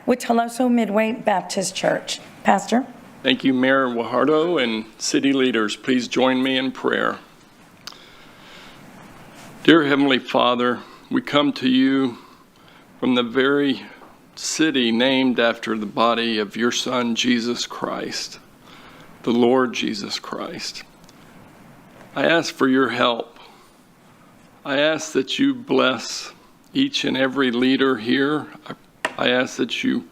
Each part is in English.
with Toloso Midway Baptist Church. Pastor. Thank you, Mayor Guajardo, and city leaders. Please join me in prayer. Dear Heavenly Father, we come to you from the very city named after the body of your Son, Jesus Christ, the Lord Jesus Christ. I ask for your help. I ask that you bless each and every leader here. I ask that you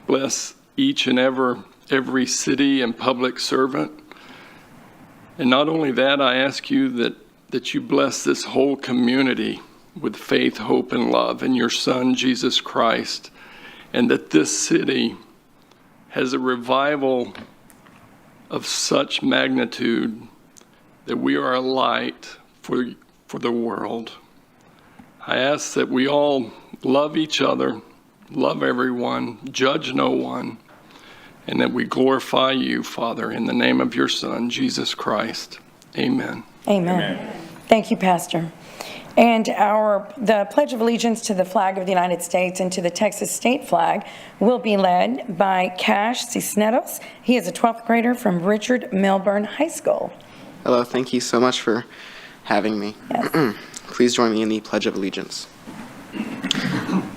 bless each and every city and public servant. And not only that, I ask you that you bless this whole community with faith, hope, and love in your Son, Jesus Christ, and that this city has a revival of such magnitude that we are a light for the world. I ask that we all love each other, love everyone, judge no one, and that we glorify you, Father, in the name of your Son, Jesus Christ. Amen. Amen. Thank you, Pastor. And the Pledge of Allegiance to the flag of the United States and to the Texas state flag will be led by Cash Cisneros. He is a 12th grader from Richard Milburn High School. Hello, thank you so much for having me. Yes. Please join me in the Pledge of Allegiance.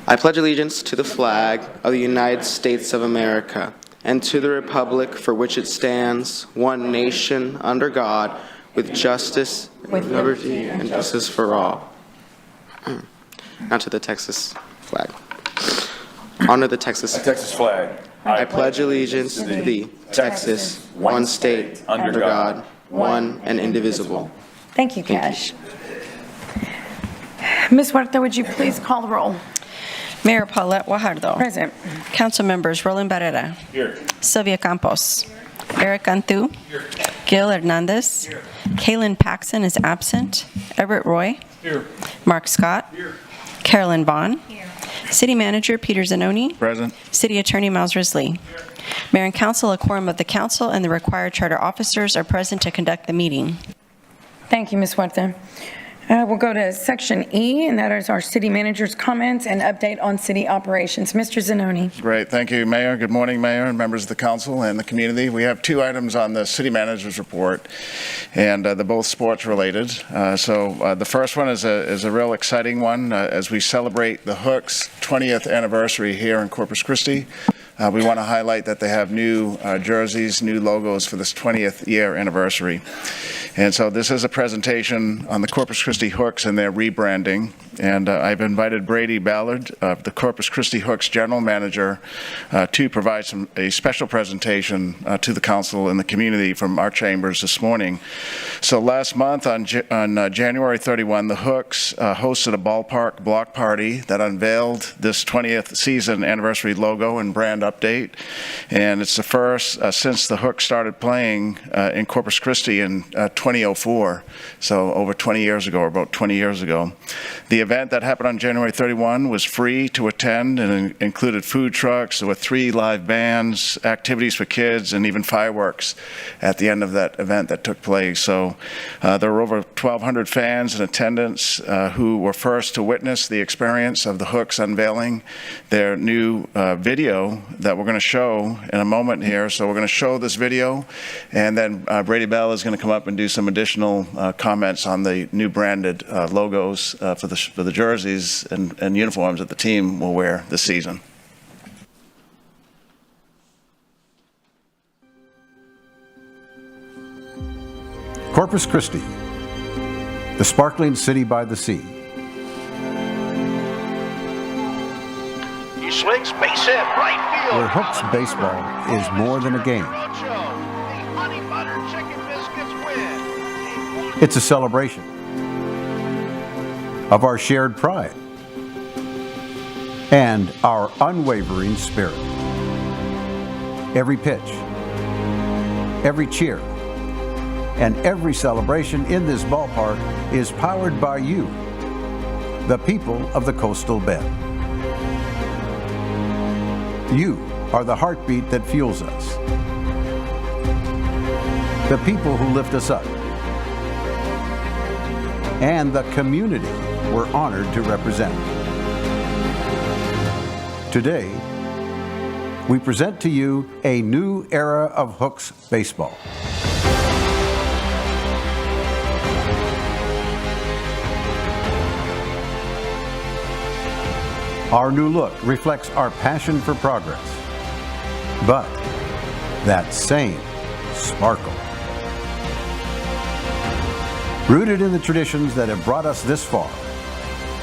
I pledge allegiance to the flag of the United States of America and to the republic for which it stands, one nation, under God, with justice, with liberty, and justice for all. Now to the Texas flag. Honor the Texas flag. I pledge allegiance to thee, Texas, one state, under God, one and indivisible. Thank you, Cash. Ms. Huerta, would you please call the roll? Mayor Paulette Guajardo. Present. Council members Roland Barrera. Here. Sylvia Campos. Eric Cantu. Here. Gil Hernandez. Here. Kaylin Paxson is absent. Everett Roy. Here. Mark Scott. Here. Carolyn Vaughn. Here. City Manager Peter Zanoni. Present. City Attorney Miles Risley. Mayor and Council, a quorum of the Council and the required charter officers are present to conduct the meeting. Thank you, Ms. Huerta. We'll go to Section E, and that is our City Manager's comments and update on city operations. Mr. Zanoni. Great. Thank you, Mayor. Good morning, Mayor and members of the Council and the community. We have two items on the City Manager's report, and they're both sports related. So the first one is a real exciting one as we celebrate the Hooks' 20th anniversary here in Corpus Christi. We want to highlight that they have new jerseys, new logos for this 20th year anniversary. And so this is a presentation on the Corpus Christi Hooks and their rebranding. And I've invited Brady Ballard, the Corpus Christi Hooks General Manager, to provide a special presentation to the Council and the community from our chambers this morning. So last month on January 31, the Hooks hosted a ballpark block party that unveiled this 20th season anniversary logo and brand update. And it's the first since the Hooks started playing in Corpus Christi in 2004, so over 20 years ago, or about 20 years ago. The event that happened on January 31 was free to attend and included food trucks. There were 3 live bands, activities for kids, and even fireworks at the end of that event that took place. So there were over 1,200 fans in attendance who were first to witness the experience of the Hooks unveiling their new video that we're going to show in a moment here. So we're going to show this video, and then Brady Bell is going to come up and do some additional comments on the new branded logos for the jerseys and uniforms that the team will wear this season. Corpus Christi, the sparkling city by the sea. He swings, base hit, right field. Where Hooks baseball is more than a game. It's a celebration of our shared pride and our unwavering spirit. Every pitch, every cheer, and every celebration in this ballpark is powered by you, the people of the coastal bend. You are the heartbeat that fuels us, the people who lift us up, and the community we're honored to represent. Today, we present to you a new era of Hooks baseball. Our new look reflects our passion for progress, but that same sparkle. Rooted in the traditions that have brought us this far,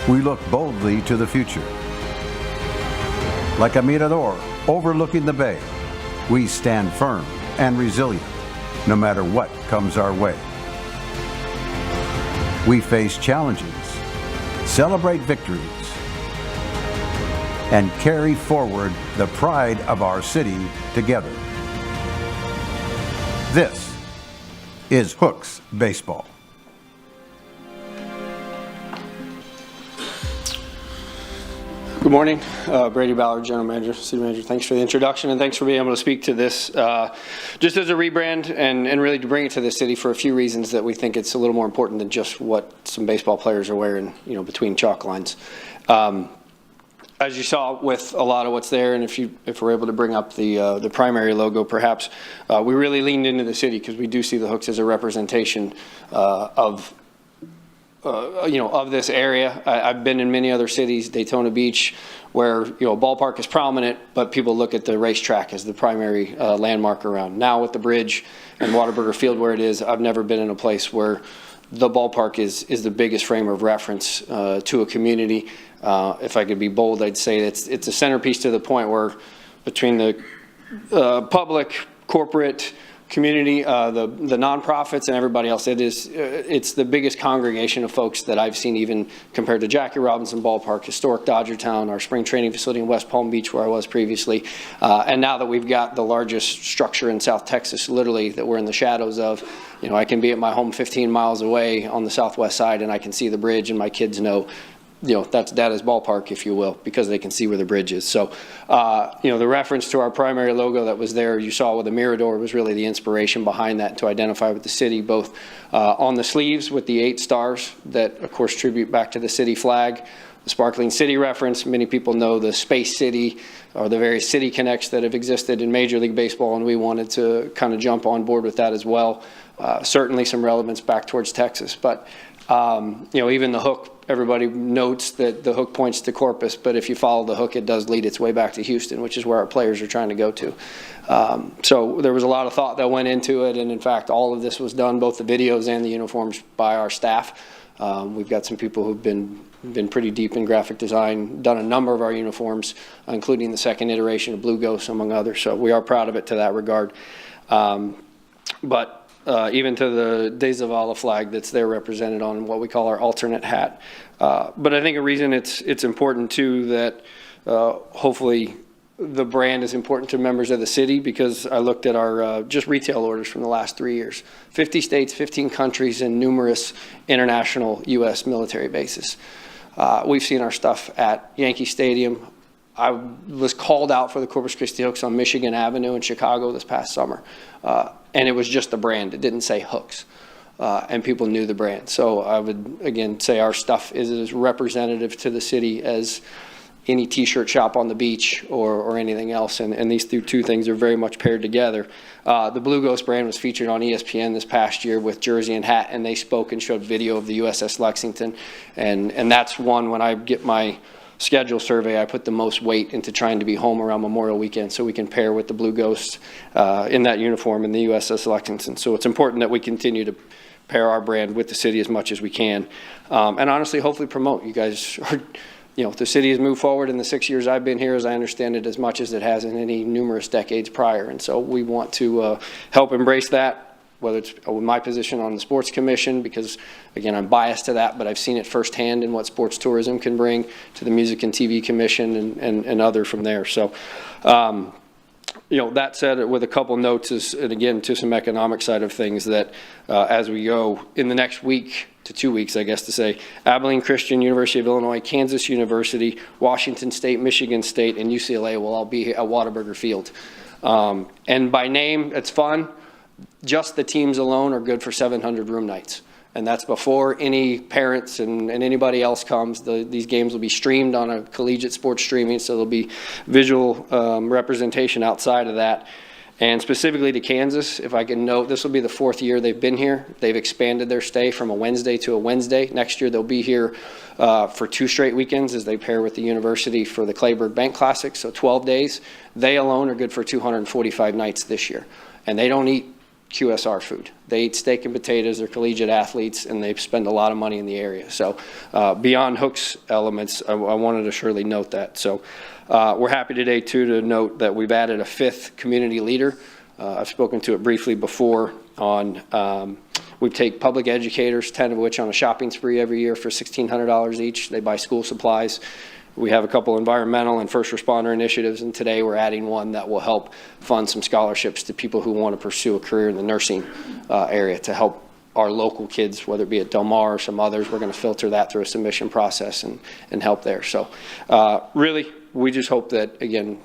we look boldly to the future. Like a mirador overlooking the bay, we stand firm and resilient no matter what comes our way. We face challenges, celebrate victories, and carry forward the pride of our city together. This is Hooks Baseball. Good morning. Brady Ballard, General Manager, City Manager. Thanks for the introduction and thanks for being able to speak to this just as a rebrand and really to bring it to the city for a few reasons that we think it's a little more important than just what some baseball players are wearing, between chalk lines. As you saw with a lot of what's there, and if we're able to bring up the primary logo, perhaps we really leaned into the city because we do see the Hooks as a representation of this area. I've been in many other cities, Daytona Beach, where a ballpark is prominent, but people look at the racetrack as the primary landmark around. Now with the bridge and Whataburger Field where it is, I've never been in a place where the ballpark is the biggest frame of reference to a community. If I could be bold, I'd say it's a centerpiece to the point where between the public, corporate, community, the nonprofits, and everybody else, it's the biggest congregation of folks that I've seen, even compared to Jackie Robinson Ballpark, historic Dodger Town, our spring training facility in West Palm Beach where I was previously, and now that we've got the largest structure in South Texas, literally, that we're in the shadows of. I can be at my home 15 miles away on the southwest side and I can see the bridge, and my kids know that's Dada's ballpark, if you will, because they can see where the bridge is. So, the reference to our primary logo that was there, you saw with the Mirador, was really the inspiration behind that to identify with the city, both on the sleeves with the 8 stars that, of course, tribute back to the city flag, the sparkling city reference. Many people know the Space City or the various city connects that have existed in Major League Baseball, and we wanted to kind of jump on board with that as well. Certainly some relevance back towards Texas, but even the hook, everybody notes that the hook points to Corpus, but if you follow the hook, it does lead its way back to Houston, which is where our players are trying to go to. So there was a lot of thought that went into it, and in fact, all of this was done, both the videos and the uniforms, by our staff. We've got some people who've been pretty deep in graphic design, done a number of our uniforms, including the second iteration of Blue Ghost, among others. So we are proud of it to that regard. But even to the De Zavala flag that's there represented on what we call our alternate hat. But I think a reason it's important too that hopefully the brand is important to members of the city, because I looked at our just retail orders from the last 3 years. 50 states, 15 countries, and numerous international U.S. military bases. We've seen our stuff at Yankee Stadium. I was called out for the Corpus Christi Hooks on Michigan Avenue in Chicago this past summer. And it was just the brand. It didn't say Hooks. And people knew the brand. So I would, again, say our stuff is as representative to the city as any T-shirt shop on the beach or anything else. And these two things are very much paired together. The Blue Ghost brand was featured on ESPN this past year with jersey and hat, and they spoke and showed video of the USS Lexington. And that's one, when I get my schedule survey, I put the most weight into trying to be home around Memorial Weekend so we can pair with the Blue Ghost in that uniform in the USS Lexington. So it's important that we continue to pair our brand with the city as much as we can. And honestly, hopefully promote. You guys are, the city has moved forward in the 6 years I've been here, as I understand it, as much as it has in any numerous decades prior. And so we want to help embrace that, whether it's my position on the Sports Commission, because, again, I'm biased to that, but I've seen it firsthand in what sports tourism can bring, to the Music and TV Commission and other from there. So, that said, with a couple notes, and again, to some economic side of things, that as we go in the next week to 2 weeks, I guess to say, Abilene Christian, University of Illinois, Kansas University, Washington State, Michigan State, and UCLA will all be at Whataburger Field. And by name, it's fun. Just the teams alone are good for 700 room nights. And that's before any parents and anybody else comes. These games will be streamed on a collegiate sports streaming, so there'll be visual representation outside of that. And specifically to Kansas, if I can note, this will be the 4th year they've been here. They've expanded their stay from a Wednesday to a Wednesday. Next year they'll be here for 2 straight weekends as they pair with the university for the Clayburgh Bank Classic, so 12 days. They alone are good for 245 nights this year. And they don't eat QSR food. They eat steak and potatoes. They're collegiate athletes, and they spend a lot of money in the area. So beyond Hooks elements, I wanted to surely note that. So we're happy today, too, to note that we've added a 5th community leader. I've spoken to it briefly before on we take public educators, 10 of which on a shopping spree every year for $1,600 each. They buy school supplies. We have a couple environmental and first responder initiatives, and today we're adding one that will help fund some scholarships to people who want to pursue a career in the nursing area to help our local kids, whether it be at Del Mar or some others. We're going to filter that through a submission process and help there. So really, we just hope that, again,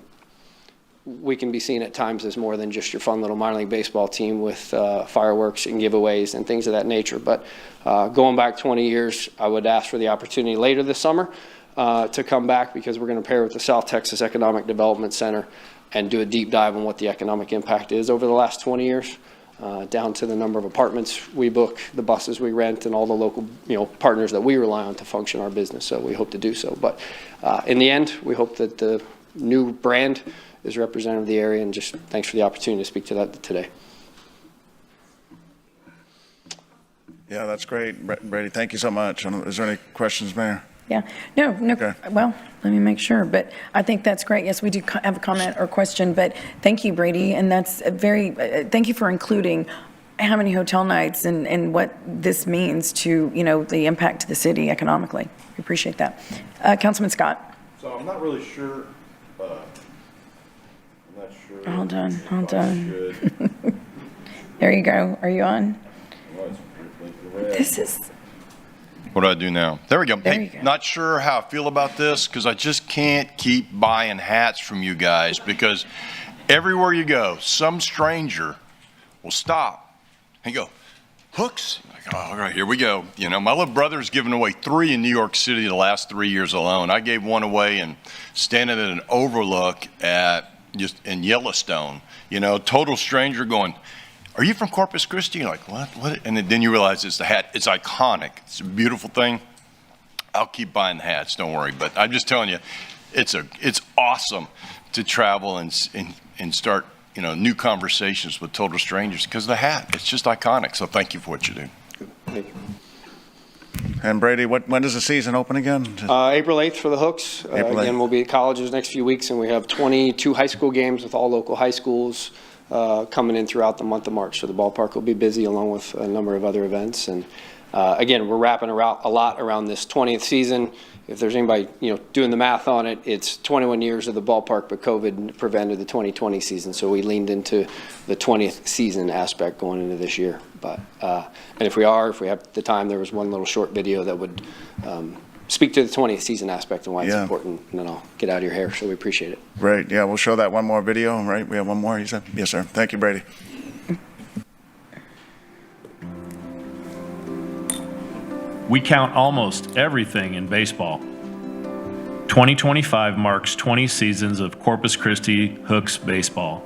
we can be seen at times as more than just your fun little minor league baseball team with fireworks and giveaways and things of that nature. But going back 20 years, I would ask for the opportunity later this summer to come back, because we're going to pair with the South Texas Economic Development Center and do a deep dive on what the economic impact is over the last 20 years, down to the number of apartments we book, the buses we rent, and all the local partners that we rely on to function our business. So we hope to do so. But in the end, we hope that the new brand is representative of the area, and just thanks for the opportunity to speak to that today. Yeah, that's great, Brady. Thank you so much. Is there any questions, Mayor? Yeah, no, Okay. well, let me make sure, but I think that's great. Yes, we do have a comment or question, but thank you, Brady, and that's thank you for including how many hotel nights and what this means to, the impact to the city economically. We appreciate that. Councilman Scott. So I'm not really sure, Hold on. There you go. Are you on? This is... What do I do now? There we go. There Hey, you go. not sure how I feel about this, because I just can't keep buying hats from you guys, because everywhere you go, some stranger will stop and go, Hooks? Like, oh, all right, here we go. My little brother's given away 3 in New York City the last 3 years alone. I gave one away and standing at an overlook just in Yellowstone. Total stranger going, are you from Corpus Christi? You're like, what? And then you realize it's the hat. It's iconic. It's a beautiful thing. I'll keep buying the hats, don't worry. But I'm just telling you, it's awesome to travel and start, new conversations with total strangers, because of the hat. It's just iconic. So thank you for what you do. Thank you. And Brady, when does the season open again? April 8th for the Hooks. April 8th. Again, we'll be at colleges next few weeks, and we have 22 high school games with all local high schools coming in throughout the month of March. So the ballpark will be busy, along with a number of other events. And again, we're wrapping a lot around this 20th season. If there's anybody doing the math on it, it's 21 years of the ballpark, but COVID prevented the 2020 season. So we leaned into the 20th season aspect going into this year. But and if we have the time, there was one little short video that would speak to the 20th season aspect and why it's important, and then I'll get out of your hair, so we appreciate it. Right, yeah, we'll show that one more video, right? We have one more, you said? Yes, sir. Thank you, Brady. We count almost everything in baseball. 2025 marks 20 seasons of Corpus Christi Hooks baseball.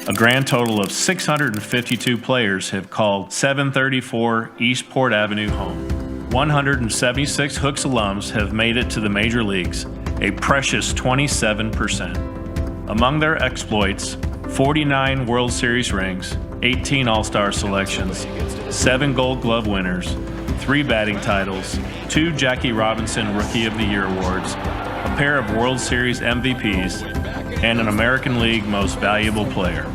A grand total of 652 players have called 734 East Port Avenue home. 176 Hooks alums have made it to the major leagues, a precious 27%. Among their exploits, 49 World Series rings, 18 All-Star selections, 7 Gold Glove winners, 3 batting titles, 2 Jackie Robinson Rookie of the Year awards, a pair of World Series MVPs, and an American League Most Valuable Player.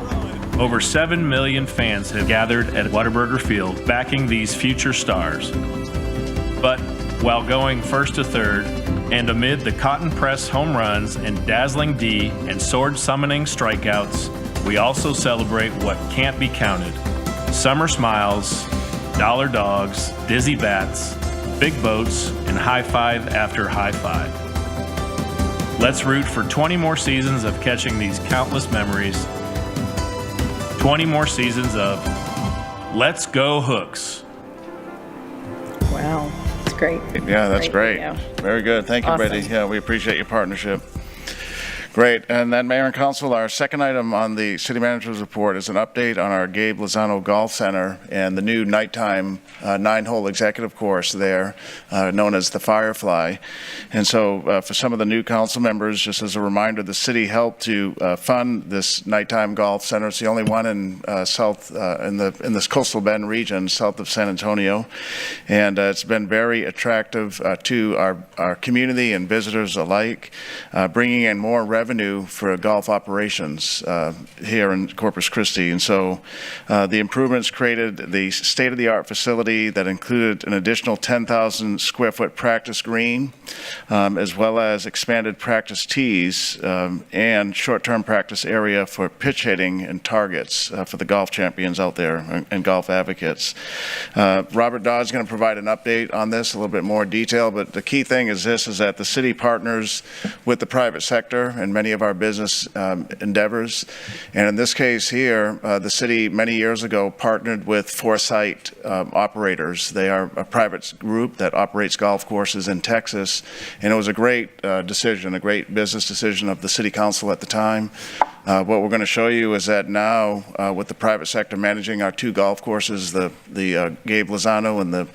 Over 7 million fans have gathered at Whataburger Field backing these future stars. But while going first to third, and amid the cotton press home runs and dazzling D and sword summoning strikeouts, we also celebrate what can't be counted. Summer smiles, dollar dogs, dizzy bats, big boats, and high five after high five. Let's root for 20 more seasons of catching these countless memories. 20 more seasons of Let's Go Hooks. great. Yeah, that's great. video. Very good. Thank you, Awesome. Brady. Yeah, we appreciate your partnership. Great. And then, Mayor and Council, our second item on the city manager's report is an update on our Gabe Lozano Golf Center and the new nighttime 9-hole executive course there, known as the Firefly. And so for some of the new council members, just as a reminder, the city helped to fund this nighttime golf center. It's the only one in in this coastal Bend region, south of San Antonio. And it's been very attractive to our community and visitors alike, bringing in more revenue for golf operations here in Corpus Christi. And so the improvements created the state-of-the-art facility that included an additional 10,000 square foot practice green, as well as expanded practice tees and short-term practice area for pitch hitting and targets for the golf champions out there and golf advocates. Robert Dodd's going to provide an update on this, a little bit more detail, but the key thing is this, is that the city partners with the private sector and many of our business endeavors. And in this case here, the city many years ago partnered with Foresight Operators. They are a private group that operates golf courses in Texas. And it was a great decision, a great business decision of the city council at the time. What we're going to show you is that now, with the private sector managing our two golf courses, the Gabe Lozano and the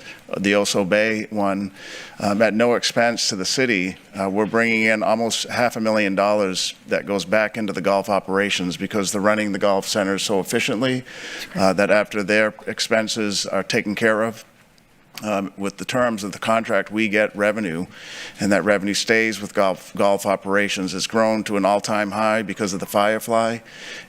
Oso Bay one, at no expense to the city, we're bringing in almost $500,000 that goes back into the golf operations because they're running the golf centers so efficiently that after their expenses are taken care of, with the terms of the contract, we get revenue, and that revenue stays with golf operations. It's grown to an all-time high because of the Firefly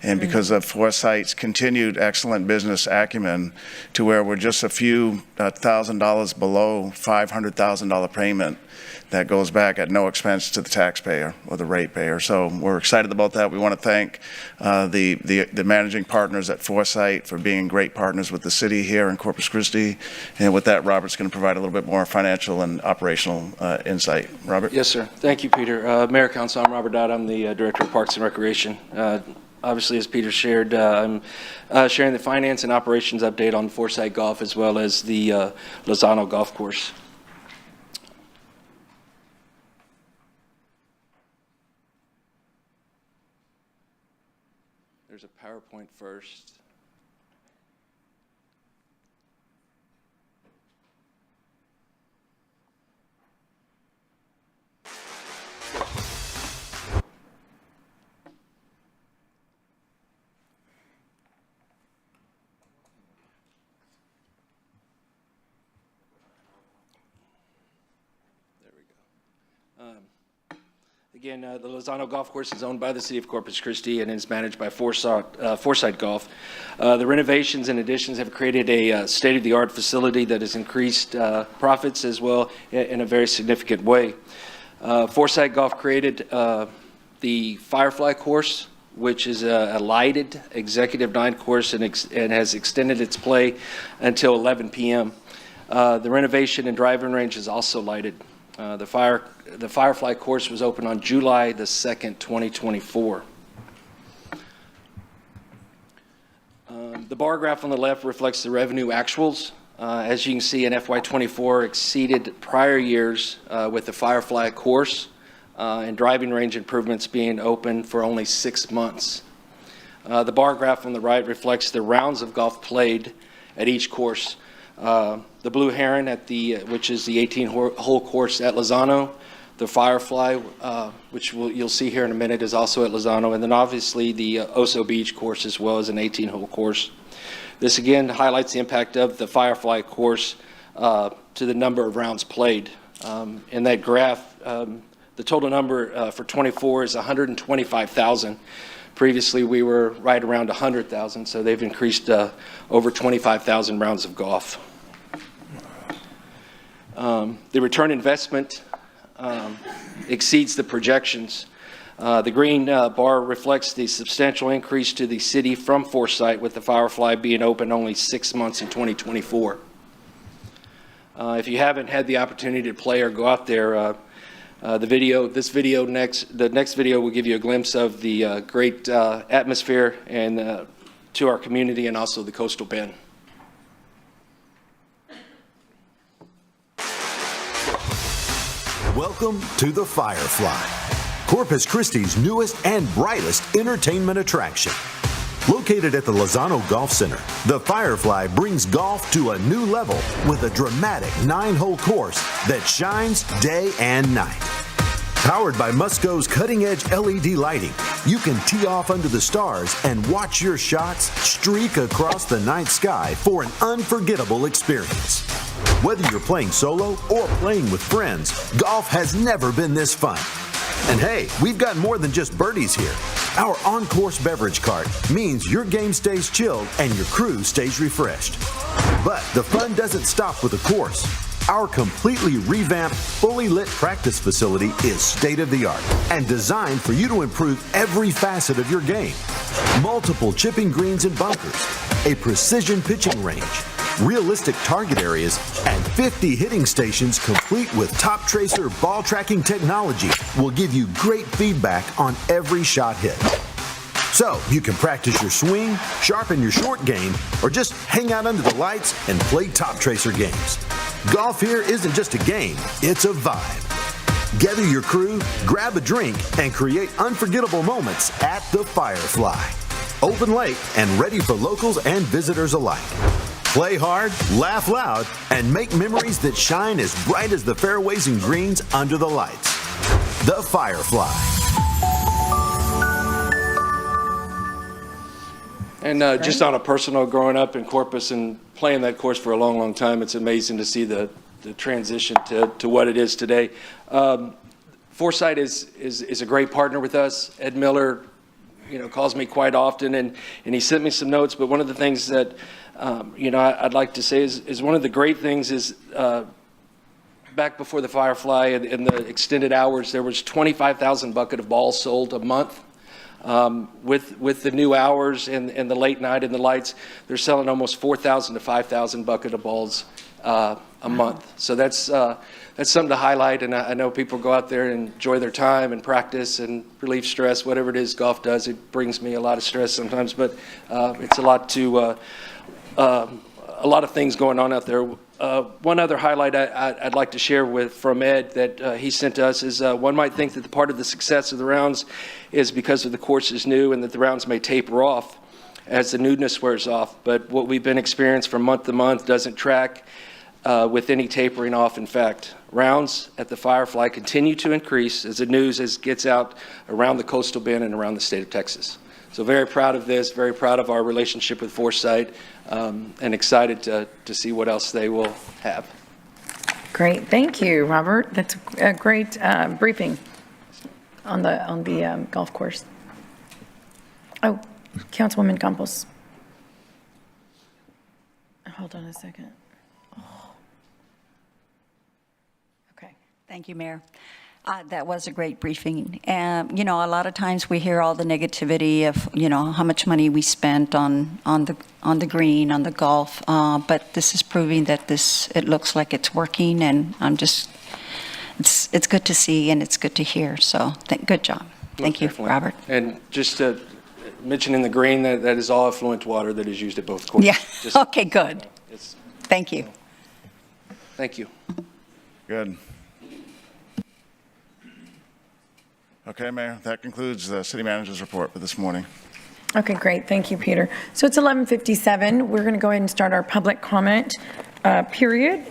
and because of Foresight's continued excellent business acumen, to where we're just a few $1,000 below $500,000 payment that goes back at no expense to the taxpayer or the ratepayer. So we're excited about that. We want to thank the managing partners at Foresight for being great partners with the city here in Corpus Christi. And with that, Robert's going to provide a little bit more financial and operational insight. Robert? Yes, sir. Thank you, Peter. Mayor, Council, I'm Robert Dodd. I'm the Director of Parks and Recreation. Obviously, as Peter shared, I'm sharing the finance and operations update on Foresight Golf as well as the Lozano Golf Course. There's a PowerPoint first. There we go. Again, the Lozano Golf Course is owned by the City of Corpus Christi and is managed by Foresight Golf. The renovations and additions have created a state-of-the-art facility that has increased profits as well in a very significant way. Foresight Golf created the Firefly course, which is a lighted executive 9 course and has extended its play until 11 p.m. The renovation and driving range is also lighted. The Firefly course was opened on July the 2nd, 2024. The bar graph on the left reflects the revenue actuals. As you can see, in FY24 exceeded prior years with the Firefly course and driving range improvements being open for only 6 months. The bar graph on the right reflects the rounds of golf played at each course. The Blue Heron which is the 18-hole course at Lozano. The Firefly, which you'll see here in a minute, is also at Lozano. And then obviously the Oso Beach course as well as an 18-hole course. This again highlights the impact of the Firefly course to the number of rounds played. In that graph, the total number for 24 is 125,000. Previously, we were right around 100,000, so they've increased over 25,000 rounds of golf. The return investment exceeds the projections. The green bar reflects the substantial increase to the city from Foresight, with the Firefly being open only 6 months in 2024. If you haven't had the opportunity to play or go out there, the next video will give you a glimpse of the great atmosphere and to our community and also the coastal bend. Welcome to the Firefly, Corpus Christi's newest and brightest entertainment attraction. Located at the Lozano Golf Center, the Firefly brings golf to a new level with a dramatic 9-hole course that shines day and night. Powered by Musco's cutting-edge LED lighting, you can tee off under the stars and watch your shots streak across the night sky for an unforgettable experience. Whether you're playing solo or playing with friends, golf has never been this fun. And hey, we've got more than just birdies here. Our on-course beverage cart means your game stays chilled and your crew stays refreshed. But the fun doesn't stop with the course. Our completely revamped, fully lit practice facility is state-of-the-art and designed for you to improve every facet of your game. Multiple chipping greens and bunkers, a precision pitching range, realistic target areas, and 50 hitting stations complete with top tracer ball tracking technology will give you great feedback on every shot hit. So you can practice your swing, sharpen your short game, or just hang out under the lights and play top tracer games. Golf here isn't just a game, it's a vibe. Gather your crew, grab a drink, and create unforgettable moments at the Firefly. Open late and ready for locals and visitors alike. Play hard, laugh loud, and make memories that shine as bright as the fairways and greens under the lights. The Firefly. And just on a personal, growing up in Corpus and playing that course for a long, long time, it's amazing to see the transition to what it is today. Foresight is a great partner with us. Ed Miller, calls me quite often, and he sent me some notes. But one of the things that, I'd like to say is one of the great things is back before the Firefly and the extended hours, there was 25,000 bucket of balls sold a month. With the new hours and the late night and the lights, they're selling almost 4,000 to 5,000 bucket of balls a month. So that's something to highlight. And I know people go out there and enjoy their time and practice and relieve stress, whatever it is golf does. It brings me a lot of stress sometimes, but it's a lot of things going on out there. One other highlight I'd like to share from Ed that he sent to us is one might think that the part of the success of the rounds is because of the course is new and that the rounds may taper off as the newness wears off. But what we've been experiencing from month to month doesn't track with any tapering off. In fact, rounds at the Firefly continue to increase as the news gets out around the coastal bend and around the state of Texas. So very proud of this, very proud of our relationship with Foresight, and excited to see what else they will have. Great, thank you, Robert. That's a great briefing on the golf course. Oh, Councilwoman Campos. Hold on a second. Oh. Okay. Thank you, Mayor. That was a great briefing. A lot of times we hear all the negativity of, how much money we spent on the green, on the golf, but this is proving that it looks like it's working, and it's good to see and it's good to hear. So good job. Thank you, Robert. And just mentioning the green, that is all effluent water that is used at both courses. Yeah. Okay, good. Thank you. Thank you. Good. Okay, Mayor, that concludes the city manager's report for this morning. Okay, great. Thank you, Peter. So it's 11:57. We're going to go ahead and start our public comment period.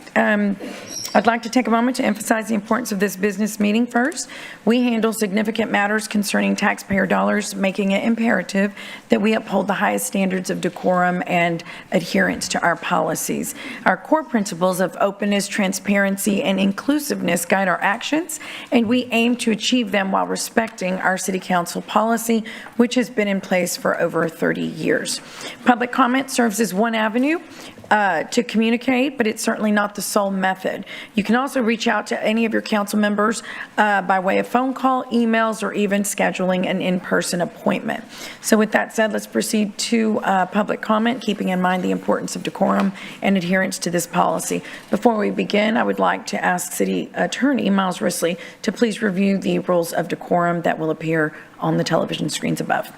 I'd like to take a moment to emphasize the importance of this business meeting first. We handle significant matters concerning taxpayer dollars, making it imperative that we uphold the highest standards of decorum and adherence to our policies. Our core principles of openness, transparency, and inclusiveness guide our actions, and we aim to achieve them while respecting our City Council policy, which has been in place for over 30 years. Public comment serves as one avenue to communicate, but it's certainly not the sole method. You can also reach out to any of your council members by way of phone call, emails, or even scheduling an in-person appointment. So with that said, let's proceed to public comment, keeping in mind the importance of decorum and adherence to this policy. Before we begin, I would like to ask City Attorney Miles Risley to please review the rules of decorum that will appear on the television screens above.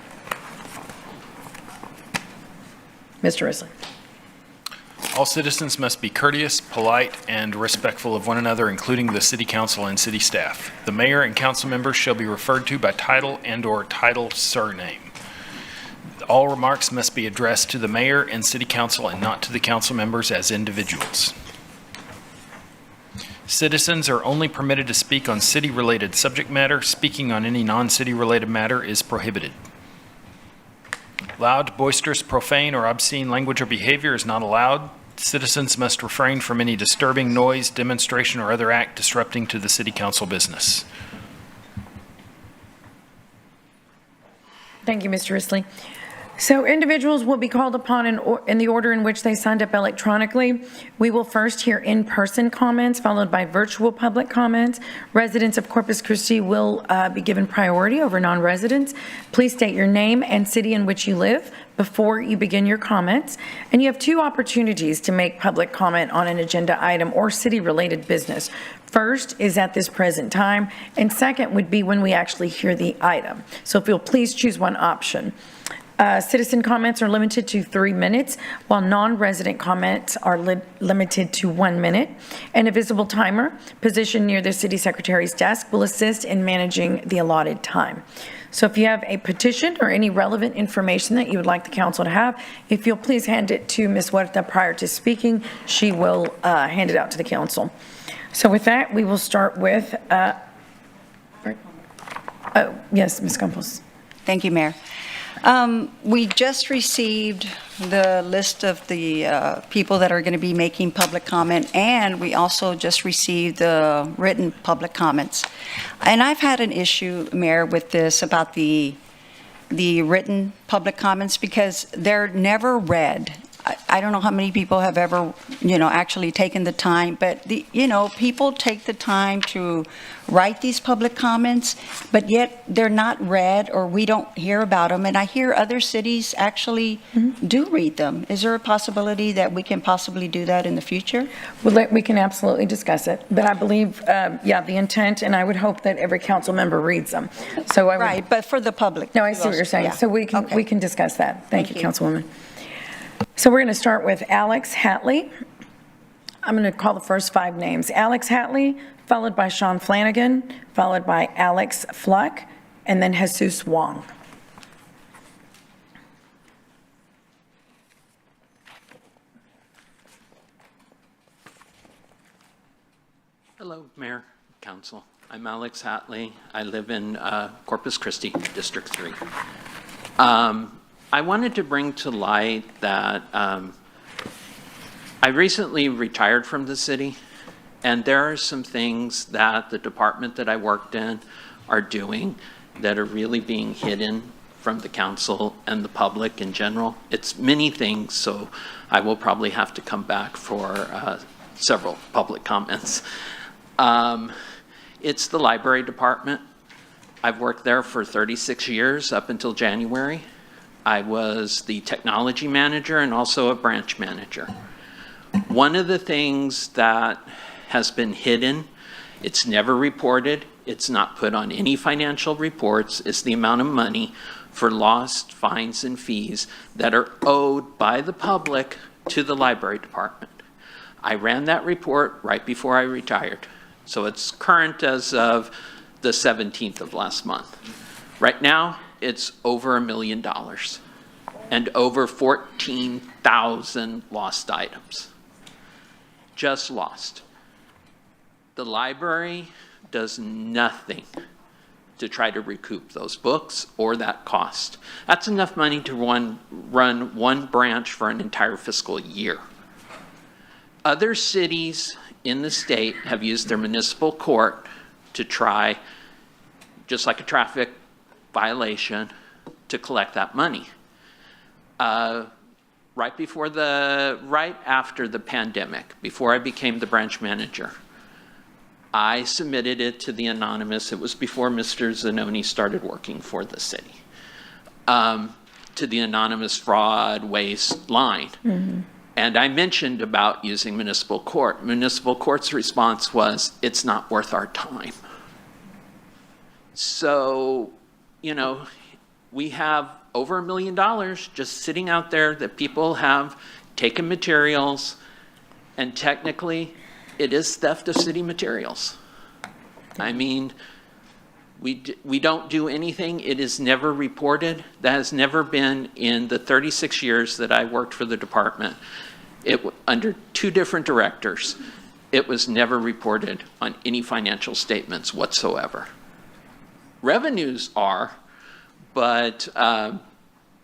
Mr. Risley. All citizens must be courteous, polite, and respectful of one another, including the city council and city staff. The mayor and council members shall be referred to by title and/or title surname. All remarks must be addressed to the mayor and city council and not to the council members as individuals. Citizens are only permitted to speak on city-related subject matter. Speaking on any non-city related matter is prohibited. Loud, boisterous, profane, or obscene language or behavior is not allowed. Citizens must refrain from any disturbing noise, demonstration, or other act disrupting to the city council business. Thank you, Mr. Risley. So individuals will be called upon in the order in which they signed up electronically. We will first hear in-person comments, followed by virtual public comments. Residents of Corpus Christi will be given priority over non-residents. Please state your name and city in which you live before you begin your comments. And you have 2 opportunities to make public comment on an agenda item or city-related business. First is at this present time, and second would be when we actually hear the item. So if you'll please choose one option. Citizen comments are limited to 3 minutes, while non-resident comments are limited to 1 minute. And a visible timer positioned near the city secretary's desk will assist in managing the allotted time. So if you have a petition or any relevant information that you would like the council to have, if you'll please hand it to Ms. Huerta prior to speaking, she will hand it out to the council. So with that, we will start with, yes, Ms. Campos. Thank you, Mayor. We just received the list of the people that are going to be making public comment, and we also just received the written public comments. And I've had an issue, Mayor, with this about the written public comments because they're never read. I don't know how many people have ever, actually taken the time, but people take the time to write these public comments, but yet they're not read or we don't hear about them. And I hear other cities actually do read them. Is there a possibility that we can possibly do that in the future? We can absolutely discuss it, but I believe, the intent, and I would hope that every council member reads them. So I would, right, but for the public. No, I see what you're saying. Yeah. So we can discuss that. Thank you, Councilwoman. So we're going to start with Alex Hatley. I'm going to call the first 5 names. Alex Hatley, followed by Sean Flanagan, followed by Alex Fluck, and then Jesus Wong. Hello, Mayor, Council. I'm Alex Hatley. I live in Corpus Christi, District 3. I wanted to bring to light that I recently retired from the city, and there are some things that the department that I worked in are doing that are really being hidden from the council and the public in general. It's many things, so I will probably have to come back for several public comments. It's the library department. I've worked there for 36 years up until January. I was the technology manager and also a branch manager. One of the things that has been hidden, it's never reported, it's not put on any financial reports, is the amount of money for lost fines and fees that are owed by the public to the library department. I ran that report right before I retired. So it's current as of the 17th of last month. Right now, it's over $1 million and over 14,000 lost items. Just lost. The library does nothing to try to recoup those books or that cost. That's enough money to run one branch for an entire fiscal year. Other cities in the state have used their municipal court to try, just like a traffic violation, to collect that money. Right after the pandemic, before I became the branch manager, I submitted it to the anonymous, it was before Mr. Zanoni started working for the city, to the anonymous fraud waste line. Mm-hmm. And I mentioned about using municipal court. Municipal court's response was, it's not worth our time. So, we have over $1 million just sitting out there that people have taken materials And technically, it is theft of city materials. I mean, we don't do anything. It is never reported. That has never been in the 36 years that I worked for the department. Under 2 different directors, it was never reported on any financial statements whatsoever. Revenues are, but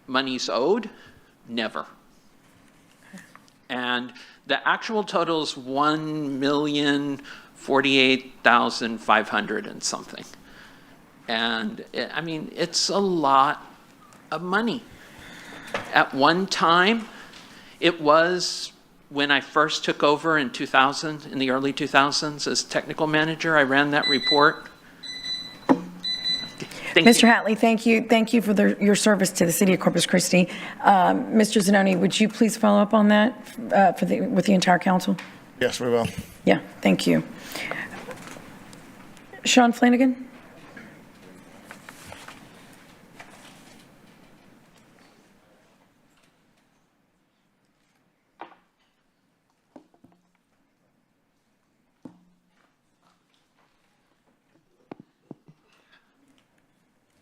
monies owed, never. And the actual total is $1,048,500 and something. And I mean, it's a lot of money. At one time, it was when I first took over in 2000, in the early 2000s as technical manager, I ran that report. Mr. Hatley, thank you. Thank you for your service to the city of Corpus Christi. Mr. Zanoni, would you please follow up on that with the entire council? Yes, we will. Yeah, thank you. Sean Flanagan?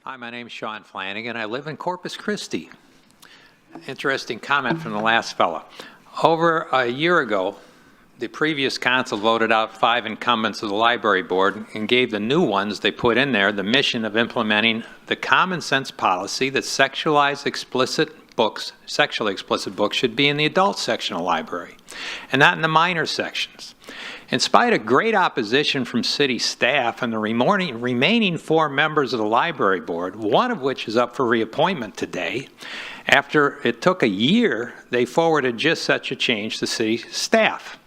Hi, my name is Sean Flanagan. I live in Corpus Christi. Interesting comment from the last fellow. Over a year ago, the previous council voted out 5 incumbents of the library board and gave the new ones they put in there the mission of implementing the common sense policy that sexually explicit books should be in the adult section of the library and not in the minor sections. In spite of great opposition from city staff and the remaining 4 members of the library board, one of which is up for reappointment today, after it took a year, they forwarded just such a change to city staff.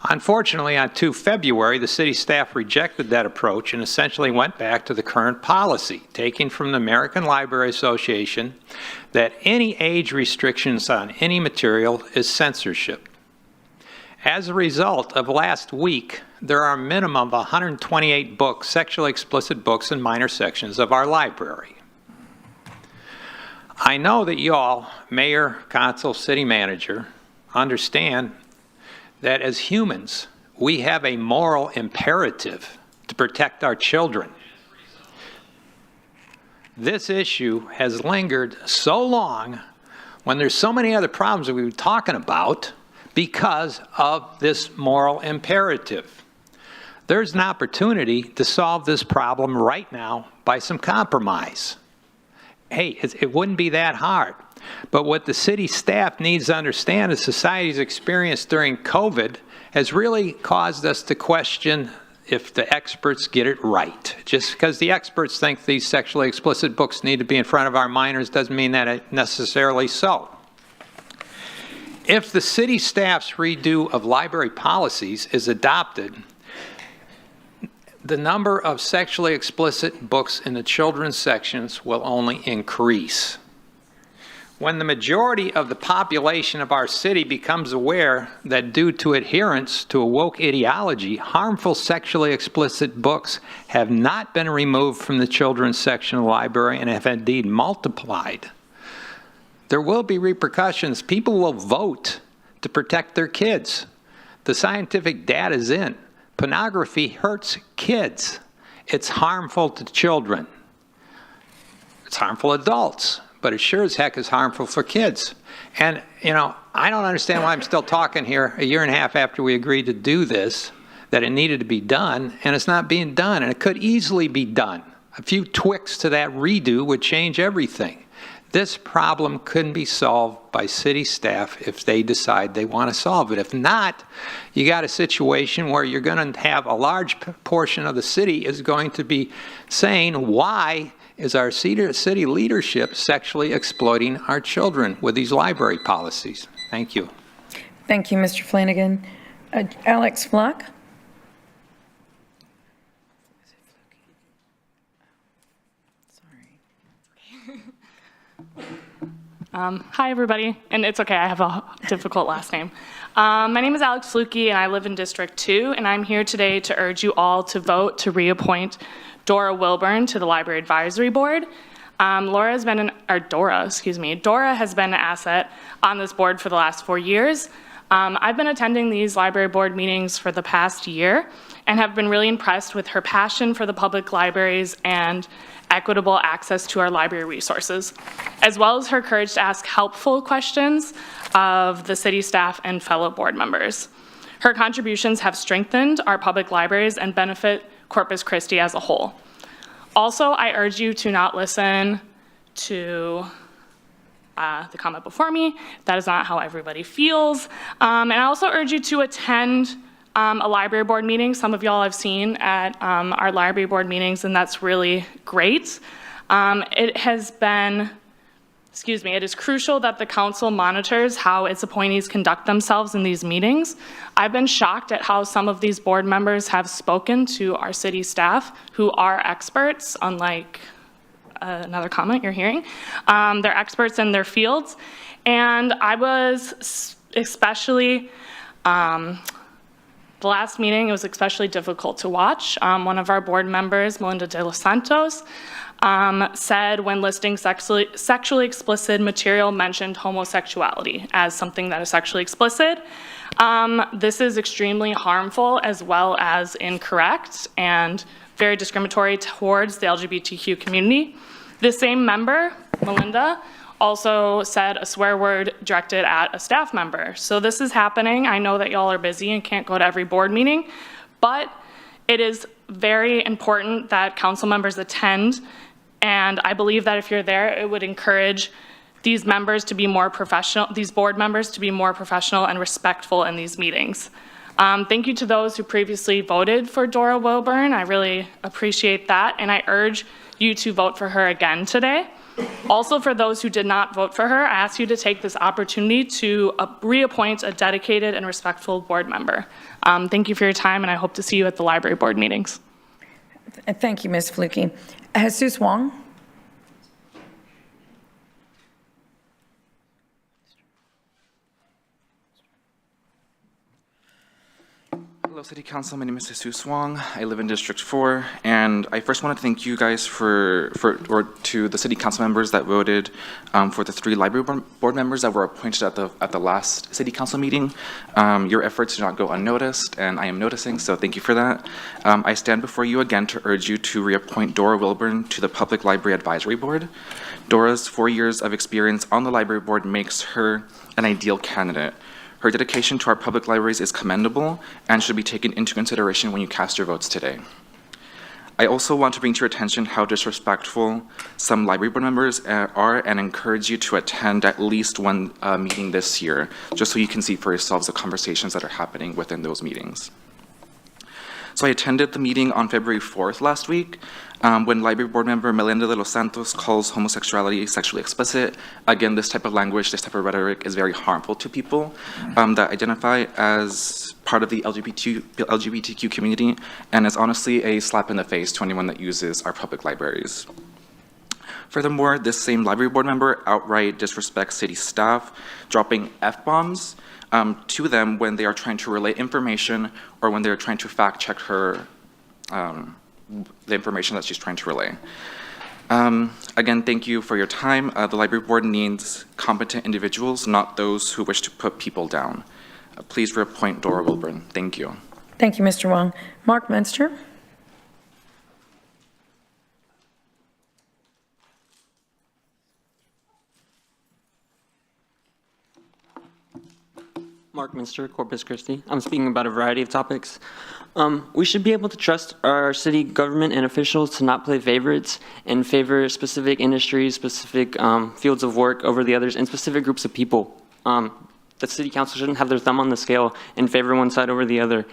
Unfortunately, on 2 February, the city staff rejected that approach and essentially went back to the current policy, taking from the American Library Association that any age restrictions on any material is censorship. As a result of last week, there are a minimum of 128 books, sexually explicit books in minor sections of our library. I know that you all, mayor, council, city manager, understand that as humans, we have a moral imperative to protect our children. This issue has lingered so long when there's so many other problems that we've been talking about because of this moral imperative. There's an opportunity to solve this problem right now by some compromise. Hey, it wouldn't be that hard. But what the city staff needs to understand is society's experience during COVID has really caused us to question if the experts get it right. Just because the experts think these sexually explicit books need to be in front of our minors doesn't mean that it's necessarily so. If the city staff's redo of library policies is adopted, the number of sexually explicit books in the children's sections will only increase. When the majority of the population of our city becomes aware that due to adherence to a woke ideology, harmful sexually explicit books have not been removed from the children's section of the library and have indeed multiplied, there will be repercussions. People will vote to protect their kids. The scientific data is in. Pornography hurts kids. It's harmful to children. It's harmful to adults, but it sure as heck is harmful for kids. And, you know, I don't understand why I'm still talking here a year and a half after we agreed to do this, that it needed to be done, and it's not being done, and it could easily be done. A few tweaks to that redo would change everything. This problem couldn't be solved by city staff if they decide they want to solve it. If not, you got a situation where you're going to have a large portion of the city is going to be saying, why is our city leadership sexually exploiting our children with these library policies? Thank you. Thank you, Mr. Flanagan. Alex Flock? Hi, everybody, and it's okay, I have a difficult last name. My name is Alex Fluke, and I live in District 2, and I'm here today to urge you all to vote to reappoint Dora Wilburn to the Library Advisory Board. Dora has been an asset on this board for the last 4 years. I've been attending these library board meetings for the past year and have been really impressed with her passion for the public libraries and equitable access to our library resources, as well as her courage to ask helpful questions of the city staff and fellow board members. Her contributions have strengthened our public libraries and benefit Corpus Christi as a whole. Also, I urge you to not listen to the comment before me. That is not how everybody feels. And I also urge you to attend a library board meeting. Some of y'all I've seen at our library board meetings, and that's really great. It is crucial that the council monitors how its appointees conduct themselves in these meetings. I've been shocked at how some of these board members have spoken to our city staff, who are experts, unlike another comment you're hearing. They're experts in their fields. And I was especially, the last meeting, it was especially difficult to watch. One of our board members, Melinda de los Santos, said when listing sexually explicit material mentioned homosexuality as something that is sexually explicit. This is extremely harmful as well as incorrect and very discriminatory towards the LGBTQ community. The same member, Melinda, also said a swear word directed at a staff member. So this is happening. I know that y'all are busy and can't go to every board meeting, but it is very important that council members attend. And I believe that if you're there, it would encourage these members to be more professional, these board members to be more professional and respectful in these meetings. Thank you to those who previously voted for Dora Wilburn. I really appreciate that. And I urge you to vote for her again today. Also, for those who did not vote for her, I ask you to take this opportunity to reappoint a dedicated and respectful board member. Thank you for your time, and I hope to see you at the library board meetings. Thank you, Ms. Fluke. Jesus Wong. Hello, City Council. My name is Jesus Wong. I live in District 4, and I first want to thank you guys or to the City Council members that voted for the 3 library board members that were appointed at the last City Council meeting. Your efforts do not go unnoticed, and I am noticing, so thank you for that. I stand before you again to urge you to reappoint Dora Wilburn to the Public Library Advisory Board. Dora's 4 years of experience on the library board makes her an ideal candidate. Her dedication to our public libraries is commendable and should be taken into consideration when you cast your votes today. I also want to bring to your attention how disrespectful some library board members are and encourage you to attend at least one meeting this year, just so you can see for yourselves the conversations that are happening within those meetings. So I attended the meeting on February 4th last week when library board member Melinda de los Santos calls homosexuality sexually explicit. Again, this type of language, this type of rhetoric is very harmful to people that identify as part of the LGBTQ community, and is honestly a slap in the face to anyone that uses our public libraries. Furthermore, this same library board member outright disrespects city staff, dropping F-bombs to them when they are trying to relay information or when they're trying to fact check her, the information that she's trying to relay. Again, thank you for your time. The library board needs competent individuals, not those who wish to put people down. Please reappoint Dora Wilburn. Thank you. Thank you, Mr. Wong. Mark Munster. Mark Minster, Corpus Christi. I'm speaking about a variety of topics. We should be able to trust our city government and officials to not play favorites and favor specific industries, specific fields of work over the others, and specific groups of people. The city council shouldn't have their thumb on the scale and favor one side over the other.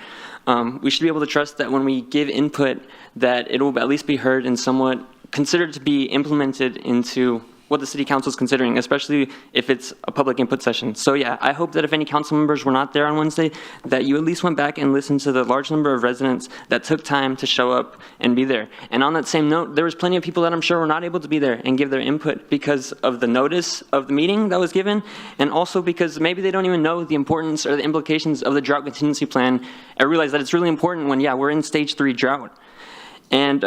We should be able to trust that when we give input, that it will at least be heard and somewhat considered to be implemented into what the city council is considering, especially if it's a public input session. So yeah, I hope that if any council members were not there on Wednesday, that you at least went back and listened to the large number of residents that took time to show up and be there. And on that same note, there was plenty of people that I'm sure were not able to be there and give their input because of the notice of the meeting that was given, and also because maybe they don't even know the importance or the implications of the drought contingency plan. I realize that it's really important when, yeah, we're in stage 3 drought. And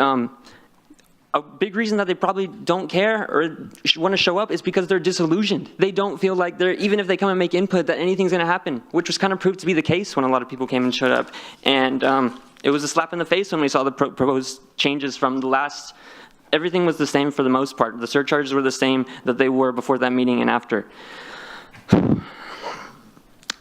a big reason that they probably don't care or want to show up is because they're disillusioned. They don't feel like they're, even if they come and make input, that anything's going to happen, which was kind of proved to be the case when a lot of people came and showed up. And it was a slap in the face when we saw the proposed changes from the last. Everything was the same for the most part. The surcharges were the same that they were before that meeting and after.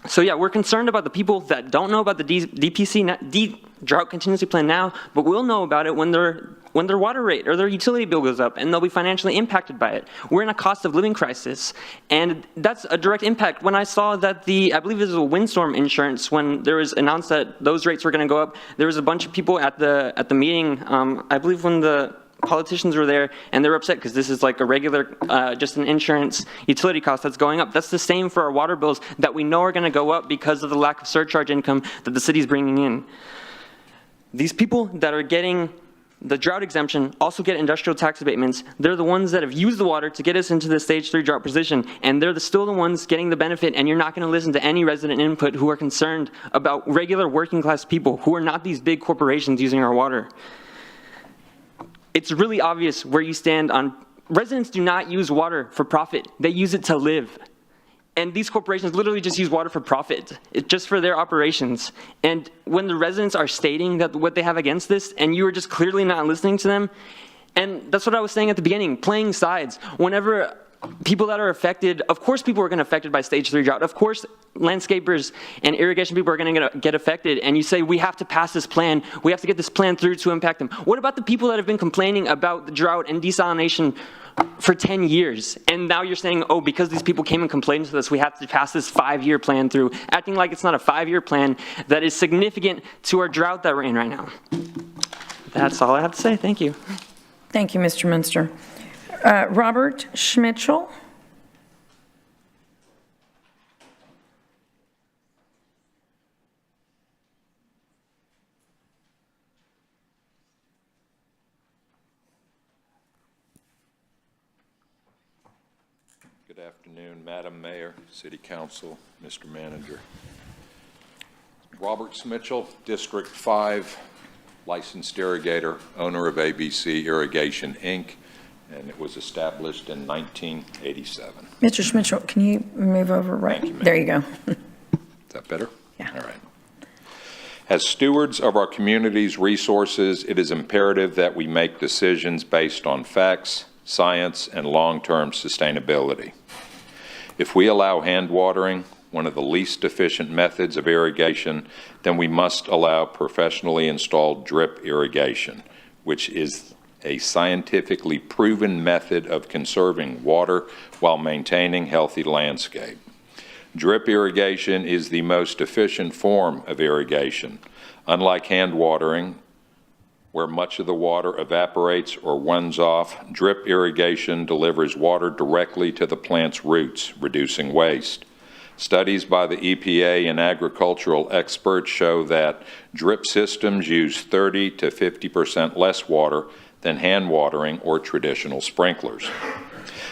So yeah, we're concerned about the people that don't know about the DPC, Drought Contingency Plan now, but will know about it when their water rate or their utility bill goes up, and they'll be financially impacted by it. We're in a cost of living crisis, and that's a direct impact. When I saw that I believe it was a windstorm insurance, when there was announced that those rates were going to go up, there was a bunch of people at the meeting, I believe when the politicians were there, and they're upset because this is like a regular, just an insurance utility cost that's going up. That's the same for our water bills that we know are going to go up because of the lack of surcharge income that the city's bringing in. These people that are getting the drought exemption also get industrial tax abatements. They're the ones that have used the water to get us into the stage 3 drought position, and they're still the ones getting the benefit, and you're not going to listen to any resident input who are concerned about regular working class people who are not these big corporations using our water. It's really obvious where you stand on, residents do not use water for profit, they use it to live. And these corporations literally just use water for profit. It's just for their operations. And when the residents are stating that what they have against this, and you are just clearly not listening to them, and that's what I was saying at the beginning, playing sides. Whenever people that are affected, of course people are going to be affected by stage 3 drought. Of course landscapers and irrigation people are going to get affected, and you say we have to pass this plan, we have to get this plan through to impact them. What about the people that have been complaining about the drought and desalination for 10 years, and now you're saying, oh, because these people came and complained to us, we have to pass this 5-year plan through, acting like it's not a 5-year plan that is significant to our drought that we're in right now. That's all I have to say. Thank you. Thank you, Mr. Munster. Robert Schmitchell. Good afternoon, Madam Mayor, City Council, Mr. Manager. Robert Schmitchell, District 5, licensed irrigator, owner of ABC Irrigation, Inc., and it was established in 1987. Mr. Schmitchell, can you move over right? Thank you, there you go. Is that better? Yeah. All right. As stewards of our community's resources, it is imperative that we make decisions based on facts, science, and long-term sustainability. If we allow hand watering, one of the least efficient methods of irrigation, then we must allow professionally installed drip irrigation, which is a scientifically proven method of conserving water while maintaining healthy landscape. Drip irrigation is the most efficient form of irrigation. Unlike hand watering, where much of the water evaporates or runs off, drip irrigation delivers water directly to the plant's roots, reducing waste. Studies by the EPA and agricultural experts show that drip systems use 30 to 50% less water than hand watering or traditional sprinklers.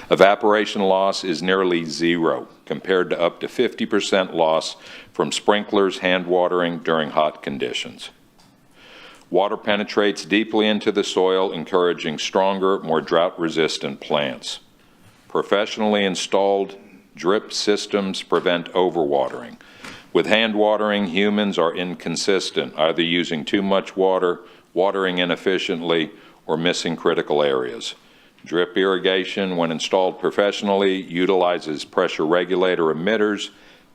Evaporation loss is nearly zero, compared to up to 50% loss from sprinklers hand watering during hot conditions. Water penetrates deeply into the soil, encouraging stronger, more drought-resistant plants. Professionally installed drip systems prevent overwatering. With hand watering, humans are inconsistent, either using too much water, watering inefficiently, or missing critical areas. Drip irrigation, when installed professionally, utilizes pressure regulator emitters,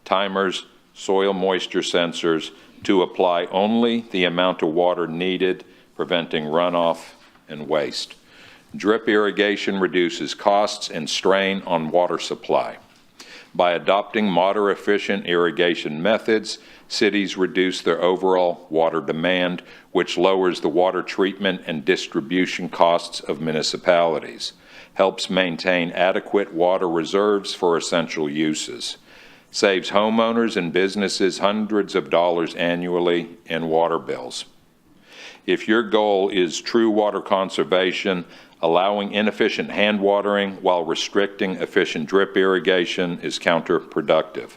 timers, soil moisture sensors to apply only the amount of water needed, preventing runoff and waste. Drip irrigation reduces costs and strain on water supply. By adopting moderate-efficient irrigation methods, cities reduce their overall water demand, which lowers the water treatment and distribution costs of municipalities, helps maintain adequate water reserves for essential uses, saves homeowners and businesses hundreds of dollars annually in water bills. If your goal is true water conservation, allowing inefficient hand watering while restricting efficient drip irrigation is counterproductive.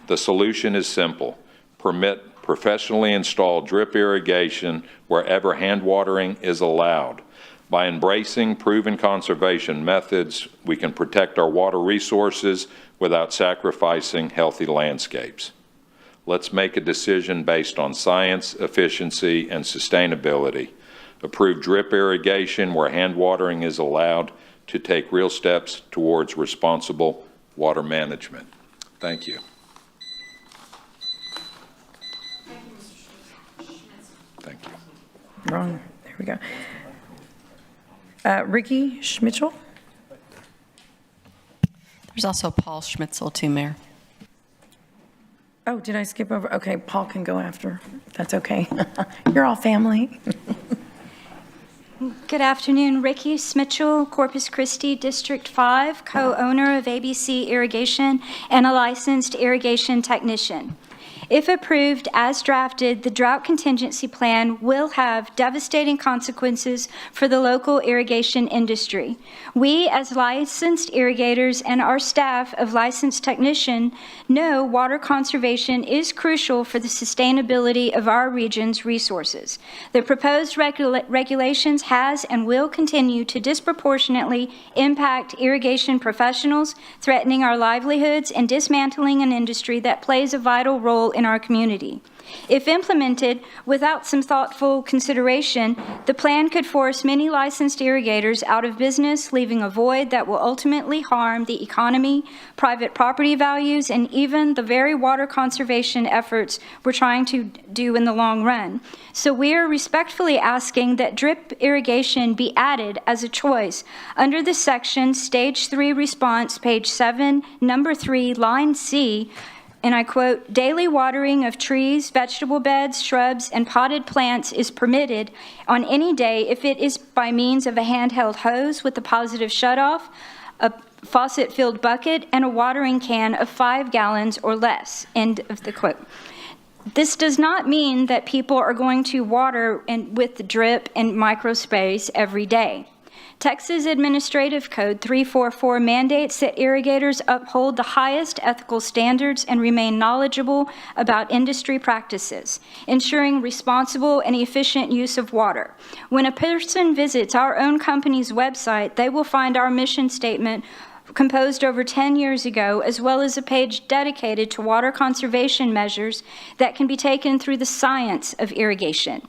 The solution is simple. Permit professionally installed drip irrigation wherever hand watering is allowed. By embracing proven conservation methods, we can protect our water resources without sacrificing healthy landscapes. Let's make a decision based on science, efficiency, and sustainability. Approve drip irrigation where hand watering is allowed to take real steps towards responsible water management. Thank you. Thank you. Wrong. There we go. Ricky Schmitchell? There's also Paul Schmitzel, too, Mayor. Oh, did I skip over? Okay, Paul can go after. That's okay. You're all family. Good afternoon, Ricky Schmitchell, Corpus Christi, District 5, co-owner of ABC Irrigation and a licensed irrigation technician. If approved as drafted, the drought contingency plan will have devastating consequences for the local irrigation industry. We, as licensed irrigators and our staff of licensed technician, know water conservation is crucial for the sustainability of our region's resources. The proposed regulations has and will continue to disproportionately impact irrigation professionals, threatening our livelihoods and dismantling an industry that plays a vital role in our community. If implemented without some thoughtful consideration, the plan could force many licensed irrigators out of business, leaving a void that will ultimately harm the economy, private property values, and even the very water conservation efforts we're trying to do in the long run. So we are respectfully asking that drip irrigation be added as a choice under this section, Stage 3 Response, page 7, number 3, line C, and I quote, daily watering of trees, vegetable beds, shrubs, and potted plants is permitted on any day if it is by means of a handheld hose with a positive shutoff, a faucet-filled bucket, and a watering can of 5 gallons or less. End of the quote. This does not mean that people are going to water with the drip and microspace every day. Texas Administrative Code 344 mandates that irrigators uphold the highest ethical standards and remain knowledgeable about industry practices, ensuring responsible and efficient use of water. When a person visits our own company's website, they will find our mission statement composed over 10 years ago, as well as a page dedicated to water conservation measures that can be taken through the science of irrigation.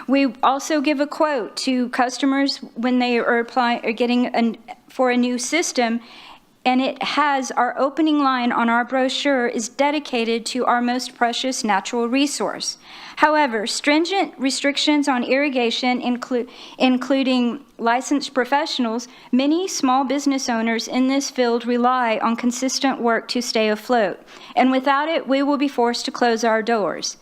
We also give a quote to customers when they are getting for a new system, and it has our opening line on our brochure is dedicated to our most precious natural resource. However, stringent restrictions on irrigation, including licensed professionals, many small business owners in this field rely on consistent work to stay afloat, and without it, we will be forced to close our doors.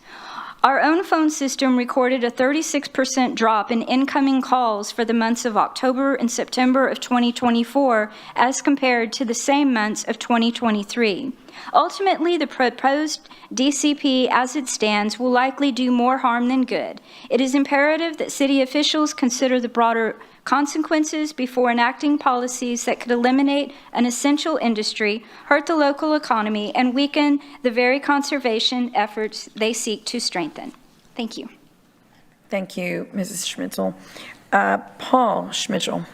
Our own phone system recorded a 36% drop in incoming calls for the months of October and September of 2024 as compared to the same months of 2023. Ultimately, the proposed DCP as it stands will likely do more harm than good. It is imperative that city officials consider the broader consequences before enacting policies that could eliminate an essential industry, hurt the local economy, and weaken the very conservation efforts they seek to strengthen. Thank you. Thank you, Mrs. Schmitzel. Paul Schmitzel.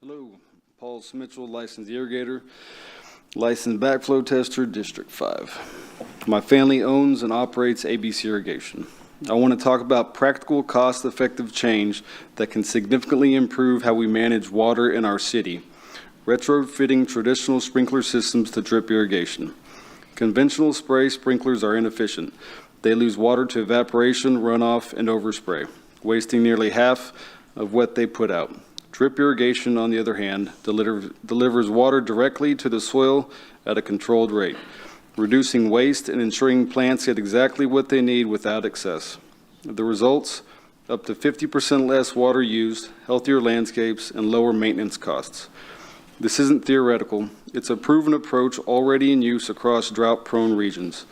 Hello, Paul Schmitzel, licensed irrigator, licensed backflow tester, District 5. My family owns and operates ABC Irrigation. I want to talk about practical, cost-effective change that can significantly improve how we manage water in our city. Retrofitting traditional sprinkler systems to drip irrigation. Conventional spray sprinklers are inefficient. They lose water to evaporation, runoff, and overspray, wasting nearly half of what they put out. Drip irrigation, on the other hand, delivers water directly to the soil at a controlled rate, reducing waste and ensuring plants get exactly what they need without excess. The results, up to 50% less water used, healthier landscapes, and lower maintenance costs. This isn't theoretical. It's a proven approach already in use across drought-prone regions.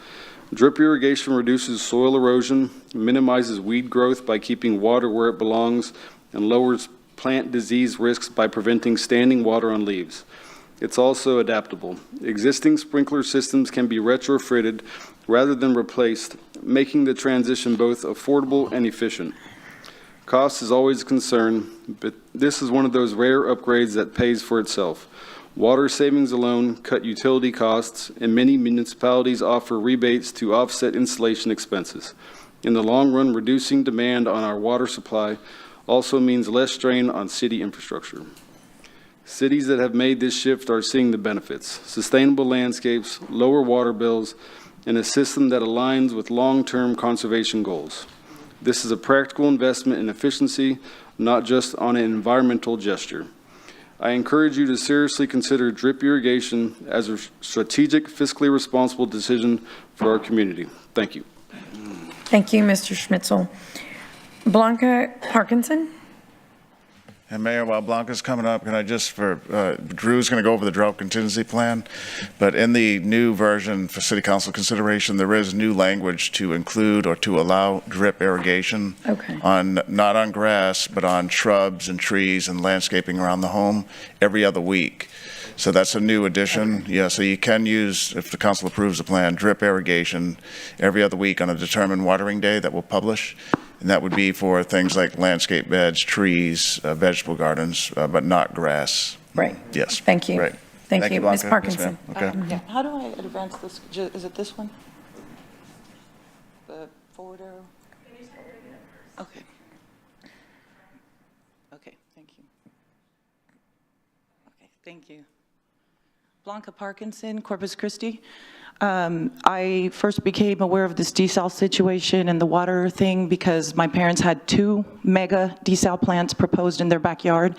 Drip irrigation reduces soil erosion, minimizes weed growth by keeping water where it belongs, and lowers plant disease risks by preventing standing water on leaves. It's also adaptable. Existing sprinkler systems can be retrofitted rather than replaced, making the transition both affordable and efficient. Cost is always a concern, but this is one of those rare upgrades that pays for itself. Water savings alone cut utility costs, and many municipalities offer rebates to offset installation expenses. In the long run, reducing demand on our water supply also means less strain on city infrastructure. Cities that have made this shift are seeing the benefits: sustainable landscapes, lower water bills, and a system that aligns with long-term conservation goals. This is a practical investment in efficiency, not just on an environmental gesture. I encourage you to seriously consider drip irrigation as a strategic, fiscally responsible decision for our community. Thank you. Thank you, Mr. Schmitzel. Blanca Parkinson? And Mayor, while Blanca's coming up, can I just, Drew's going to go over the drought contingency plan, but in the new version for City Council consideration, there is new language to include or to allow drip irrigation not on grass, but on shrubs and trees and landscaping around the home every other week. So that's a new addition. Yeah, so you can use, if the council approves the plan, drip irrigation every other week on a determined watering day that we'll publish. And that would be for things like landscape beds, trees, vegetable gardens, but not grass. Right. Yes. Thank you. Right. Thank you, Ms. Blanca. Parkinson. Yes, ma'am. Okay. How do I advance this? Is it this one? The forward arrow? Okay. Okay, thank you. Okay, thank you. Blanca Parkinson, Corpus Christi. I first became aware of this desal situation and the water thing because my parents had 2 mega desal plants proposed in their backyard.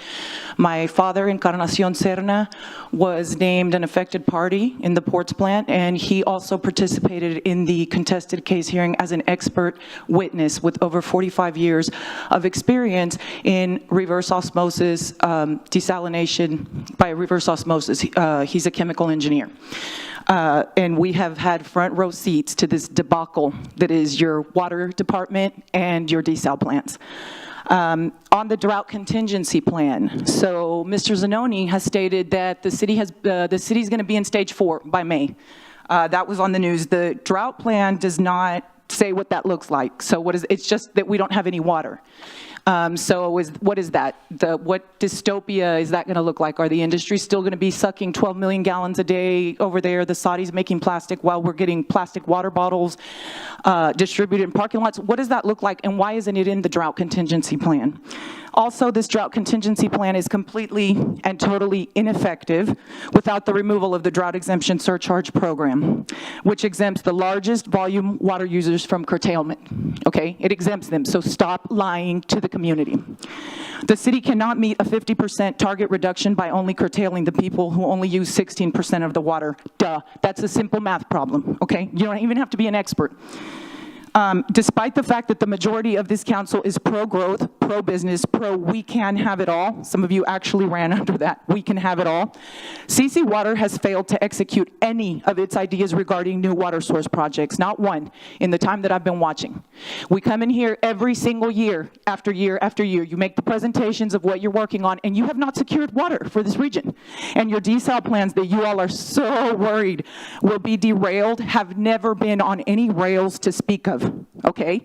My father, Encarnacion Serna, was named an affected party in the Ports plant, and he also participated in the contested case hearing as an expert witness with over 45 years of experience in reverse osmosis desalination by reverse osmosis. He's a chemical engineer. And we have had front row seats to this debacle that is your water department and your desal plants. On the drought contingency plan, so Mr. Zanoni has stated that the city's going to be in stage 4 by May. That was on the news. The drought plan does not say what that looks like. So it's just that we don't have any water. So what is that? What dystopia is that going to look like? Are the industries still going to be sucking 12 million gallons a day over there? The Saudis making plastic while we're getting plastic water bottles distributed in parking lots? What does that look like, and why isn't it in the drought contingency plan? Also, this drought contingency plan is completely and totally ineffective without the removal of the drought exemption surcharge program, which exempts the largest volume water users from curtailment. Okay, it exempts them, so stop lying to the community. The city cannot meet a 50% target reduction by only curtailing the people who only use 16% of the water. Duh, that's a simple math problem, okay? You don't even have to be an expert. Despite the fact that the majority of this council is pro-growth, pro-business, pro-we can have it all, some of you actually ran under that, we can have it all, CC Water has failed to execute any of its ideas regarding new water source projects, not one, in the time that I've been watching. We come in here every single year after year after year. You make the presentations of what you're working on, and you have not secured water for this region. And your desal plans that you all are so worried will be derailed have never been on any rails to speak of. Okay?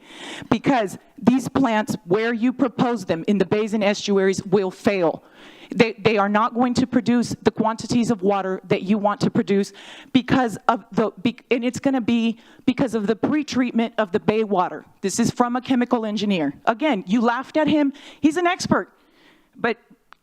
Because these plants, where you propose them in the bays and estuaries, will fail. They are not going to produce the quantities of water that you want to produce because of and it's going to be because of the pretreatment of the bay water. This is from a chemical engineer. Again, you laughed at him. He's an expert. But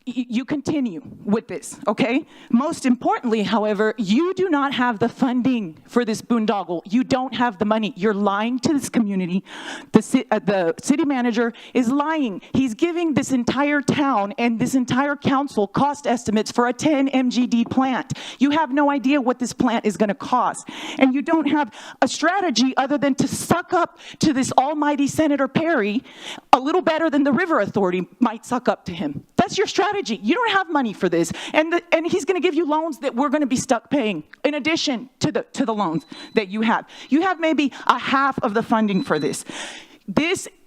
you continue with this, okay? Most importantly, however, you do not have the funding for this boondoggle. You don't have the money. You're lying to this community. The city manager is lying. He's giving this entire town and this entire council cost estimates for a 10 MGD plant. You have no idea what this plant is going to cost. And you don't have a strategy other than to suck up to this almighty Senator Perry a little better than the River Authority might suck up to him. That's your strategy. You don't have money for this, and he's going to give you loans that we're going to be stuck paying in addition to the loans that you have. You have maybe a half of the funding for this.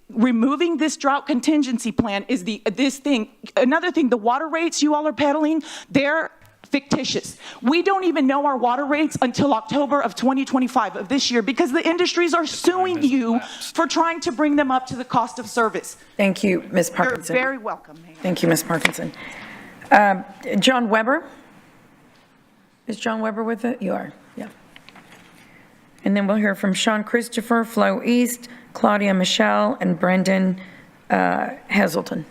Removing this drought contingency plan is this thing. Another thing, the water rates you all are peddling, they're fictitious. We don't even know our water rates until October of 2025 of this year because the industries are suing you for trying to bring them up to the cost of service. Thank you, Ms. Parkinson. You're very welcome, Mayor. Thank you, Ms. Parkinson. John Weber? Is John Weber with it? You are, yeah. And then we'll hear from Sean Christopher, Flo East, Claudia Michelle, and Brendan Hazelton.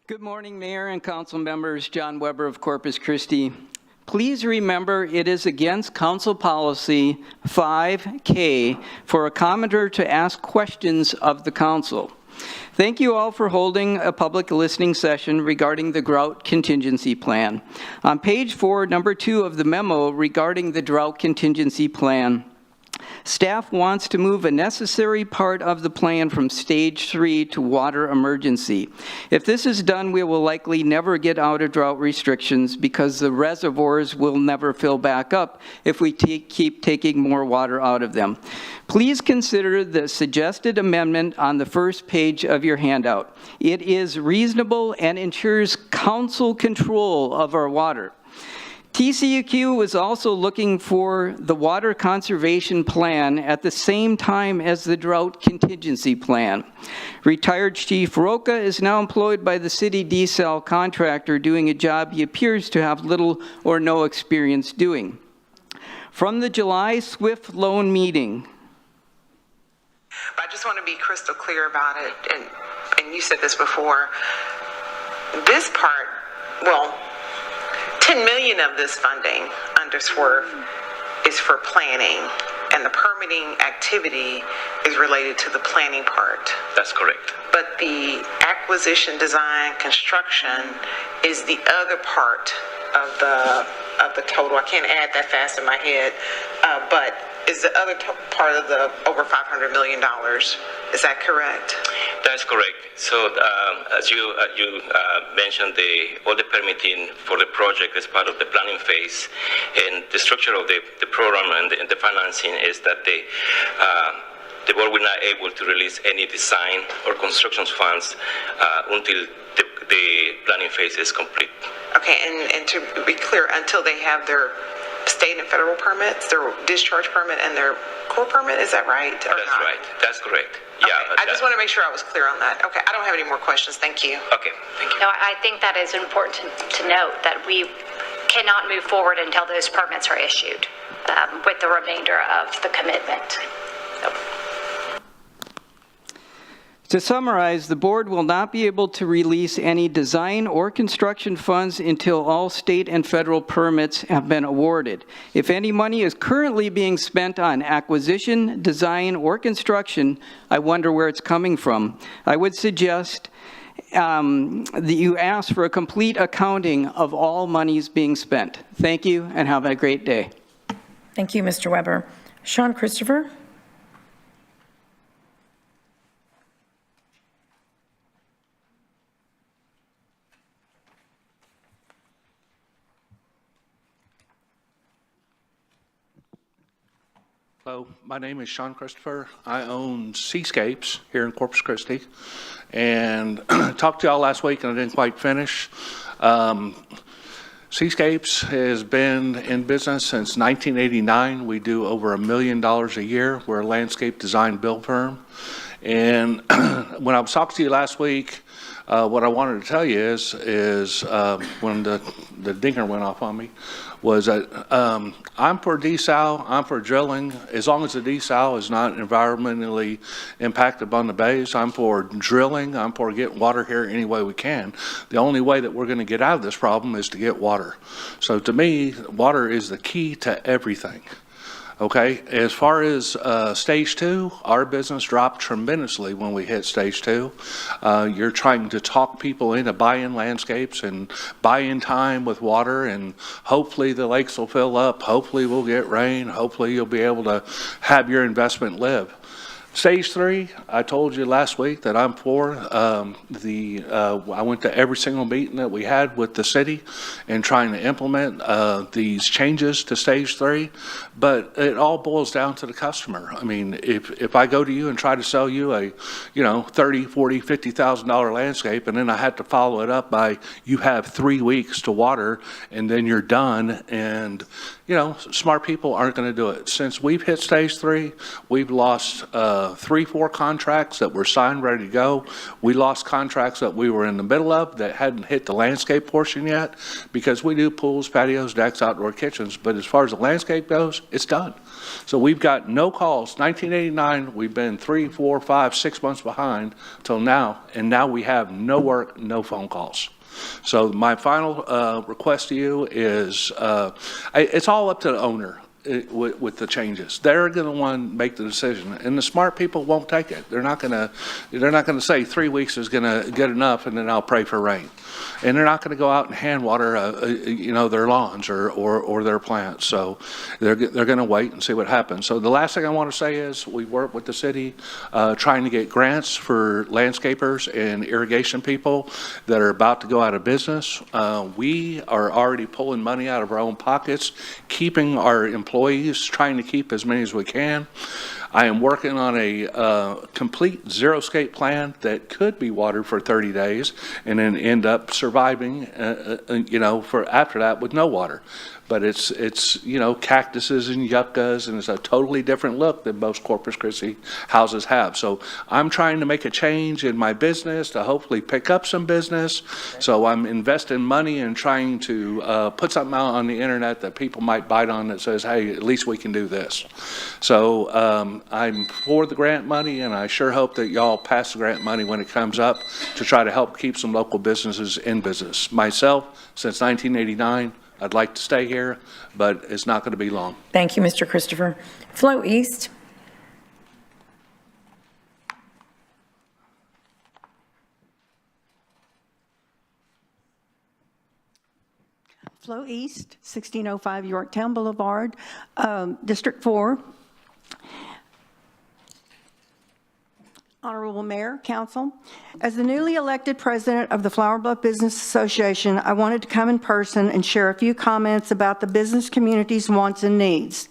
Good morning, Mayor and Council members. John Weber of Corpus Christi. Please remember it is against Council Policy 5K for a commenter to ask questions of the Council. Thank you all for holding a public listening session regarding the Drought Contingency Plan. On page 4, number 2 of the memo regarding the Drought Contingency Plan, staff wants to move a necessary part of the plan from stage 3 to water emergency. If this is done, we will likely never get out of drought restrictions because the reservoirs will never fill back up if we keep taking more water out of them. Please consider the suggested amendment on the first page of your handout. It is reasonable and ensures council control of our water. TCEQ was also looking for the water conservation plan at the same time as the drought contingency plan. Retired Chief Roca is now employed by the city desal contractor doing a job he appears to have little or no experience doing. From the July SWIFT loan meeting. But I just want to be crystal clear about it, and you said this before. This part, well, 10 million of this funding under SWIFT is for planning, and the permitting activity is related to the planning part. That's correct. But the acquisition, design, construction is the other part of the total. I can't add that fast in my head, but is the other part of the over $500 million. Is that correct? That's correct. So as you mentioned, all the permitting for the project is part of the planning phase, and the structure of the program and the financing is that the board will not able to release any design or construction funds until the planning phase is complete. Okay, and to be clear, until they have their state and federal permits, their discharge permit and their core permit, is that right? Or That's not? right. That's correct. Okay. Yeah. I just want to make sure I was clear on that. Okay, I don't have any more questions. Thank you. Okay, thank you. No, I think that is important to note that we cannot move forward until those permits are issued with the remainder of the commitment. So. To summarize, the board will not be able to release any design or construction funds until all state and federal permits have been awarded. If any money is currently being spent on acquisition, design, or construction, I wonder where it's coming from. I would suggest that you ask for a complete accounting of all monies being spent. Thank you, and have a great day. Thank you, Mr. Weber. Sean Christopher? Hello, my name is Sean Christopher. I own Seascapes here in Corpus Christi, and talked to y'all last week and I didn't quite finish. Seascapes has been in business since 1989. We do over $1 million a year. We're a landscape design build firm. And when I was talking to you last week, what I wanted to tell you is when the dinger went off on me, was that I'm for desal, I'm for drilling, as long as the desal is not environmentally impacted on the bays. I'm for drilling, I'm for getting water here any way we can. The only way that we're going to get out of this problem is to get water. So to me, water is the key to everything. Okay, as far as stage 2, our business dropped tremendously when we hit stage 2. You're trying to talk people into buy-in landscapes and buy-in time with water, and hopefully the lakes will fill up, hopefully we'll get rain, hopefully you'll be able to have your investment live. Stage 3, I told you last week that I'm for. I went to every single meeting that we had with the city and trying to implement these changes to stage 3, but it all boils down to the customer. I mean, if I go to you and try to sell you a, $30,000, $40,000, $50,000 landscape, and then I had to follow it up by you have 3 weeks to water and then you're done, and smart people aren't going to do it. Since we've hit stage 3, we've lost 3-4 contracts that were signed, ready to go. We lost contracts that we were in the middle of that hadn't hit the landscape portion yet, because we do pools, patios, decks, outdoor kitchens, but as far as the landscape goes, it's done. So we've got no calls. 1989, we've been 3, 4, 5, 6 months behind till now, and now we have no work, no phone calls. So my final request to you is, it's all up to the owner with the changes. They're going to want to make the decision, and the smart people won't take it. They're not going to say 3 weeks is going to get enough, and then I'll pray for rain. And they're not going to go out and hand water, their lawns or their plants. So they're going to wait and see what happens. So the last thing I want to say is we work with the city trying to get grants for landscapers and irrigation people that are about to go out of business. We are already pulling money out of our own pockets, keeping our employees, trying to keep as many as we can. I am working on a complete zero-scape plan that could be watered for 30 days and then end up surviving, for after that with no water. But it's cactuses and yuccas, and it's a totally different look than most Corpus Christi houses have. So I'm trying to make a change in my business to hopefully pick up some business. So I'm investing money and trying to put something out on the internet that people might bite on that says, hey, at least we can do this. So I'm for the grant money, and I sure hope that y'all pass the grant money when it comes up to try to help keep some local businesses in business. Myself, since 1989, I'd like to stay here, but it's not going to be long. Thank you, Mr. Christopher. Flow East. Flow East, 1605 Yorktown Boulevard, District 4. Honorable Mayor, Council, as the newly elected president of the Flower Bluff Business Association, I wanted to come in person and share a few comments about the business community's wants and needs.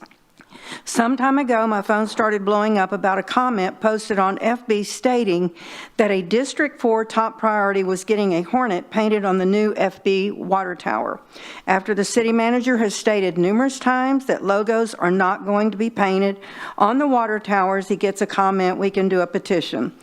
Some time ago, my phone started blowing up about a comment posted on FB stating that a District 4 top priority was getting a hornet painted on the new FB water tower. After the city manager has stated numerous times that logos are not going to be painted on the water towers, he gets a comment, we can do a petition.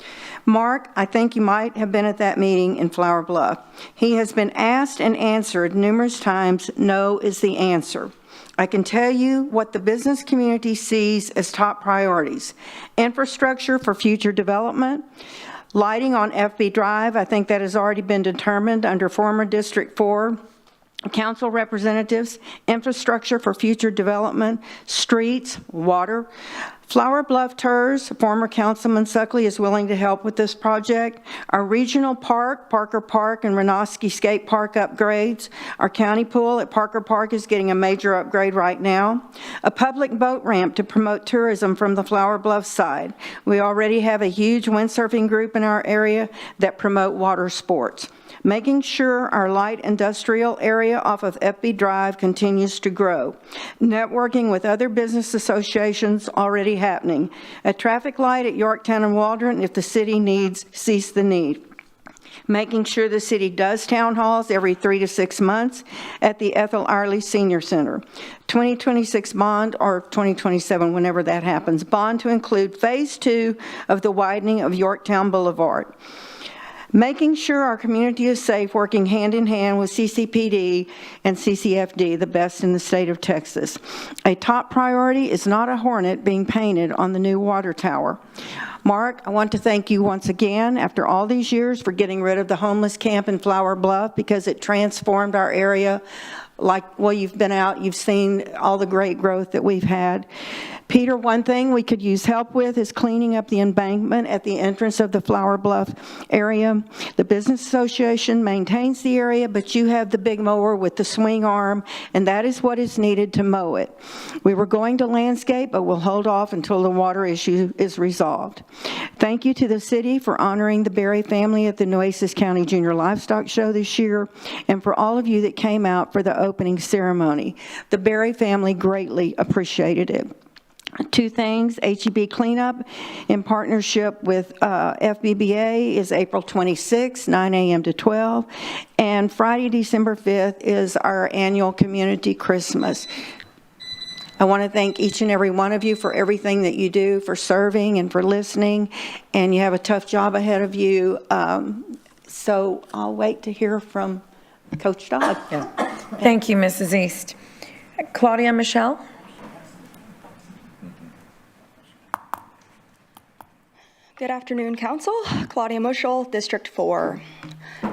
Mark, I think you might have been at that meeting in Flower Bluff. He has been asked and answered numerous times, no is the answer. I can tell you what the business community sees as top priorities. Infrastructure for future development, lighting on FB Drive, I think that has already been determined under former District 4 council representatives, infrastructure for future development, streets, water. Flower Bluff TERS, former Councilman Suckley is willing to help with this project. Our regional park, Parker Park and Renoski Skate Park upgrades. Our county pool at Parker Park is getting a major upgrade right now. A public boat ramp to promote tourism from the Flower Bluff side. We already have a huge windsurfing group in our area that promote water sports. Making sure our light industrial area off of FB Drive continues to grow. Networking with other business associations already happening. A traffic light at Yorktown and Waldron if the city needs, sees the need. Making sure the city does town halls every 3 to 6 months at the Ethel Arley Senior Center. 2026 bond, or 2027, whenever that happens, bond to include phase 2 of the widening of Yorktown Boulevard. Making sure our community is safe, working hand in hand with CCPD and CCFD, the best in the state of Texas. A top priority is not a hornet being painted on the new water tower. Mark, I want to thank you once again after all these years for getting rid of the homeless camp in Flower Bluff because it transformed our area. Like, well, you've been out, you've seen all the great growth that we've had. Peter, one thing we could use help with is cleaning up the embankment at the entrance of the Flower Bluff area. The Business Association maintains the area, but you have the big mower with the swing arm, and that is what is needed to mow it. We were going to landscape, but we'll hold off until the water issue is resolved. Thank you to the city for honoring the Berry family at the Nueces County Junior Livestock Show this year, and for all of you that came out for the opening ceremony. The Berry family greatly appreciated it. Two things, HEB cleanup in partnership with FBBA is April 26, 9 a.m. to 12, and Friday, December 5th is our annual community Christmas. I want to thank each and every one of you for everything that you do, for serving and for listening, and you have a tough job ahead of you. So I'll wait to hear from Coach Dodd. Yeah. Thank you, Mrs. East. Claudia Michelle? Good afternoon, Council. Claudia Muschel, District 4.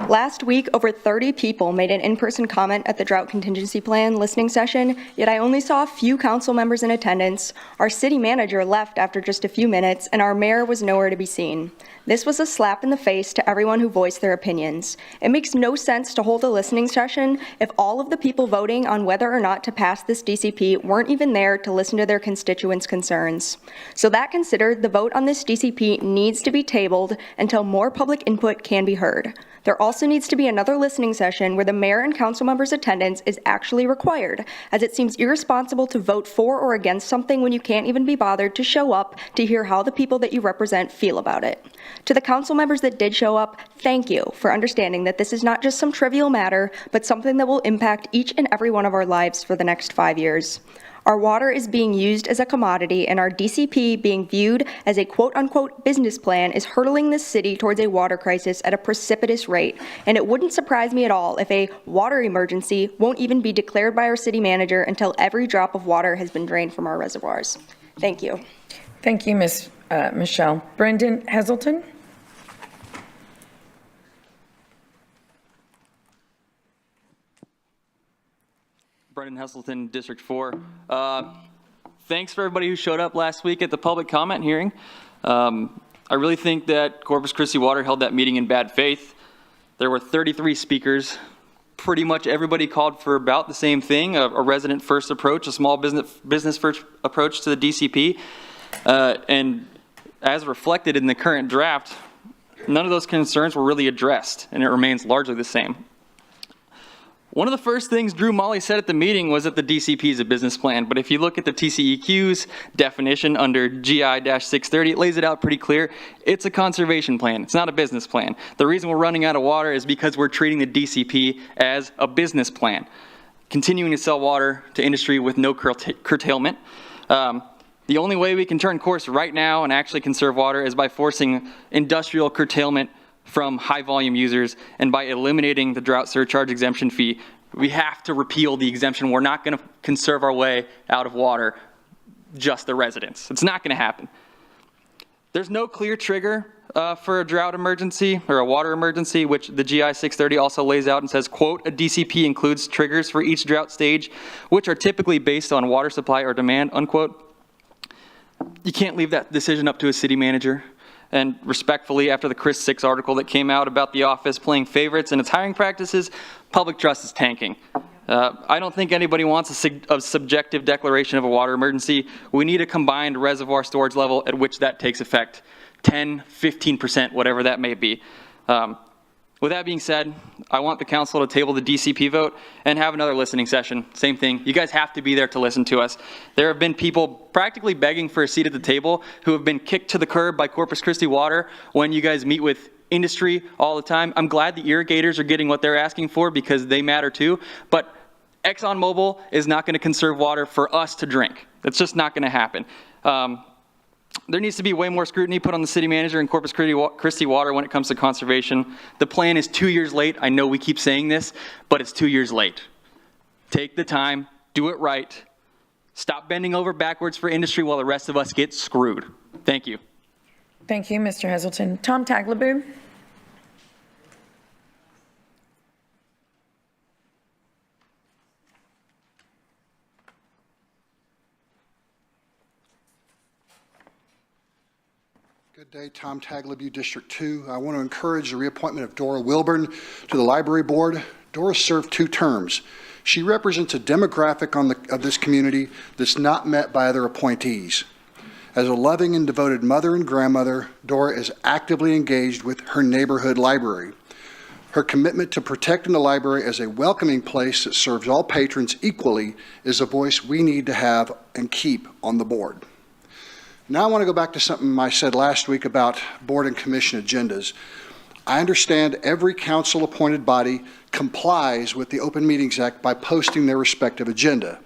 Last week, over 30 people made an in-person comment at the Drought Contingency Plan listening session, yet I only saw a few council members in attendance. Our city manager left after just a few minutes, and our mayor was nowhere to be seen. This was a slap in the face to everyone who voiced their opinions. It makes no sense to hold a listening session if all of the people voting on whether or not to pass this DCP weren't even there to listen to their constituents' concerns. So that considered, the vote on this DCP needs to be tabled until more public input can be heard. There also needs to be another listening session where the mayor and council members' attendance is actually required, as it seems irresponsible to vote for or against something when you can't even be bothered to show up to hear how the people that you represent feel about it. To the council members that did show up, thank you for understanding that this is not just some trivial matter, but something that will impact each and every one of our lives for the next 5 years. Our water is being used as a commodity, and our DCP being viewed as a quote-unquote business plan is hurtling this city towards a water crisis at a precipitous rate. And it wouldn't surprise me at all if a water emergency won't even be declared by our city manager until every drop of water has been drained from our reservoirs. Thank you. Thank you, Ms. Michelle. Brendan Heselton? Brendan Heselton, District 4. Thanks for everybody who showed up last week at the public comment hearing. I really think that Corpus Christi Water held that meeting in bad faith. There were 33 speakers. Pretty much everybody called for about the same thing, a resident first approach, a small business first approach to the DCP. And as reflected in the current draft, none of those concerns were really addressed, and it remains largely the same. One of the first things Drew Molly said at the meeting was that the DCP is a business plan, but if you look at the TCEQ's definition under GI-630, it lays it out pretty clear. It's a conservation plan. It's not a business plan. The reason we're running out of water is because we're treating the DCP as a business plan, continuing to sell water to industry with no curtailment. The only way we can turn course right now and actually conserve water is by forcing industrial curtailment from high volume users and by eliminating the drought surcharge exemption fee. We have to repeal the exemption. We're not going to conserve our way out of water, just the residents. It's not going to happen. There's no clear trigger for a drought emergency or a water emergency, which the GI 630 also lays out and says, quote, a DCP includes triggers for each drought stage, which are typically based on water supply or demand, unquote. You can't leave that decision up to a city manager. And respectfully, after the Chris 6 article that came out about the office playing favorites and its hiring practices, public trust is tanking. I don't think anybody wants a subjective declaration of a water emergency. We need a combined reservoir storage level at which that takes effect, 10, 15%, whatever that may be. With that being said, I want the council to table the DCP vote and have another listening session. Same thing. You guys have to be there to listen to us. There have been people practically begging for a seat at the table who have been kicked to the curb by Corpus Christi Water when you guys meet with industry all the time. I'm glad the irrigators are getting what they're asking for because they matter too. But ExxonMobil is not going to conserve water for us to drink. That's just not going to happen. There needs to be way more scrutiny put on the city manager and Corpus Christi Water when it comes to conservation. The plan is 2 years late. I know we keep saying this, but it's 2 years late. Take the time, do it right. Stop bending over backwards for industry while the rest of us get screwed. Thank you. Thank you, Mr. Heselton. Tom Taglaboo. Good day, Tom Taglaboo, District 2. I want to encourage the reappointment of Dora Wilburn to the Library Board. Dora served 2 terms. She represents a demographic of this community that's not met by other appointees. As a loving and devoted mother and grandmother, Dora is actively engaged with her neighborhood library. Her commitment to protecting the library as a welcoming place that serves all patrons equally is a voice we need to have and keep on the board. Now I want to go back to something I said last week about board and commission agendas. I understand every council-appointed body complies with the Open Meetings Act by posting their respective agenda.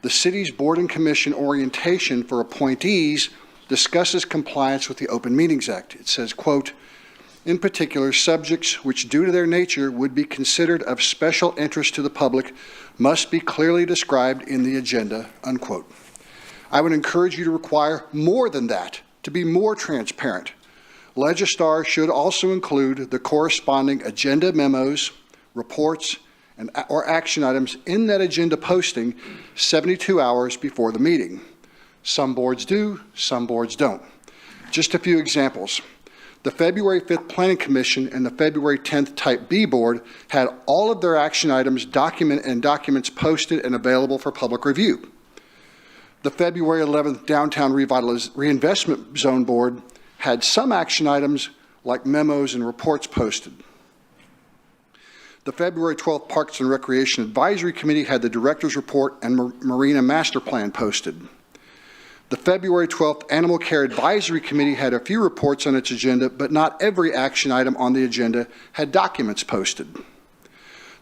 The city's board and commission orientation for appointees discusses compliance with the Open Meetings Act. It says, quote, in particular, subjects which due to their nature would be considered of special interest to the public must be clearly described in the agenda, unquote. I would encourage you to require more than that, to be more transparent. Legistar should also include the corresponding agenda memos, reports, or action items in that agenda posting 72 hours before the meeting. Some boards do, some boards don't. Just a few examples. The February 5th Planning Commission and the February 10th Type B Board had all of their action items documents posted and available for public review. The February 11th Downtown Reinvestment Zone Board had some action items like memos and reports posted. The February 12th Parks and Recreation Advisory Committee had the Director's Report and Marina Master Plan posted. The February 12th Animal Care Advisory Committee had a few reports on its agenda, but not every action item on the agenda had documents posted.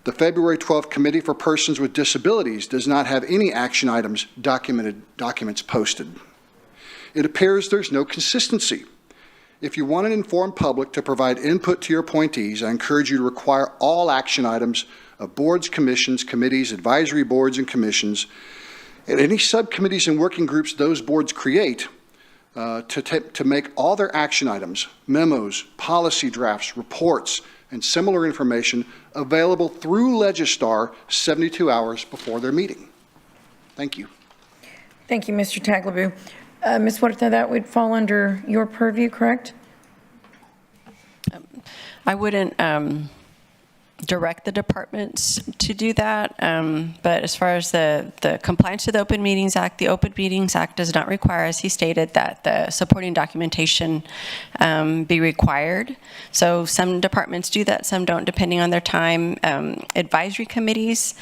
The February 12th Committee for Persons with Disabilities does not have any action items documents posted. It appears there's no consistency. If you want an informed public to provide input to your appointees, I encourage you to require all action items of boards, commissions, committees, advisory boards, and commissions, and any subcommittees and working groups those boards create to make all their action items, memos, policy drafts, reports, and similar information available through Legistar 72 hours before their meeting. Thank you. Thank you, Mr. Taglaboo. Ms. Huerta, that would fall under your purview, correct? I wouldn't direct the departments to do that, but as far as the compliance to the Open Meetings Act, the Open Meetings Act does not require, as he stated, that the supporting documentation be required. So some departments do that, some don't, depending on their time. Advisory committees,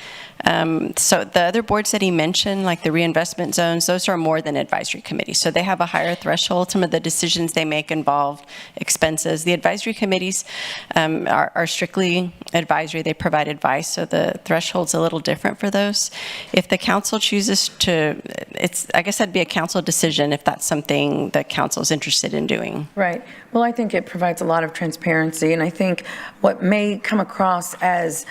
so the other boards that he mentioned, like the reinvestment zones, those are more than advisory committees. So they have a higher threshold. Some of the decisions they make involve expenses. The advisory committees are strictly advisory. They provide advice, so the threshold's a little different for those. If the council chooses to, I guess that'd be a council decision if that's something the council's interested in doing. Right. Well, I think it provides a lot of transparency, and I think what may come across as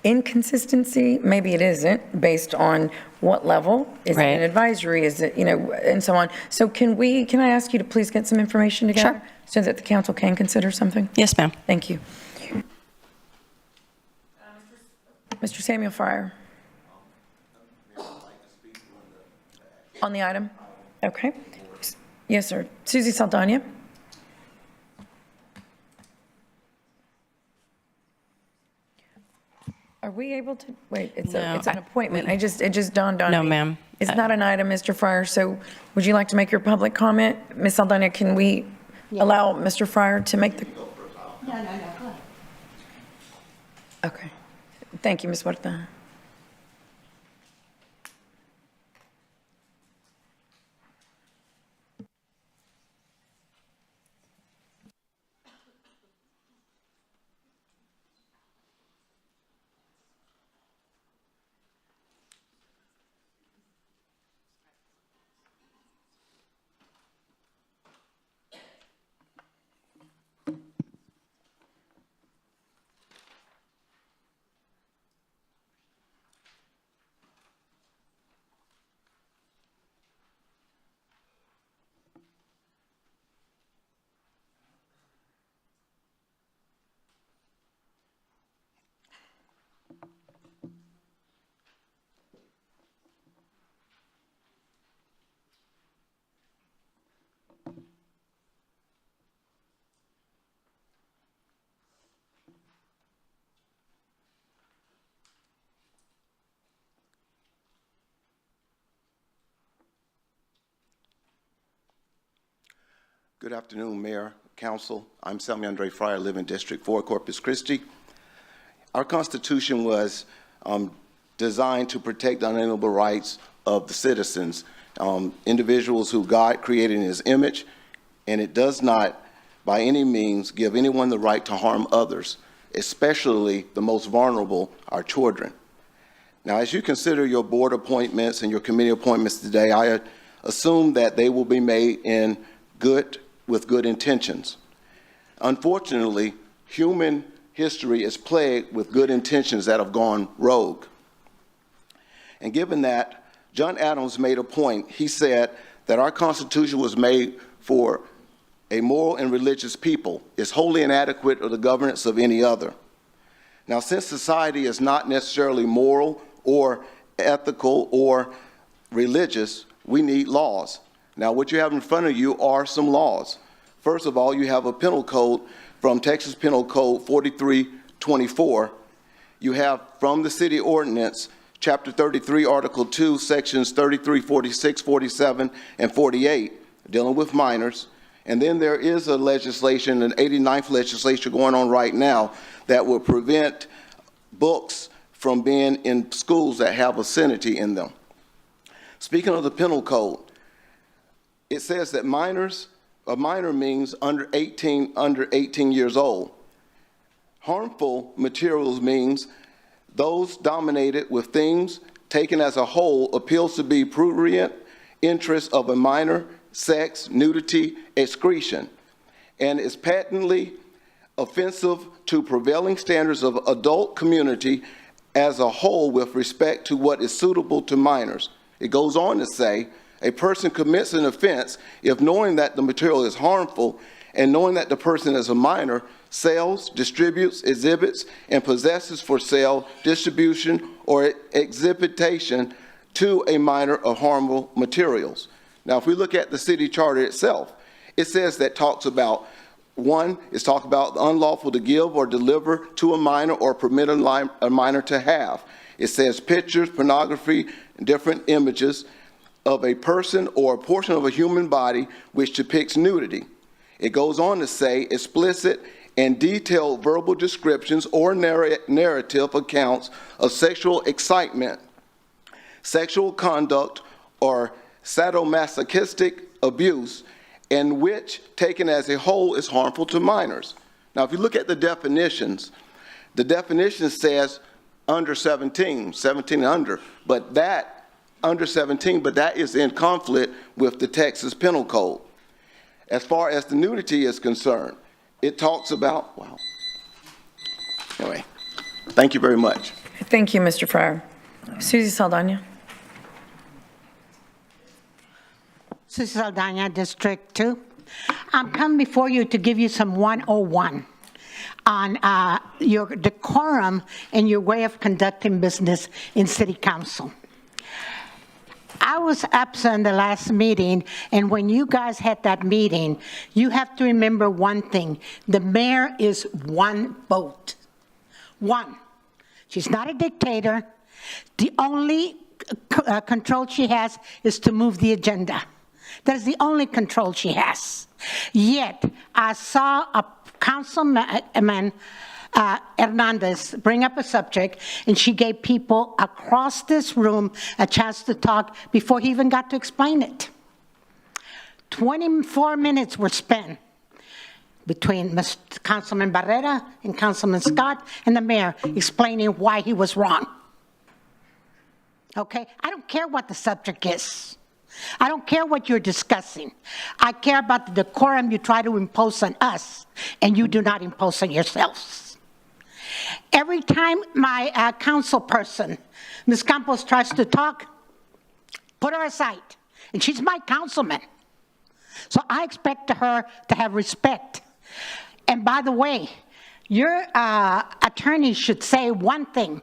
inconsistency, maybe it isn't, based on what level. Is it an advisory? Is it, and so on. So can I ask you to please get some information together? Sure. So that the council can consider something? Yes, ma'am. Thank you. Mr. Samuel Fryer. On the item? Okay. Yes, sir. Susie Saldana. Are we able to, wait, it's an appointment. It just dawned on me. No, ma'am. It's not an item, Mr. Fryer, so would you like to make your public comment? Ms. Saldana, can we allow Mr. Fryer to make the? No, go ahead. Okay. Thank you, Ms. Huerta. Good afternoon, Mayor, Council. I'm Selmy Andre Fryer, I live in District 4, Corpus Christi. Our Constitution was designed to protect the unalienable rights of the citizens, individuals who God created in His image, and it does not, by any means, give anyone the right to harm others, especially the most vulnerable, our children. Now, as you consider your board appointments and your committee appointments today, I assume that they will be made with good intentions. Unfortunately, human history is plagued with good intentions that have gone rogue. And given that, John Adams made a point. He said that our Constitution was made for a moral and religious people. It's wholly inadequate of the governance of any other. Now, since society is not necessarily moral or ethical or religious, we need laws. Now, what you have in front of you are some laws. First of all, you have a penal code from Texas Penal Code 4324. You have from the city ordinance, Chapter 33, Article 2, Sections 33, 46, 47, and 48, dealing with minors. And then there is a legislation, an 89th legislation going on right now that will prevent books from being in schools that have obscenity in them. Speaking of the penal code, it says that a minor means under 18 years old. Harmful materials means those dominated with things taken as a whole appeals to be prurient interest of a minor, sex, nudity, excretion, and is patently offensive to prevailing standards of adult community as a whole with respect to what is suitable to minors. It goes on to say, a person commits an offense if knowing that the material is harmful and knowing that the person is a minor, sells, distributes, exhibits, and possesses for sale, distribution, or exhibition to a minor of harmful materials. Now, if we look at the city charter itself, it says that talks about, one, it's talk about unlawful to give or deliver to a minor or permit a minor to have. It says pictures, pornography, and different images of a person or a portion of a human body which depicts nudity. It goes on to say explicit and detailed verbal descriptions or narrative accounts of sexual excitement, sexual conduct, or sadomasochistic abuse, and which, taken as a whole, is harmful to minors. Now, if you look at the definition says under 17 and under, but that under 17, but that is in conflict with the Texas Penal Code. As far as the nudity is concerned, it talks about, wow. Anyway, thank you very much. Thank you, Mr. Fryer. Susie Saldana. Susie Saldana, District 2. I'm coming before you to give you some 101 on your decorum and your way of conducting business in City Council. I was absent the last meeting, and when you guys had that meeting, you have to remember one thing. The mayor is one vote. One. She's not a dictator. The only control she has is to move the agenda. That's the only control she has. Yet, I saw a councilman, Hernandez, bring up a subject, and she gave people across this room a chance to talk before he even got to explain it. 24 minutes were spent between Councilman Barrera and Councilman Scott and the mayor explaining why he was wrong. Okay? I don't care what the subject is. I don't care what you're discussing. I care about the decorum you try to impose on us, and you do not impose on yourselves. Every time my council person, Ms. Campos, tries to talk, put her aside. And she's my councilman. So I expect her to have respect. And by the way, your attorney should say one thing.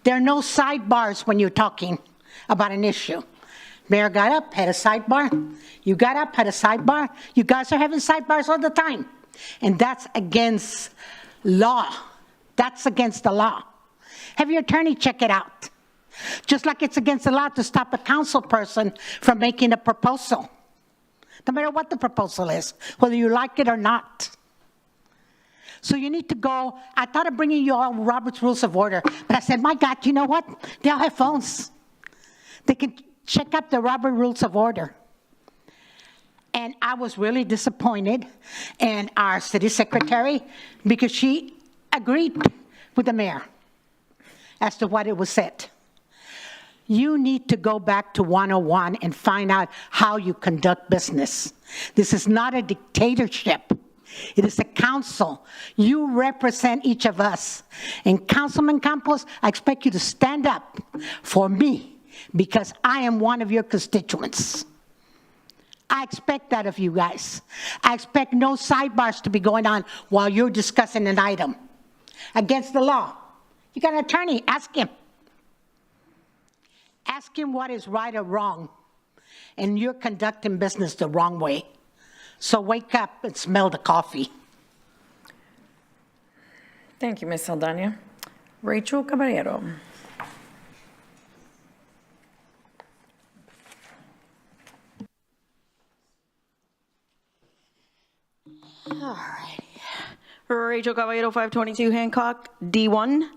There are no sidebars when you're talking about an issue. Mayor got up, had a sidebar. You got up, had a sidebar. You guys are having sidebars all the time. And that's against law. That's against the law. Have your attorney check it out. Just like it's against the law to stop a council person from making a proposal. no matter what the proposal is, whether you like it or not. So you need to go, I thought of bringing you all Robert's Rules of Order, but I said, my God, you know what? They all have phones. They can check up the Robert Rules of Order. And I was really disappointed in our city secretary because she agreed with the mayor as to what it was said. You need to go back to 101 and find out how you conduct business. This is not a dictatorship. It is a council. You represent each of us. And Councilman Campos, I expect you to stand up for me because I am one of your constituents. I expect that of you guys. I expect no sidebars to be going on while you're discussing an item against the law. You got an attorney, ask him. Ask him what is right or wrong, and you're conducting business the wrong way. So wake up and smell the coffee. Thank you, Ms. Saldana. Rachel Caballero. All right. Rachel Caballero, 522 Hancock, D1.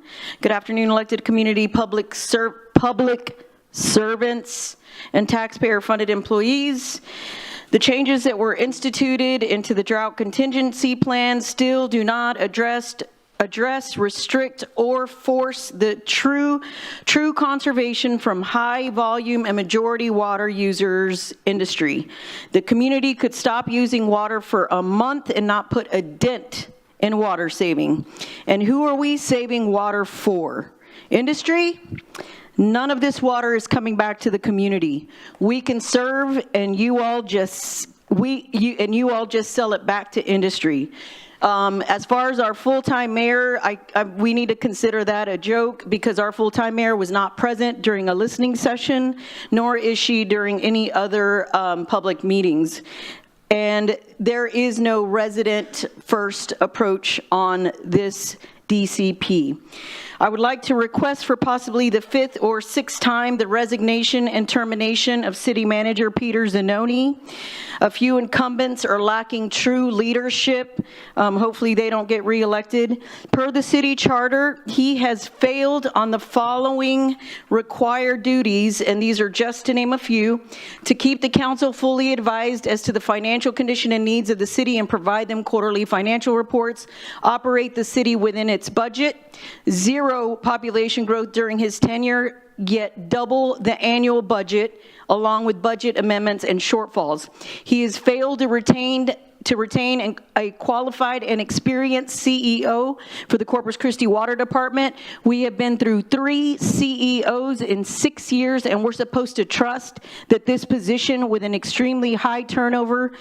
Good afternoon, elected community, public servants, and taxpayer-funded employees. The changes that were instituted into the drought contingency plan still do not address, restrict, or force the true conservation from high volume and majority water users industry. The community could stop using water for a month and not put a dent in water saving. And who are we saving water for? Industry? None of this water is coming back to the community. We can serve, and you all just sell it back to industry. As far as our full-time mayor, we need to consider that a joke because our full-time mayor was not present during a listening session, nor is she during any other public meetings. And there is no resident-first approach on this DCP. I would like to request for possibly the 5th or 6th time the resignation and termination of City Manager Peter Zanoni. A few incumbents are lacking true leadership. Hopefully they don't get reelected. Per the city charter, he has failed on the following required duties, and these are just to name a few: to keep the council fully advised as to the financial condition and needs of the city and provide them quarterly financial reports, operate the city within its budget, 0 population growth during his tenure, yet double the annual budget along with budget amendments and shortfalls. He has failed to retain a qualified and experienced CEO for the Corpus Christi Water Department. We have been through 3 CEOs in 6 years, and we're supposed to trust that this position with an extremely high turnover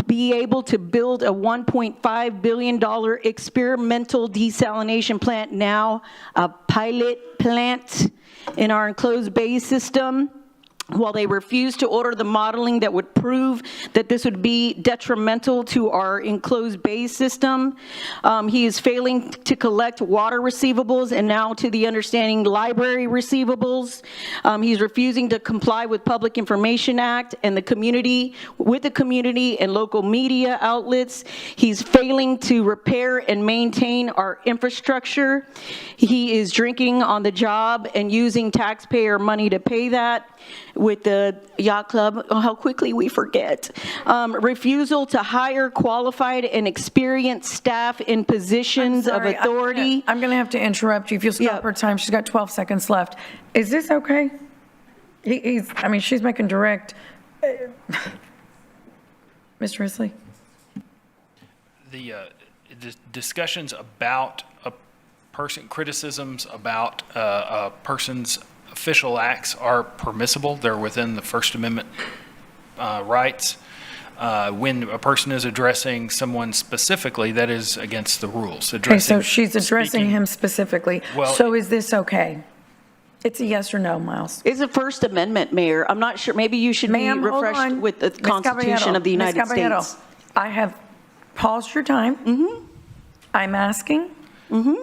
be able to build a $1.5 billion experimental desalination plant, now a pilot plant in our enclosed bay system, while they refuse to order the modeling that would prove that this would be detrimental to our enclosed bay system. He is failing to collect water receivables and now, to the understanding, library receivables. He's refusing to comply with Public Information Act and the community and local media outlets. He's failing to repair and maintain our infrastructure. He is drinking on the job and using taxpayer money to pay that. With the yacht club, how quickly we forget. Refusal to hire qualified and experienced staff in positions of authority. I'm going to have to interrupt you if you'll stop her time. She's got 12 seconds left. Is this okay? She's making direct. Mr. Risley? The discussions about criticisms about a person's official acts are permissible. They're within the First Amendment rights. When a person is addressing someone specifically, that is against the rules. Okay, so she's addressing him specifically. Well, so is this okay? It's a yes or no, Miles. It's a First Amendment, Mayor. I'm not sure. Maybe you should be refreshed with the Constitution of the United States. I have paused your time. I'm asking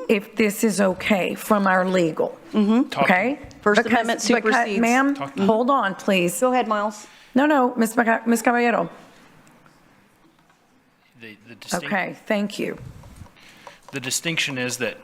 if this is okay from our legal. Okay? First Amendment supersedes. Ma'am, hold on, please. Go ahead, Miles. No, Ms. Caballero. Okay, thank you. The distinction is that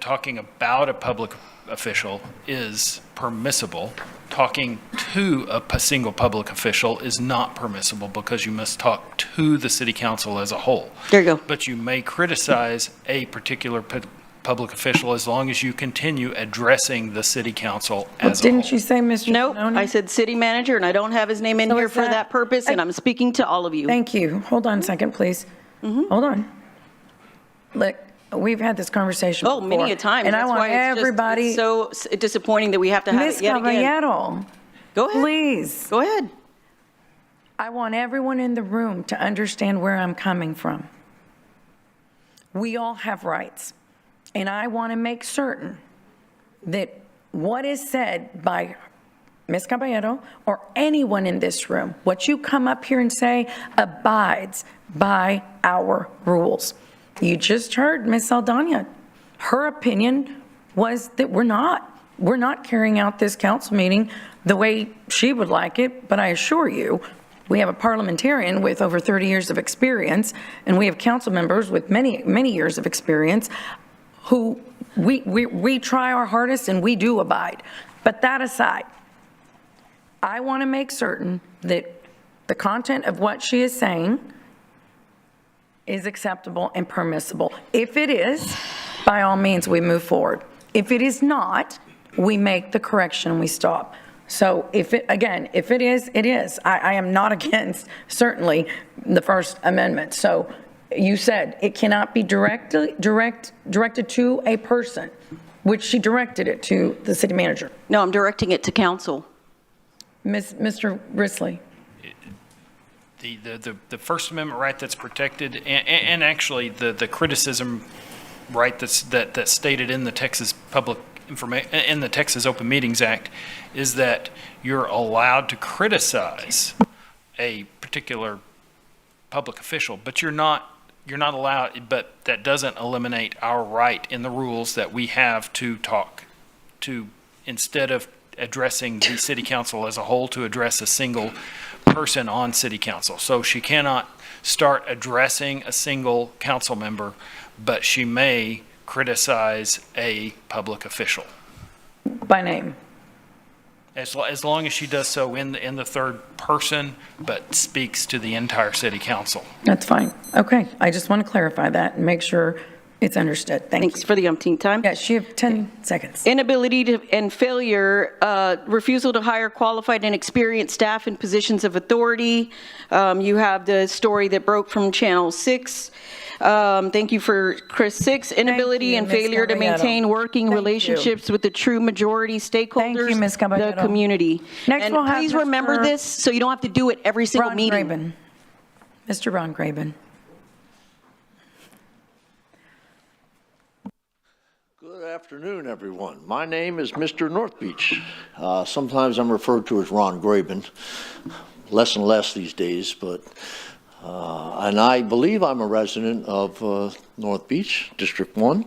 talking about a public official is permissible. Talking to a single public official is not permissible because you must talk to the city council as a whole. There you go. But you may criticize a particular public official as long as you continue addressing the city council as a whole. Didn't you say Mr. Nope, Benoni? I said city manager, and I don't have his name in So here is for that purpose, and I'm speaking to all of you. Thank you. Hold on a second, please. Hold on. Look, we've had this conversation Oh, many before, a time. And I That's want why it's everybody. just, it's so disappointing that we have to have Ms. it yet again. Caballero, Go ahead. please. Go ahead. I want everyone in the room to understand where I'm coming from. We all have rights, and I want to make certain that what is said by Ms. Caballero or anyone in this room, what you come up here and say abides by our rules. You just heard Ms. Saldana. Her opinion was that we're not carrying out this council meeting the way she would like it, but I assure you, we have a parliamentarian with over 30 years of experience, and we have council members with many, many years of experience who we try our hardest and we do abide. But that aside, I want to make certain that the content of what she is saying is acceptable and permissible. If it is, by all means, we move forward. If it is not, we make the correction and we stop. So if it is, it is. I am not against, certainly, the First Amendment. So you said it cannot be directed to a person, which she directed it to the city manager. No, I'm directing it to council. Mr. Risley. The First Amendment right that's protected, and actually the criticism right that's stated in the Texas in the Texas Open Meetings Act, is that you're allowed to criticize a particular public official, but you're not allowed. But that doesn't eliminate our right in the rules that we have to talk to, instead of addressing the city council as a whole, to address a single person on city council. So she cannot start addressing a single council member, but she may criticize a public official. By name. As long as she does so in the third person, but speaks to the entire city council. That's fine. Okay, I just want to clarify that and make sure it's understood. Thanks for the umpteenth time. Yes, you have 10 seconds. Inability and failure, refusal to hire qualified and experienced staff in positions of authority. You have the story that broke from Channel 6. Thank you for Chris 6. Inability and failure to maintain working relationships with the true majority stakeholders, the community. Next, and we'll have please remember Mr. this so you don't have to do it every single Ron meeting. Graben. Mr. Ron Graben. Good afternoon, everyone. My name is Mr. North Beach. Sometimes I'm referred to as Ron Graben, less and less these days, but and I believe I'm a resident of North Beach, District 1,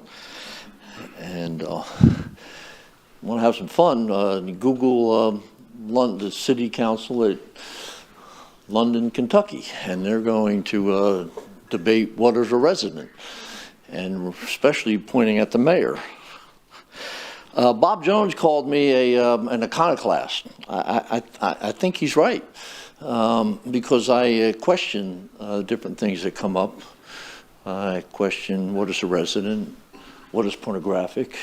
and want to have some fun. Google the city council at London, Kentucky, and they're going to debate what is a resident, and especially pointing at the mayor. Bob Jones called me an iconoclast. I think he's right, because I question different things that come up. I question what is a resident, what is pornographic,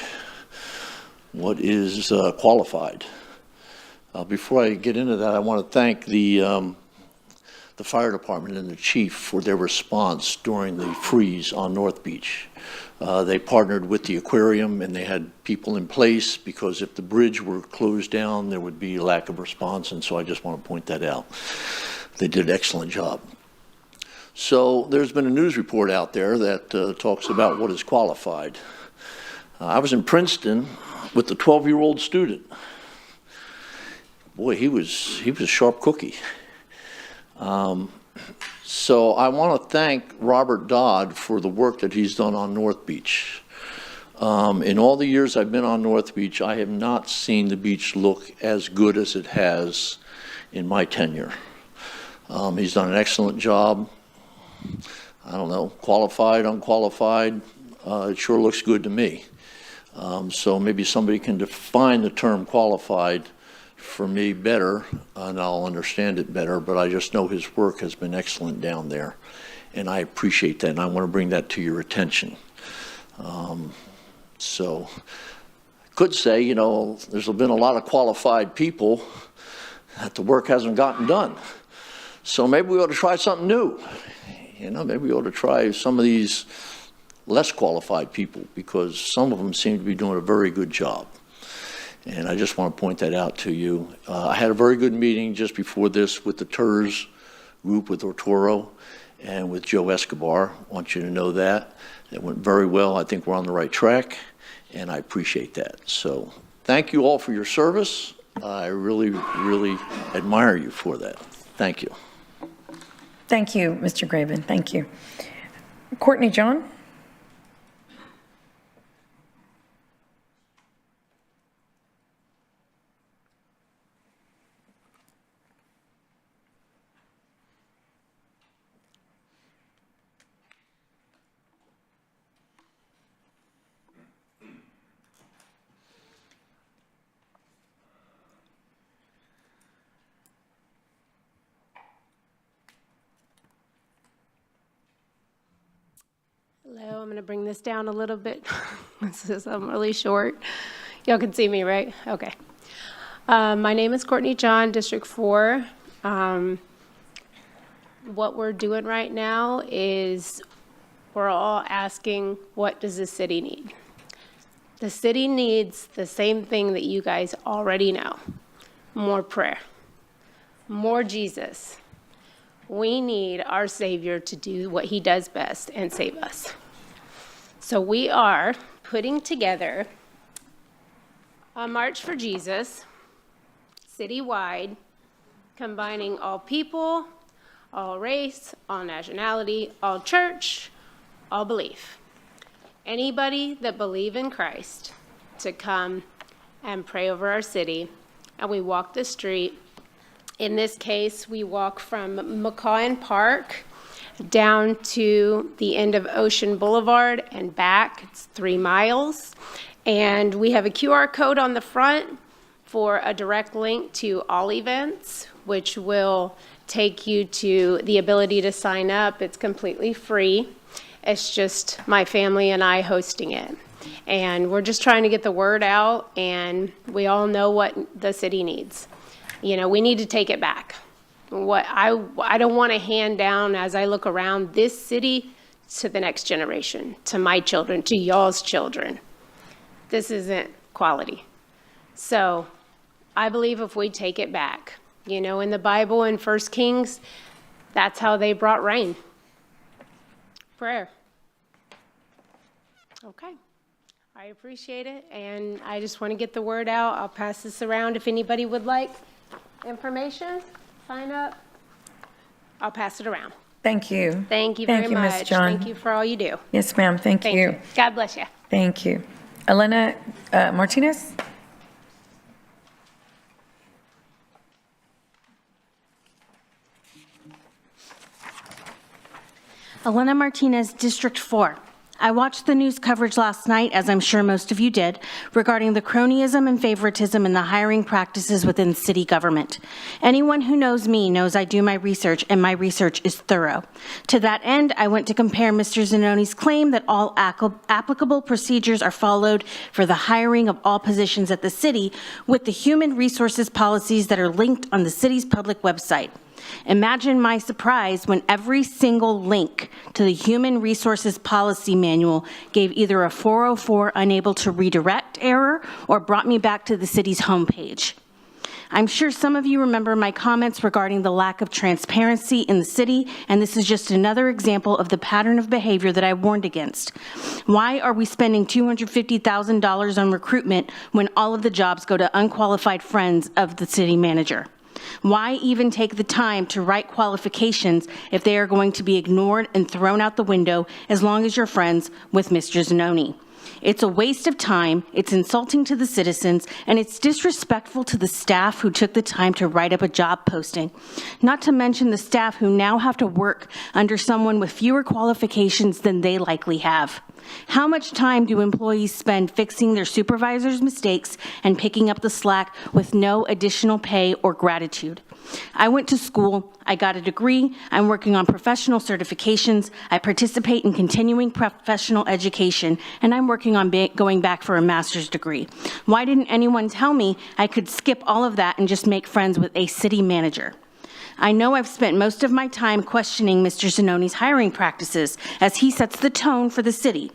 what is qualified. Before I get into that, I want to thank the fire department and the chief for their response during the freeze on North Beach. They partnered with the aquarium and they had people in place, because if the bridge were closed down, there would be a lack of response, and so I just want to point that out. They did an excellent job. So there's been a news report out there that talks about what is qualified. I was in Princeton with a 12-year-old student. Boy, he was a sharp cookie. So I want to thank Robert Dodd for the work that he's done on North Beach. In all the years I've been on North Beach, I have not seen the beach look as good as it has in my tenure. He's done an excellent job. I don't know, qualified, unqualified, it sure looks good to me. So maybe somebody can define the term qualified for me better, and I'll understand it better, but I just know his work has been excellent down there, and I appreciate that, and I want to bring that to your attention. So I could say, you know, there's been a lot of qualified people that the work hasn't gotten done. So maybe we ought to try something new. You know, maybe we ought to try some of these less qualified people, because some of them seem to be doing a very good job. And I just want to point that out to you. I had a very good meeting just before this with the TERS group, with Arturo and with Joe Escobar. I want you to know that. It went very well. I think we're on the right track, and I appreciate that. So thank you all for your service. I really, really admire you for that. Thank you. Thank you, Mr. Graven. Thank you. Courtney John? Hello, I'm going to bring this down a little bit. This is really short. Y'all can see me, right? Okay. My name is Courtney John, District 4. What we're doing right now is we're all asking, what does the city need? The city needs the same thing that you guys already know: more prayer, more Jesus. We need our Savior to do what he does best and save us. So we are putting together a March for Jesus, citywide, combining all people, all race, all nationality, all church, all belief. Anybody that believes in Christ to come and pray over our city, and we walk the street. In this case, we walk from McCaw Park down to the end of Ocean Boulevard and back. It's 3 miles. And we have a QR code on the front for a direct link to all events, which will take you to the ability to sign up. It's completely free. It's just my family and I hosting it. And we're just trying to get the word out, and we all know what the city needs. You know, we need to take it back. What I don't want to hand down, as I look around this city, to the next generation, to my children, to y'all's children. This isn't quality. So I believe if we take it back, you know, in the Bible in 1 Kings, that's how they brought rain. Prayer. Okay. I appreciate it, and I just want to get the word out. I'll pass this around if anybody would like information, sign up. I'll pass it around. Thank you. Thank you very much. Ms. John. Thank you for all you do. Yes, ma'am. Thank you. God bless you. Thank you. Elena Martinez? Elena Martinez, District 4. I watched the news coverage last night, as I'm sure most of you did, regarding the cronyism and favoritism in the hiring practices within city government. Anyone who knows me knows I do my research, and my research is thorough. To that end, I went to compare Mr. Zanoni's claim that all applicable procedures are followed for the hiring of all positions at the city with the human resources policies that are linked on the city's public website. Imagine my surprise when every single link to the Human Resources Policy Manual gave either a 404 unable to redirect error or brought me back to the city's homepage. I'm sure some of you remember my comments regarding the lack of transparency in the city, and this is just another example of the pattern of behavior that I warned against. Why are we spending $250,000 on recruitment when all of the jobs go to unqualified friends of the city manager? Why even take the time to write qualifications if they are going to be ignored and thrown out the window as long as you're friends with Mr. Zanoni? It's a waste of time, it's insulting to the citizens, and it's disrespectful to the staff who took the time to write up a job posting. Not to mention the staff who now have to work under someone with fewer qualifications than they likely have. How much time do employees spend fixing their supervisor's mistakes and picking up the slack with no additional pay or gratitude? I went to school, I got a degree, I'm working on professional certifications, I participate in continuing professional education, and I'm working on going back for a master's degree. Why didn't anyone tell me I could skip all of that and just make friends with a city manager? I know I've spent most of my time questioning Mr. Zanoni's hiring practices as he sets the tone for the city.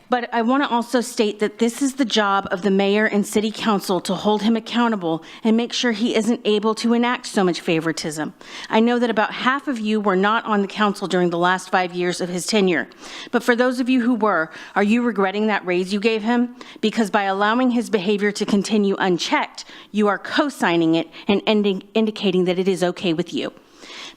But I want to also state that this is the job of the mayor and city council to hold him accountable and make sure he isn't able to enact so much favoritism. I know that about half of you were not on the council during the last 5 years of his tenure. But for those of you who were, are you regretting that raise you gave him? Because by allowing his behavior to continue unchecked, you are co-signing it and indicating that it is okay with you.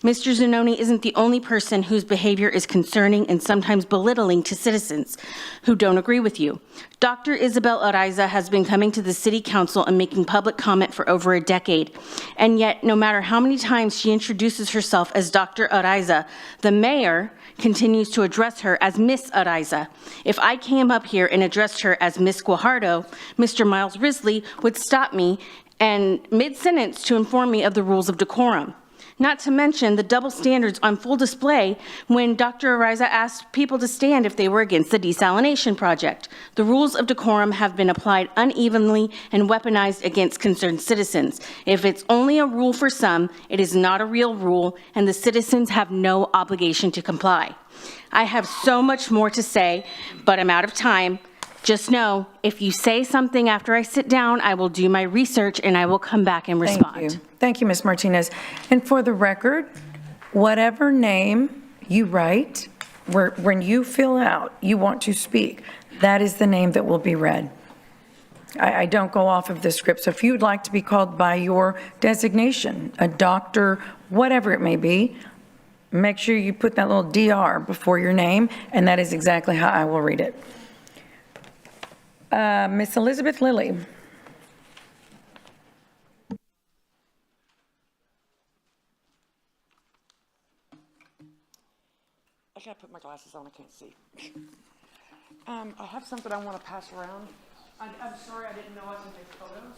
Mr. Zanoni isn't the only person whose behavior is concerning and sometimes belittling to citizens who don't agree with you. Dr. Isabel Araiza has been coming to the City Council and making public comment for over a decade. And yet, no matter how many times she introduces herself as Dr. Araiza, the mayor continues to address her as Miss Araiza. If I came up here and addressed her as Miss Guajardo, Mr. Miles Risley would stop me and mid-sentence to inform me of the rules of decorum. Not to mention the double standards on full display when Dr. Araiza asked people to stand if they were against the desalination project. The rules of decorum have been applied unevenly and weaponized against concerned citizens. If it's only a rule for some, it is not a real rule, and the citizens have no obligation to comply. I have so much more to say, but I'm out of time. Just know, if you say something after I sit down, I will do my research and I will come back and respond. Thank you, Ms. Martinez. And for the record, whatever name you write, when you fill out, you want to speak, that is the name that will be read. I don't go off of the script. So if you'd like to be called by your designation, a doctor, whatever it may be, make sure you put that little DR before your name, and that is exactly how I will read it. Miss Elizabeth Lilly. I gotta put my glasses on, I can't see. I have something I want to pass around. I'm sorry, I didn't know I can take photos.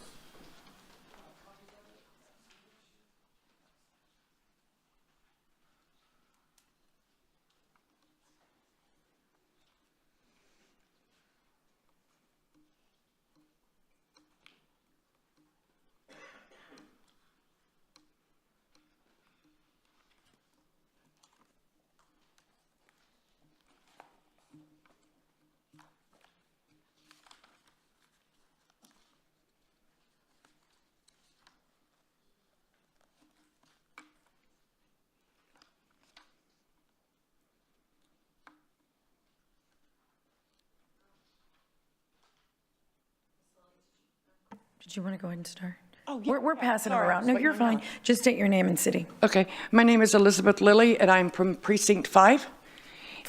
Did you want to go ahead and start? Oh, yeah. We're passing them Sorry, around. No, you're fine. Just state your name and city. Okay, my name is Elizabeth Lilly, and I'm from Precinct 5.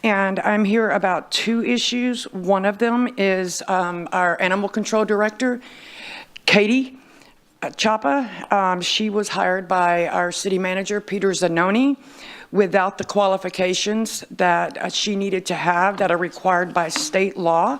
And I'm here about two issues. One of them is our Animal Control Director, Katie Chapa. She was hired by our city manager, Peter Zanoni, without the qualifications that she needed to have that are required by state law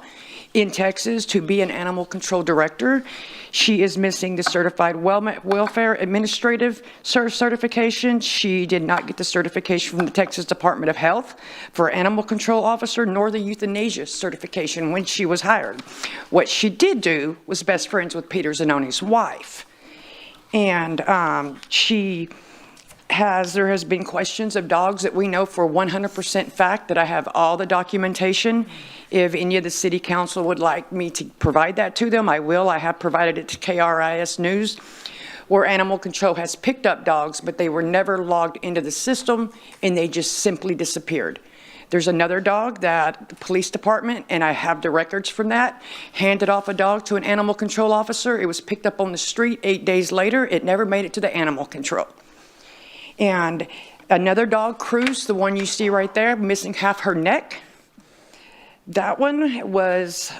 in Texas to be an animal control director. She is missing the certified welfare administrative certification. She did not get the certification from the Texas Department of Health for animal control officer, nor the euthanasia certification when she was hired. What she did do was best friends with Peter Zanoni's wife. And there has been questions of dogs that we know for 100% fact that I have all the documentation. If any of the city council would like me to provide that to them, I will. I have provided it to KRIS News, where animal control has picked up dogs, but they were never logged into the system and they just simply disappeared. There's another dog that the police department, and I have the records from that, handed off a dog to an animal control officer. It was picked up on the street 8 days later. It never made it to the animal control. And another dog, Cruz, the one you see right there, missing half her neck. That one was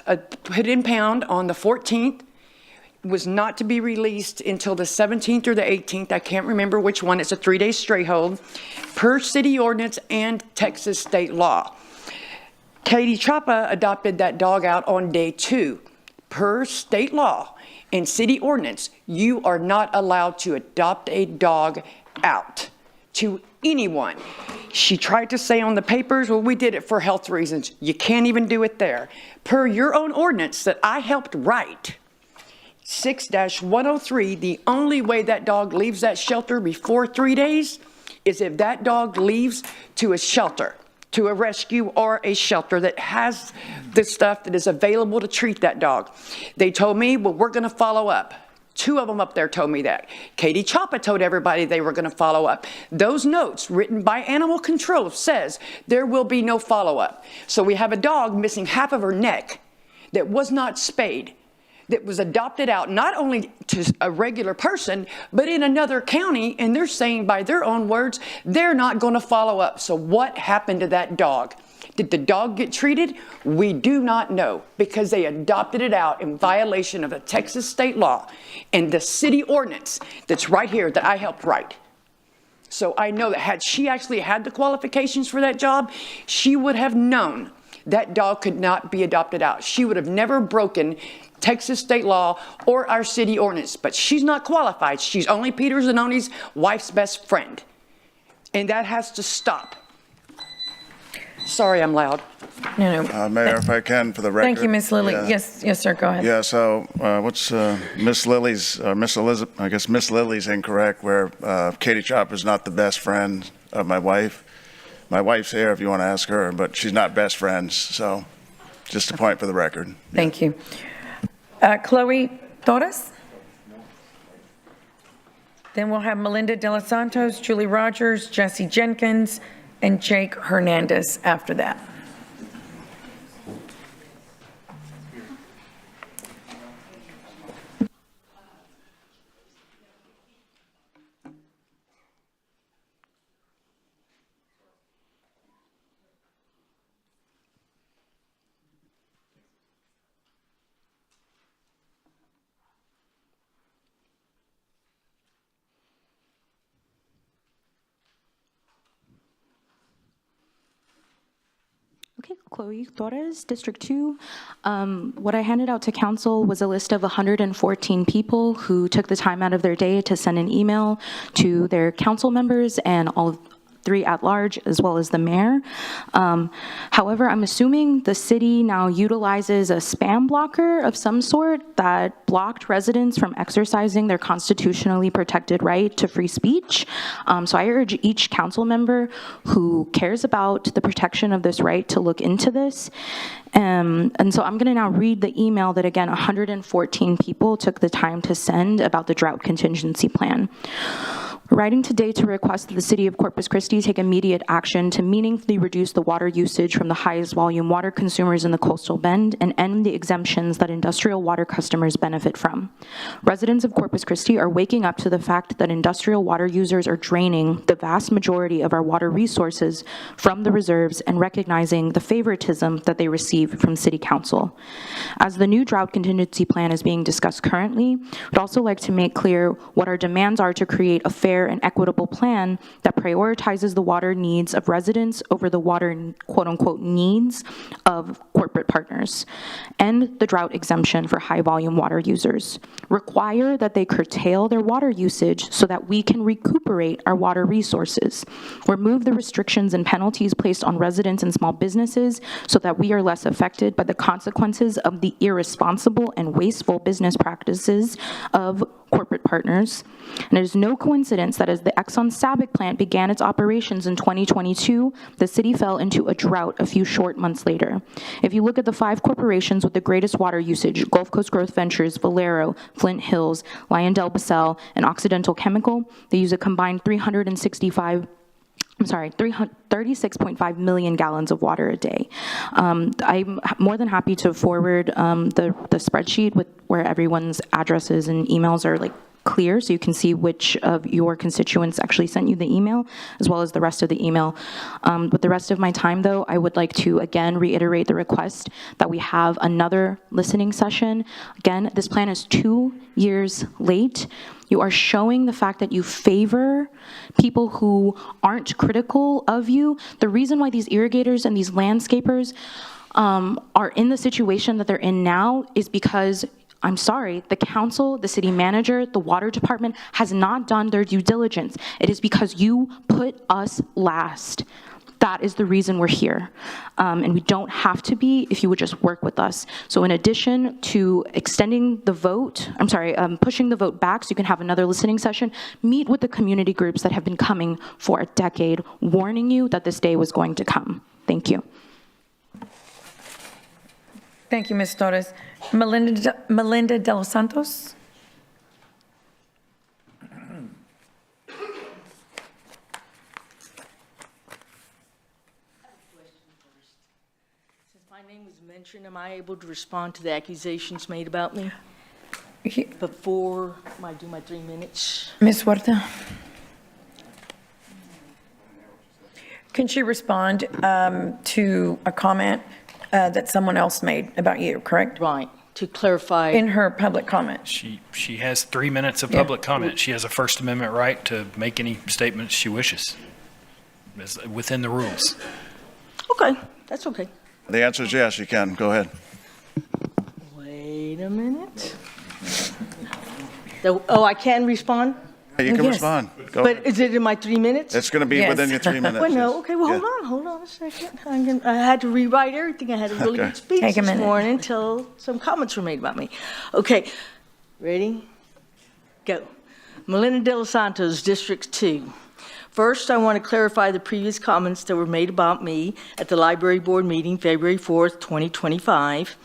put in pound on the 14th, was not to be released until the 17th or the 18th. I can't remember which one. It's a 3-day stray hold per city ordinance and Texas state law. Katie Chapa adopted that dog out on day 2. Per state law and city ordinance, you are not allowed to adopt a dog out to anyone. She tried to say on the papers, well, we did it for health reasons. You can't even do it there. Per your own ordinance that I helped write, 6-103, the only way that dog leaves that shelter before 3 days is if that dog leaves to a shelter, to a rescue or a shelter that has the stuff that is available to treat that dog. They told me, well, we're going to follow up. 2 of them up there told me that. Katie Chapa told everybody they were going to follow up. Those notes written by Animal Control says there will be no follow-up. So we have a dog missing half of her neck that was not spayed, that was adopted out not only to a regular person, but in another county, and they're saying by their own words, they're not going to follow up. So what happened to that dog? Did the dog get treated? We do not know, because they adopted it out in violation of a Texas state law and the city ordinance that's right here that I helped write. So I know that had she actually had the qualifications for that job, she would have known that dog could not be adopted out. She would have never broken Texas state law or our city ordinance, but she's not qualified. She's only Peter Zanone's wife's best friend, and that has to stop. Sorry, I'm loud. No. Mayor, if I can, for the record. Thank you, Ms. Lilly. Yeah. Yes, sir, go ahead. Yeah, so what's Miss Lily's, Miss Elizabeth, I guess Miss Lily's incorrect, where Katie Chopper's not the best friend of my wife. My wife's here if you want to ask her, but she's not best friends, so just a point for the record. Thank you. Chloe Torres? Then we'll have Melinda De Los Santos, Julie Rogers, Jesse Jenkins, and Jake Hernandez after that. Okay, Chloe Torres, District 2. What I handed out to council was a list of 114 people who took the time out of their day to send an email to their council members and all 3 at large, as well as the mayor. However, I'm assuming the city now utilizes a spam blocker of some sort that blocked residents from exercising their constitutionally protected right to free speech. So I urge each council member who cares about the protection of this right to look into this. And so I'm going to now read the email that, again, 114 people took the time to send about the drought contingency plan. Writing today to request that the City of Corpus Christi take immediate action to meaningfully reduce the water usage from the highest volume water consumers in the coastal bend and end the exemptions that industrial water customers benefit from. Residents of Corpus Christi are waking up to the fact that industrial water users are draining the vast majority of our water resources from the reserves and recognizing the favoritism that they receive from City Council. As the new drought contingency plan is being discussed currently, I'd also like to make clear what our demands are to create a fair and equitable plan that prioritizes the water needs of residents over the water quote-unquote needs of corporate partners. End the drought exemption for high-volume water users. Require that they curtail their water usage so that we can recuperate our water resources. Remove the restrictions and penalties placed on residents and small businesses so that we are less affected by the consequences of the irresponsible and wasteful business practices of corporate partners. And it is no coincidence that as the Exxon Sabic plant began its operations in 2022, the city fell into a drought a few short months later. If you look at the 5 corporations with the greatest water usage, Gulf Coast Growth Ventures, Valero, Flint Hills, LyondellBasell, and Occidental Chemical, they use a combined 36.5 million gallons of water a day. I'm more than happy to forward the spreadsheet with where everyone's addresses and emails are like clear so you can see which of your constituents actually sent you the email, as well as the rest of the email. With the rest of my time, though, I would like to again reiterate the request that we have another listening session. Again, this plan is 2 years late. You are showing the fact that you favor people who aren't critical of you. The reason why these irrigators and these landscapers are in the situation that they're in now is because, I'm sorry, the council, the city manager, the water department has not done their due diligence. It is because you put us last. That is the reason we're here. And we don't have to be if you would just work with us. So in addition to extending the vote, pushing the vote back so you can have another listening session, meet with the community groups that have been coming for a decade, warning you that this day was going to come. Thank you. Thank you, Ms. Torres. Melinda de los Santos. Since my name was mentioned, am I able to respond to the accusations made about me before I do my 3 minutes? Ms. Huerta. Can she respond to a comment that someone else made about you, correct? Right, to clarify. In her public comment. She has 3 minutes of public comment. She has a First Amendment right to make any statements she wishes within the rules. Okay, that's okay. The answer is yes, you can. Go ahead. Wait a minute. Oh, I can respond? You can respond. Go But is it in my 3 minutes? It's going to be within your 3 minutes. Well, no, yes. okay, well, hold on a second. I had to rewrite everything. I had a really good speech Take a this minute. morning until some comments were made about me. Okay, ready? Go. Melinda de los Santos, District 2. First, I want to clarify the previous comments that were made about me at the Library Board meeting, February 4th, 2025.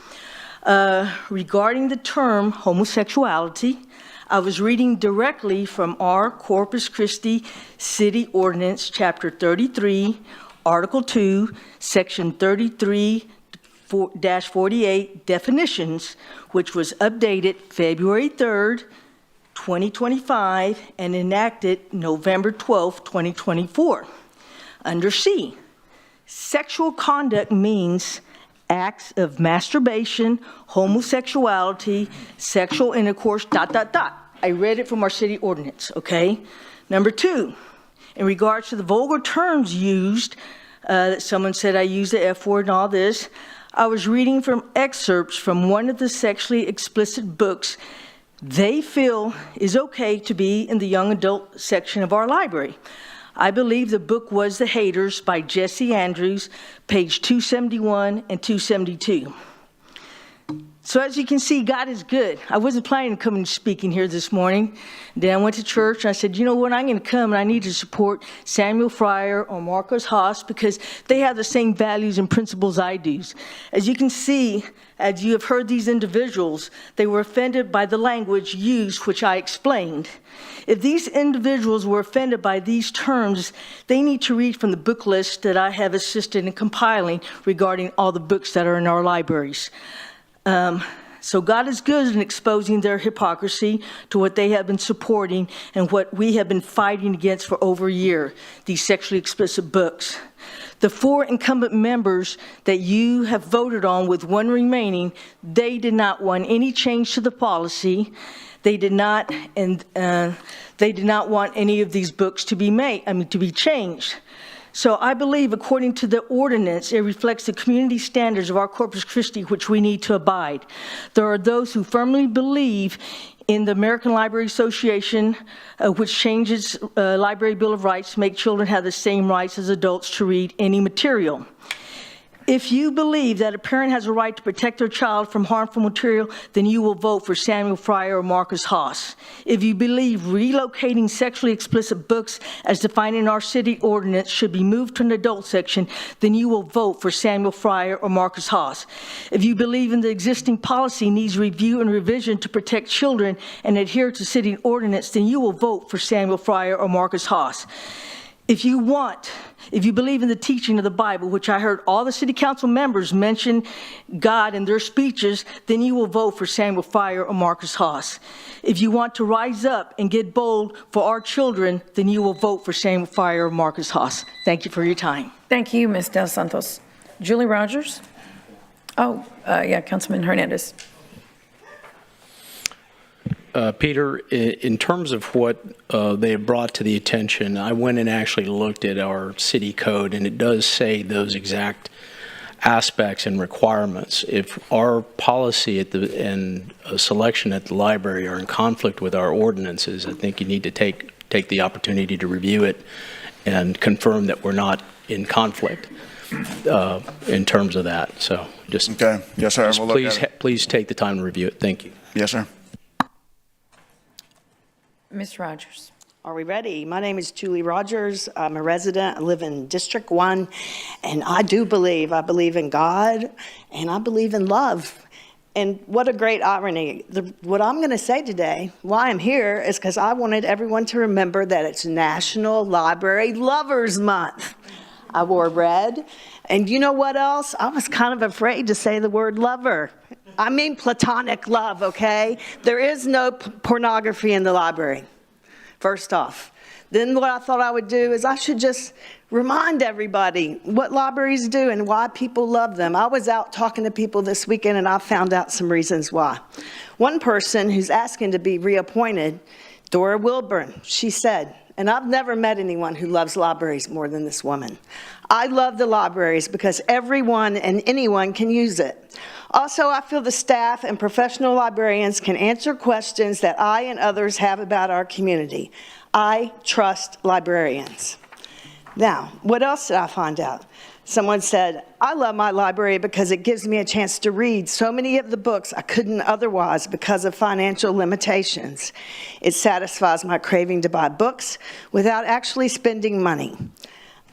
Regarding the term homosexuality, I was reading directly from our Corpus Christi City Ordinance, Chapter 33, Article 2, Section 33-48, Definitions, which was updated February 3rd, 2025, and enacted November 12th, 2024. Under C, sexual conduct means acts of masturbation, homosexuality, sexual intercourse, ... I read it from our city ordinance, okay? Number 2, in regards to the vulgar terms used, someone said I used the F word and all this, I was reading from excerpts from one of the sexually explicit books they feel is okay to be in the young adult section of our library. I believe the book was The Haters by Jesse Andrews, page 271 and 272. So as you can see, God is good. I wasn't planning to come and speaking here this morning. Then I went to church and I said, you know what, I'm going to come and I need to support Samuel Fryer or Marcos Haas because they have the same values and principles I do. As you can see, as you have heard these individuals, they were offended by the language used, which I explained. If these individuals were offended by these terms, they need to read from the book list that I have assisted in compiling regarding all the books that are in our libraries. So God is good in exposing their hypocrisy to what they have been supporting and what we have been fighting against for over a year, these sexually explicit books. The 4 incumbent members that you have voted on with 1 remaining, they did not want any change to the policy. They did not, and they did not want any of these books to be to be changed. So I believe, according to the ordinance, it reflects the community standards of our Corpus Christi, which we need to abide. There are those who firmly believe in the American Library Association, which changes Library Bill of Rights to make children have the same rights as adults to read any material. If you believe that a parent has a right to protect their child from harmful material, then you will vote for Samuel Fryer or Marcus Haas. If you believe relocating sexually explicit books as defined in our city ordinance should be moved to an adult section, then you will vote for Samuel Fryer or Marcus Haas. If you believe in the existing policy needs review and revision to protect children and adhere to city ordinance, then you will vote for Samuel Fryer or Marcus Haas. If you believe in the teaching of the Bible, which I heard all the city council members mention God in their speeches, then you will vote for Samuel Fire or Marcus Haas. If you want to rise up and get bold for our children, then you will vote for Samuel Fire or Marcus Haas. Thank you for your time. Thank you, Ms. Del Santos. Julie Rogers? Yeah, Councilman Hernandez. Peter, in terms of what they have brought to the attention, I went and actually looked at our city code, and it does say those exact aspects and requirements. If our policy and selection at the library are in conflict with our ordinances, I think you need to take the opportunity to review it and confirm that we're not in conflict in terms of that. So just okay, yes, sir. Just we'll look at it. please take the time to review it. Thank you. Yes, sir. Ms. Rogers. Are we ready? My name is Julie Rogers. I'm a resident. I live in District 1, and I believe in God, and I believe in love. And what a great irony. What I'm going to say today, why I'm here, is because I wanted everyone to remember that it's National Library Lovers Month. I wore red, and you know what else? I was kind of afraid to say the word lover. I mean platonic love, okay? There is no pornography in the library, first off. Then what I thought I would do is I should just remind everybody what libraries do and why people love them. I was out talking to people this weekend, and I found out some reasons why. One person who's asking to be reappointed, Dora Wilburn, she said, and I've never met anyone who loves libraries more than this woman. I love the libraries because everyone and anyone can use it. Also, I feel the staff and professional librarians can answer questions that I and others have about our community. I trust librarians. Now, what else did I find out? Someone said, I love my library because it gives me a chance to read so many of the books I couldn't otherwise because of financial limitations. It satisfies my craving to buy books without actually spending money.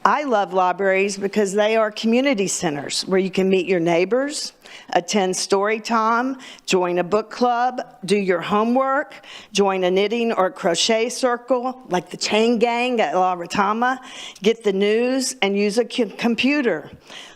I love libraries because they are community centers where you can meet your neighbors, attend story time, join a book club, do your homework, join a knitting or crochet circle like the Chain Gang at La Retama, get the news, and use a computer.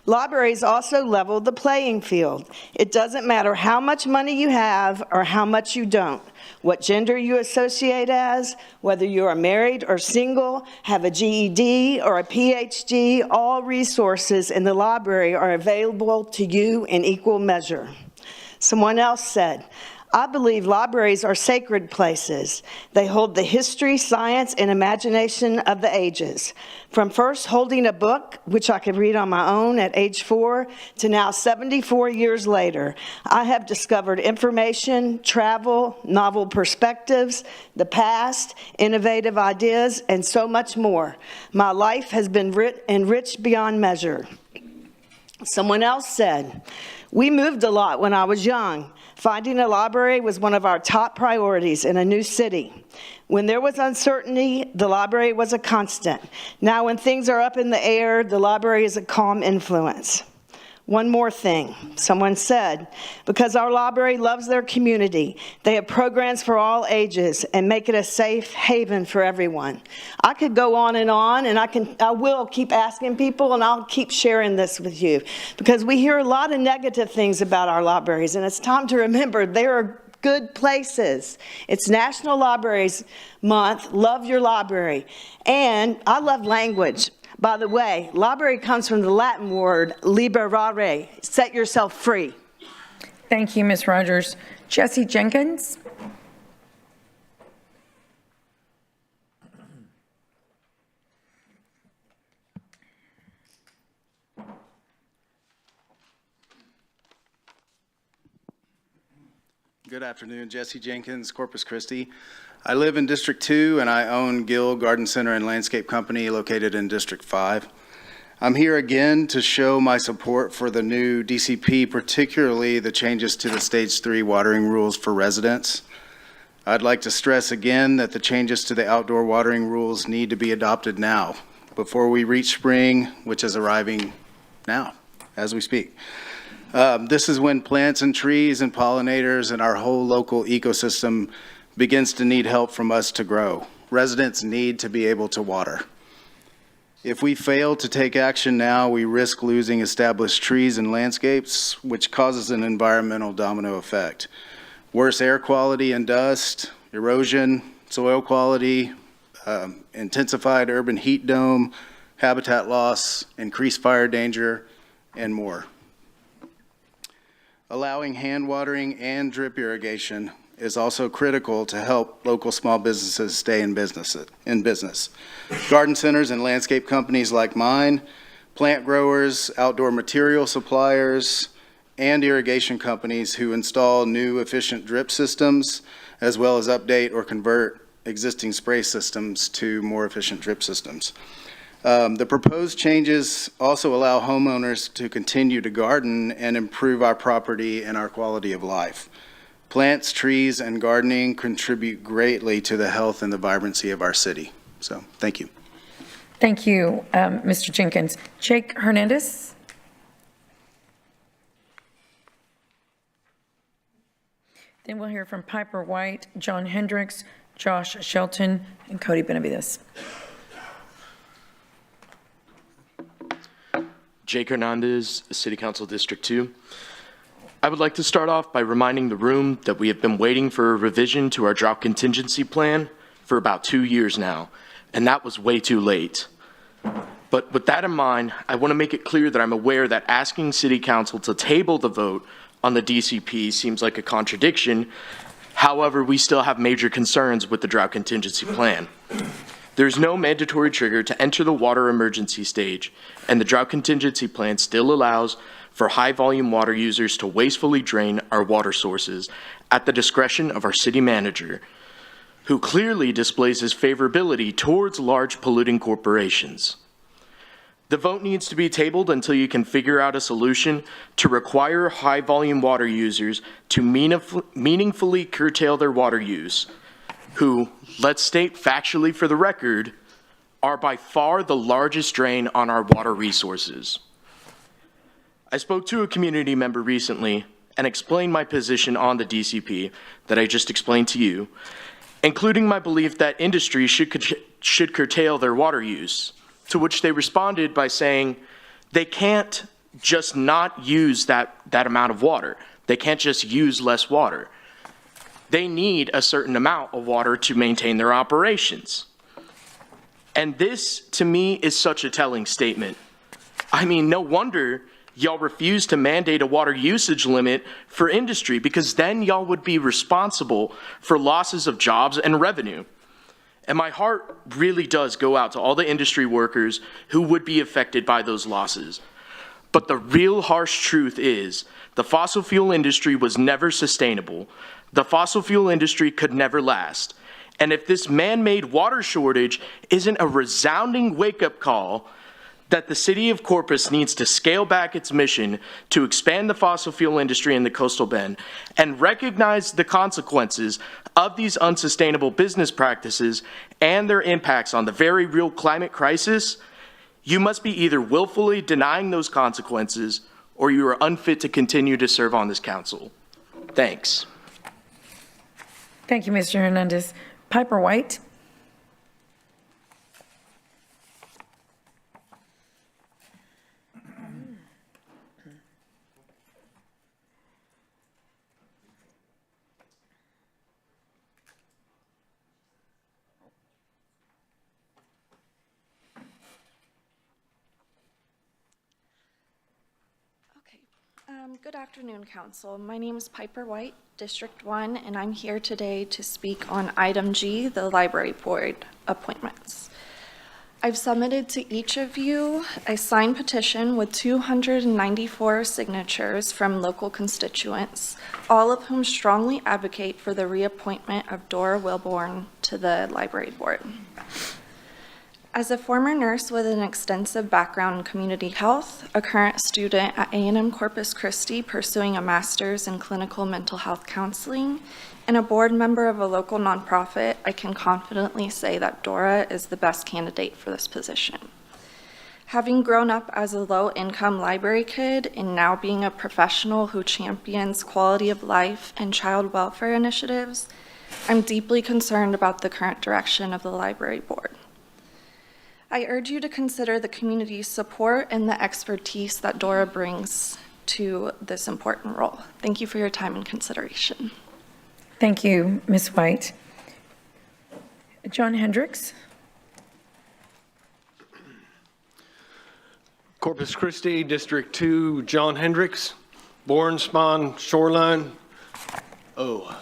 Libraries also level the playing field. It doesn't matter how much money you have or how much you don't, what gender you associate as, whether you are married or single, have a GED or a PhD, all resources in the library are available to you in equal measure. Someone else said, I believe libraries are sacred places. They hold the history, science, and imagination of the ages. From first holding a book, which I could read on my own at age 4, to now 74 years later, I have discovered information, travel, novel perspectives, the past, innovative ideas, and so much more. My life has been enriched beyond measure. Someone else said, we moved a lot when I was young. Finding a library was one of our top priorities in a new city. When there was uncertainty, the library was a constant. Now when things are up in the air, the library is a calm influence. One more thing, someone said, because our library loves their community, they have programs for all ages and make it a safe haven for everyone. I could go on, and I will keep asking people, and I'll keep sharing this with you, because we hear a lot of negative things about our libraries, and it's time to remember there are good places. It's National Libraries Month. Love your library. And I love language. By the way, library comes from the Latin word liberare, set yourself free. Thank you, Ms. Rogers. Jesse Jenkins? Good afternoon, Jesse Jenkins, Corpus Christi. I live in District 2, and I own Gill Garden Center and Landscape Company located in District 5. I'm here again to show my support for the new DCP, particularly the changes to the Stage 3 watering rules for residents. I'd like to stress again that the changes to the outdoor watering rules need to be adopted now, before we reach spring, which is arriving now, as we speak. This is when plants and trees and pollinators and our whole local ecosystem begins to need help from us to grow. Residents need to be able to water. If we fail to take action now, we risk losing established trees and landscapes, which causes an environmental domino effect. Worse air quality and dust, erosion, soil quality, intensified urban heat dome, habitat loss, increased fire danger, and more. Allowing hand watering and drip irrigation is also critical to help local small businesses stay in business. Garden centers and landscape companies like mine, plant growers, outdoor material suppliers, and irrigation companies who install new efficient drip systems, as well as update or convert existing spray systems to more efficient drip systems. The proposed changes also allow homeowners to continue to garden and improve our property and our quality of life. Plants, trees, and gardening contribute greatly to the health and the vibrancy of our city. So, thank you. Thank you, Mr. Jenkins. Jake Hernandez? Then we'll hear from Piper White, John Hendricks, Josh Shelton, and Cody Benavides. Jake Hernandez, City Council District 2. I would like to start off by reminding the room that we have been waiting for a revision to our drought contingency plan for about 2 years now, and that was way too late. But with that in mind, I want to make it clear that I'm aware that asking City Council to table the vote on the DCP seems like a contradiction. However, we still have major concerns with the drought contingency plan. There's no mandatory trigger to enter the water emergency stage, and the drought contingency plan still allows for high-volume water users to wastefully drain our water sources at the discretion of our city manager, who clearly displays his favorability towards large polluting corporations. The vote needs to be tabled until you can figure out a solution to require high-volume water users to meaningfully curtail their water use, who, let's state factually for the record, are by far the largest drain on our water resources. I spoke to a community member recently and explained my position on the DCP that I just explained to you, including my belief that industry should curtail their water use, to which they responded by saying they can't just not use that amount of water. They can't just use less water. They need a certain amount of water to maintain their operations. And this, to me, is such a telling statement. I mean, no wonder y'all refuse to mandate a water usage limit for industry, because then y'all would be responsible for losses of jobs and revenue. And my heart really does go out to all the industry workers who would be affected by those losses. But the real harsh truth is the fossil fuel industry was never sustainable. The fossil fuel industry could never last. And if this man-made water shortage isn't a resounding wake-up call that the city of Corpus needs to scale back its mission to expand the fossil fuel industry in the coastal bend and recognize the consequences of these unsustainable business practices and their impacts on the very real climate crisis, you must be either willfully denying those consequences or you are unfit to continue to serve on this council. Thanks. Thank you, Mr. Hernandez. Piper White? Good afternoon, Council. My name is Piper White, District 1, and I'm here today to speak on Item G, the Library Board appointments. I've submitted to each of you a signed petition with 294 signatures from local constituents, all of whom strongly advocate for the reappointment of Dora Wilborn to the Library Board. As a former nurse with an extensive background in community health, a current student at A&M Corpus Christi pursuing a master's in clinical mental health counseling, and a board member of a local nonprofit, I can confidently say that Dora is the best candidate for this position. Having grown up as a low-income library kid and now being a professional who champions quality of life and child welfare initiatives, I'm deeply concerned about the current direction of the library board. I urge you to consider the community's support and the expertise that Dora brings to this important role. Thank you for your time and consideration. Thank you, Ms. White. John Hendricks. Corpus Christi, District 2, John Hendricks, Born Spawn Shoreline. Oh,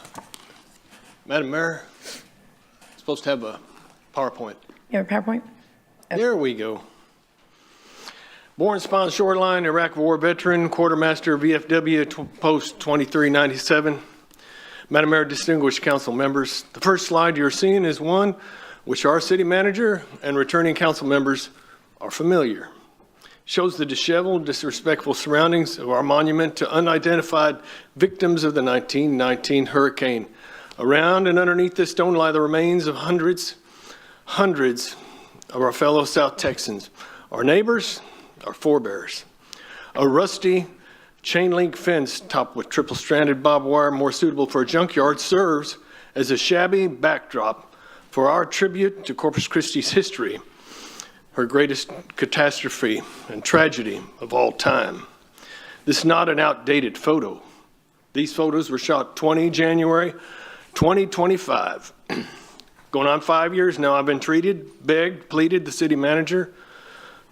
Madam Mayor, supposed to have a PowerPoint. You have a PowerPoint? There we go. Born Spawn Shoreline, Iraq War veteran, quartermaster VFW, post 2397. Madam Mayor, distinguished council members, the first slide you're seeing is one which our city manager and returning council members are familiar. Shows the disheveled, disrespectful surroundings of our monument to unidentified victims of the 1919 hurricane. Around and underneath this stone lie the remains of hundreds of our fellow South Texans, our neighbors, our forebears. A rusty chain link fence topped with triple-stranded barbed wire more suitable for a junkyard serves as a shabby backdrop for our tribute to Corpus Christi's history, her greatest catastrophe and tragedy of all time. This is not an outdated photo. These photos were shot 20 January 2025. Going on 5 years now, I've been treated, begged, pleaded the city manager,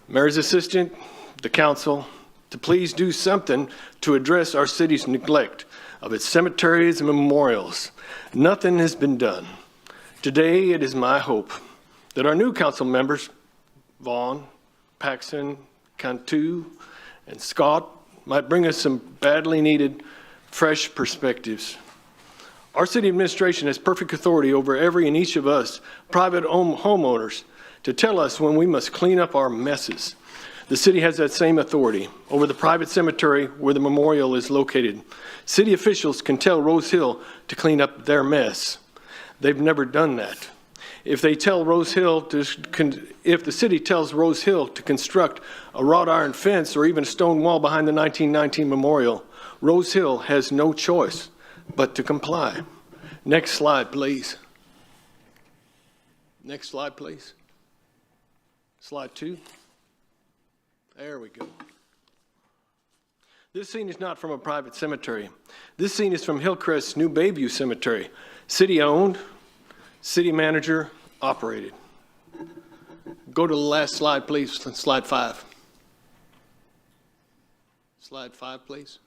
mayor's assistant, the council, to please do something to address our city's neglect of its cemeteries and memorials. Nothing has been done. Today, it is my hope that our new council members, Vaughn, Paxson, Cantu, and Scott, might bring us some badly needed, fresh perspectives. Our city administration has perfect authority over every and each of us, private homeowners, to tell us when we must clean up our messes. The city has that same authority over the private cemetery where the memorial is located. City officials can tell Rose Hill to clean up their mess. They've never done that. If the city tells Rose Hill to construct a wrought iron fence or even a stone wall behind the 1919 memorial, Rose Hill has no choice but to comply. Next slide, please. Next slide, please. Slide 2. There we go. This scene is not from a private cemetery. This scene is from Hillcrest's New Bayview Cemetery. City owned, city manager operated. Go to the last slide, please. Slide 5. Slide 5, please.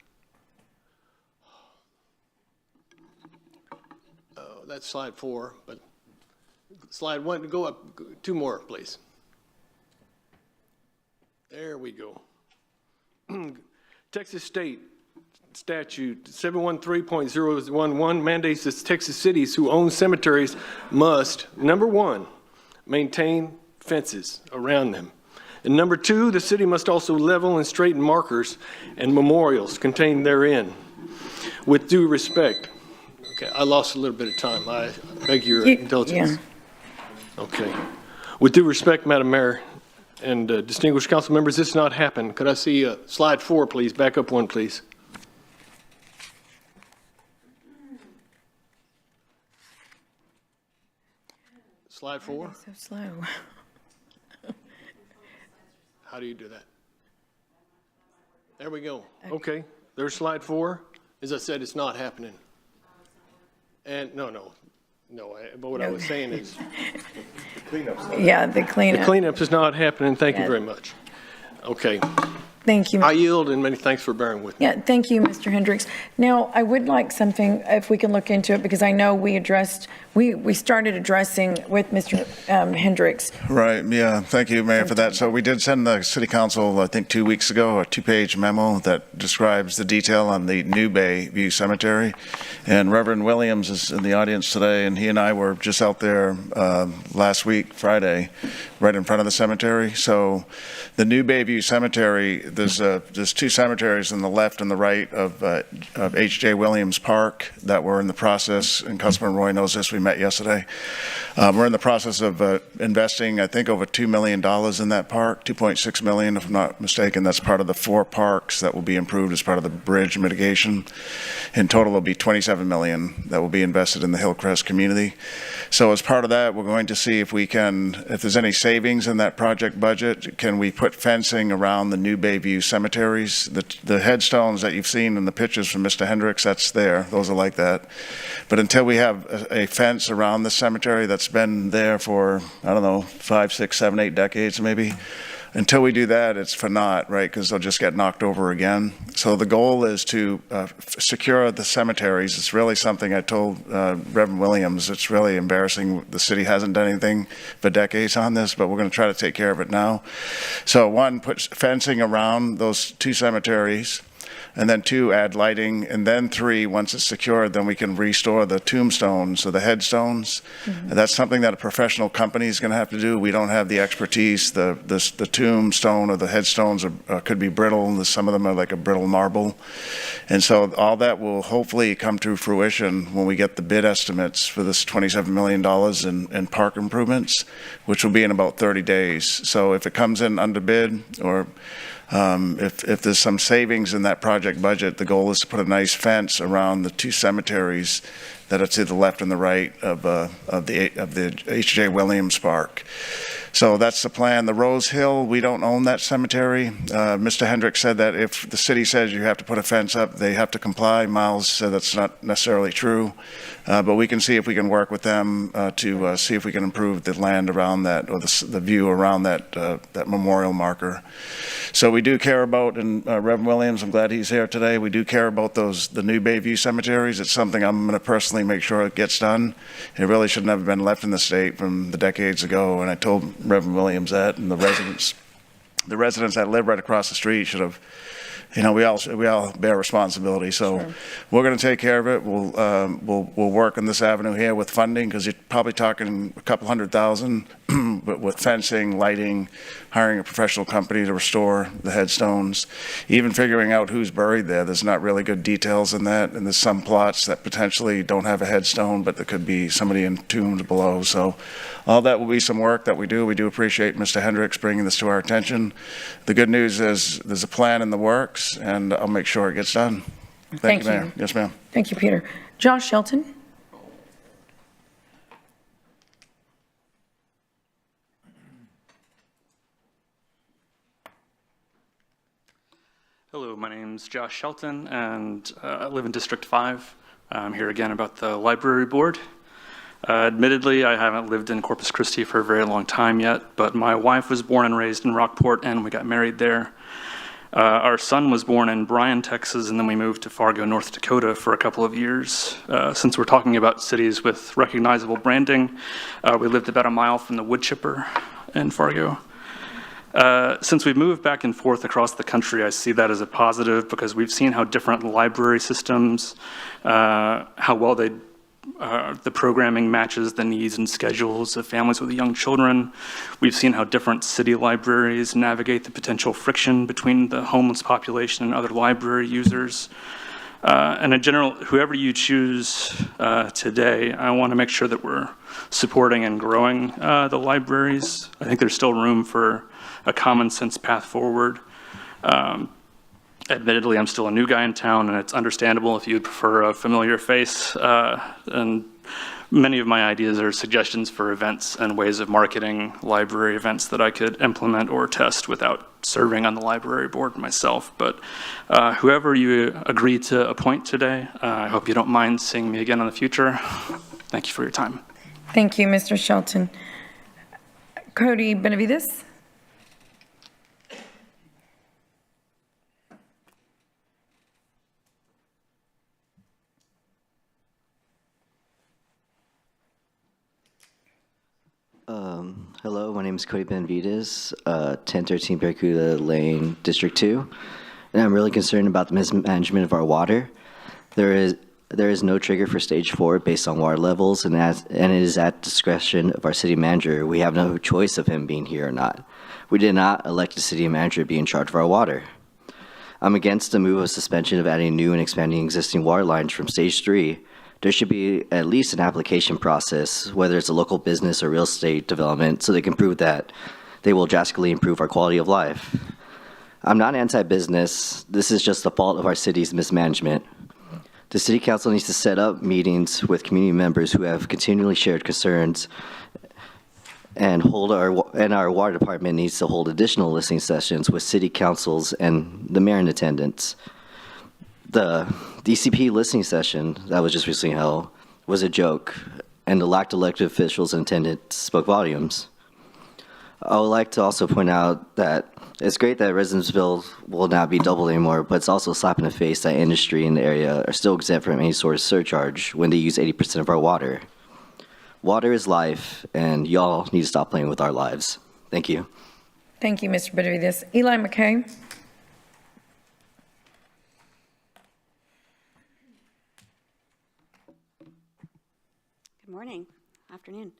Oh, that's slide 4, but slide 1, go up 2 more, please. There we go. Texas State Statute 713.011 mandates that Texas cities who own cemeteries must, number 1, maintain fences around them. And number 2, the city must also level and straighten markers and memorials contained therein. With due respect. Okay, I lost a little bit of time. I beg your indulgence. Yeah. Okay. With due respect, Madam Mayor and distinguished council members, this has not happened. Could I see slide 4, please? Back up 1, please. Slide 4? So slow. How do you do that? There we go. Okay, there's slide 4. As I said, it's not happening. And no. But what I was saying is the cleanup. Yeah, the cleanup. The cleanup is not happening. Thank you very much. Okay. Thank you. I yield, and many thanks for bearing with me. Yeah, thank you, Mr. Hendricks. Now, I would like something, if we can look into it, because I know we started addressing with Mr. Hendricks. Right, yeah, thank you, Mayor, for that. So we did send the city council, I think 2 weeks ago, a 2-page memo that describes the detail on the New Bayview Cemetery. And Reverend Williams is in the audience today, and he and I were just out there last week, Friday, right in front of the cemetery. So the New Bayview Cemetery, there's two cemeteries on the left and the right of H.J. Williams Park that we're in the process, and Councilman Roy knows this, we met yesterday. We're in the process of investing, I think, over $2 million in that park, $2.6 million, if I'm not mistaken. That's part of the 4 parks that will be improved as part of the bridge mitigation. In total, it'll be $27 million that will be invested in the Hillcrest community. So as part of that, we're going to see if we can, if there's any savings in that project budget, can we put fencing around the new Bayview cemeteries? The headstones that you've seen in the pictures from Mr. Hendricks, that's there. Those are like that. But until we have a fence around the cemetery that's been there for, I don't know, 5, 6, 7, 8 decades maybe, until we do that, it's for naught, right? Because they'll just get knocked over again. So the goal is to secure the cemeteries. It's really something I told Reverend Williams. It's really embarrassing. The city hasn't done anything for decades on this, but we're going to try to take care of it now. So 1, put fencing around those 2 cemeteries. And then 2, add lighting, and then 3, once it's secured, then we can restore the tombstones or the headstones. And that's something that a professional company is going to have to do. We don't have the expertise. The tombstone or the headstones could be brittle. Some of them are like a brittle marble. And so all that will hopefully come to fruition when we get the bid estimates for this $27 million in park improvements, which will be in about 30 days. So if it comes in under bid, or if there's some savings in that project budget, the goal is to put a nice fence around the 2 cemeteries that are to the left and the right of the H.J. Williams Park. So that's the plan. The Rose Hill, we don't own that cemetery. Mr. Hendricks said that if the city says you have to put a fence up, they have to comply. Miles said that's not necessarily true. But we can see if we can work with them to see if we can improve the land around that, or the view around that memorial marker. So we do care about, and Reverend Williams, I'm glad he's here today, we do care about the new Bayview cemeteries. It's something I'm going to personally make sure it gets done. It really should never have been left in the state from the decades ago, and I told Reverend Williams that, and the residents that live right across the street should have, we all bear responsibility. So we're going to take care of it. We'll work on this avenue here with funding, because you're probably talking a couple $100,000, but with fencing, lighting, hiring a professional company to restore the headstones, even figuring out who's buried there. There's not really good details in that, and there's some plots that potentially don't have a headstone, but there could be somebody entombed below. So all that will be some work that we do. We do appreciate Mr. Hendricks bringing this to our attention. The good news is there's a plan in the works, and I'll make sure it gets done. Thank you, Mayor. Yes, ma'am. Thank you, Peter. Josh Shelton? Hello, my name's Josh Shelton, and I live in District 5. I'm here again about the library board. Admittedly, I haven't lived in Corpus Christi for a very long time yet, but my wife was born and raised in Rockport, and we got married there. Our son was born in Bryan, Texas, and then we moved to Fargo, North Dakota for a couple of years. Since we're talking about cities with recognizable branding, we lived about a mile from the wood chipper in Fargo. Since we've moved back and forth across the country, I see that as a positive, because we've seen how different library systems, how well the programming matches the needs and schedules of families with young children. We've seen how different city libraries navigate the potential friction between the homeless population and other library users. And in general, whoever you choose today, I want to make sure that we're supporting and growing the libraries. I think there's still room for a common sense path forward. Admittedly, I'm still a new guy in town, and it's understandable if you'd prefer a familiar face. And many of my ideas are suggestions for events and ways of marketing library events that I could implement or test without serving on the library board myself. But whoever you agree to appoint today, I hope you don't mind seeing me again in the future. Thank you for your time. Thank you, Mr. Shelton. Cody Benavides? Hello, my name is Cody Benavides, 1013 Barracuda Lane, District 2, and I'm really concerned about the mismanagement of our water. There is no trigger for stage 4 based on water levels, and it is at discretion of our city manager. We have no choice of him being here or not. We did not elect a city manager to be in charge of our water. I'm against the move of suspension of adding new and expanding existing water lines from stage 3. There should be at least an application process, whether it's a local business or real estate development, so they can prove that they will drastically improve our quality of life. I'm not anti-business. This is just the fault of our city's mismanagement. The city council needs to set up meetings with community members who have continually shared concerns, and our water department needs to hold additional listening sessions with city councils and the mayor in attendance. The DCP listening session that was just recently held was a joke, and the lack of elected officials in attendance spoke volumes. I would like to also point out that it's great that residents' bills will not be doubled anymore, but it's also a slap in the face that industry in the area are still exempt from any sort of surcharge when they use 80% of our water. Water is life, and y'all need to stop playing with our lives. Thank you. Thank you, Mr. Benavides. Eli McKay. Good morning, afternoon.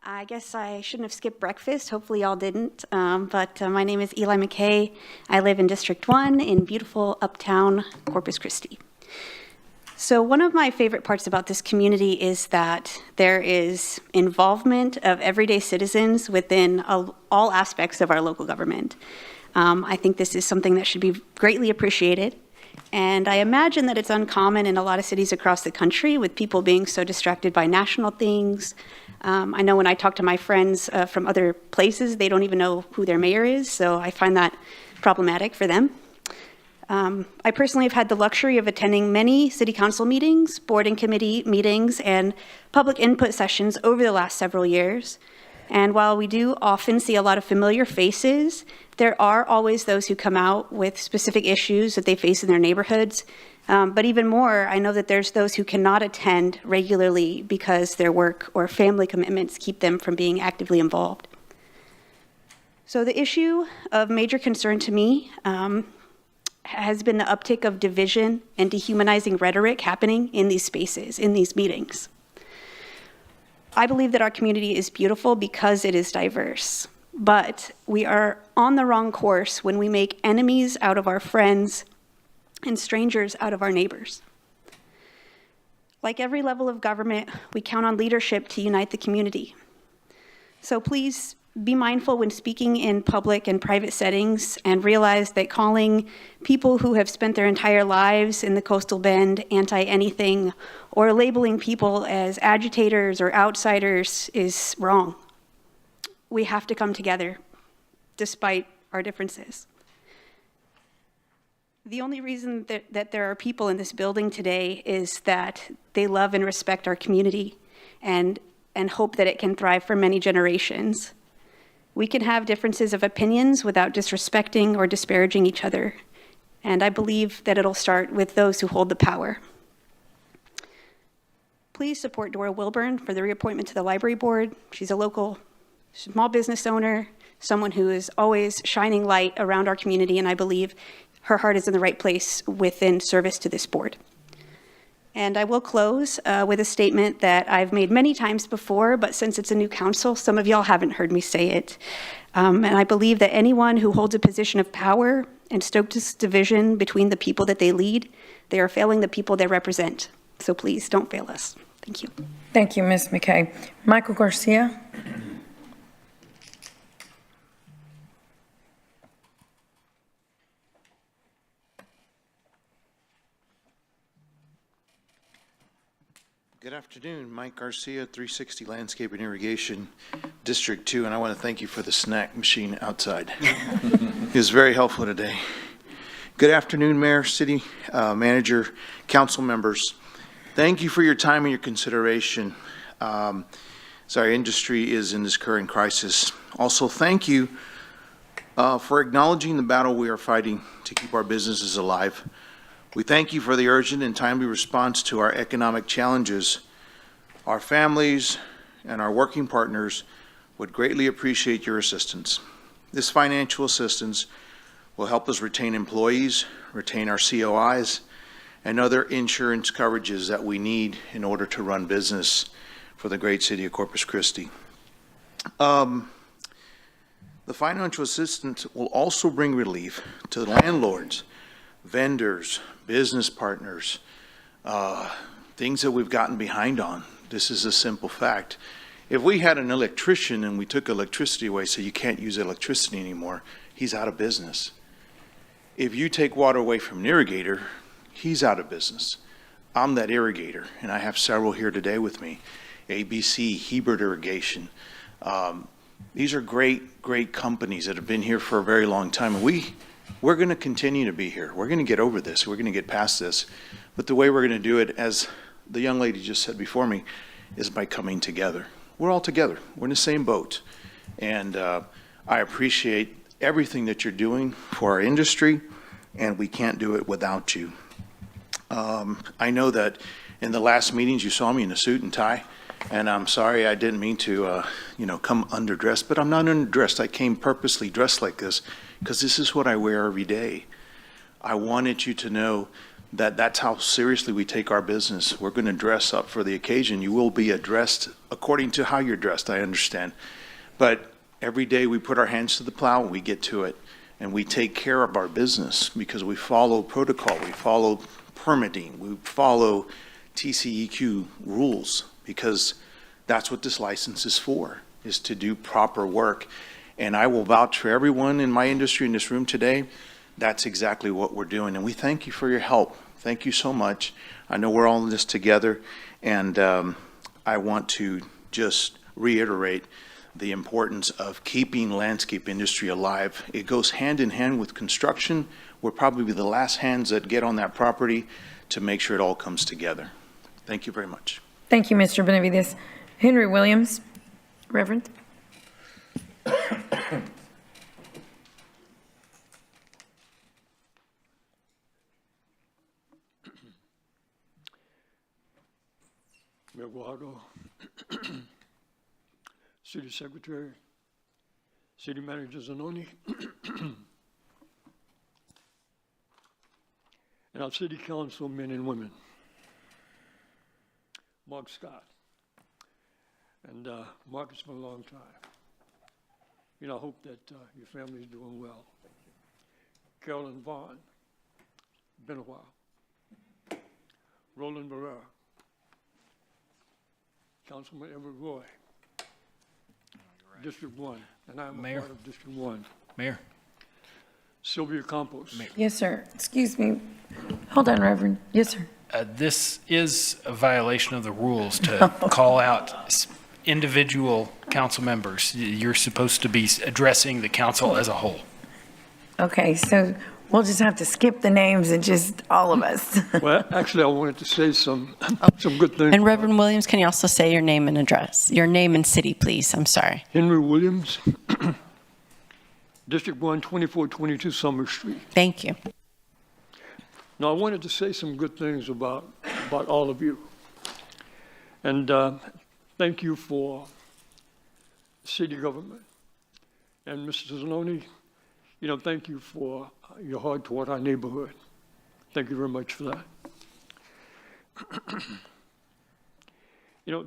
I guess I shouldn't have skipped breakfast. Hopefully y'all didn't. But my name is Eli McKay. I live in District 1 in beautiful uptown Corpus Christi. So one of my favorite parts about this community is that there is involvement of everyday citizens within all aspects of our local government. I think this is something that should be greatly appreciated. And I imagine that it's uncommon in a lot of cities across the country with people being so distracted by national things. I know when I talk to my friends from other places, they don't even know who their mayor is, so I find that problematic for them. I personally have had the luxury of attending many city council meetings, board and committee meetings, and public input sessions over the last several years. And while we do often see a lot of familiar faces, there are always those who come out with specific issues that they face in their neighborhoods. But even more, I know that there's those who cannot attend regularly because their work or family commitments keep them from being actively involved. So the issue of major concern to me has been the uptick of division and dehumanizing rhetoric happening in these spaces, in these meetings. I believe that our community is beautiful because it is diverse, but we are on the wrong course when we make enemies out of our friends and strangers out of our neighbors. Like every level of government, we count on leadership to unite the community. So please be mindful when speaking in public and private settings, and realize that calling people who have spent their entire lives in the coastal bend anti-anything, or labeling people as agitators or outsiders is wrong. We have to come together, despite our differences. The only reason that there are people in this building today is that they love and respect our community and hope that it can thrive for many generations. We can have differences of opinions without disrespecting or disparaging each other. And I believe that it'll start with those who hold the power. Please support Dora Wilburn for the reappointment to the library board. She's a local small business owner, someone who is always shining light around our community, and I believe her heart is in the right place within service to this board. And I will close with a statement that I've made many times before, but since it's a new council, some of y'all haven't heard me say it. And I believe that anyone who holds a position of power and stokes this division between the people that they lead, they are failing the people they represent. So please don't fail us. Thank you. Thank you, Ms. McKay. Michael Garcia. Good afternoon, Mike Garcia, 360 Landscape and Irrigation, District 2, and I want to thank you for the snack machine outside. It was very helpful today. Good afternoon, Mayor, City Manager, Council members. Thank you for your time and your consideration. As our industry is in this current crisis. Also, thank you for acknowledging the battle we are fighting to keep our businesses alive. We thank you for the urgent and timely response to our economic challenges. Our families and our working partners would greatly appreciate your assistance. This financial assistance will help us retain employees, retain our COIs, and other insurance coverages that we need in order to run business for the great city of Corpus Christi. The financial assistance will also bring relief to the landlords vendors, business partners, things that we've gotten behind on. This is a simple fact. If we had an electrician and we took electricity away, so you can't use electricity anymore, he's out of business. If you take water away from an irrigator, he's out of business. I'm that irrigator, and I have several here today with me. ABC, Hebert Irrigation. These are great companies that have been here for a very long time. And we're going to continue to be here. We're going to get over this. We're going to get past this. But the way we're going to do it, as the young lady just said before me, is by coming together. We're all together. We're in the same boat. And I appreciate everything that you're doing for our industry, and we can't do it without you. I know that in the last meetings you saw me in a suit and tie, and I'm sorry I didn't mean to, come underdressed, but I'm not underdressed. I came purposely dressed like this because this is what I wear every day. I wanted you to know that that's how seriously we take our business. We're going to dress up for the occasion. You will be addressed according to how you're dressed, I understand. But every day we put our hands to the plow and we get to it. And we take care of our business because we follow protocol. We follow permitting. We follow TCEQ rules because that's what this license is for, is to do proper work. And I will vouch for everyone in my industry in this room today. That's exactly what we're doing. And we thank you for your help. Thank you so much. I know we're all in this together. And I want to just reiterate the importance of keeping landscape industry alive. It goes hand in hand with construction. We're probably the last hands that get on that property to make sure it all comes together. Thank you very much. Thank you, Mr. Benavides. Henry Williams, Reverend. Mayor Guajardo, City Secretary, City Manager Zanoni, and our City Council men and women, Mark Scott, and Mark, it's been a long time. I hope that your family's doing well. Carolyn Vaughn, been a while. Roland Barrera, Councilman Everett Roy, District 1, and I'm a part of District 1. Mayor. Sylvia Campos. Yes, sir. Excuse me. Hold on, Reverend. Yes, sir. This is a violation of the rules to call out individual council members. You're supposed to be addressing the council as a whole. Okay, so we'll just have to skip the names and just all of us. Well, actually, I wanted to say some good things. And Reverend Williams, can you also say your name and address? Your name and city, please. I'm sorry. Henry Williams, District 1, 2422 Summer Street. Thank you. Now, I wanted to say some good things about all of you. And thank you for city government. And Mr. Zanoni, thank you for your heart toward our neighborhood. Thank you very much for that.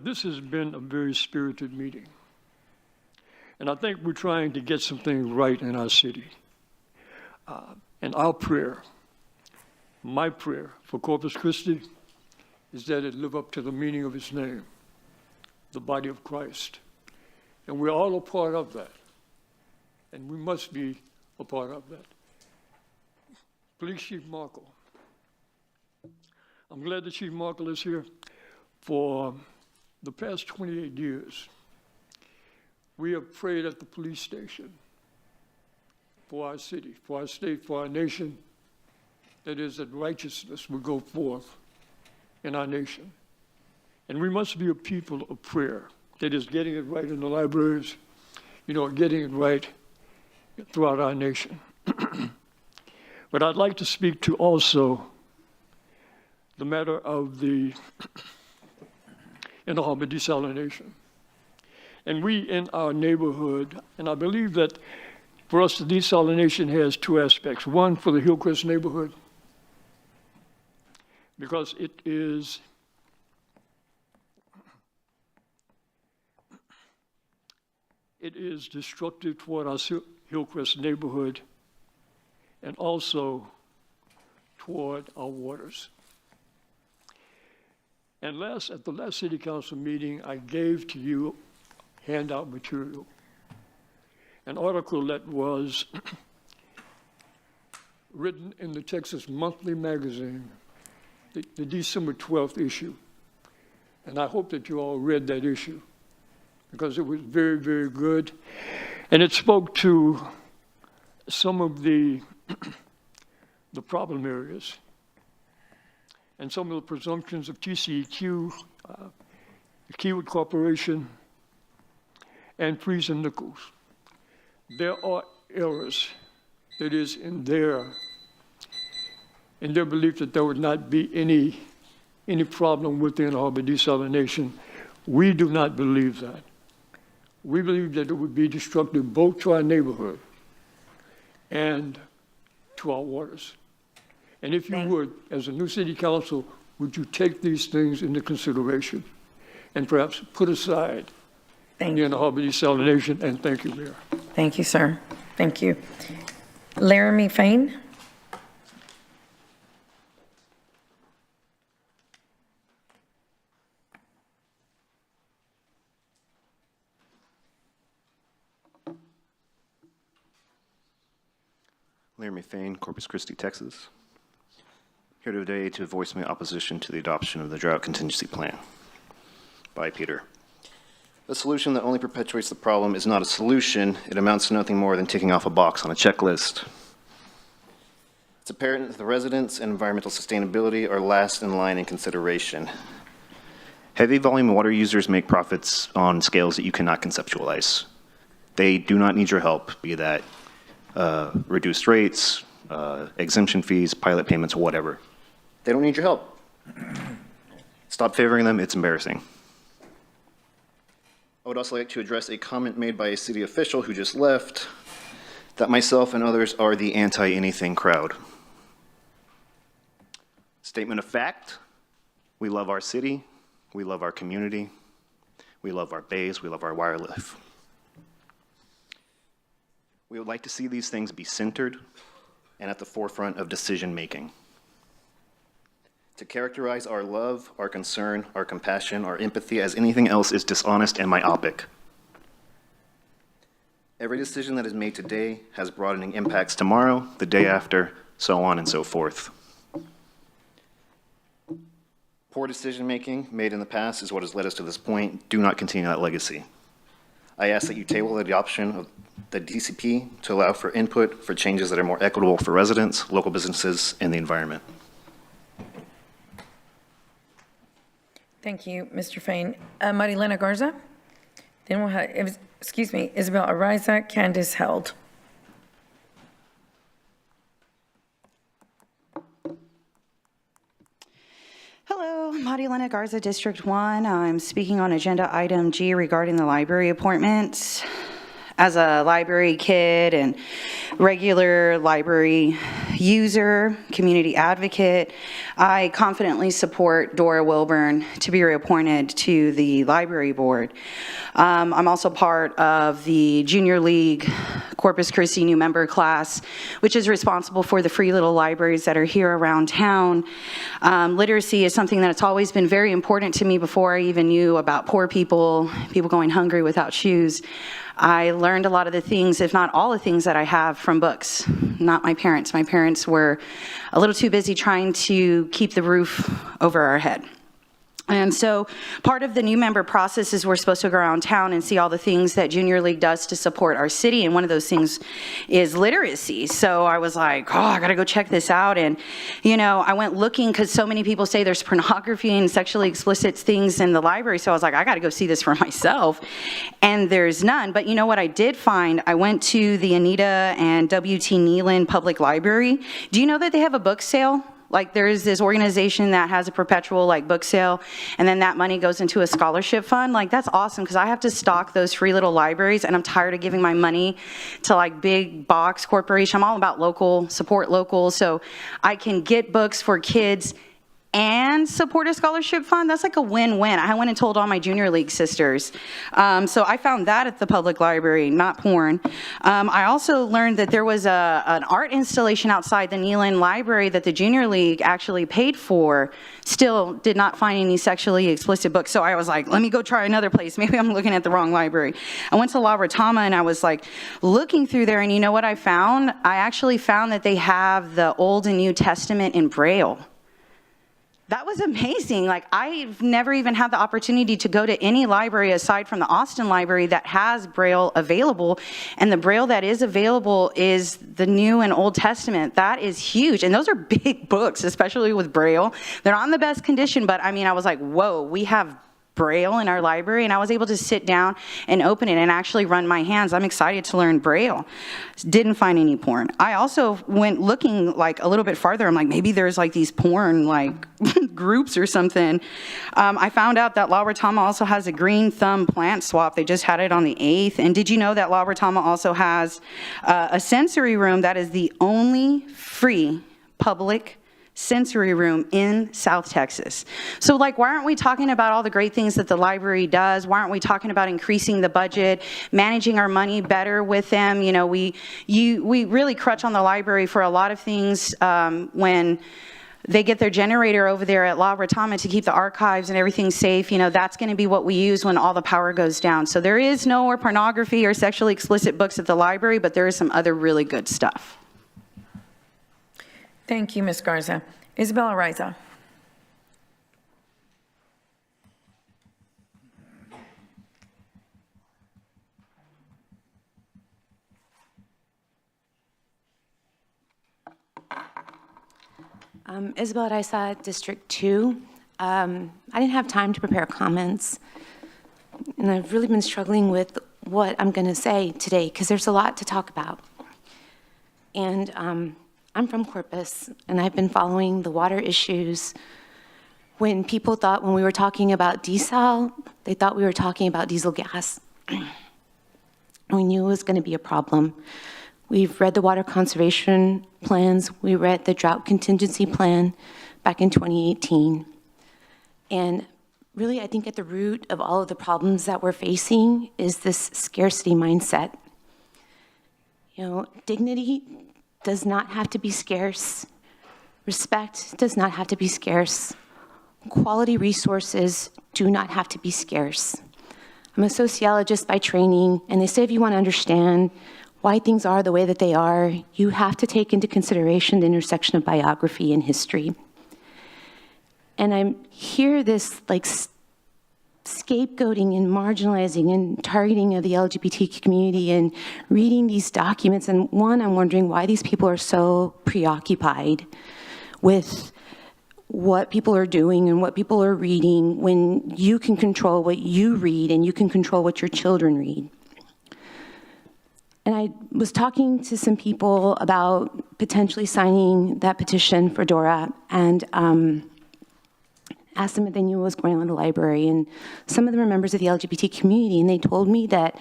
This has been a very spirited meeting. And I think we're trying to get some things right in our city. And our prayer, my prayer for Corpus Christi, is that it live up to the meaning of its name, the body of Christ. And we're all a part of that. And we must be a part of that. Police Chief Markle. I'm glad that Chief Markle is here. For the past 28 years, we have prayed at the police station for our city, for our state, for our nation. That is, that righteousness will go forth in our nation. And we must be a people of prayer. That is, getting it right in the libraries, getting it right throughout our nation. But I'd like to speak to also the matter of the harbor desalination. And we in our neighborhood, and I believe that for us, the desalination has two aspects. One, for the Hillcrest neighborhood, because it is destructive toward our Hillcrest neighborhood and also toward our waters. And at the last city council meeting, I gave to you handout material, an article that was written in the Texas Monthly Magazine, the December 12th issue. And I hope that you all read that issue because it was very, very good. And it spoke to some of the problem areas and some of the presumptions of TCEQ, the Keywood Corporation, and Freeze and Nichols. There are errors that is in their belief that there would not be any problem within harbor desalination. We do not believe that. We believe that it would be destructive both to our neighborhood and to our waters. And if you would, as a new city council, would you take these things into consideration and perhaps put aside the harbor desalination? And thank you, Mayor. Thank you, sir. Thank you. Laramie Fain. Laramie Fain, Corpus Christi, Texas. Here today to voice my opposition to the adoption of the Drought Contingency Plan. By Peter. A solution that only perpetuates the problem is not a solution. It amounts to nothing more than ticking off a box on a checklist. It's apparent that the residents and environmental sustainability are last in line in consideration. Heavy volume water users make profits on scales that you cannot conceptualize. They do not need your help, be that reduced rates, exemption fees, pilot payments, whatever. They don't need your help. Stop favoring them, it's embarrassing. I would also like to address a comment made by a city official who just left, that myself and others are the anti-anything crowd. Statement of fact, we love our city, we love our community, we love our bays, we love our wildlife. We would like to see these things be centered and at the forefront of decision making. To characterize our love, our concern, our compassion, our empathy as anything else is dishonest and myopic. Every decision that is made today has broadening impacts tomorrow, the day after, so on and so forth. Poor decision making made in the past is what has led us to this point. Do not continue that legacy. I ask that you table the adoption of the DCP to allow for input for changes that are more equitable for residents, local businesses, and the environment. Thank you, Mr. Fain. Marilena Garza. Then we'll have, Isabel Ariza, Candace Held. Hello, Marilena Garza, District 1. I'm speaking on agenda item G regarding the library appointments. As a library kid and regular library user, community advocate, I confidently support Dora Wilburn to be reappointed to the library board. I'm also part of the Junior League Corpus Christi new member class, which is responsible for the free little libraries that are here around town. Literacy is something that's always been very important to me before I even knew about poor people, people going hungry without shoes. I learned a lot of the things, if not all the things that I have from books, not my parents. My parents were a little too busy trying to keep the roof over our head. And so part of the new member process is we're supposed to go around town and see all the things that Junior League does to support our city. And one of those things is literacy. So I was like, oh, I got to go check this out. And, you know, I went looking because so many people say there's pornography and sexually explicit things in the library. So I was like, I got to go see this for myself. And there's none. But you know what I did find? I went to the Anita and W.T. Nealon Public Library. Do you know that they have a book sale? Like there is this organization that has a perpetual like book sale, and then that money goes into a scholarship fund. Like that's awesome because I have to stock those free little libraries, and I'm tired of giving my money to like big box corporation. I'm all about local, support local, so I can get books for kids and support a scholarship fund, that's like a win-win. I went and told all my junior league sisters. So I found that at the public library, not porn. I also learned that there was an art installation outside the Neyland Library that the junior league actually paid for. Still did not find any sexually explicit books. So I was like, let me go try another place. Maybe I'm looking at the wrong library. I went to La Retama and I was like looking through there, and you know what I found? I actually found that they have the Old and New Testament in Braille. That was amazing. Like, I've never even had the opportunity to go to any library aside from the Austin Library that has Braille available. And the Braille that is available is the New and Old Testament. That is huge. And those are big books, especially with Braille. They're not in the best condition, but I mean, I was like, whoa, we have Braille in our library, and I was able to sit down and open it and actually run my hands. I'm excited to learn Braille. Didn't find any porn. I also went looking like a little bit farther. I'm like, maybe there's like these porn like groups or something. I found out that La Retama also has a green thumb plant swap. They just had it on the 8th. And did you know that La Retama also has a sensory room that is the only free public sensory room in South Texas? So like, why aren't we talking about all the great things that the library does? Why aren't we talking about increasing the budget, managing our money better with them? You know, we really crutch on the library for a lot of things when they get their generator over there at La Retama to keep the archives and everything safe. You know, that's going to be what we use when all the power goes down. So there is no pornography or sexually explicit books at the library, but there is some other really good stuff. Thank you, Ms. Garza. Isabella Riza. Isabella Riza, District 2. I didn't have time to prepare comments, and I've really been struggling with what I'm going to say today because there's a lot to talk about. And I'm from Corpus, and I've been following the water issues. When people thought when we were talking about desal, they thought we were talking about diesel gas. We knew it was going to be a problem. We've read the water conservation plans. We read the drought contingency plan back in 2018. And really, I think at the root of all of the problems that we're facing is this scarcity mindset. You know, dignity does not have to be scarce. Respect does not have to be scarce. Quality resources do not have to be scarce. I'm a sociologist by training, and they say if you want to understand why things are the way that they are, you have to take into consideration the intersection of biography and history. And I hear this like scapegoating and marginalizing and targeting of the LGBT community and reading these documents. And one, I'm wondering why these people are so preoccupied with what people are doing and what people are reading when you can control what you read and you can control what your children read. And I was talking to some people about potentially signing that petition for DORA, and asked them if they knew what was going on in the library. And some of them are members of the LGBT community, and they told me that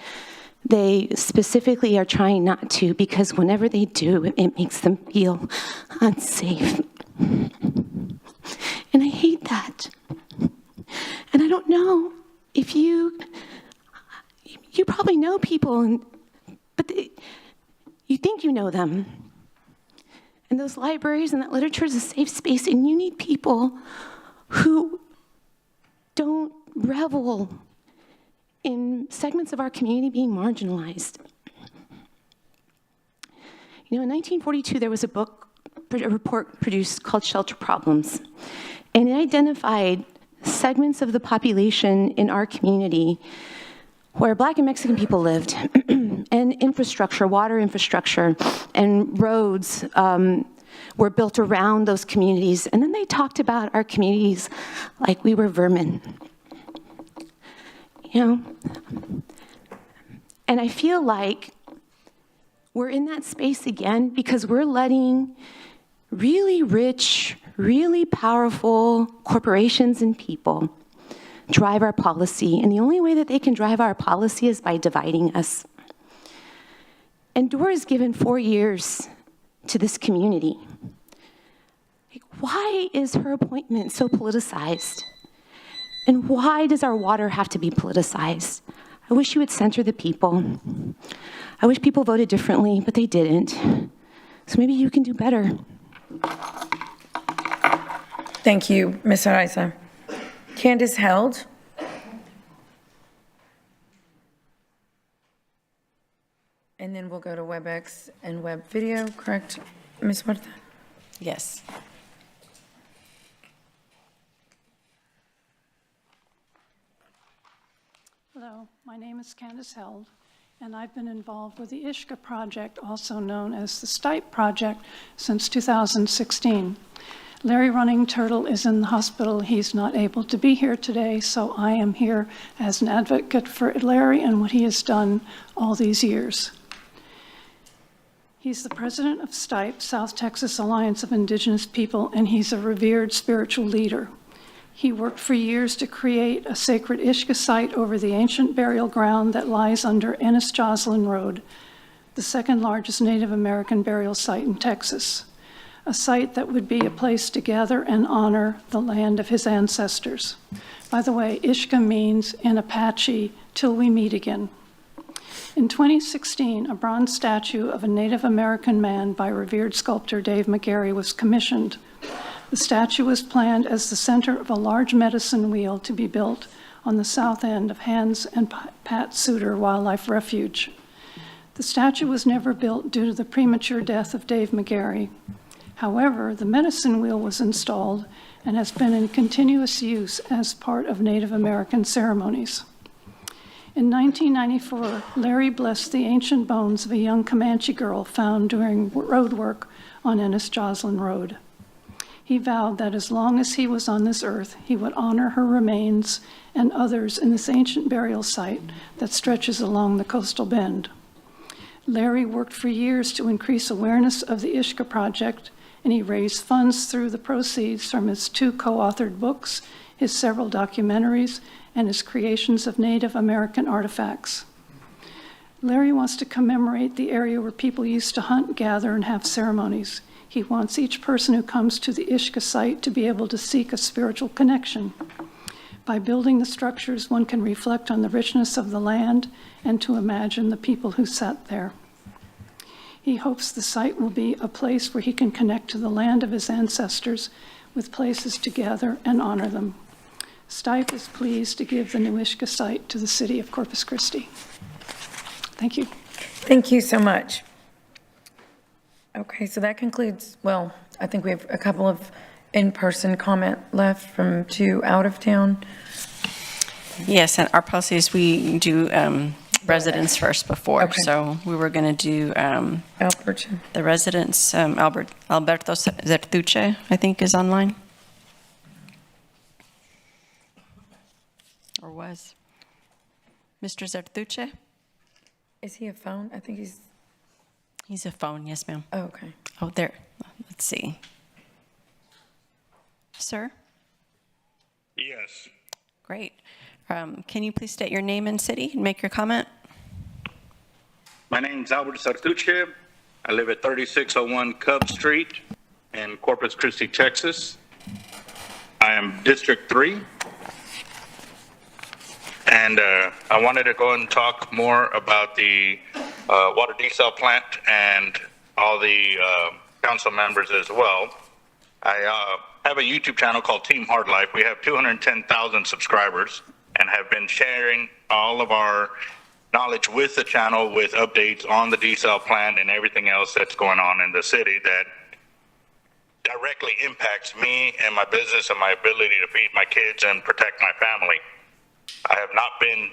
they specifically are trying not to because whenever they do, it makes them feel unsafe. And I hate that. And I don't know if you probably know people, but you think you know them. And those libraries and that literature is a safe space, and you need people who don't revel in segments of our community being marginalized. You know, in 1942, there was a report produced called Shelter Problems, and it identified segments of the population in our community where Black and Mexican people lived, and infrastructure, water infrastructure, and roads were built around those communities. And then they talked about our communities like we were vermin. You know? And I feel like we're in that space again because we're letting really rich, really powerful corporations and people drive our policy. And the only way that they can drive our policy is by dividing us. And DORA has given 4 years to this community. Like, why is her appointment so politicized? And why does our water have to be politicized? I wish you would center the people. I wish people voted differently, but they didn't. So maybe you can do better. Thank you, Ms. Araiza. Candace Held. And then we'll go to WebEx and web video, correct, Ms. Huerta? Yes. Hello, my name is Candace Held, and I've been involved with the Ishka Project, also known as the Stipe Project, since 2016. Larry Running Turtle is in the hospital. He's not able to be here today, so I am here as an advocate for Larry and what he has done all these years. He's the president of Stipe, South Texas Alliance of Indigenous People, and he's a revered spiritual leader. He worked for years to create a sacred Ishka site over the ancient burial ground that lies under Ennis Joslin Road, the second largest Native American burial site in Texas, a site that would be a place to gather and honor the land of his ancestors. By the way, Ishka means in Apache, till we meet again. In 2016, a bronze statue of a Native American man by revered sculptor Dave McGarry was commissioned. The statue was planned as the center of a large medicine wheel to be built on the south end of Hans and Pat Suter Wildlife Refuge. The statue was never built due to the premature death of Dave McGarry. However, the medicine wheel was installed and has been in continuous use as part of Native American ceremonies. In 1994, Larry blessed the ancient bones of a young Comanche girl found during road work on Ennis Joslin Road. He vowed that as long as he was on this earth, he would honor her remains and others in this ancient burial site that stretches along the coastal bend. Larry worked for years to increase awareness of the Ishka Project, and he raised funds through the proceeds from his 2 co-authored books, his several documentaries, and his creations of Native American artifacts. Larry wants to commemorate the area where people used to hunt, gather, and have ceremonies. He wants each person who comes to the Ishka site to be able to seek a spiritual connection. By building the structures, one can reflect on the richness of the land and to imagine the people who sat there. He hopes the site will be a place where he can connect to the land of his ancestors with places to gather and honor them. Stipe is pleased to give the new Ishka site to the city of Corpus Christi. Thank you. Thank you so much. Okay, so that concludes, well, I think we have a couple of in-person comment left from 2 out of town. Yes, and our policy is we do residents first before. Okay. So we were going to do the residents. Alberto Zertuche, I think, is online. Or was. Mr. Zertuche? Is he a phone? I think He's a phone, yes, ma'am. Oh, okay. Oh, there. Let's see. Sir? Yes. Great. Can you please state your name and city and make your comment? My name's Albert Sartuche. I live at 3601 Cub Street in Corpus Christi, Texas. I am District 3. And I wanted to go and talk more about the water desal plant and all the council members as well. I have a YouTube channel called Team Hard Life. We have 210,000 subscribers and have been sharing all of our knowledge with the channel with updates on the desal plant and everything else that's going on in the city that directly impacts me and my business and my ability to feed my kids and protect my family. I have not been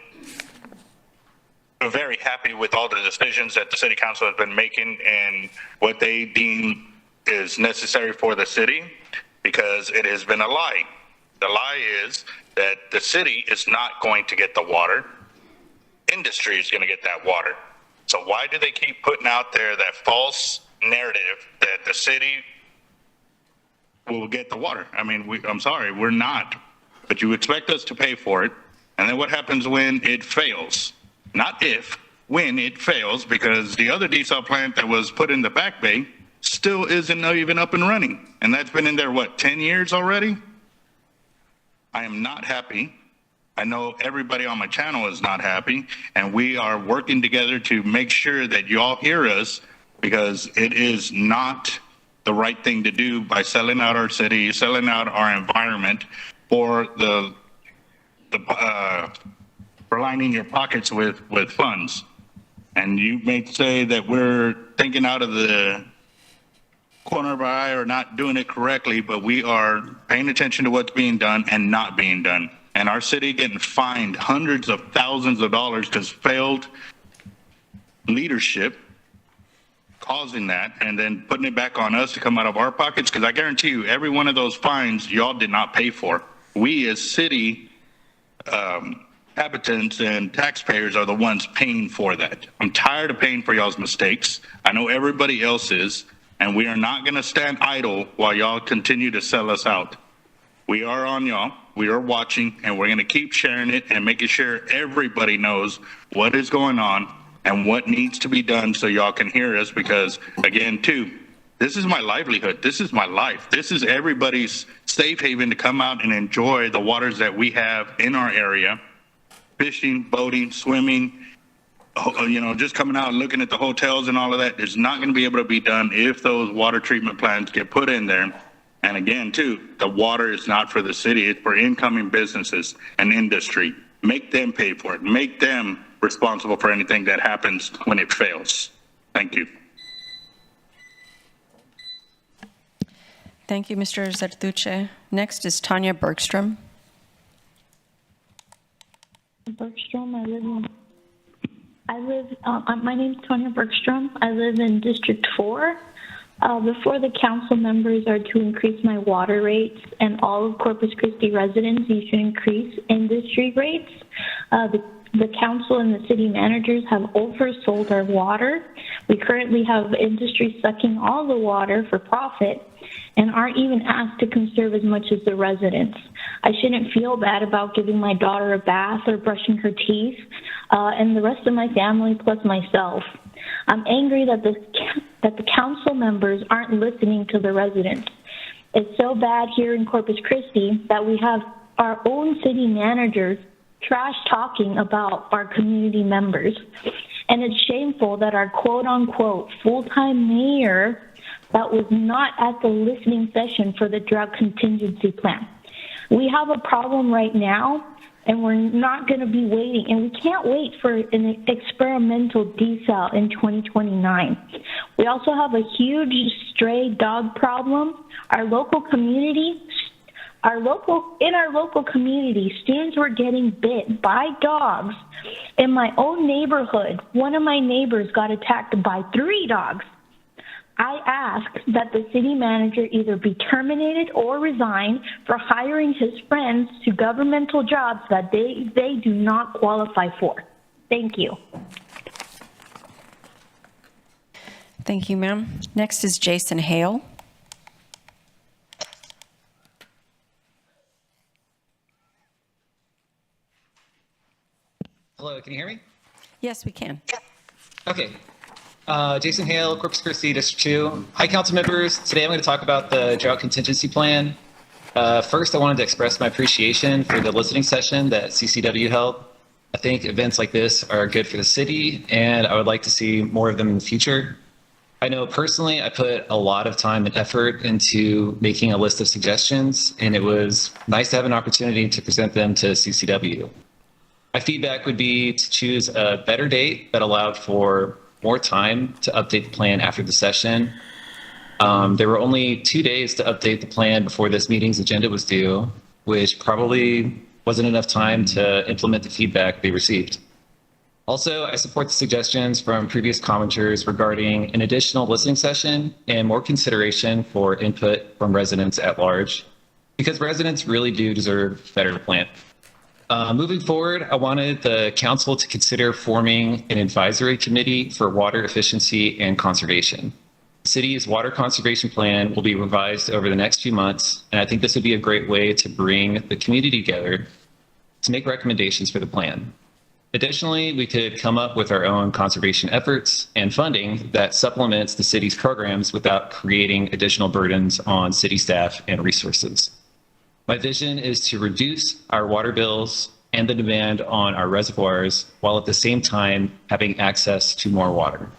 very happy with all the decisions that the city council has been making and what they deem is necessary for the city because it has been a lie. The lie is that the city is not going to get the water. Industry is going to get that water. So why do they keep putting out there that false narrative that the city will get the water? I mean, I'm sorry, we're not. But you expect us to pay for it. And then what happens when it fails? Not if, when it fails, because the other desal plant that was put in the back bay still isn't even up and running. And that's been in there, what, 10 years already? I am not happy. I know everybody on my channel is not happy, and we are working together to make sure that you all hear us, because it is not the right thing to do by selling out our city, selling out our environment for for lining your pockets with funds. And you may say that we're thinking out of the corner of our eye or not doing it correctly, but we are paying attention to what's being done and not being done. And our city getting fined hundreds of thousands of dollars because failed leadership causing that, and then putting it back on us to come out of our pockets, because I guarantee you every one of those fines y'all did not pay for. We as city inhabitants and taxpayers are the ones paying for that. I'm tired of paying for y'all's mistakes. I know everybody else is, and we are not going to stand idle while y'all continue to sell us out. We are on y'all. We are watching, and we're going to keep sharing it and making sure everybody knows what is going on and what needs to be done so y'all can hear us, because, again, too, this is my livelihood. This is my life. This is everybody's safe haven to come out and enjoy the waters that we have in our area. Fishing, boating, swimming, you know, just coming out and looking at the hotels and all of that is not going to be able to be done if those water treatment plants get put in there. And again, too, the water is not for the city. It's for incoming businesses and industry. Make them pay for it. Make them responsible for anything that happens when it fails. Thank you. Thank you, Mr. Zertuche. Next is Tanya Bergstrom. Bergstrom, my name is Tanya Bergstrom. I live in District 4. Before the council members are to increase my water rates, and all of Corpus Christi residents, you should increase industry rates. The council and the city managers have oversold our water. We currently have industry sucking all the water for profit and aren't even asked to conserve as much as the residents. I shouldn't feel bad about giving my daughter a bath or brushing her teeth, and the rest of my family plus myself. I'm angry that the council members aren't listening to the residents. It's so bad here in Corpus Christi that we have our own city managers trash talking about our community members. And it's shameful that our quote-unquote full-time mayor that was not at the listening session for the drought contingency plan. We have a problem right now, and we're not going to be waiting, and we can't wait for an experimental desal in 2029. We also have a huge stray dog problem. In our local community, students were getting bit by dogs. In my own neighborhood, one of my neighbors got attacked by 3 dogs. I ask that the city manager either be terminated or resign for hiring his friends to governmental jobs that they do not qualify for. Thank you. Thank you, ma'am. Next is Jason Hale. Hello, can you hear me? Yes, we can. Okay. Jason Hale, Corpus Christi, District 2. Hi, council members. Today I'm going to talk about the drought contingency plan. First, I wanted to express my appreciation for the listening session that CCW held. I think events like this are good for the city, and I would like to see more of them in the future. I know personally I put a lot of time and effort into making a list of suggestions, and it was nice to have an opportunity to present them to CCW. My feedback would be to choose a better date that allowed for more time to update the plan after the session. There were only 2 days to update the plan before this meeting's agenda was due, which probably wasn't enough time to implement the feedback they received. Also, I support the suggestions from previous commenters regarding an additional listening session and more consideration for input from residents at large, because residents really do deserve better plan. Moving forward, I wanted the council to consider forming an advisory committee for water efficiency and conservation. The city's water conservation plan will be revised over the next few months, and I think this would be a great way to bring the community together to make recommendations for the plan. Additionally, we could come up with our own conservation efforts and funding that supplements the city's programs without creating additional burdens on city staff and resources. My vision is to reduce our water bills and the demand on our reservoirs while at the same time having access to more water.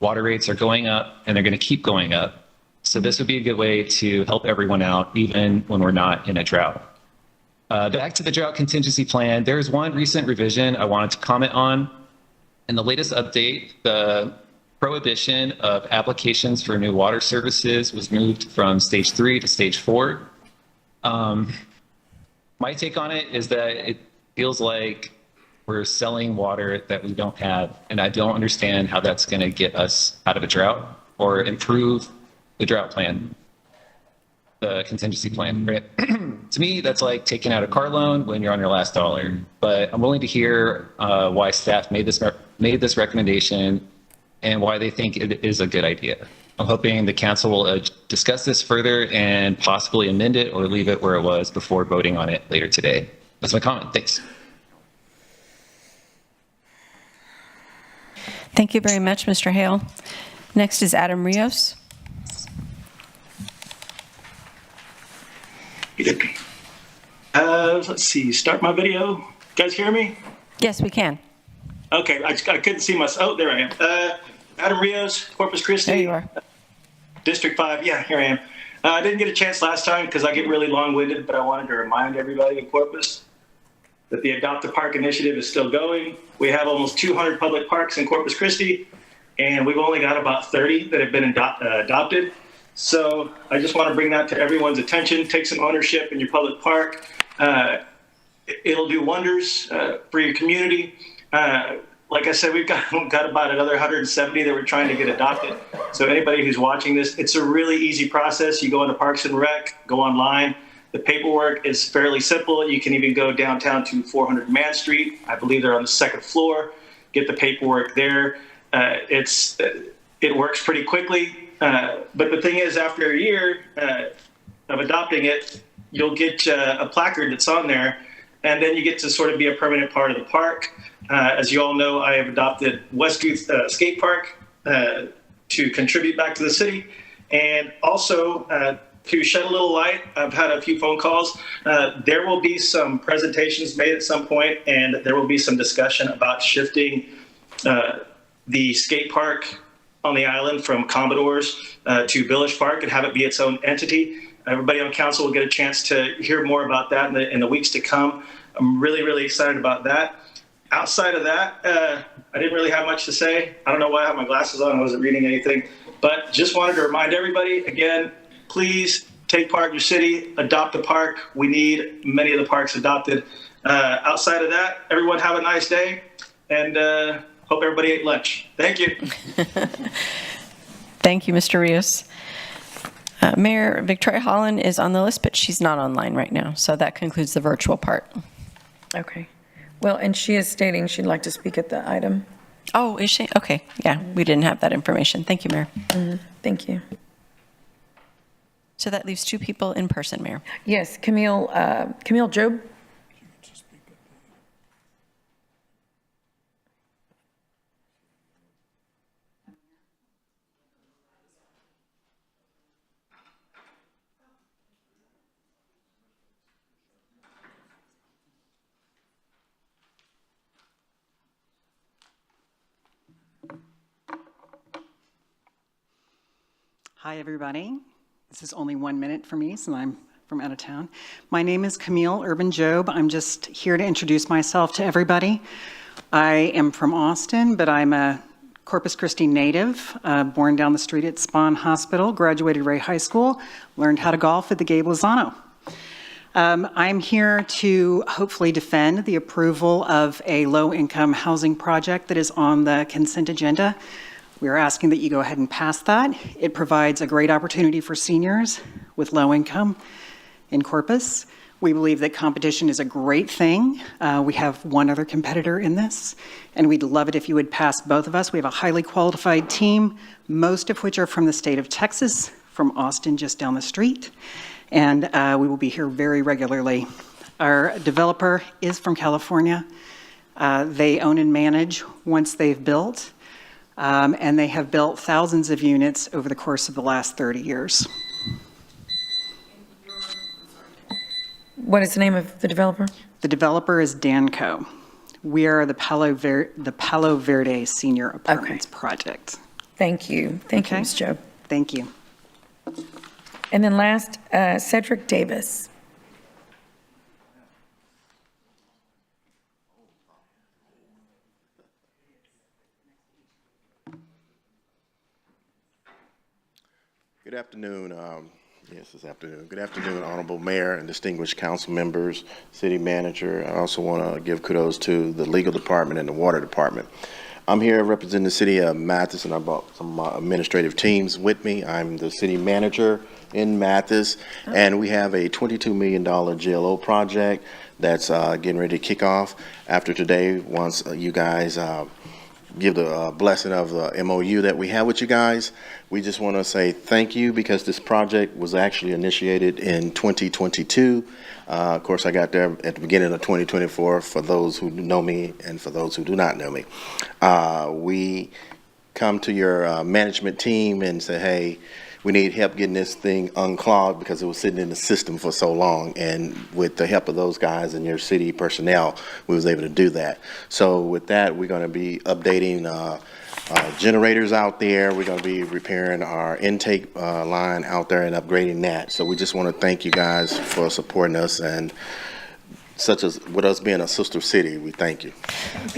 Water rates are going up and they're going to keep going up. So this would be a good way to help everyone out even when we're not in a drought. Back to the drought contingency plan, there's one recent revision I wanted to comment on. In the latest update, the prohibition of applications for new water services was moved from stage 3 to stage 4. My take on it is that it feels like we're selling water that we don't have, and I don't understand how that's going to get us out of a drought or improve the drought plan, the contingency plan, right? To me, that's like taking out a car loan when you're on your last dollar. But I'm willing to hear why staff made this recommendation and why they think it is a good idea. I'm hoping the council will discuss this further and possibly amend it or leave it where it was before voting on it later today. That's my comment. Thanks. Thank you very much, Mr. Hale. Next is Adam Rios. Let's see, start my video. You guys hear me? Yes, we can. Okay, I couldn't see myself. Oh, there I am. Adam Rios, Corpus Christi. There you are. District 5, yeah, here I am. I didn't get a chance last time because I get really long-winded, but I wanted to remind everybody in Corpus that the Adopt a Park initiative is still going. We have almost 200 public parks in Corpus Christi, and we've only got about 30 that have been adopted. So I just want to bring that to everyone's attention. Take some ownership in your public park. It'll do wonders for your community. Like I said, we've got about another 170 that we're trying to get adopted. So anybody who's watching this, it's a really easy process. You go into Parks and Rec, go online. The paperwork is fairly simple. You can even go downtown to 400 Man Street. I believe they're on the second floor. Get the paperwork there. It works pretty quickly. But the thing is, after a year of adopting it, you'll get a placard that's on there, and then you get to sort of be a permanent part of the park. As you all know, I have adopted Westgate Skate Park to contribute back to the city, and also to shed a little light. I've had a few phone calls. There will be some presentations made at some point, and there will be some discussion about shifting the skate park on the island from Commodores to Village Park and have it be its own entity. Everybody on council will get a chance to hear more about that in the weeks to come. I'm really, really excited about that. Outside of that, I didn't really have much to say. I don't know why I have my glasses on. I wasn't reading anything, but just wanted to remind everybody again, please take part in your city, adopt a park. We need many of the parks adopted. Outside of that, everyone have a nice day, and hope everybody ate lunch. Thank you. Thank you, Mr. Rios. Mayor Victoria Holland is on the list, but she's not online right now. So that concludes the virtual part. Okay. Well, and she is stating she'd like to speak at the item. Oh, is she? Okay. Yeah, we didn't have that information. Thank you, Mayor. Thank you. So that leaves 2 people in person, Mayor. Yes, Camille Job. Hi, everybody. This is only 1 minute for me, since I'm from out of town. My name is Camille Urban Job. I'm just here to introduce myself to everybody. I am from Austin, but I'm a Corpus Christi native, born down the street at Spahn Hospital, graduated Ray High School, learned how to golf at the Gabe Lozano. I'm here to hopefully defend the approval of a low-income housing project that is on the consent agenda. We are asking that you go ahead and pass that. It provides a great opportunity for seniors with low income in Corpus. We believe that competition is a great thing. We have one other competitor in this, and we'd love it if you would pass both of us. We have a highly qualified team, most of which are from the state of Texas, from Austin just down the street, and we will be here very regularly. Our developer is from California. They own and manage once they've built, and they have built thousands of units over the course of the last 30 years. What is the name of the developer? The developer is Danco. We are the Palo Verde Senior Apartments project. Thank you. Thank you, Ms. Jobe. Thank you. And then last, Cedric Davis. Good afternoon. Yes, this afternoon. Good afternoon, Honorable Mayor and distinguished council members, City Manager. I also want to give kudos to the Legal Department and the Water Department. I'm here representing the City of Mathis, and I brought some administrative teams with me. I'm the City Manager in Mathis, and we have a $22 million GLO project that's getting ready to kick off after today once you guys give the blessing of the MOU that we have with you guys. We just want to say thank you because this project was actually initiated in 2022. Of course, I got there at the beginning of 2024 for those who know me and for those who do not know me. We come to your management team and say, hey, we need help getting this thing unclogged because it was sitting in the system for so long. And with the help of those guys and your city personnel, we was able to do that. So with that, we're going to be updating generators out there. We're going to be repairing our intake line out there and upgrading that. So we just want to thank you guys for supporting us, and such as with us being a sister city, we thank you.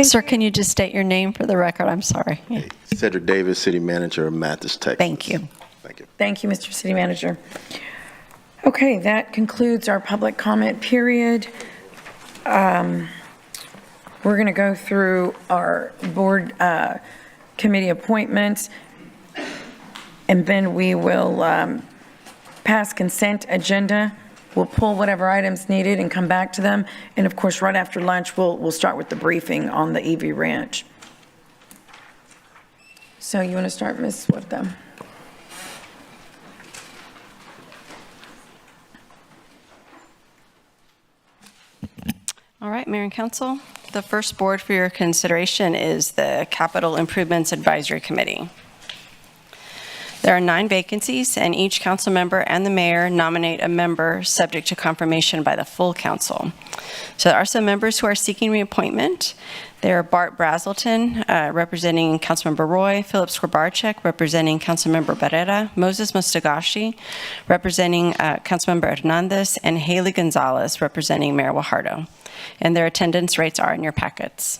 Sir, can you just state your name for the record? I'm sorry. Cedric Davis, City Manager of Mathis, Texas. Thank you. Thank you. Thank you, Mr. City Manager. Okay, that concludes our public comment period. We're going to go through our board committee appointments, and then we will pass consent agenda. We'll pull whatever items needed and come back to them. And of course, right after lunch, we'll start with the briefing on the EV Ranch. So you want to start, Ms. with them? All right, Mayor and Council, the first board for your consideration is the Capital Improvements Advisory Committee. There are 9 vacancies, and each council member and the mayor nominate a member subject to confirmation by the full council. So there are some members who are seeking reappointment. There are Bart Brazelton, representing Councilmember Roy, Philip Skorbarczyk, representing Councilmember Barrera, Moses Mustagashi, representing Councilmember Hernandez, and Haley Gonzalez, representing Mayor Guajardo. And their attendance rates are in your packets.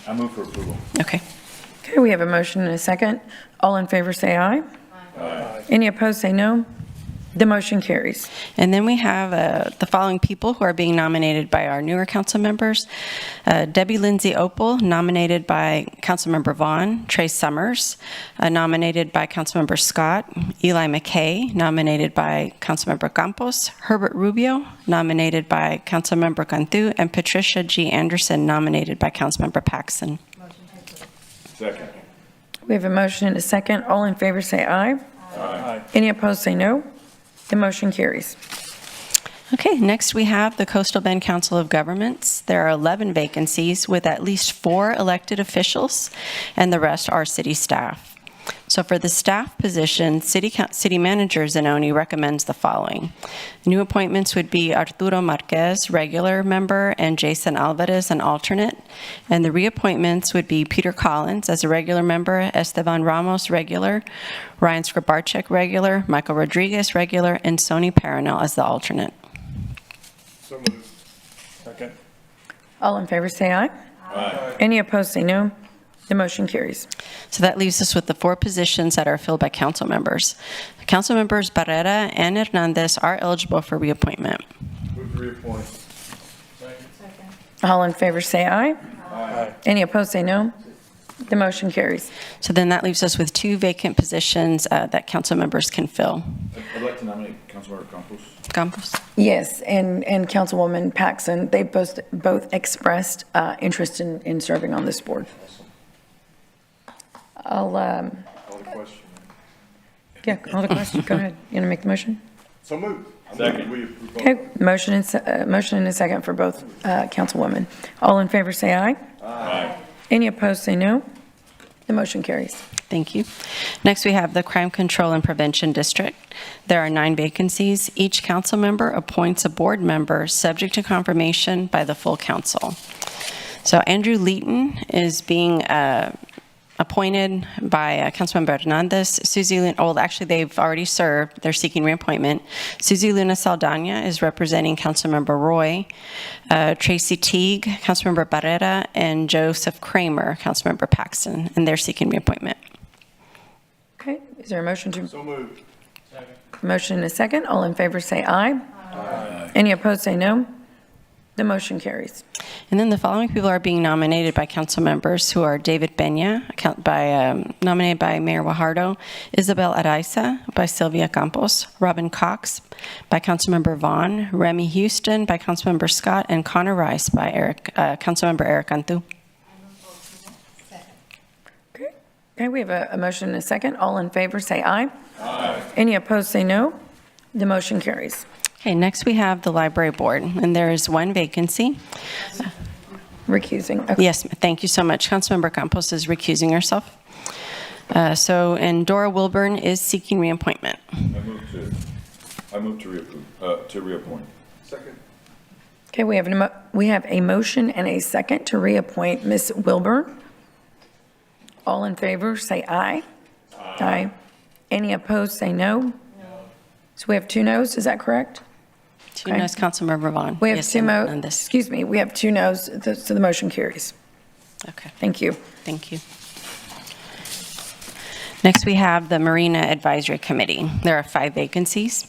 I move for approval. Okay. Okay, we have a motion and a second. All in favor say aye. Aye. Any opposed say no. The motion carries. And then we have the following people who are being nominated by our newer council members. Debbie Lindsay Opal, nominated by Councilmember Vaughn. Trey Summers, nominated by Councilmember Scott. Eli McKay, nominated by Councilmember Campos. Herbert Rubio, nominated by Councilmember Cantu. And Patricia G. Anderson, nominated by Councilmember Paxson. Second. We have a motion and a second. All in favor say aye. Aye. Any opposed say no. The motion carries. Okay, next we have the Coastal Bend Council of Governments. There are 11 vacancies with at least 4 elected officials, and the rest are city staff. So for the staff position, City Manager Zanoni recommends the following. New appointments would be Arturo Marquez, regular member, and Jason Alvarez, an alternate. And the reappointments would be Peter Collins as a regular member, Esteban Ramos, regular, Ryan Skorbarczyk, regular, Michael Rodriguez, regular, and Sony Paranel as the alternate. So moved. Second. All in favor say aye. Aye. Any opposed say no. The motion carries. So that leaves us with the 4 positions that are filled by council members. Council members Barrera and Hernandez are eligible for reappointment. Move to reappoint. All in favor say aye. Aye. Any opposed say no. The motion carries. So then that leaves us with 2 vacant positions that council members can fill. I'd like to nominate Councilmember Campos. Campos. Yes, and Councilwoman Paxson, they both expressed interest in serving on this board. I'll, Call the question. yeah, call the question. Go ahead. You want to make the motion? So moved. Second. We approve both. Okay, motion and a second for both councilwomen. All in favor, say aye. Aye. Any opposed, say no. The motion carries. Thank you. Next, we have the Crime Control and Prevention District. There are 9 vacancies. Each council member appoints a board member subject to confirmation by the full council. So Andrew Leeton is being appointed by Councilmember Hernandez. Susie Luna, well, actually, they've already served. They're seeking reappointment. Susie Luna Saldana is representing Councilmember Roy, Tracy Teague, Councilmember Barrera, and Joseph Kramer, Councilmember Paxton, and they're seeking reappointment. Okay, is there a motion to? So moved. Second. Motion and a second. All in favor, say aye. Aye. Any opposed, say no. The motion carries. And then the following people are being nominated by council members who are David Peña, nominated by Mayor Guajardo, Isabel Araiza by Sylvia Campos, Robin Cox by Councilmember Vaughn, Remy Houston by Councilmember Scott, and Connor Rice by Councilmember Eric Cantu. Okay, we have a motion and a second. All in favor, say aye. Aye. Any opposed, say no. The motion carries. Okay, next we have the library board, and there is 1 vacancy. Recusing. Okay. Yes, thank you so much. Councilmember Campos is recusing herself. And Dora Wilburn is seeking reappointment. I move to reappoint. Second. Okay, we have a motion and a second to reappoint Ms. Wilburn. All in favor, say aye. Aye. Any opposed, say no. No. So we have 2 noes, is that correct? 2 noes, Councilmember Vaughn. We have Yes, 2 on this. excuse me, we have 2 noes, so the motion carries. Okay. Thank you. Thank you. Next, we have the Marina Advisory Committee. There are 5 vacancies.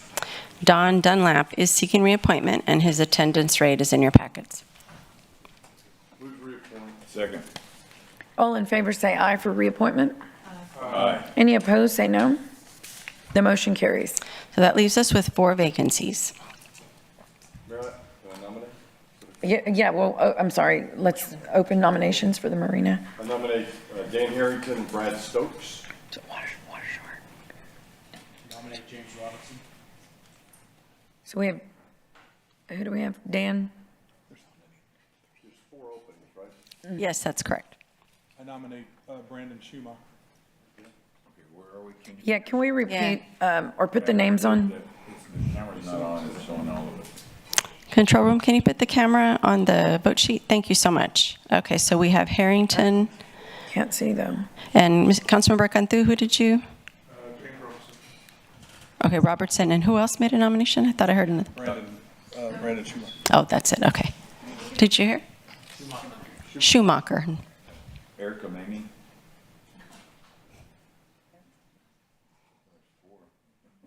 Don Dunlap is seeking reappointment, and his attendance rate is in your packets. Move to reappoint. Second. All in favor, say aye for reappointment. Aye. Any opposed, say no. The motion carries. So that leaves us with 4 vacancies. Mayor, can I nominate? Yeah, well, I'm sorry, let's open nominations for the Marina. I nominate Dan Harrington and Brad Stokes. Water short. Nominate James Robinson. So we have, who do we have? Dan? There's 4 openings, right? Yes, that's correct. I nominate Brandon Schumacher. Okay, where are we? Yeah, can we repeat or put the names on? The camera's not on, it's showing all of it. Control room, can you put the camera on the vote sheet? Thank you so much. Okay, so we have Harrington. Can't see them. And Councilmember Cantu, who did you? James Robertson. Okay, Robertson. And who else made a nomination? I thought I heard another. Brandon Schumacher. Oh, that's it. Okay. Did you hear? Schumacher. Erica Mamie.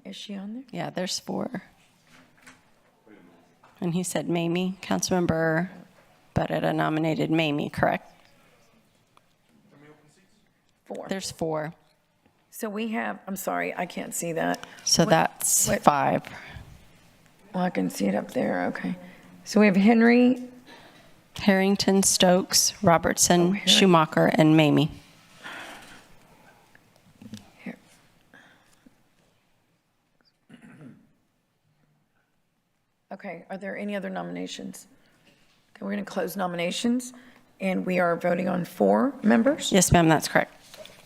Is she on there? Yeah, there's 4. And he said Mamie. Councilmember Barrera nominated Mamie, correct? 4. There's 4. So we have, I'm sorry, I can't see that. So that's 5. Well, I can see it up there, okay. So we have Henry. Harrington, Stokes, Robertson, Schumacher, and Mamie. Okay, are there any other nominations? Okay, we're going to close nominations, and we are voting on 4 members? Yes, ma'am, that's correct.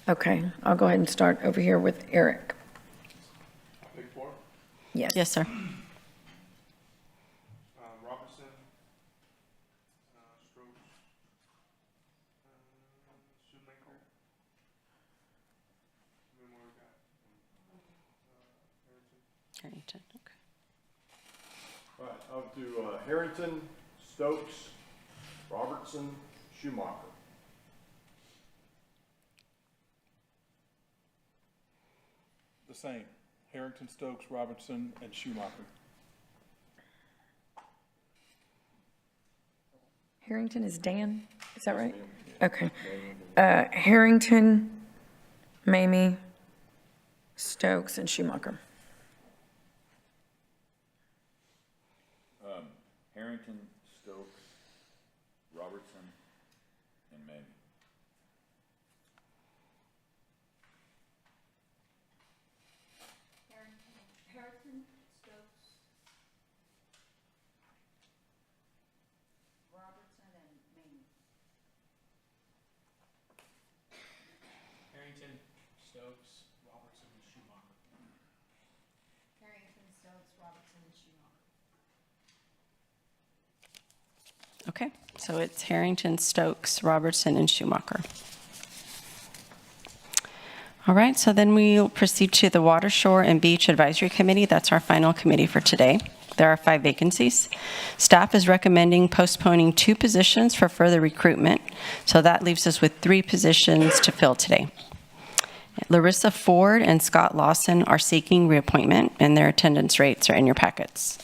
Okay, I'll go ahead and start over here with Eric. Pick 4. Yes. Yes, sir. Robinson. Strokes. Shoemaker. Harrington, okay. All right, I'll do Harrington, Stokes, Robertson, Schumacher. The same. Harrington, Stokes, Robertson, and Schumacher. Harrington is Dan, is that right? Okay. Harrington, Mamie, Stokes, and Schumacher. Harrington, Stokes, Robertson, and Mamie. Harrington, Stokes, Stokes, Robertson, and Schumacher. Harrington, Stokes, Robertson, and Schumacher. Okay, so it's Harrington, Stokes, Robertson, and Schumacher. All right, so then we'll proceed to the Water, Shore, and Beach Advisory Committee. That's our final committee for today. There are 5 vacancies. Staff is recommending postponing 2 positions for further recruitment, so that leaves us with 3 positions to fill today. Larissa Ford and Scott Lawson are seeking reappointment, and their attendance rates are in your packets.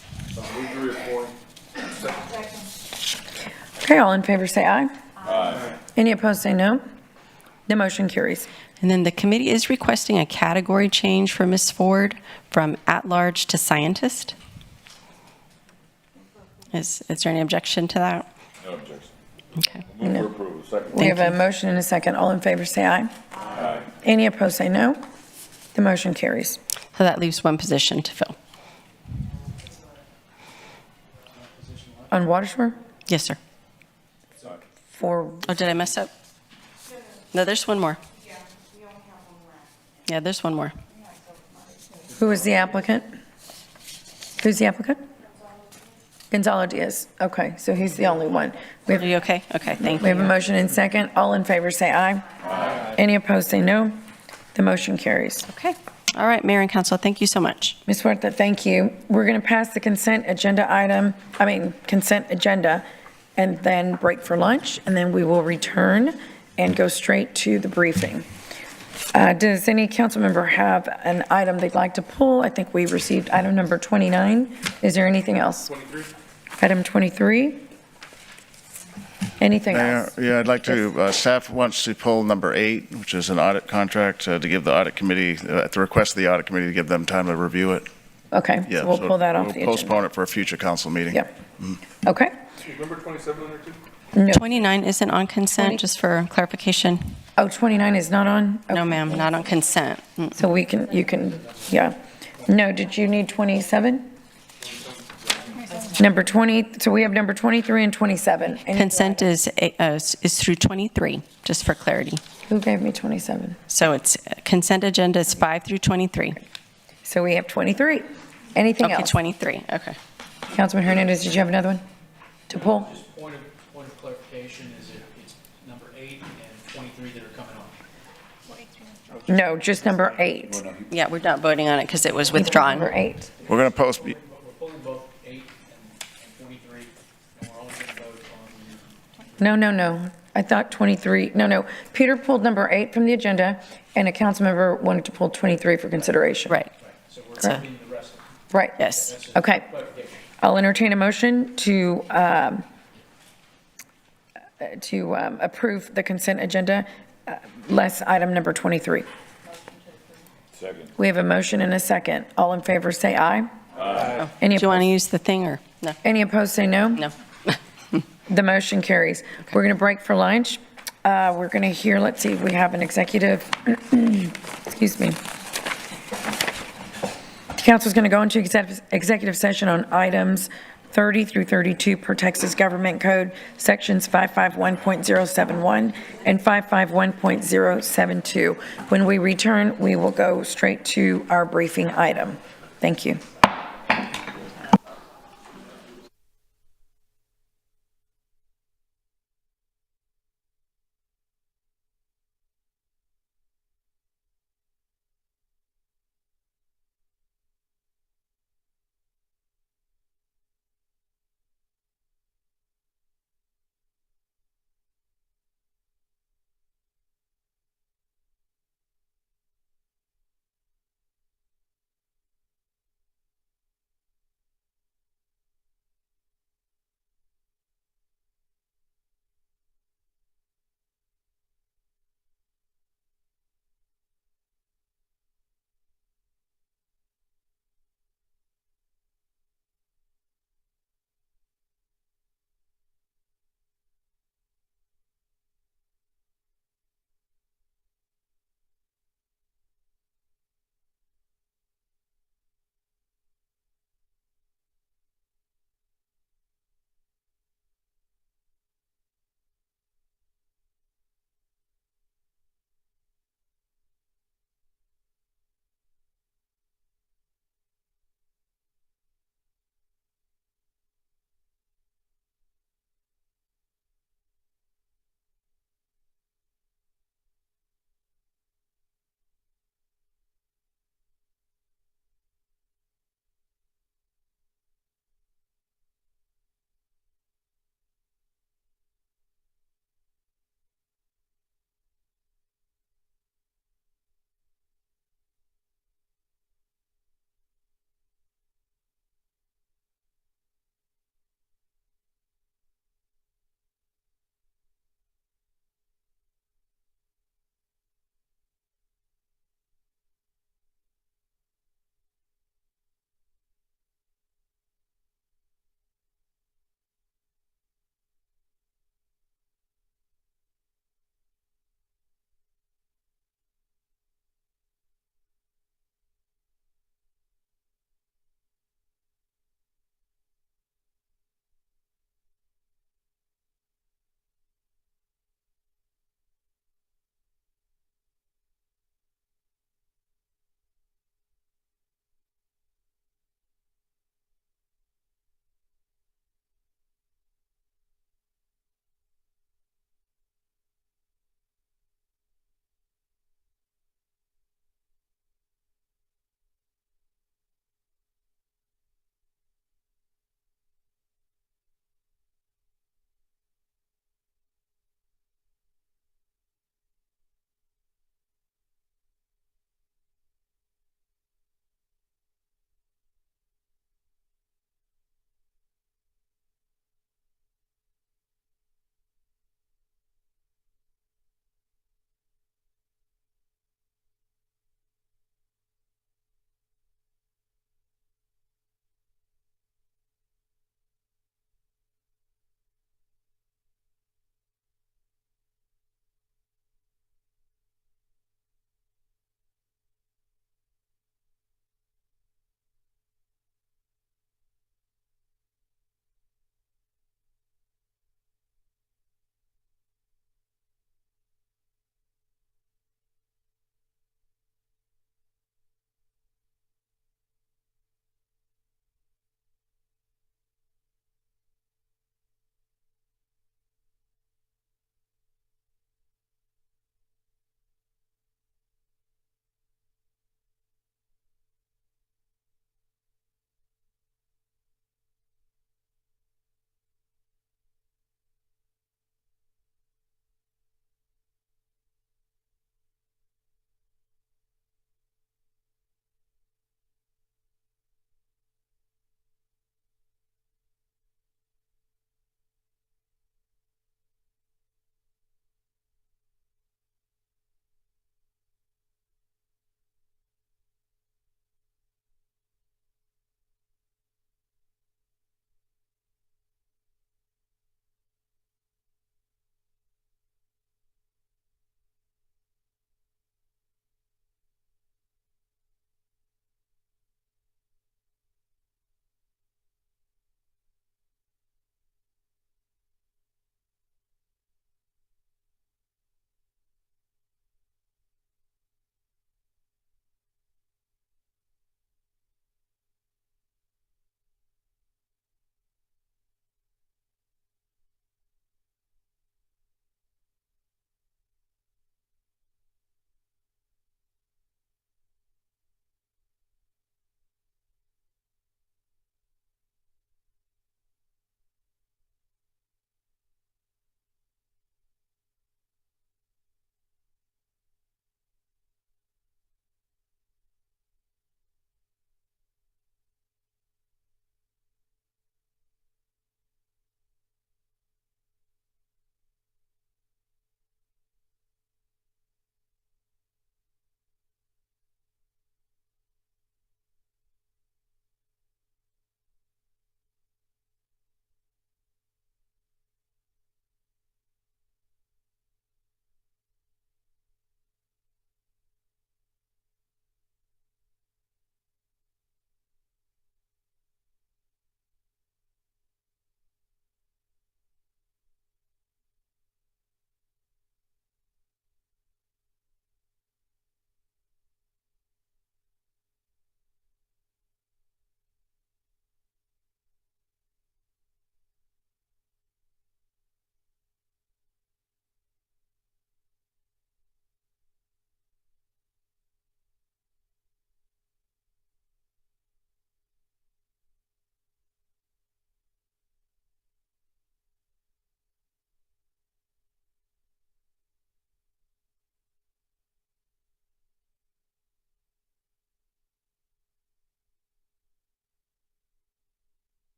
Okay, all in favor say aye. Aye. Any opposed say no. The motion carries. And then the committee is requesting a category change for Ms. Ford from at-large to scientist. Is there any objection to that? No objection. Okay. Move for approval. Second. We have a motion and a second. All in favor say aye. Aye. Any opposed say no. The motion carries. So that leaves 1 position to fill. On Water Shore? Yes, sir. For, Oh, did I mess up? No, there's 1 more. Yeah, there's 1 more. who is the applicant? Who's the applicant? Gonzalo Diaz. Okay, so he's the only one. Are you okay? Okay, thank you. We have a motion and second. All in favor say aye. Aye. Any opposed say no. The motion carries. Okay. All right, Mayor and Council, thank you so much. Ms. Huerta, thank you. We're going to pass the consent agenda, and then break for lunch, and then we will return and go straight to the briefing. Does any council member have an item they'd like to pull? I think we received item number 29. Is there anything else? 23. Item 23. Anything else? Yeah, I'd like to, staff wants to pull number 8, which is an audit contract, to give the audit committee, at the request of the audit committee, to give them time to review it. Okay, Yeah, so we'll pull that off the We'll agenda. postpone it for a future council meeting. Yep. Okay. Number 27 on there too? No. 29 isn't on consent, just for clarification. Oh, 29 is not on? No, ma'am, not on consent. So you can, yeah. No, did you need 27? Number 20, so we have number 23 and 27. Consent is through 23, just for clarity. Who gave me 27? So it's consent agenda is 5 through 23. So we have 23. Anything Okay, else? 23, okay. Councilman Hernandez, did you have another one to pull? Just point of clarification is it's number 8 and 23 that are coming on. No, just number 8. Yeah, we're not voting on it because it was withdrawn. Number 8. We're going to post, We're pulling both 8 and 23, and we're only going to vote on No. I thought 23, no. Peter pulled number 8 from the agenda, and a council member wanted to pull 23 for consideration. Right. so we're Correct. keeping the rest of them. Right. Yes. Okay. I'll entertain a motion to approve the consent agenda, less item number 23. Second. We have a motion and a second. All in favor, say aye. Oh, Any do you want to opposed? use the thing or no? Any opposed, say no. No. The motion carries. We're going to break for lunch. We're going to hear, let's see, we have an executive, excuse me. The council is going to go into executive session on items 30 through 32 per Texas Government Code, sections 551.071 and 551.072. When we return, we will go straight to our briefing item. Thank you.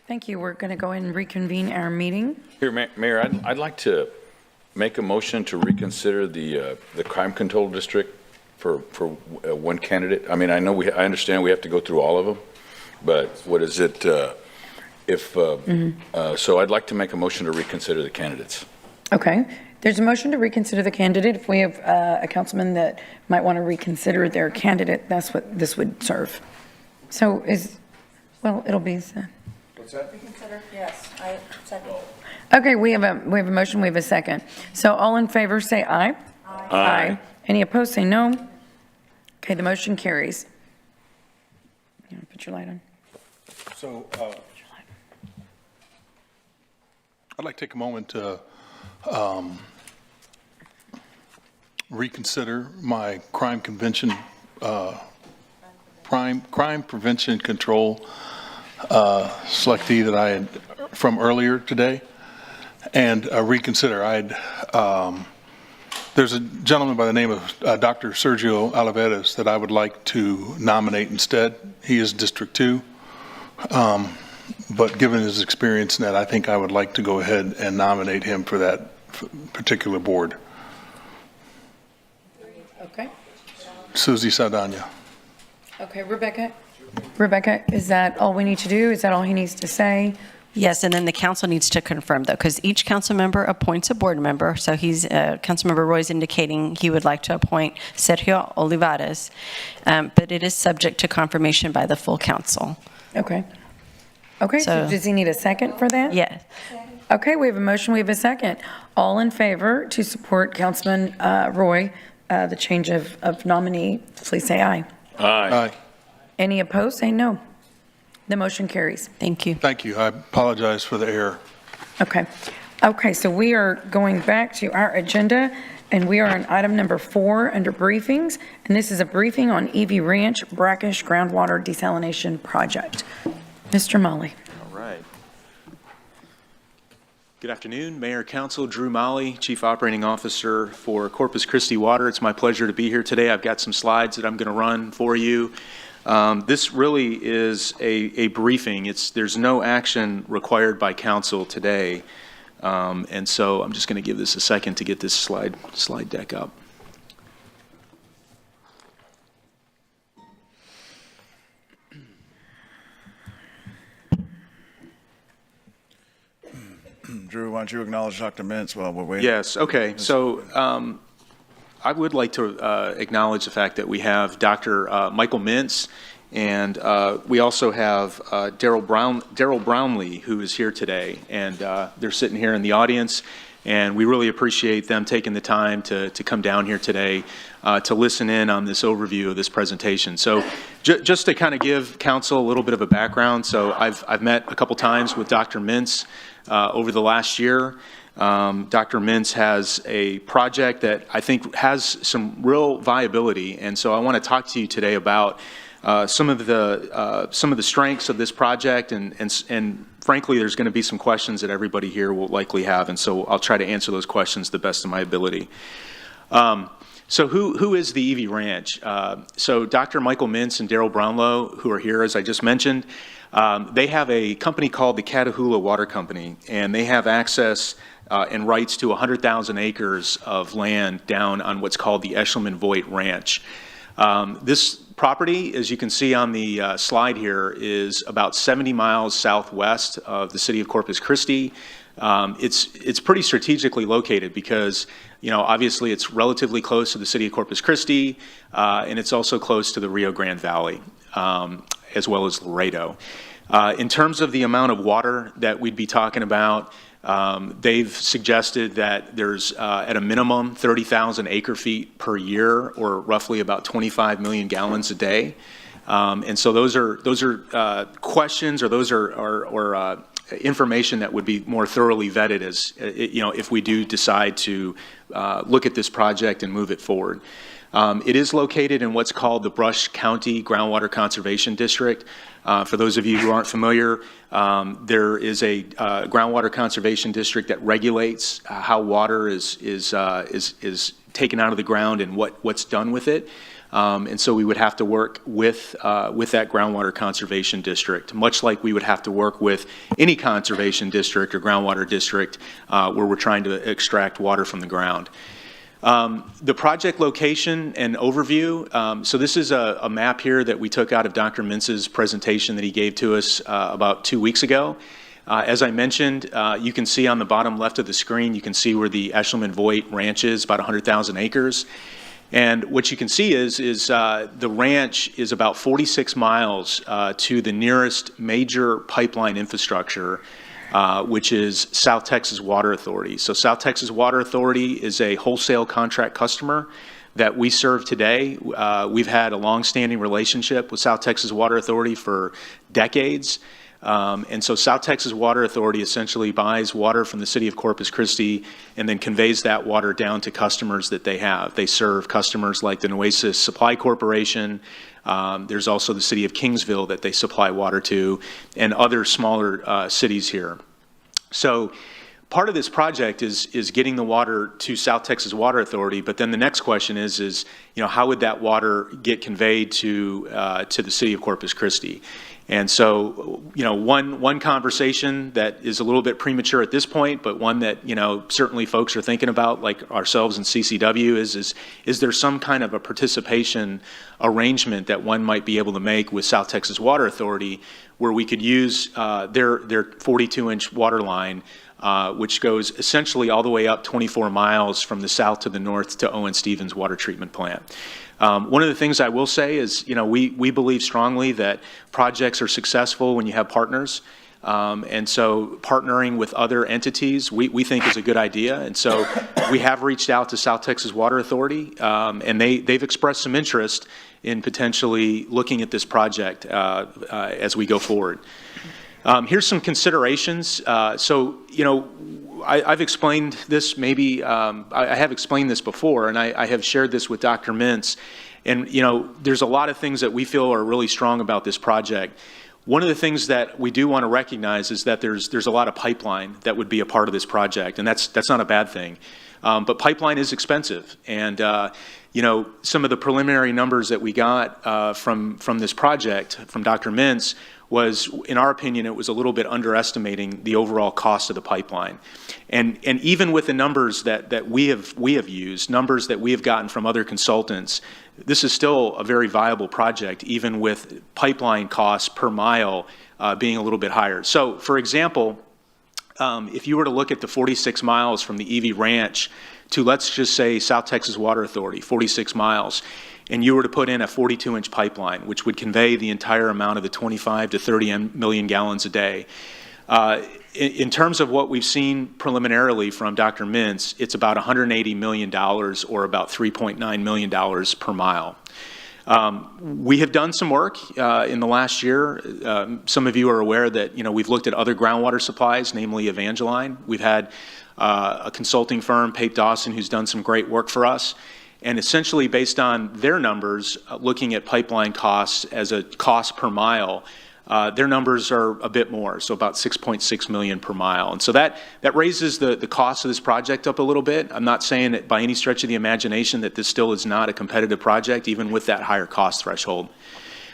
Thank you. We're going to go ahead and reconvene our meeting. Here, Mayor, I'd like to make a motion to reconsider the crime control district for one candidate. I mean, I understand we have to go through all of them, but what is it, so I'd like to make a motion to reconsider the candidates. Okay. There's a motion to reconsider the candidate. If we have a councilman that might want to reconsider their candidate, that's what this would serve. So it'll be said. What's that? Reconsider, yes. I second. Okay, we have a motion, we have a second. So all in favor, say aye. Aye. Any opposed, say no. Okay, the motion carries. You want to put your light on? So I'd like to take a moment to reconsider my crime prevention control selectee that I had from earlier today, and reconsider. There's a gentleman by the name of Dr. Sergio Oliveras that I would like to nominate instead. He is District 2. But given his experience in that, I think I would like to go ahead and nominate him for that particular board. Okay. Susie Saldana. Okay, Rebecca, is that all we need to do? Is that all he needs to say? Yes, and then the council needs to confirm, though, because each council member appoints a board member. So Councilmember Roy's indicating he would like to appoint Sergio Olivares, but it is subject to confirmation by the full council. Okay. Okay, so does he need a second for that? Yes. Okay, we have a motion, we have a second. All in favor to support Councilman Roy, the change of nominee, please say aye. Aye. Any opposed, say no. The motion carries. Thank you. Thank you. I apologize for the error. Okay. Okay, so we are going back to our agenda, and we are on item number 4 under briefings, and this is a briefing on EV Ranch Brackish Groundwater Desalination Project. Mr. Molly. All right. Good afternoon, Mayor, Council, Drew Molly, Chief Operating Officer for Corpus Christi Water. It's my pleasure to be here today. I've got some slides that I'm going to run for you. This really is a briefing. There's no action required by council today, and so I'm just going to give this a second to get this slide deck up. Drew, why don't you acknowledge Dr. Mintz while we're waiting? Yes, okay. So I would like to acknowledge the fact that we have Dr. Michael Mintz, and we also have Daryl Brownlee, who is here today, and they're sitting here in the audience, and we really appreciate them taking the time to come down here today to listen in on this overview of this presentation. So just to kind of give council a little bit of a background, so I've met a couple times with Dr. Mintz over the last year. Dr. Mintz has a project that I think has some real viability, and so I want to talk to you today about some of the strengths of this project, and frankly, there's going to be some questions that everybody here will likely have, and so I'll try to answer those questions to the best of my ability. So who is the EV Ranch? So Dr. Michael Mintz and Daryl Brownlow, who are here, as I just mentioned, they have a company called the Catahoula Water Company, and they have access and rights to 100,000 acres of land down on what's called the Eshelman-Voigt Ranch. This property, as you can see on the slide here, is about 70 miles southwest of the city of Corpus Christi. It's pretty strategically located because, obviously it's relatively close to the city of Corpus Christi, and it's also close to the Rio Grande Valley, as well as Laredo. In terms of the amount of water that we'd be talking about, they've suggested that there's at a minimum 30,000 acre feet per year, or roughly about 25 million gallons a day. And so those are questions, or those are information that would be more thoroughly vetted as if we do decide to look at this project and move it forward. It is located in what's called the Brush County Groundwater Conservation District. For those of you who aren't familiar, there is a groundwater conservation district that regulates how water is taken out of the ground and what's done with it. And so we would have to work with that groundwater conservation district, much like we would have to work with any conservation district or groundwater district where we're trying to extract water from the ground. The project location and overview. So this is a map here that we took out of Dr. Mintz's presentation that he gave to us about 2 weeks ago. As I mentioned, you can see on the bottom left of the screen, you can see where the Eshelman-Voigt Ranch is, about 100,000 acres. And what you can see is the ranch is about 46 miles to the nearest major pipeline infrastructure, which is South Texas Water Authority. So South Texas Water Authority is a wholesale contract customer that we serve today. We've had a long-standing relationship with South Texas Water Authority for decades. And so South Texas Water Authority essentially buys water from the city of Corpus Christi and then conveys that water down to customers that they have. They serve customers like the Nueces Supply Corporation. There's also the city of Kingsville that they supply water to, and other smaller cities here. So part of this project is getting the water to South Texas Water Authority, but then the next question is how would that water get conveyed to the city of Corpus Christi? And so, one conversation that is a little bit premature at this point, but one that, certainly folks are thinking about, like ourselves in CCW, is there some kind of a participation arrangement that one might be able to make with South Texas Water Authority where we could use their 42-inch water line, which goes essentially all the way up 24 miles from the south to the north to Owen Stevens Water Treatment Plant. One of the things I will say is, we believe strongly that projects are successful when you have partners. And so partnering with other entities, we think is a good idea. And so we have reached out to South Texas Water Authority, and they've expressed some interest in potentially looking at this project as we go forward. Here's some considerations. I've explained this I have explained this before, and I have shared this with Dr. Mintz. And, there's a lot of things that we feel are really strong about this project. One of the things that we do want to recognize is that there's a lot of pipeline that would be a part of this project, and that's not a bad thing. But pipeline is expensive, and some of the preliminary numbers that we got from this project from Dr. Mintz was, in our opinion, it was a little bit underestimating the overall cost of the pipeline. And even with the numbers that we have used, numbers that we have gotten from other consultants, this is still a very viable project, even with pipeline costs per mile being a little bit higher. So, for example, if you were to look at the 46 miles from the Evie Ranch to, let's just say, South Texas Water Authority, 46 miles, and you were to put in a 42-inch pipeline, which would convey the entire amount of the 25 to 30 million gallons a day. In terms of what we've seen preliminarily from Dr. Mintz, it's about $180 million or about $3.9 million per mile. We have done some work in the last year. Some of you are aware that we've looked at other groundwater supplies, namely Evangeline. We've had a consulting firm, Pape Dawson, who's done some great work for us. And essentially, based on their numbers, looking at pipeline costs as a cost per mile, their numbers are a bit more, so about $6.6 million per mile. And so that raises the cost of this project up a little bit. I'm not saying that by any stretch of the imagination that this still is not a competitive project, even with that higher cost threshold.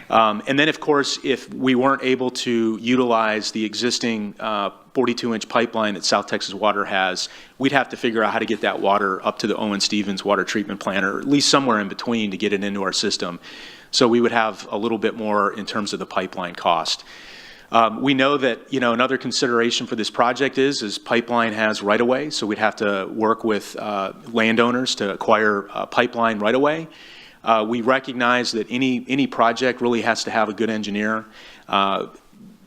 And then, of course, if we weren't able to utilize the existing 42-inch pipeline that South Texas Water has, we'd have to figure out how to get that water up to the Owen Stevens Water Treatment Plant, or at least somewhere in between, to get it into our system. So we would have a little bit more in terms of the pipeline cost. We know that another consideration for this project is pipeline has right-of-way, so we'd have to work with landowners to acquire pipeline right-of-way. We recognize that any project really has to have a good engineer.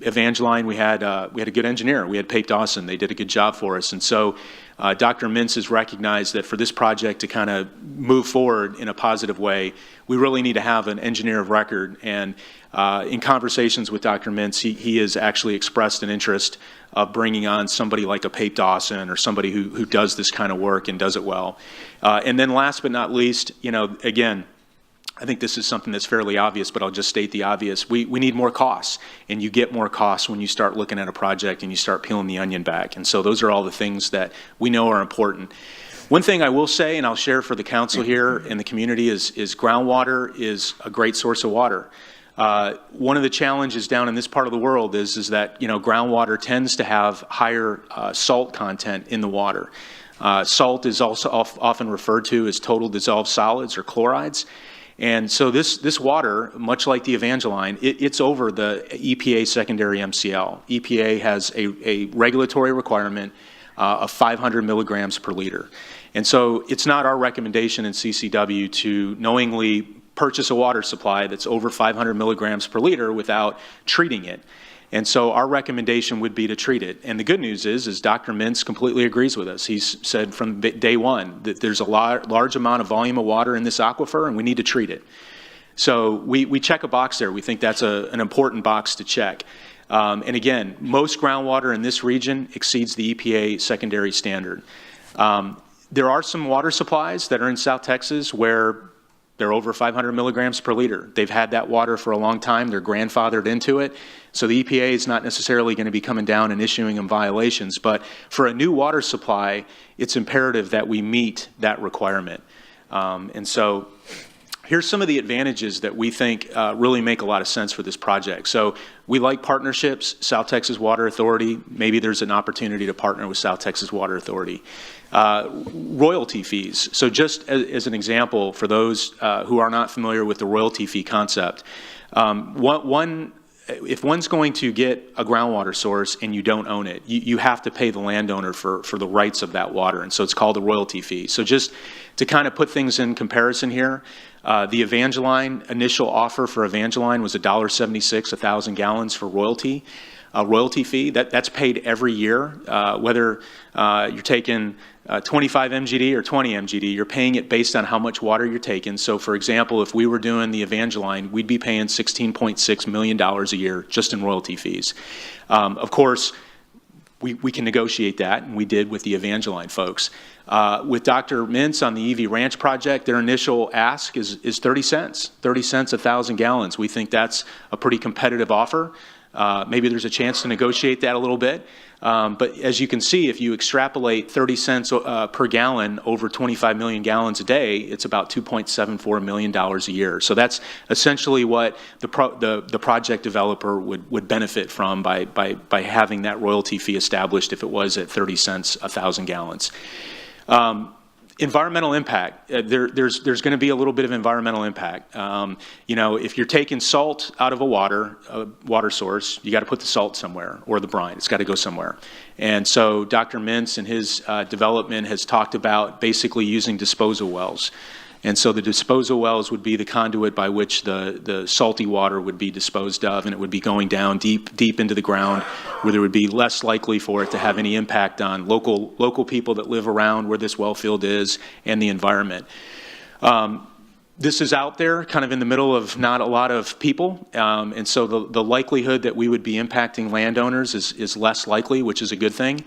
Evangeline, we had a good engineer. We had Pape Dawson. They did a good job for us. And so Dr. Mintz has recognized that for this project to kind of move forward in a positive way, we really need to have an engineer of record. And in conversations with Dr. Mintz, he has actually expressed an interest of bringing on somebody like a Pape Dawson or somebody who does this kind of work and does it well. And then last but not least, again, I think this is something that's fairly obvious, but I'll just state the obvious. We need more costs, and you get more costs when you start looking at a project and you start peeling the onion back. And so those are all the things that we know are important. One thing I will say, and I'll share for the council here and the community, is groundwater is a great source of water. One of the challenges down in this part of the world is that, you know, groundwater tends to have higher salt content in the water. Salt is also often referred to as total dissolved solids or chlorides. And so this water, much like the Evangeline, it's over the EPA secondary MCL. EPA has a regulatory requirement of 500 milligrams per liter. And so it's not our recommendation in CCW to knowingly purchase a water supply that's over 500 milligrams per liter without treating it. And so our recommendation would be to treat it. And the good news is Dr. Mintz completely agrees with us. He's said from day one that there's a large amount of volume of water in this aquifer and we need to treat it. So we check a box there. We think that's an important box to check. And again, most groundwater in this region exceeds the EPA secondary standard. There are some water supplies that are in South Texas where they're over 500 milligrams per liter. They've had that water for a long time. They're grandfathered into it. So the EPA is not necessarily going to be coming down and issuing them violations. But for a new water supply, it's imperative that we meet that requirement. And so here's some of the advantages that we think really make a lot of sense for this project. So we like partnerships. South Texas Water Authority, maybe there's an opportunity to partner with South Texas Water Authority. Royalty fees. So just as an example, for those who are not familiar with the royalty fee concept, if one's going to get a groundwater source and you don't own it, you have to pay the landowner for the rights of that water. And so it's called a royalty fee. So just to kind of put things in comparison here, the Evangeline initial offer for Evangeline was $1.76 a 1,000 gallons for royalty. A royalty fee that's paid every year, whether you're taking 25 MGD or 20 MGD, you're paying it based on how much water you're taking. So for example, if we were doing the Evangeline, we'd be paying $16.6 million a year just in royalty fees. Of course, we can negotiate that, and we did with the Evangeline folks. With Dr. Mintz on the EV Ranch project, their initial ask is 30 cents a 1,000 gallons. We think that's a pretty competitive offer. Maybe there's a chance to negotiate that a little bit. But as you can see, if you extrapolate 30 cents per gallon over 25 million gallons a day, it's about $2.74 million a year. So that's essentially what the project developer would benefit from by having that royalty fee established if it was at 30 cents a 1,000 gallons. Environmental impact, there's going to be a little bit of environmental impact. You know, if you're taking salt out of a water source, you got to put the salt somewhere, or the brine. It's got to go somewhere. And so Dr. Mintz and his development has talked about basically using disposal wells. And so the disposal wells would be the conduit by which the salty water would be disposed of, and it would be going down deep into the ground, where there would be less likely for it to have any impact on local people that live around where this well field is and the environment. This is out there kind of in the middle of not a lot of people, and so the likelihood that we would be impacting landowners is less likely, which is a good thing.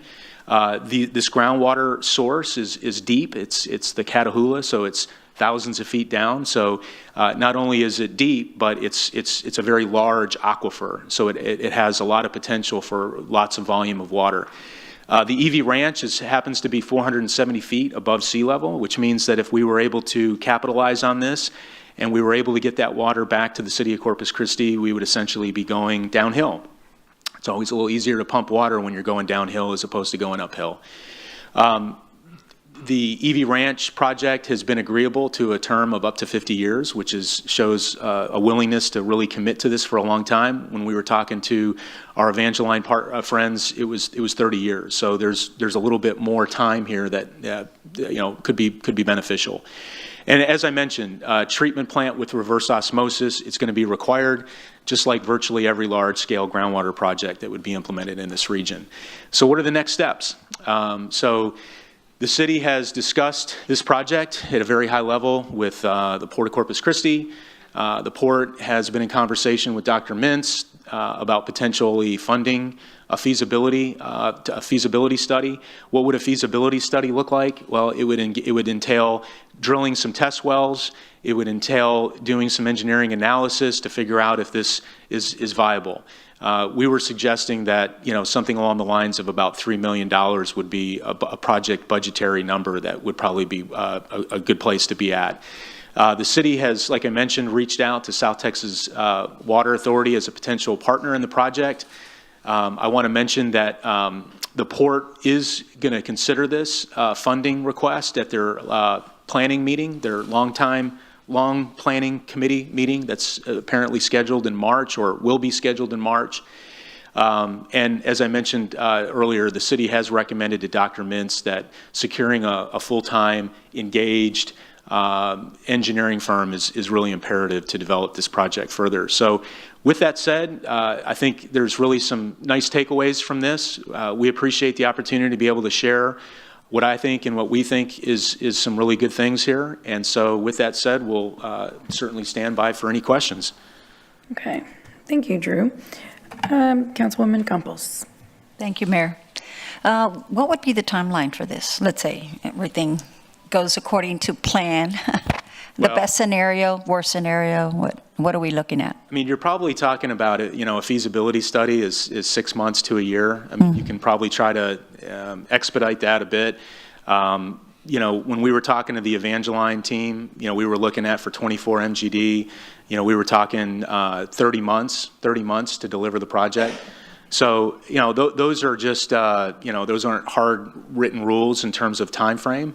This groundwater source is deep. It's the Catahoula, so it's thousands of feet down. So not only is it deep, but it's a very large aquifer. So it has a lot of potential for lots of volume of water. The EV Ranch happens to be 470 feet above sea level, which means that if we were able to capitalize on this and we were able to get that water back to the city of Corpus Christi, we would essentially be going downhill. It's always a little easier to pump water when you're going downhill as opposed to going uphill. The EV Ranch project has been agreeable to a term of up to 50 years, which shows a willingness to really commit to this for a long time. When we were talking to our Evangeline friends, it was 30 years. So there's a little bit more time here that could be beneficial. And as I mentioned, treatment plant with reverse osmosis, it's going to be required, just like virtually every large-scale groundwater project that would be implemented in this region. So what are the next steps? The city has discussed this project at a very high level with the Port of Corpus Christi. The Port has been in conversation with Dr. Mintz. about potentially funding a feasibility study. What would a feasibility study look like? Well, it would entail drilling some test wells. It would entail doing some engineering analysis to figure out if this is viable. We were suggesting that, something along the lines of about $3 million would be a project budgetary number that would probably be a good place to be at. The city has, like I mentioned, reached out to South Texas Water Authority as a potential partner in the project. I want to mention that the port is going to consider this funding request at their planning meeting, their long planning committee meeting that's apparently scheduled in March, or will be scheduled in March. And as I mentioned earlier, the city has recommended to Dr. Mintz that securing a full-time, engaged engineering firm is really imperative to develop this project further. So with that said, I think there's really some nice takeaways from this. We appreciate the opportunity to be able to share what I think and what we think is some really good things here. And so with that said, we'll certainly stand by for any questions. Okay. Thank you, Drew. Councilwoman Campos. Thank you, Mayor. What would be the timeline for this? Let's say everything goes according to plan. The best scenario, worst scenario, what are we looking at? I mean, you're probably talking about it, a feasibility study is 6 months to a year. I mean, you can probably try to expedite that a bit. When we were talking to the Evangeline team, we were looking at for 24 MGD, we were talking 30 months to deliver the project. So, those are just, those aren't hard written rules in terms of time frame.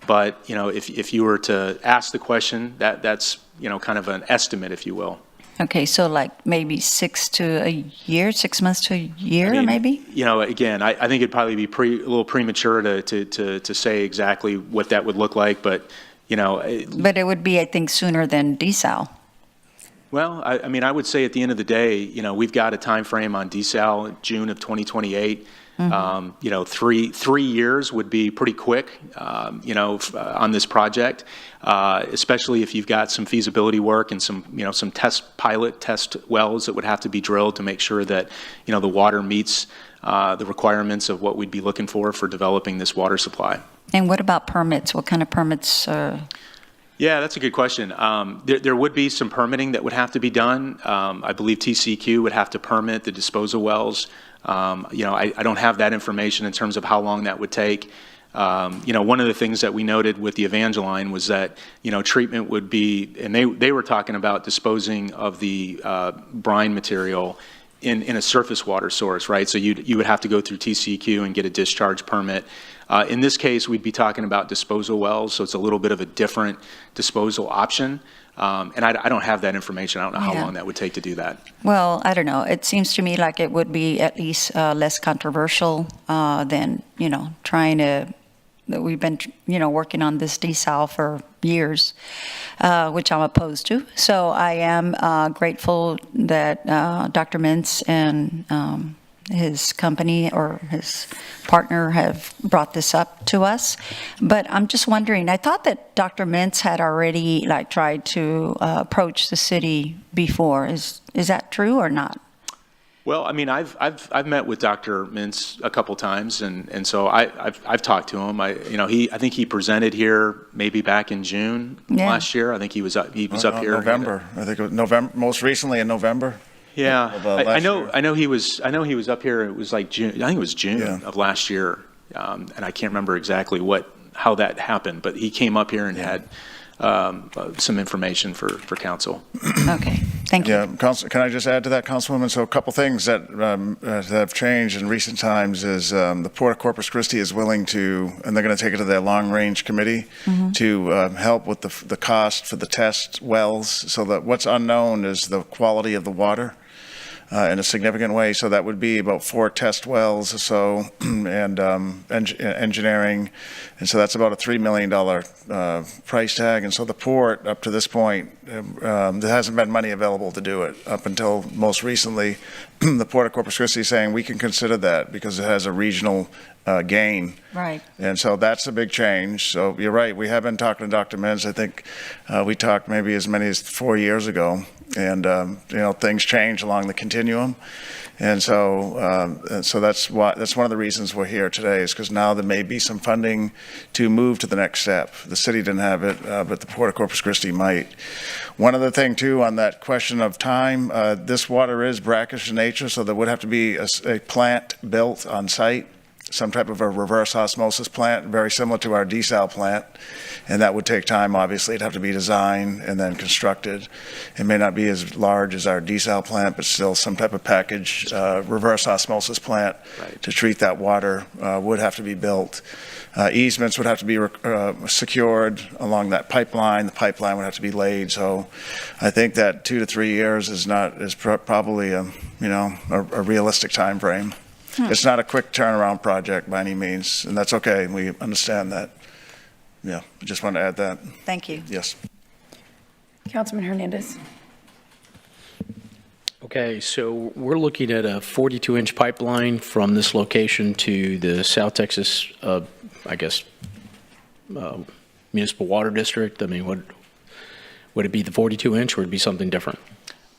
But, if you were to ask the question, that's, kind of an estimate, if you will. Okay, so like maybe 6 months to a year, maybe? Again, I think it'd probably be a little premature to say exactly what that would look like, but, But it would be, I think, sooner than desal. Well, I mean, I would say at the end of the day, we've got a time frame on desal, June of 2028. Mm-hmm. 3 years would be pretty quick, on this project, especially if you've got some feasibility work and some pilot test wells that would have to be drilled to make sure that, the water meets the requirements of what we'd be looking for developing this water supply. And what about permits? What kind of permits? Yeah, that's a good question. There would be some permitting that would have to be done. I believe TCQ would have to permit the disposal wells. I don't have that information in terms of how long that would take. One of the things that we noted with the Evangeline was that, treatment would be, and they were talking about disposing of the brine material in a surface water source, right? So you would have to go through TCQ and get a discharge permit. In this case, we'd be talking about disposal wells, so it's a little bit of a different disposal option. And I don't have that information. I don't know how long that would take to do that. Well, I don't know. It seems to me like it would be at least less controversial than, trying to, we've been, working on this desal for years, which I'm opposed to. So I am grateful that Dr. Mintz and his company or his partner have brought this up to us. But I'm just wondering, I thought that Dr. Mintz had already tried to approach the city before. Is that true or not? Well, I mean, I've met with Dr. Mintz a couple times, and so I've talked to him. I think he presented here maybe back in June last year. I think he was up here. November. I think it was November. Most recently in November. Yeah, I know he was up here. It was like June. I think it was June of last year, and I can't remember exactly how that happened. But he came up here and had some information for council. Okay, thank you. Yeah, can I just add to that, Councilwoman? So a couple things that have changed in recent times is the Port of Corpus Christi is willing to, and they're going to take it to their long-range committee to help with the cost for the test wells, so that what's unknown is the quality of the water. In a significant way, so that would be about 4 test wells or so, and engineering, and so that's about a $3 million price tag. And so the port, up to this point, there hasn't been money available to do it. Up until most recently, the Port of Corpus Christi is saying we can consider that because it has a regional gain. Right. And so that's a big change. So you're right, we have been talking to Dr. Mintz. I think we talked maybe as many as 4 years ago. And, things change along the continuum. And so that's one of the reasons we're here today, is because now there may be some funding to move to the next step. The city didn't have it, but the Port of Corpus Christi might. One other thing, too, on that question of time, this water is brackish in nature, so there would have to be a plant built on site, some type of a reverse osmosis plant, very similar to our desal plant. And that would take time, obviously. It'd have to be designed and then constructed. It may not be as large as our desal plant, but still some type of package reverse osmosis plant to treat that water would have to be built. Easements would have to be secured along that pipeline. The pipeline would have to be laid. So I think that 2 to 3 years is probably a realistic time frame. It's not a quick turnaround project by any means, and that's okay. We understand that. Yeah, I just want to add that. Thank you. Yes. Councilman Hernandez. Okay, so we're looking at a 42-inch pipeline from this location to the South Texas, municipal water district. I mean, would it be the 42-inch, or would it be something different?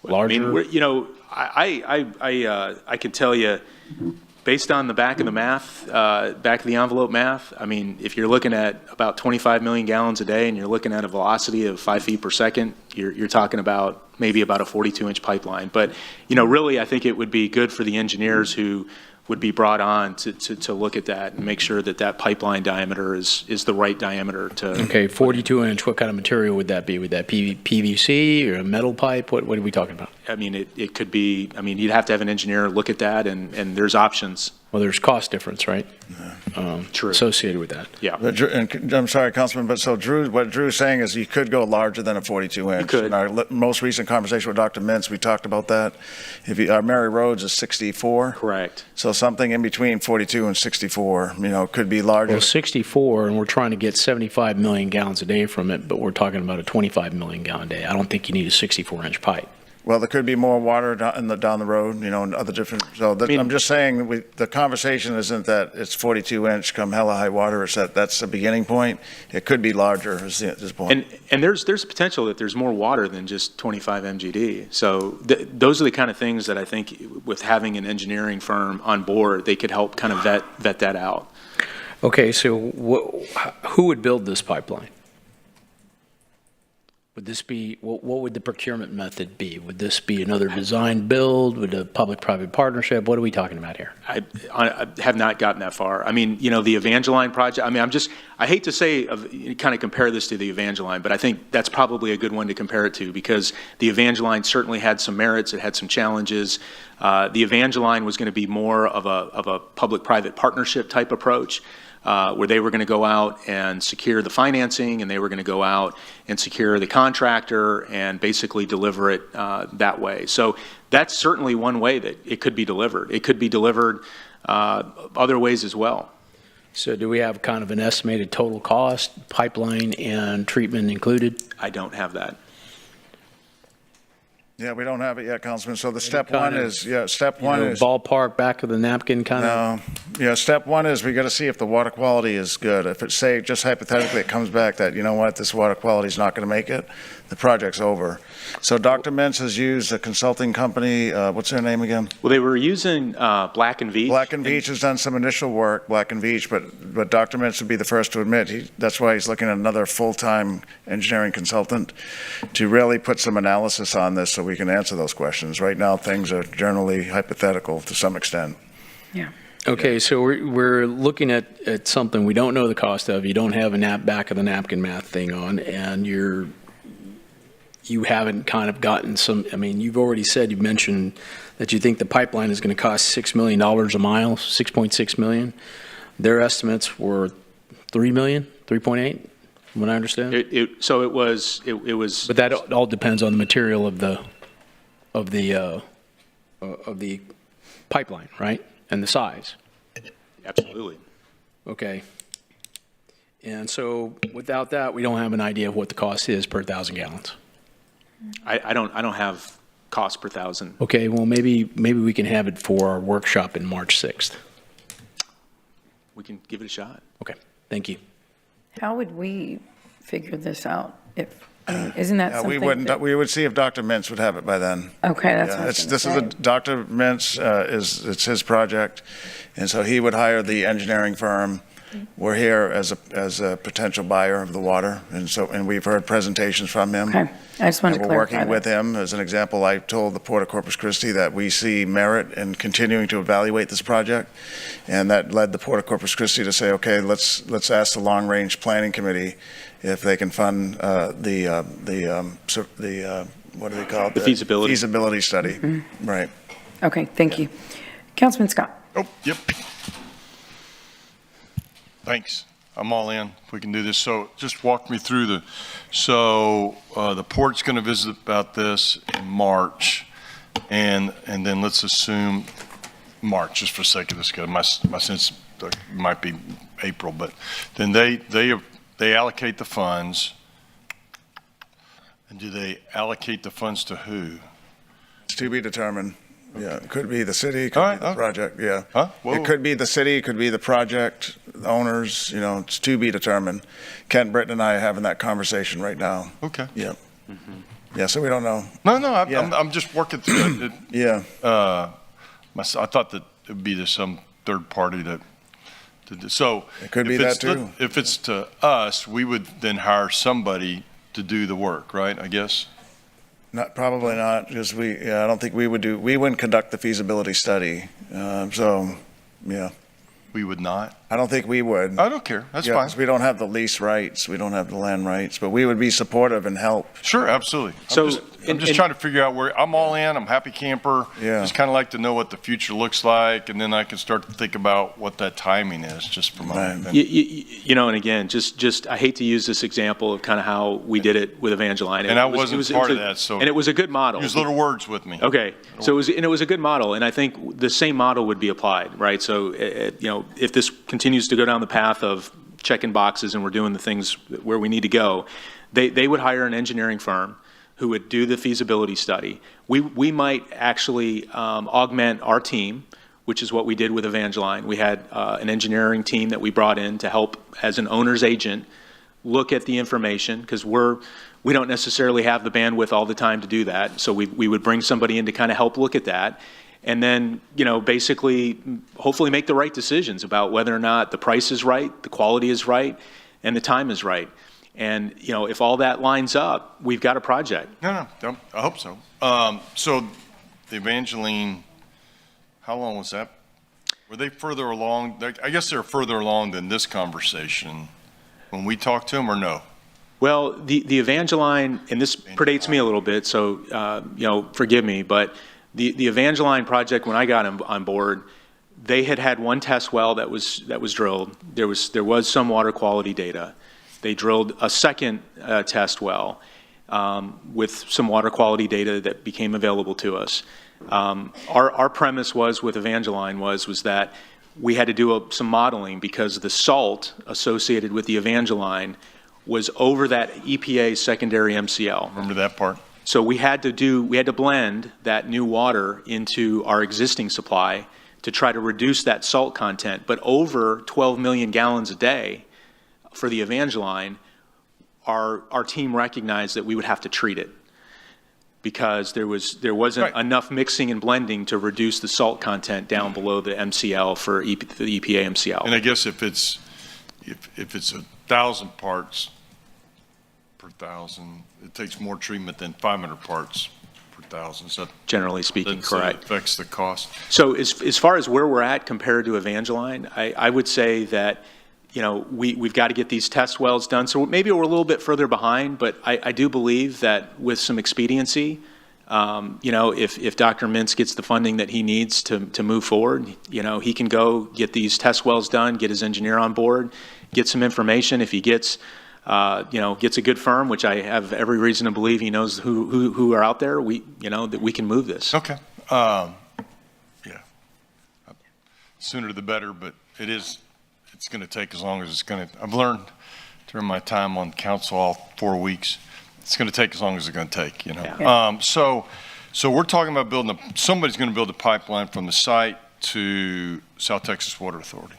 Larger? I mean, I can tell you, based on the back of the envelope math, I mean, if you're looking at about 25 million gallons a day and you're looking at a velocity of 5 feet per second, you're talking about maybe about a 42-inch pipeline. But, really, I think it would be good for the engineers who would be brought on to look at that and make sure that that pipeline diameter is the right diameter to. Okay, 42-inch, what kind of material would that be? Would that be PVC or a metal pipe? What are we talking about? I mean, it could be, you'd have to have an engineer look at that, and there's options. Well, there's cost difference, right? True. Associated with that. Yeah. And I'm sorry, Councilman, but so what Drew's saying is you could go larger than a 42-inch. You could. In our most recent conversation with Dr. Mintz, we talked about that. Our Mary Roads is 64. Correct. So something in between 42 and 64, could be larger. Well, 64, and we're trying to get 75 million gallons a day from it, but we're talking about a 25 million gallon a day. I don't think you need a 64-inch pipe. Well, there could be more water down the road, and other different, I'm just saying, the conversation isn't that it's 42-inch come hella high water, it's that's the beginning point. It could be larger is this point. And there's potential that there's more water than just 25 MGD. So those are the kind of things that I think with having an engineering firm on board, they could help kind of vet that out. Okay, so who would build this pipeline? Would this be, what would the procurement method be? Would this be another design build? Would a public-private partnership? What are we talking about here? I have not gotten that far. I mean, the Evangeline project, I hate to say, kind of compare this to the Evangeline, but I think that's probably a good one to compare it to, because the Evangeline certainly had some merits, it had some challenges. The Evangeline was going to be more of a public-private partnership type approach. Where they were going to go out and secure the financing, and they were going to go out and secure the contractor and basically deliver it that way. So that's certainly one way that it could be delivered. It could be delivered other ways as well. So do we have kind of an estimated total cost, pipeline and treatment included? I don't have that. Yeah, we don't have it yet, Councilman. So the step one is ballpark, back of the napkin kind of? No. Step one is we got to see if the water quality is good. If it's, say, just hypothetically, it comes back that, this water quality is not going to make it, the project's over. So Dr. Mintz has used a consulting company, what's their name again? Well, they were using Black & Veatch. Black & Veatch has done some initial work, Black & Veatch, but Dr. Mintz would be the first to admit, that's why he's looking at another full-time engineering consultant to really put some analysis on this so we can answer those questions. Right now, things are generally hypothetical to some extent. Yeah. Okay, so we're looking at something we don't know the cost of. You don't have a back of the napkin math thing on, and you haven't kind of gotten some, you've already said, you mentioned that you think the pipeline is going to cost $6 million a mile, 6.6 million. Their estimates were 3 million, 3.8, from what I understand? It was. But that all depends on the material of the pipeline, right? And the size. Absolutely. Okay. And so without that, we don't have an idea of what the cost is per 1,000 gallons. I don't have cost per 1,000. Okay, well, maybe we can have it for our workshop in March 6th. we can give it a shot. Okay, thank you. How would we figure this out if, I mean, isn't that Yeah, something? we would see if Dr. Mintz would have it by then. Okay, that's Yeah, what I was this gonna is say. Dr. Mintz, it's his project, and so he would hire the engineering firm. We're here as a potential buyer of the water, and we've heard presentations from him. Okay, I just wanted to And we're clarify working with him. As an example, I told the Port of Corpus Christi that we see merit in continuing to evaluate this project, and that led the Port of Corpus Christi to say, okay, let's ask the Long Range Planning Committee if they can fund the what do they call it? The feasibility. Feasibility study, right. Okay, thank you. Councilman Scott. Oh, yep. Thanks. I'm all in if we can do this. So just walk me through the port's going to visit about this in March, and then let's assume March, just for the sake of this, because my sense might be April, but then they allocate the funds. And do they allocate the funds to who? It's to be determined. Yeah, it could be the city, it could be the project, yeah. It could be the city, it could be the project owners, it's to be determined. Kent Britton and I are having that conversation right now. Okay. Yeah. Yeah, so we don't know. No, I'm just working through it. Yeah. I thought that it would be to some third party to do. So it could be that too. If it's to us, we would then hire somebody to do the work, right, I guess? Probably not, because I don't think we wouldn't conduct the feasibility study. Yeah. We would not? I don't think we would. I don't care. That's fine. 'Cause we don't have the lease rights. We don't have the land rights, but we would be supportive and help. Sure, absolutely. So I'm just trying to figure out where I'm all in. I'm happy camper. Yeah. Just kind of like to know what the future looks like, and then I can start to think about what that timing is, just for my. Right. And again, just I hate to use this example of kind of how we did it with Evangeline. And I wasn't part of that, so. And it was a good model. Use little words with me. Okay, so it was a good model, and I think the same model would be applied, right? So, if this continues to go down the path of checking boxes and we're doing the things where we need to go, they would hire an engineering firm who would do the feasibility study. We might actually augment our team, which is what we did with Evangeline. We had an engineering team that we brought in to help as an owner's agent look at the information, because we don't necessarily have the bandwidth all the time to do that. So we would bring somebody in to kind of help look at that. And then, basically, hopefully make the right decisions about whether or not the price is right, the quality is right, and the time is right. And, if all that lines up, we've got a project. No, I hope so. So the Evangeline, how long was that? Were they further along? I guess they're further along than this conversation when we talked to them, or no? Well, the Evangeline, and this predates me a little bit, so, forgive me, but the Evangeline project, when I got on board, they had one test well that was drilled. There was some water quality data. They drilled a second test well with some water quality data that became available to us. Our premise with Evangeline was that we had to do some modeling, because the salt associated with the Evangeline was over that EPA secondary MCL. Remember that part? So we had to blend that new water into our existing supply to try to reduce that salt content. But over 12 million gallons a day for the Evangeline, our team recognized that we would have to treat it, because there wasn't enough mixing and blending to reduce the salt content down below the MCL for the EPA MCL. And I guess if it's 1,000 parts per thousand, it takes more treatment than 500 parts per thousand. So generally speaking, correct. It affects the cost. So as far as where we're at compared to Evangeline, I would say that, we've got to get these test wells done. So maybe we're a little bit further behind, but I do believe that with some expediency, if Dr. Mintz gets the funding that he needs to move forward, he can go get these test wells done, get his engineer on board, get some information. If he gets a good firm, which I have every reason to believe he knows who are out there, that we can move this. Okay. Yeah. Sooner the better, but it's going to take as long as it's going to. I've learned during my time on council, all 4 weeks, it's going to take as long as it's going to take, Yeah. So we're talking about somebody's going to build a pipeline from the site to South Texas Water Authority.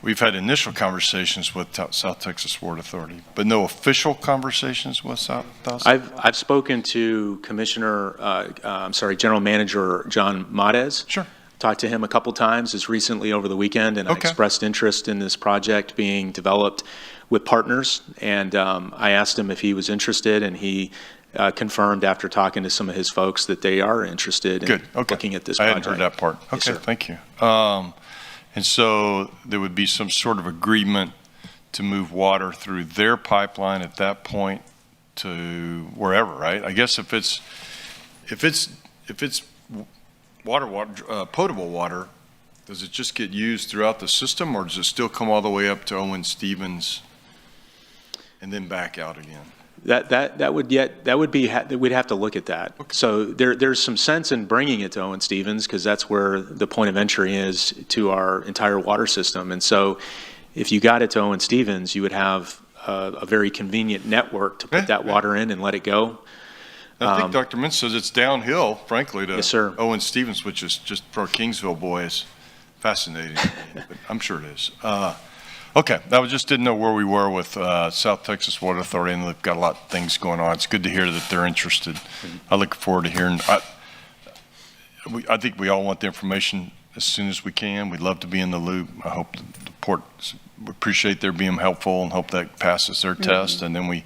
we've had initial conversations with South Texas Water Authority, but no official conversations with South. I've spoken to General Manager John Matez. Sure. Talked to him a couple times as recently over the weekend, and I expressed interest in this project being developed with partners. And I asked him if he was interested, and he confirmed after talking to some of his folks that they are interested in looking at this project. I hadn't heard that part. Okay, thank you. And so there would be some sort of agreement to move water through their pipeline at that point to wherever, right? I guess if it's potable water, does it just get used throughout the system, or does it still come all the way up to Owen Stevens and then back out again? We'd have to look at that. Okay. So there's some sense in bringing it to Owen Stevens because that's where the point of entry is to our entire water system. And so if you got it to Owen Stevens, you would have a very convenient network to put that water in and let it go. I think Dr. Mintz says it's downhill, frankly, to Owen Stevens, which is just for a Kingsville boy is fascinating. But I'm sure it is. Okay, I just didn't know where we were with South Texas Water Authority, and they've got a lot of things going on. It's good to hear that they're interested. I look forward to hearing. I think we all want the information as soon as we can. We'd love to be in the loop. I hope the port, we appreciate their being helpful and hope that passes their test. And then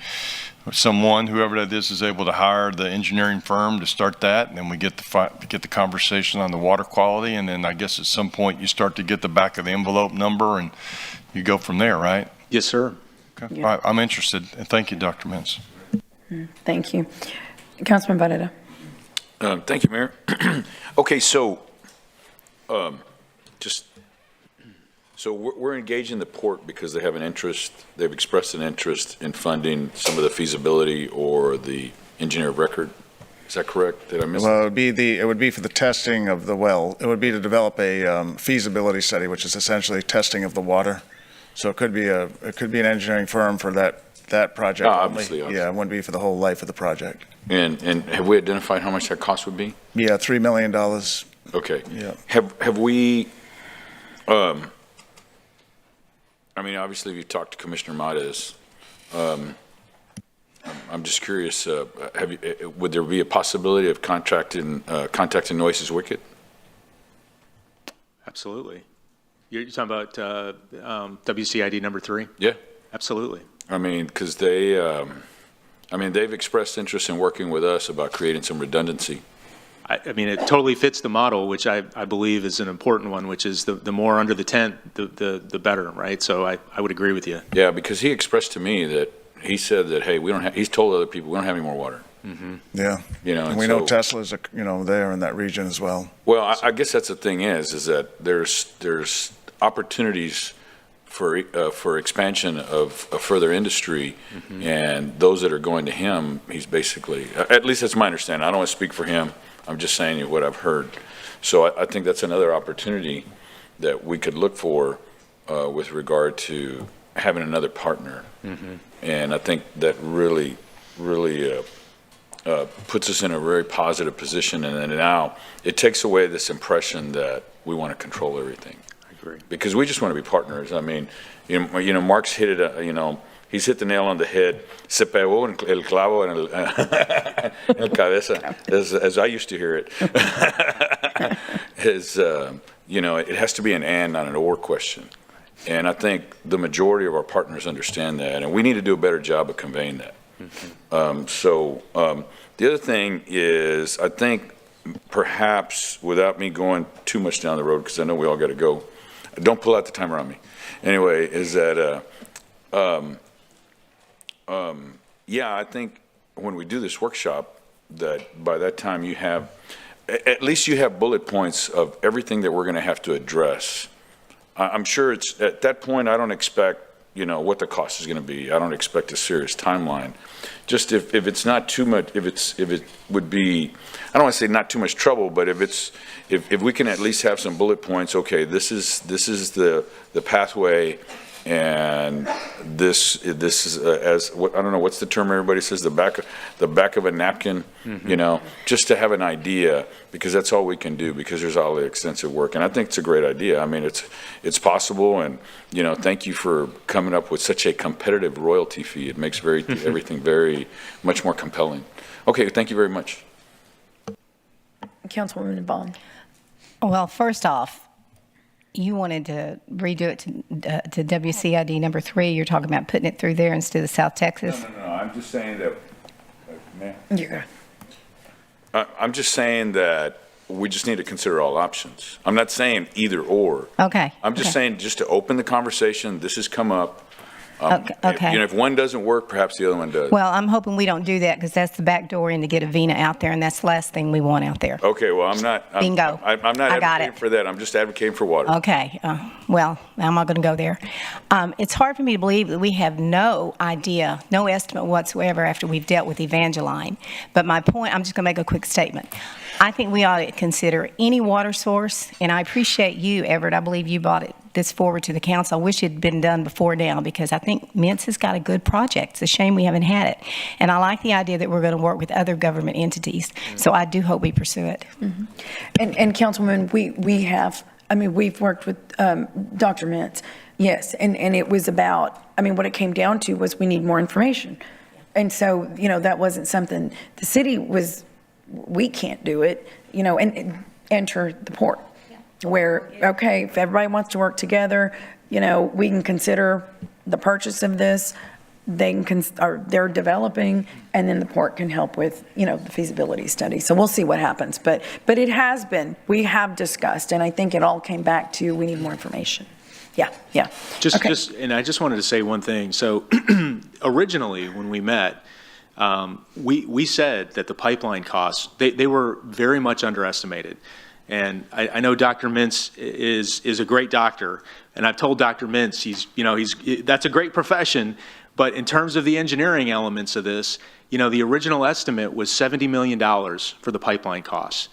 whoever that is able to hire the engineering firm to start that, and then we get the conversation on the water quality, and then I guess at some point you start to get the back of the envelope number, and you go from there, right? Yes, sir. Okay. Yeah. All right. I'm interested, and thank you, Dr. Mintz. Thank you. Councilman Barrera. Thank you, Mayor. Okay, so we're engaging the port because they have an interest, they've expressed an interest in funding some of the feasibility or the engineer of record. Is that correct? Did I miss Well, it would be for the testing of the well. It would be to develop a feasibility study, which is essentially testing of the water. So it could be an engineering firm for that project. Obviously. Yeah, it wouldn't be for the whole life of the project. And have we identified how much that cost would be? Yeah, $3 million. Okay. Yeah. Have we? I mean, obviously, we've talked to Commissioner Matez. I'm just curious. Would there be a possibility of contacting Noises Wicket? Absolutely. You're talking about WCID number 3? Yeah. Absolutely. I mean, because they've expressed interest in working with us about creating some redundancy. I mean, it totally fits the model, which I believe is an important one, which is the more under the tent, the better, right? So I would agree with you. Yeah, because he expressed to me that he said that, hey, he's told other people we don't have any more water. Mm-hmm. Yeah. And we know Tesla's, there in that region as well. Well, I guess that's the thing is that there's opportunities for expansion of further industry, and those that are going to him, he's basically, at least that's my understanding. I don't want to speak for him. I'm just saying what I've heard. So I think that's another opportunity that we could look for with regard to having another partner. And I think that really puts us in a very positive position. And then now it takes away this impression that we want to control everything. I agree. Because we just want to be partners. I mean, Mark's hit it, he's hit the nail on the head. Se pegó el clavo en el cabeza, as I used to hear it. It has to be an and, not an or question. And I think the majority of our partners understand that, and we need to do a better job of conveying that. The other thing is, I think perhaps, without me going too much down the road, because I know we all got to go, don't pull out the timer on me. Anyway, is that, I think when we do this workshop, that by that time at least you have bullet points of everything that we're going to have to address. I'm sure it's at that point, I don't expect, what the cost is going to be. I don't expect a serious timeline. Just if it's not too much, if it would be, I don't want to say not too much trouble, but if we can at least have some bullet points, okay, this is the pathway, And this is, I don't know, what's the term everybody says, the back of a napkin, you know, just to have an idea, because that's all we can do, because there's all the extensive work. And I think it's a great idea. I mean, it's possible, and, you know, thank you for coming up with such a competitive royalty fee. It makes everything very much more compelling. Okay, thank you very much. Councilwoman Bond. Well, first off, you wanted to redo it to WCID number 3. You're talking about putting it through there instead of South Texas? No. I'm just saying that, ma'am. You go. I'm just saying that we just need to consider all options. I'm not saying either or. Okay. I'm just saying, just to open the conversation, this has come up. Okay. You know, if one doesn't work, perhaps the other one does. Well, I'm hoping we don't do that, because that's the back door in to get a VENA out there, and that's the last thing we want out there. Okay, well, I'm not. Bingo. I'm not I got advocating it. for that. I'm just advocating for water. Okay. Well, I'm not going to go there. It's hard for me to believe that we have no idea, no estimate whatsoever after we've dealt with Evangeline. But my point, I'm just going to make a quick statement. I think we ought to consider any water source, and I appreciate you, Everett. I believe you brought this forward to the council. I wish it had been done before now, because I think Mintz has got a good project. It's a shame we haven't had it. And I like the idea that we're going to work with other government entities. So I do hope we pursue it. Mm-hmm. And Councilwoman, we have, I mean, we've worked with Dr. Mintz, yes, and it was about, I mean, what it came down to was we need more information. And so, you know, that wasn't something, the city was, we can't do it, you know, and enter the port. Where, okay, if everybody wants to work together, you know, we can consider the purchase of this, they're developing, and then the port can help with, you know, the feasibility study. So we'll see what happens. But it has been, we have discussed, and I think it all came back to we need more information. Yeah. And I just wanted to say one thing. So originally, when we met, we said that the pipeline costs, they were very much underestimated. And I know Dr. Mintz is a great doctor, and I've told Dr. Mintz that's a great profession, but in terms of the engineering elements of this, you know, the original estimate was $70 million for the pipeline costs.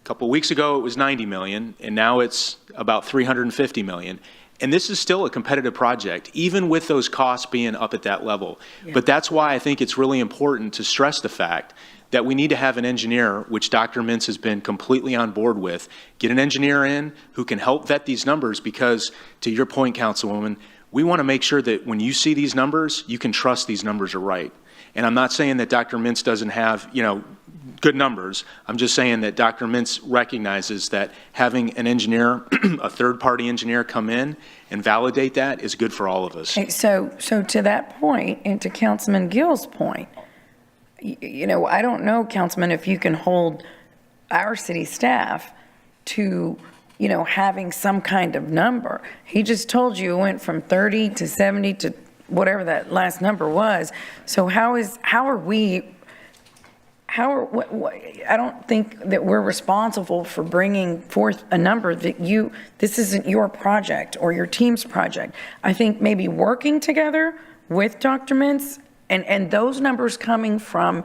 A couple of weeks ago, it was $90 million, and now it's about $350 million. And this is still a competitive project, even with those costs being up at that level. Yeah. But that's why I think it's really important to stress the fact that we need to have an engineer, which Dr. Mintz has been completely on board with, get an engineer in who can help vet these numbers, because, to your point, Councilwoman, we want to make sure that when you see these numbers, you can trust these numbers are right. And I'm not saying that Dr. Mintz doesn't have, you know, good numbers. I'm just saying that Dr. Mintz recognizes that having an engineer, a third-party engineer, come in and validate that is good for all of us. So to that point, and to Councilman Gill's point, you know, I don't know, Councilman, if you can hold our city staff to, you know, having some kind of number. He just told you it went from 30 to 70 to whatever that last number was. So I don't think that we're responsible for bringing forth a number that this isn't your project or your team's project. I think maybe working together with Dr. Mintz and those numbers coming from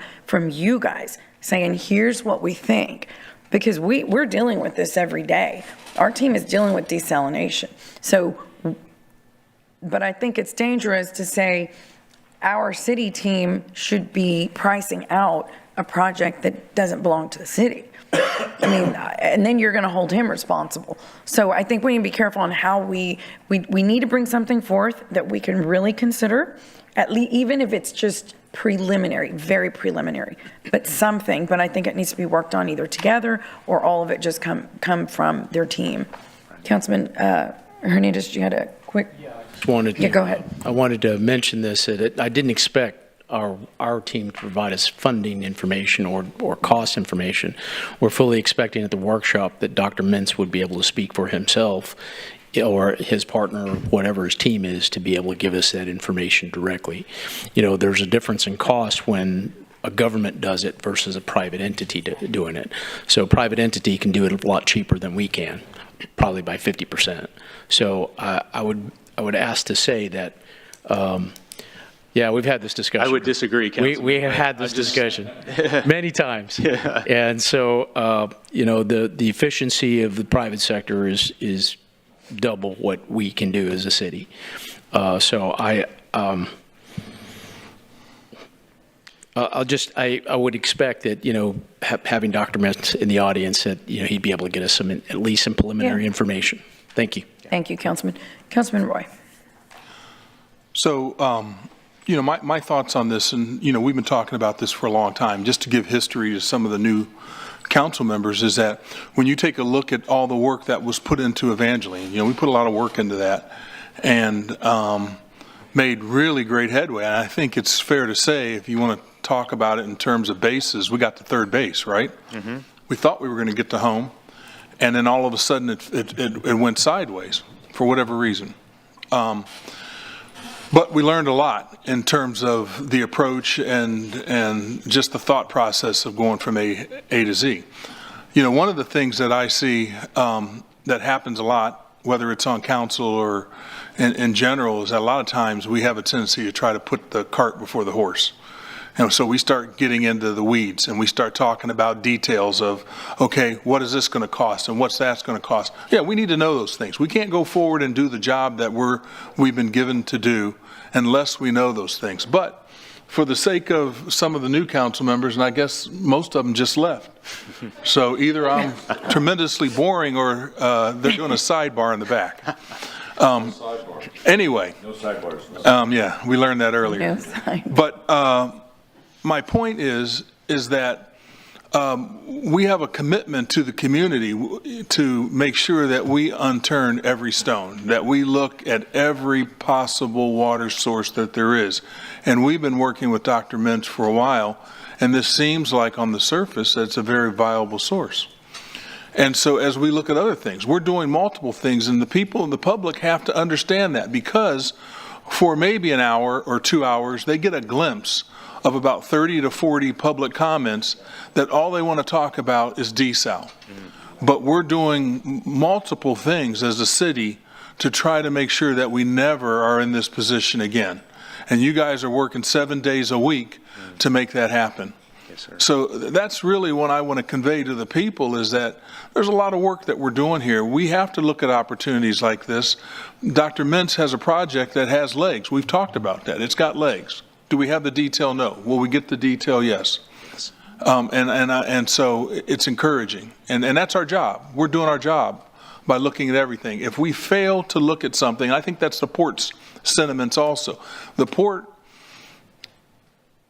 you guys saying, here's what we think, because we're dealing with this every day. Our team is dealing with desalination. So, but I think it's dangerous to say our city team should be pricing out a project that doesn't belong to the city. I mean, and then you're going to hold him responsible. So I think we need to be careful on how we need to bring something forth that we can really consider, at least, even if it's just preliminary, very preliminary, but something. But I think it needs to be worked on either together or all of it just come from their team. Councilman Hernandez, you had a quick. Go ahead. I wanted to mention this, that I didn't expect our team to provide us funding information or cost information. We're fully expecting at the workshop that Dr. Mintz would be able to speak for himself or his partner, or whatever his team is, to be able to give us that information directly. You know, there's a difference in cost when a government does it versus a private entity doing it. So a private entity can do it a lot cheaper than we can, probably by 50%. So I would ask to say that, yeah, we've had this discussion. I would disagree, Councilman. We have had this discussion many times. Yeah. And so, you know, the efficiency of the private sector is double what we can do as a city. So I would expect that, having Dr. Metz in the audience, that, he'd be able to get us at least some preliminary information. Thank you. Thank you, Councilman. Councilman Roy. So, my thoughts on this, and, we've been talking about this for a long time, just to give history to some of the new council members, is that when you take a look at all the work that was put into Evangeline, we put a lot of work into that and made really great headway. And I think it's fair to say, if you want to talk about it in terms of bases, we got to third base, right? Mm-hmm. We thought we were going to get to home, and then all of a sudden it went sideways for whatever reason. But we learned a lot in terms of the approach and just the thought process of going from A to Z. One of the things that I see that happens a lot, whether it's on council or in general, is that a lot of times we have a tendency to try to put the cart before the horse. So we start getting into the weeds and we start talking about details of, okay, what is this going to cost and what's that's going to cost? Yeah, we need to know those things. We can't go forward and do the job that we've been given to do unless we know those things. But for the sake of some of the new council members, and I guess most of them just left. So either I'm tremendously boring or they're doing a sidebar in the back. Anyway. No sidebars. Yeah, we learned that earlier. No sidebar. But my point is that we have a commitment to the community to make sure that we unturn every stone, that we look at every possible water source that there is. And we've been working with Dr. Mintz for a while, and this seems like on the surface that's a very viable source. And so as we look at other things, we're doing multiple things, and the people in the public have to understand that, because for maybe an hour or 2 hours, they get a glimpse of about 30 to 40 public comments that all they want to talk about is desal. But we're doing multiple things as a city to try to make sure that we never are in this position again. And you guys are working 7 days a week to make that happen. Yes, sir. So that's really what I want to convey to the people, is that there's a lot of work that we're doing here. We have to look at opportunities like this. Dr. Mintz has a project that has legs. We've talked about that. It's got legs. Do we have the detail? No. Will we get the detail? Yes. And so it's encouraging. And that's our job. We're doing our job by looking at everything. If we fail to look at something, I think that's the port's sentiments also. The port,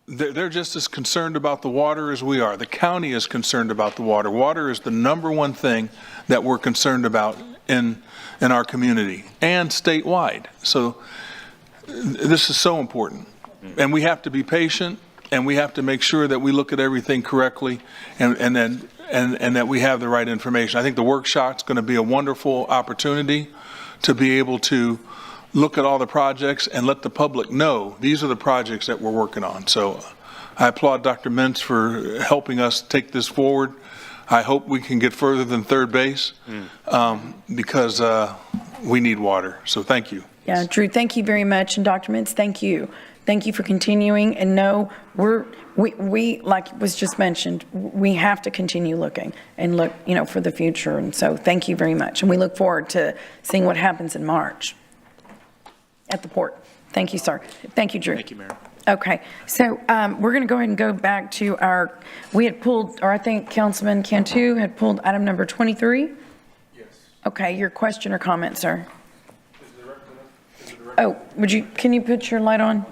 they're just as concerned about the water as we are. The county is concerned about the water. Water is the number one thing that we're concerned about in our community and statewide. So this is so important. And we have to be patient, and we have to make sure that we look at everything correctly, and that we have the right information. I think the workshop's going to be a wonderful opportunity to be able to look at all the projects and let the public know these are the projects that we're working on. So I applaud Dr. Mintz for helping us take this forward. I hope we can get further than third base because we need water. So thank you. Yeah, Drew, thank you very much. And Dr. Mintz, thank you. Thank you for continuing. And no, we like was just mentioned, we have to continue looking and look, for the future. And so thank you very much. And we look forward to seeing what happens in March at the port. Thank you, sir. Thank you, Drew. Thank you, Mayor. Okay, so we're going to go ahead and go back to we had pulled, or I think Councilman Cantu had pulled item number 23? Yes. Okay, your question or comment, sir? Oh, can you put your light on?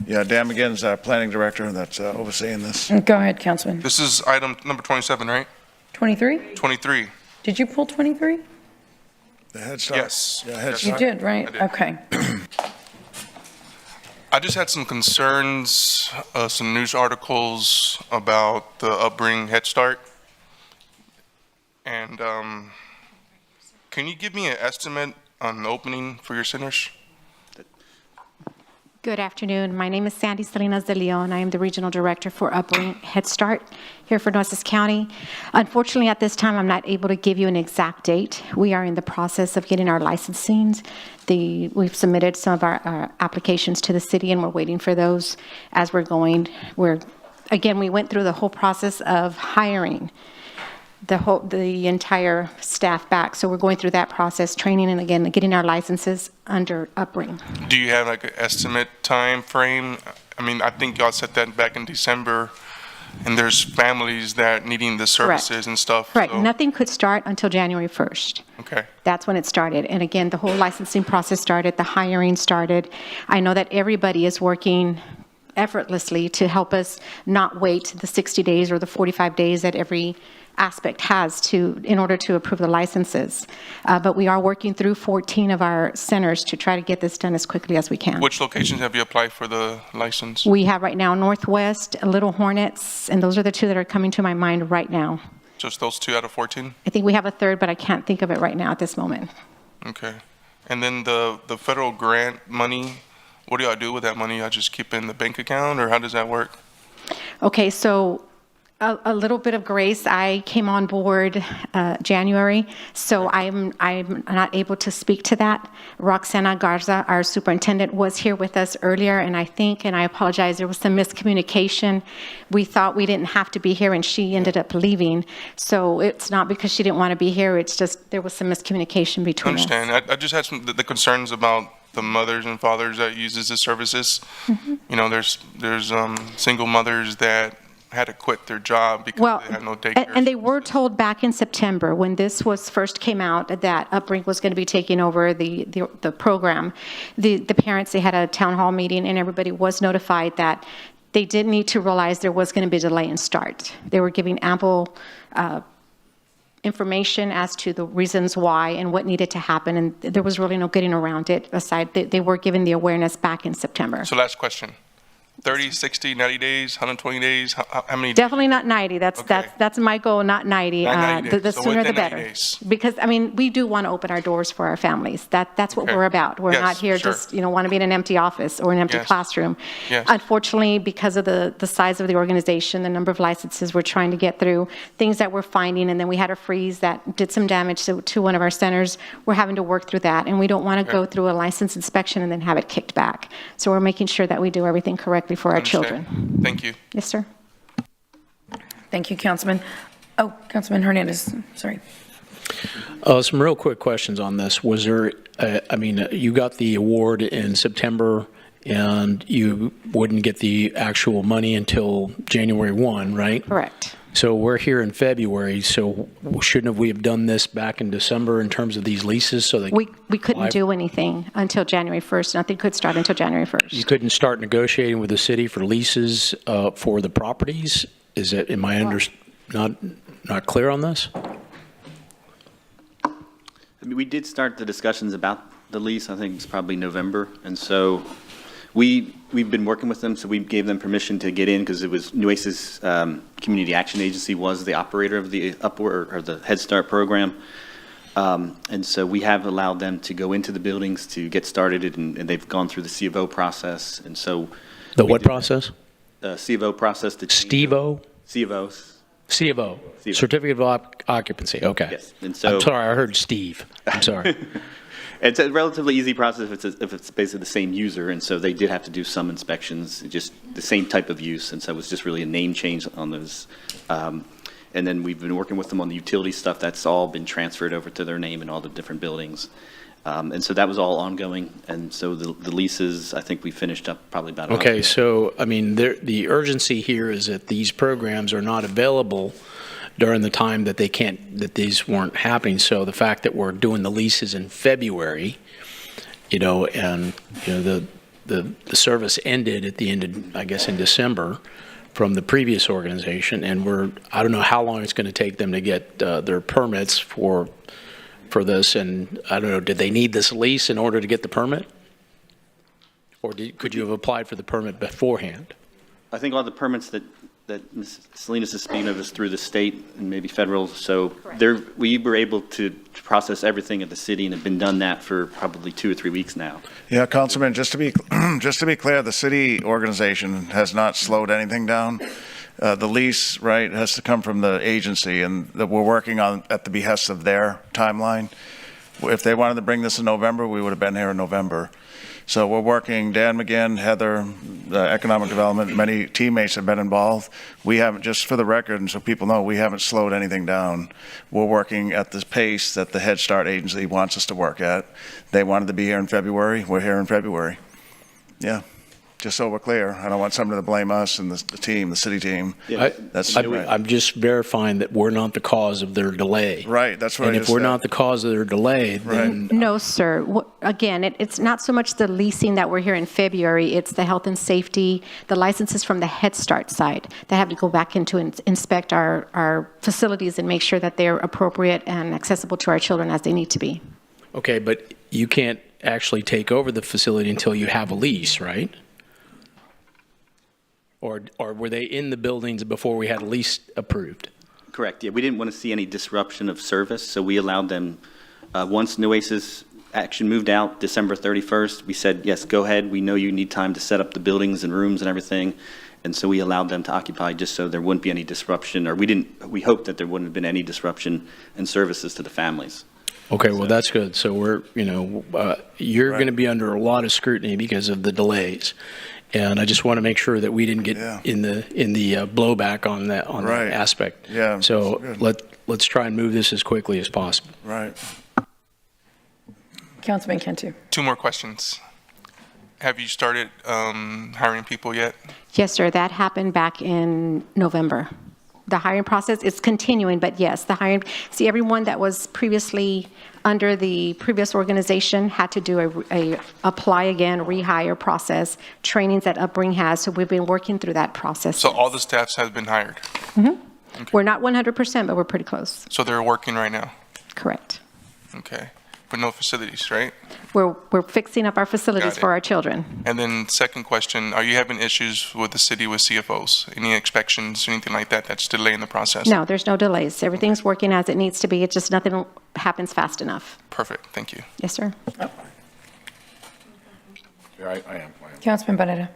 Yeah, Dan McGinn's our planning director that's overseeing this. Go ahead, Councilman. This is item number 27, right? 23? 23. Did you pull 23? The Head Start. Yes. Yeah, Head You Start. did, right? I did. Okay. I just had some concerns, some news articles about the Upbring Head Start. And can you give me an estimate on the opening for your centers? Good afternoon. My name is Sandy Salinas de Leon. I am the Regional Director for Upbring Head Start here for Nueces County. Unfortunately, at this time, I'm not able to give you an exact date. We are in the process of getting our licensings. We've submitted some of our applications to the city, and we're waiting for those as we're going. We went through the whole process of hiring the entire staff back. So we're going through that process, training, and again, getting our licenses under Upring. Do you have like an estimate time frame? I mean, I think y'all set that back in December, and there's families that needing the services and stuff. Right, so- nothing could start until January 1st. Okay. That's when it started. And again, the whole licensing process started, the hiring started. I know that everybody is working effortlessly to help us not wait the 60 days or the 45 days that every aspect has in order to approve the licenses. But we are working through 14 of our centers to try to get this done as quickly as we can. Which locations have you applied for the license? We have right now Northwest, Little Hornets, and those are the two that are coming to my mind right now. Just those 2 out of 14? I think we have a third, but I can't think of it right now at this moment. Okay. And then the federal grant money, what do y'all do with that money? Y'all just keep it in the bank account, or how does that work? Okay, so a little bit of grace. I came on board January, so I'm not able to speak to that. Roxana Garza, our superintendent, was here with us earlier, and I apologize, there was some miscommunication. We thought we didn't have to be here, and she ended up leaving. So it's not because she didn't want to be here, it's just there was some miscommunication between us. I understand. I just had the concerns about the mothers and fathers that uses the services. Mm-hmm. You know, there's single mothers that had to quit their job because they had no daycare. And they were told back in September, when this first came out, that Upring was going to be taking over the program. The parents, they had a town hall meeting, and everybody was notified that they did need to realize there was going to be a delay in start. They were giving ample information as to the reasons why and what needed to happen, and there was really no getting around it. Aside, they were given the awareness back in September. So last question. 30, 60, 90 days, 120 days? How many? Definitely not 90. That's my goal, not 90. Not 90 days. The So sooner the within 90 better. days. Because, I mean, we do want to open our doors for our families. That's what Okay. we're about. We're Yes, not here sure. just, want to be in an empty office or an empty Yes. classroom. Yes. Unfortunately, because of the size of the organization, the number of licenses we're trying to get through, things that we're finding, and then we had a freeze that did some damage to one of our centers. We're having to work through that, and we don't want to go through a license inspection and then have it kicked back. So we're making sure that we do everything correctly for our Understand. children. Thank you. Yes, sir. Thank you, Councilman. Oh, Councilman Hernandez, sorry. Some real quick questions on this. Was there, you got the award in September, and you wouldn't get the actual money until January 1, right? Correct. So we're here in February, so shouldn't we have done this back in December in terms of these leases? So that We couldn't do anything until January 1st. Nothing could start until January 1st. you couldn't start negotiating with the city for leases for the properties? Is that, am I not clear on this? I mean, we did start the discussions about the lease, I think it's probably November, and so we've been working with them, so we gave them permission to get in because it was Nueces Community Action Agency was the operator of the the Head Start program, and so we have allowed them to go into the buildings to get started, and they've gone through the C of O process, and so the what process? C of O process. Steve-O? C of O. C of O, Certificate of Occupancy, okay. Yes, and so I'm sorry, I heard Steve. I'm sorry. It's a relatively easy process if it's basically the same user, and so they did have to do some inspections, just the same type of use, and so it was just really a name change on those. And then we've been working with them on the utility stuff. That's all been transferred over to their name in all the different buildings. And so that was all ongoing, and so the leases, I think we finished up probably about a month Okay, ago. so, I mean, the urgency here is that these programs are not available during the time that that these weren't happening. So the fact that we're doing the leases in February, and, the service ended at the end of, I guess, in December from the previous organization, and I don't know how long it's going to take them to get their permits for this, and I don't know, did they need this lease in order to get the permit? Or could you have applied for the permit beforehand? I think all the permits that Ms. Salinas is speaking of is through the state and maybe federal, so we were able to process everything at the city and have been done that for probably 2 or 3 weeks now. Yeah, Councilman, just to be clear, the city organization has not slowed anything down. The lease, right, has to come from the agency, and that we're working on at the behest of their timeline. If they wanted to bring this in November, we would have been here in November. So we're working, Dan McGinn, Heather, the Economic Development, many teammates have been involved. We haven't, just for the record, and so people know, we haven't slowed anything down. We're working at the pace that the Head Start agency wants us to work at. They wanted to be here in February. We're here in February. Yeah. Just so we're clear, I don't want somebody to blame us and the team, the city team. That's right. I'm just verifying that we're not the cause of their delay. Right, that's what I And just if we're said. not the cause of their delay, then No, sir. Again, it's not so much the leasing that we're here in February, it's the health and safety, the licenses from the Head Start side that have to go back into inspect our facilities and make sure that they're appropriate and accessible to our children as they need to be. okay, but you can't actually take over the facility until you have a lease, right? Or were they in the buildings before we had a lease approved? Correct, yeah. We didn't want to see any disruption of service, so we allowed them, once Nueces Action moved out December 31st, we said, yes, go ahead. We know you need time to set up the buildings and rooms and everything. And so we allowed them to occupy just so there wouldn't be any disruption, or we hoped that there wouldn't have been any disruption in services to the families. Okay, well, that's good. So we're, you're going to be under a lot of scrutiny because of the delays. And I just want to make sure that we didn't get in the blowback on that aspect. Yeah. So let's try and move this as quickly as possible. Right. Councilman Cantu. 2 more questions. Have you started hiring people yet? Yes, sir. That happened back in November. The hiring process is continuing, but yes, the hiring, see, everyone that was previously under the previous organization had to do a apply again, rehire process, trainings that Upbring has, so we've been working through that process. So all the staffs have been hired? Mm-hmm. We're not 100%, but we're pretty close. So they're working right now? Correct. Okay. But no facilities, right? We're fixing up our facilities Got it. for our children. And then second question, are you having issues with the city with CFOs? Any inspections, anything like that that's delaying the process? No, there's no delays. Everything's working as it needs to be. It's just nothing happens fast enough. Perfect, thank you. Yes, sir. Yeah, I am. Councilman Barrera.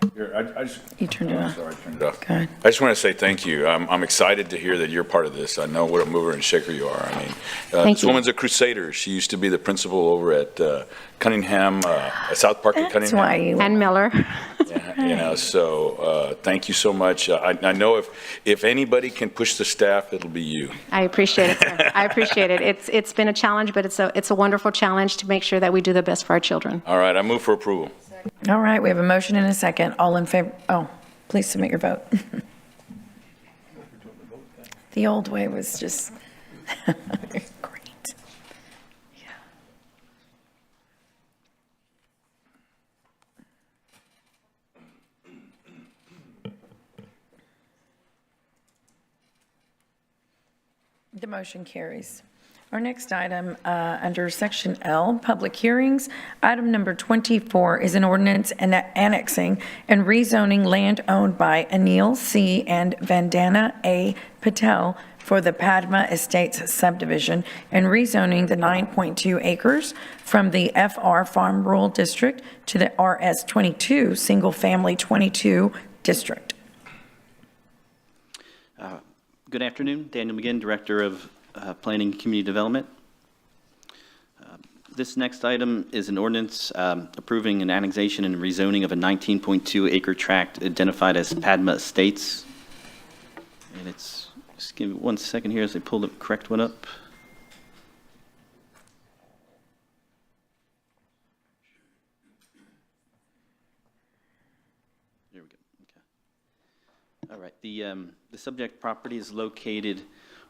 You turned it off. Sorry, I turned it off. Go ahead. I just want to say thank you. I'm excited to hear that you're part of this. I know what a mover and shaker you are. I mean, Thank this you. woman's a crusader. She used to be the principal over at Cunningham, South Park at That's Cunningham. why you. And Miller. So thank you so much. I know if anybody can push the staff, it'll be you. I appreciate it, sir. I appreciate it. It's been a challenge, but it's a wonderful challenge to make sure that we do the best for our children. All right, I move for approval. All right, we have a motion and a second. All in favor? Oh, please submit your vote. The old way was just great. Yeah. The motion carries. Our next item under Section L, Public Hearings, item number 24 is an ordinance annexing and rezoning land owned by Anil C. and Vandana A. Patel for the Padma Estates subdivision and rezoning the 9.2 acres from the FR Farm Rural District to the RS 22 Single Family 22 District. Good afternoon, Daniel McGinn, Director of Planning and Community Development. This next item is an ordinance approving an annexation and rezoning of a 19.2 acre tract identified as Padma Estates. And it's, just give me 1 second here as I pull the correct one up. There we go, okay. All right, the subject property is located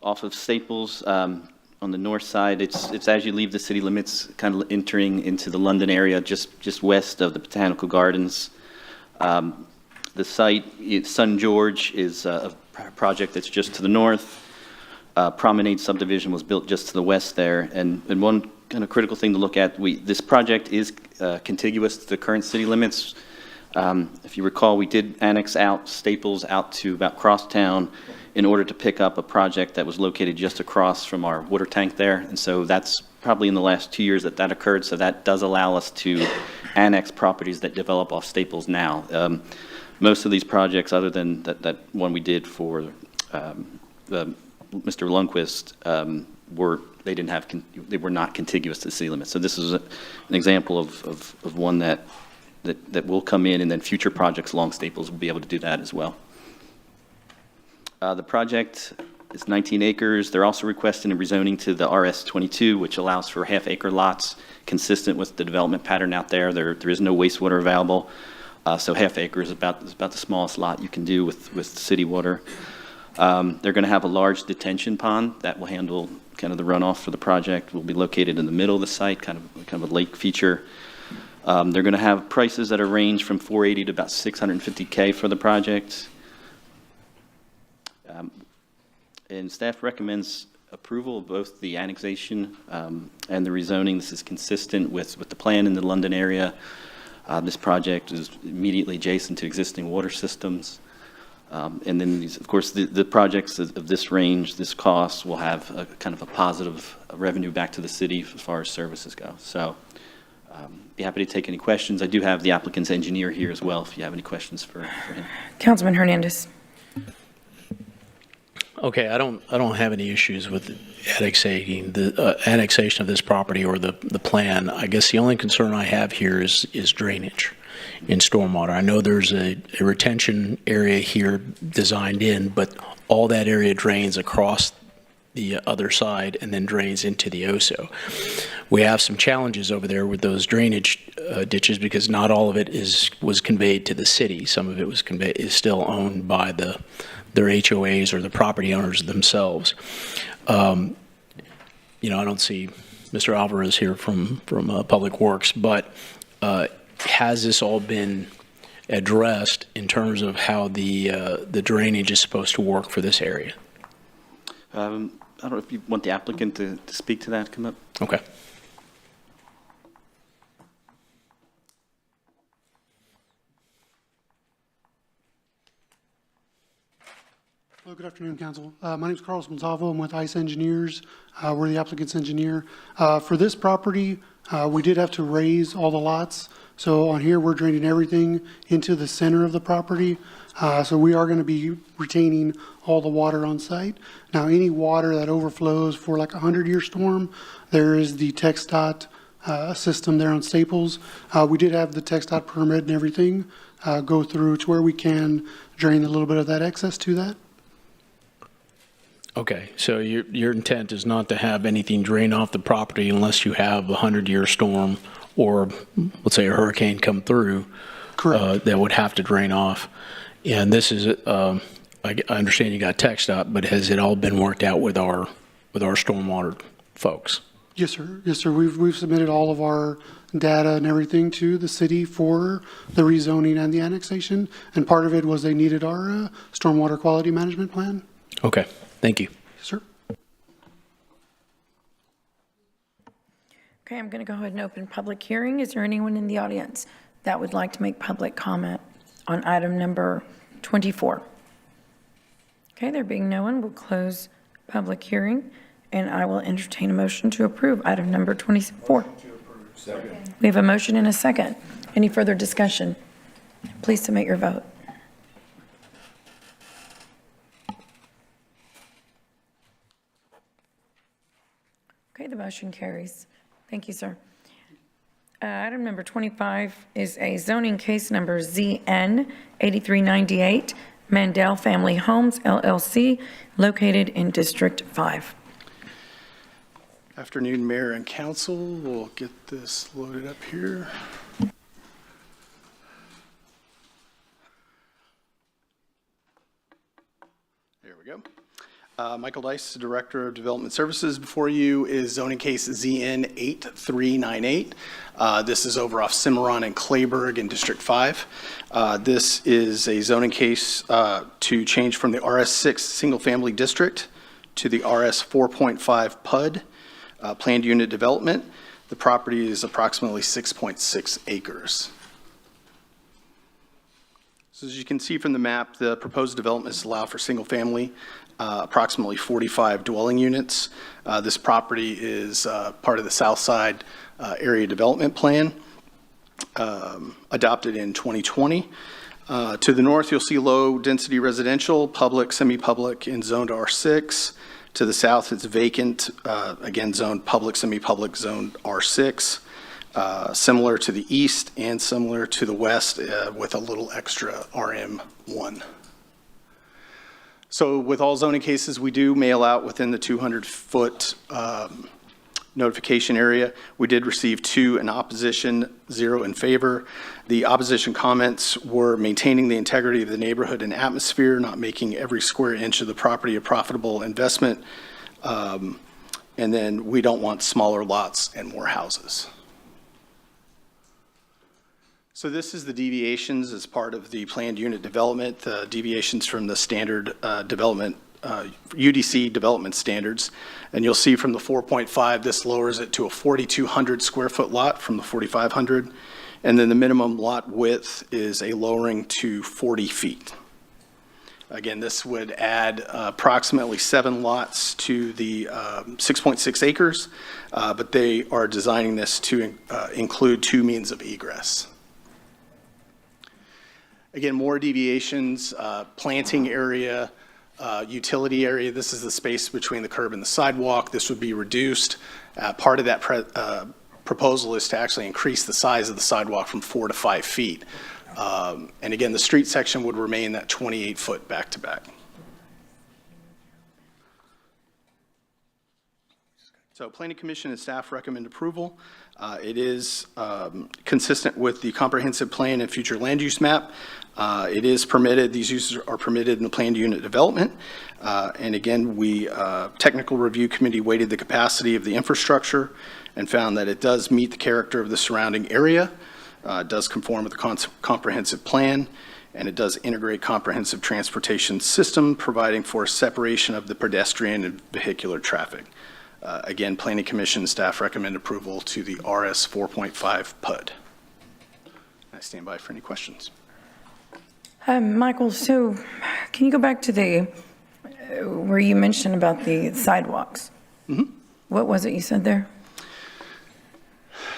off of Staples on the north side. It's as you leave the city limits, kind of entering into the London area, just west of the Botanical Gardens. The site, Sun George, is a project that's just to the north. Promenade subdivision was built just to the west there. And one kind of critical thing to look at, this project is contiguous to the current city limits. If you recall, we did annex out Staples out to about Crosstown in order to pick up a project that was located just across from our water tank there. And so that's probably in the last 2 years that occurred. So that does allow us to annex properties that develop off Staples now. Most of these projects, other than that one we did for Mr. Lundquist, they were not contiguous to the city limits. So this is an example of one that that will come in, and then future projects along Staples will be able to do that as well. The project is 19 acres. They're also requesting a rezoning to the RS22, which allows for half-acre lots, consistent with the development pattern out there. There is no wastewater available, so half-acre is about the smallest lot you can do with city water. They're going to have a large detention pond that will handle kind of the runoff for the project. Will be located in the middle of the site, kind of a lake feature. They're going to have prices that are range from $480 to about $650K for the project. And staff recommends approval of both the annexation and the rezoning. This is consistent with the plan in the London area. This project is immediately adjacent to existing water systems. And then, of course, the projects of this range, this cost, will have a kind of a positive revenue back to the city as far as services go. So be happy to take any questions. I do have the applicant's engineer here as well, if you have any questions for him. Councilman Hernandez. Okay, I don't have any issues with annexating the annexation of this property or the plan. I guess the only concern I have here is drainage in stormwater. I know there's a retention area here designed in, but all that area drains across the other side and then drains into the OSO. We have some challenges over there with those drainage ditches because not all of it was conveyed to the city. Some of it is still owned by their HOAs or the property owners themselves. I don't see Mr. Alvarez here from Public Works, but has this all been addressed in terms of how the drainage is supposed to work for this area? I don't know if you want the applicant to speak to that, come up. Okay. Hello, good afternoon, Council. My name is Carlos Montalvo. I'm with ICE Engineers. We're the applicant's engineer. For this property, we did have to raise all the lots. So on here, we're draining everything into the center of the property. So we are going to be retaining all the water on site. Now, any water that overflows for like a 100-year storm, there is the TxDOT system there on Staples. We did have the TxDOT permit and everything go through to where we can drain a little bit of that excess to that. Okay, so your intent is not to have anything drain off the property unless you have a 100-year storm or, let's say, a hurricane come through. Correct. That would have to drain off. And this is, I understand you got TxDOT, but has it all been worked out with our stormwater folks? Yes, sir. Yes, sir. We've submitted all of our data and everything to the city for the rezoning and the annexation. And part of it was they needed our stormwater quality management plan. Okay, thank you. Yes, sir. Okay, I'm going to go ahead and open public hearing. Is there anyone in the audience that would like to make public comment on item number 24? Okay, there being no one, we'll close public hearing, and I will entertain a motion to approve item number 24. Second. We have a motion and a second. Any further discussion? Please submit your vote. Okay, the motion carries. Thank you, sir. Item number 25 is a zoning case number ZN 8398, Mandel Family Homes, LLC, located in District 5. Afternoon, Mayor and Council. We'll get this loaded up here. There we go. Michael Dice, Director of Development Services. Before you is zoning case ZN 8398. This is over off Cimarron and Clayburgh in District 5. This is a zoning case to change from the RS6 Single Family District to the RS 4.5 PUD Planned Unit Development. The property is approximately 6.6 acres. So as you can see from the map, the proposed developments allow for single family, approximately 45 dwelling units. This property is part of the South Side Area Development Plan, adopted in 2020. To the north, you'll see low-density residential, public, semi-public, and zoned R6. To the south, it's vacant, again, zoned public, semi-public, zoned R6. similar to the east and similar to the west with a little extra RM1. So with all zoning cases, we do mail out within the 200-foot notification area. We did receive 2 in opposition, 0 in favor. The opposition comments were maintaining the integrity of the neighborhood and atmosphere, not making every square inch of the property a profitable investment. And then we don't want smaller lots and more houses. So this is the deviations as part of the planned unit development, the deviations from the standard development, UDC development standards. And you'll see from the 4.5, this lowers it to a 4,200 square foot lot from the 4,500. And then the minimum lot width is a lowering to 40 feet. Again, this would add approximately 7 lots to the 6.6 acres, but they are designing this to include 2 means of egress. Again, more deviations, planting area, utility area. This is the space between the curb and the sidewalk. This would be reduced. Part of that proposal is to actually increase the size of the sidewalk from 4 to 5 feet. And again, the street section would remain that 28-foot back-to-back. So Planning Commission and staff recommend approval. It is consistent with the comprehensive plan and future land use map. It is permitted, these uses are permitted in the planned unit development. And again, technical review committee weighted the capacity of the infrastructure and found that it does meet the character of the surrounding area. It does conform with the comprehensive plan, and it does integrate comprehensive transportation system, providing for separation of the pedestrian and vehicular traffic. Again, Planning Commission staff recommend approval to the RS 4.5 PUD. I stand by for any questions. Michael, so can you go back to where you mentioned about the sidewalks? Mm-hmm. What was it you said there?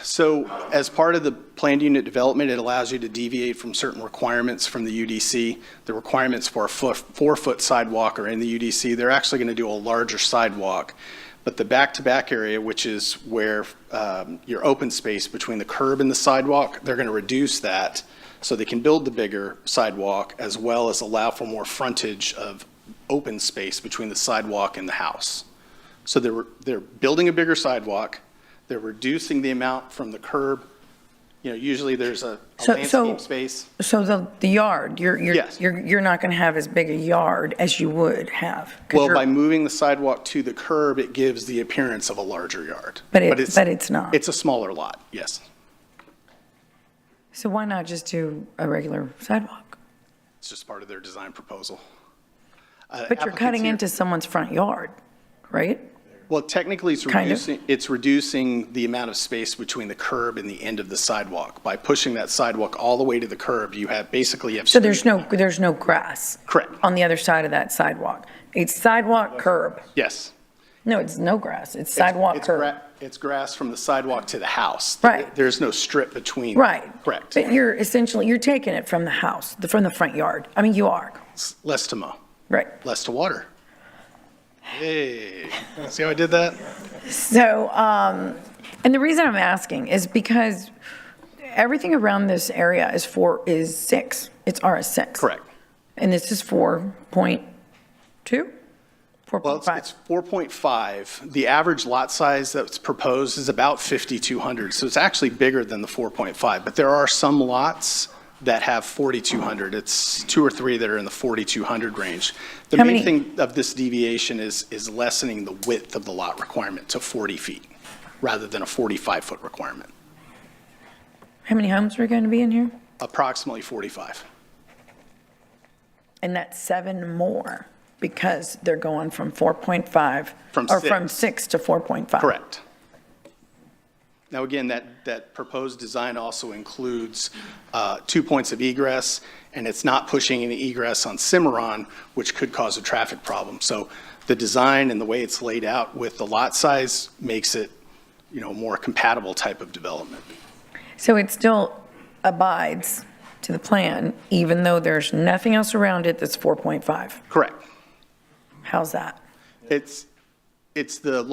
So as part of the planned unit development, it allows you to deviate from certain requirements from the UDC. The requirements for a 4-foot sidewalk are in the UDC. They're actually going to do a larger sidewalk. But the back-to-back area, which is where your open space between the curb and the sidewalk, they're going to reduce that so they can build the bigger sidewalk as well as allow for more frontage of open space between the sidewalk and the house. So they're building a bigger sidewalk. They're reducing the amount from the curb. You know, usually there's a landscape space. So the yard, Yes. you're not going to have as big a yard as you would have. Well, by moving the sidewalk to the curb, it gives the appearance of a larger yard. But it's not. It's a smaller lot, yes. So why not just do a regular sidewalk? It's just part of their design proposal. But you're cutting into someone's front yard, right? Well, technically, Kind of. it's reducing the amount of space between the curb and the end of the sidewalk. By pushing that sidewalk all the way to the curb, you have So there's no grass. Correct. On the other side of that sidewalk. It's sidewalk, curb. Yes. No, it's no grass. It's sidewalk, curb. It's grass from the sidewalk to the house. Right. There's no strip between. Right. Correct. But you're taking it from the house, from the front yard. I mean, you are. Less to mow. Right. Less to water. Hey, see how I did that? So, and the reason I'm asking is because everything around this area is 6. It's RS6. Correct. And this is 4.2? 4.5? Well, it's 4.5. The average lot size that's proposed is about 5,200, so it's actually bigger than the 4.5. But there are some lots that have 4,200. It's 2 or 3 that are in the 4,200 range. The main thing of this deviation is lessening the width of the lot requirement to 40 feet rather than a 45-foot requirement. How many homes are going to be in here? Approximately 45. And that's 7 more because they're going from 4.5 From or 6. from 6 to 4.5. Correct. Now, again, that proposed design also includes 2 points of egress, and it's not pushing any egress on Cimarron, which could cause a traffic problem. So the design and the way it's laid out with the lot size makes it, a more compatible type of development. So it still abides to the plan, even though there's nothing else around it that's 4.5? Correct. How's that? It's It's the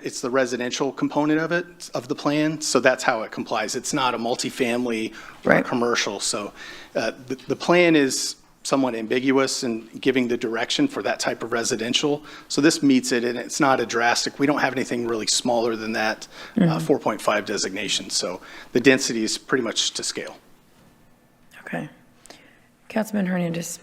it's the residential component of it, of the plan, so that's how it complies. It's not a multifamily or a commercial, so the plan is somewhat ambiguous in giving the direction for that type of residential. So this meets it, and it's not a drastic, we don't have anything really smaller than that 4.5 designation, so the density is pretty much to scale. Okay. Councilman Hernandez.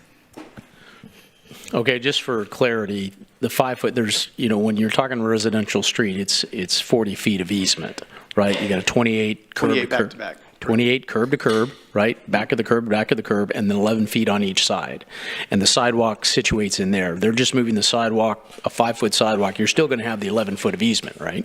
Okay, just for clarity, the 5 foot, there's, when you're talking residential street, it's 40 feet of easement, right? You got a 28 curb to 28 back curb. to back. 28 curb to curb, right? Back of the curb, and then 11 feet on each side. And the sidewalk situates in there. They're just moving the sidewalk, a 5-foot sidewalk. You're still going to have the 11 foot of easement, right?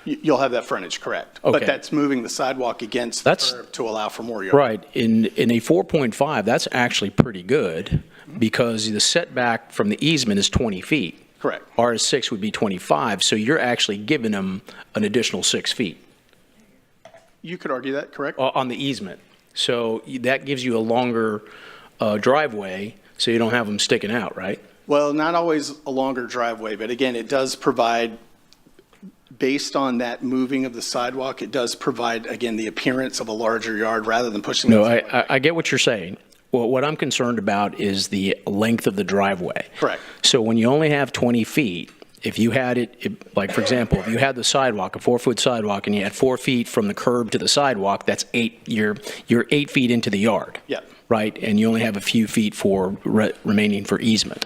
You'll have that frontage, correct. Okay. But that's moving the sidewalk against the curb to allow for more yard. Right. In a 4.5, that's actually pretty good because the setback from the easement is 20 feet. Correct. RS6 would be 25, so you're actually giving them an additional 6 feet. You could argue that, correct? On the easement. So that gives you a longer driveway, so you don't have them sticking out, right? Well, not always a longer driveway, but again, it does provide, based on that moving of the sidewalk, it does provide, again, the appearance of a larger yard rather than pushing. No, I get what you're saying. Well, what I'm concerned about is the length of the driveway. Correct. So when you only have 20 feet, if you had like, for example, if you had the sidewalk, a 4-foot sidewalk, and you had 4 feet from the curb to the sidewalk, that's 8, you're 8 feet into the yard. Yeah. Right? And you only have a few feet for remaining for easement.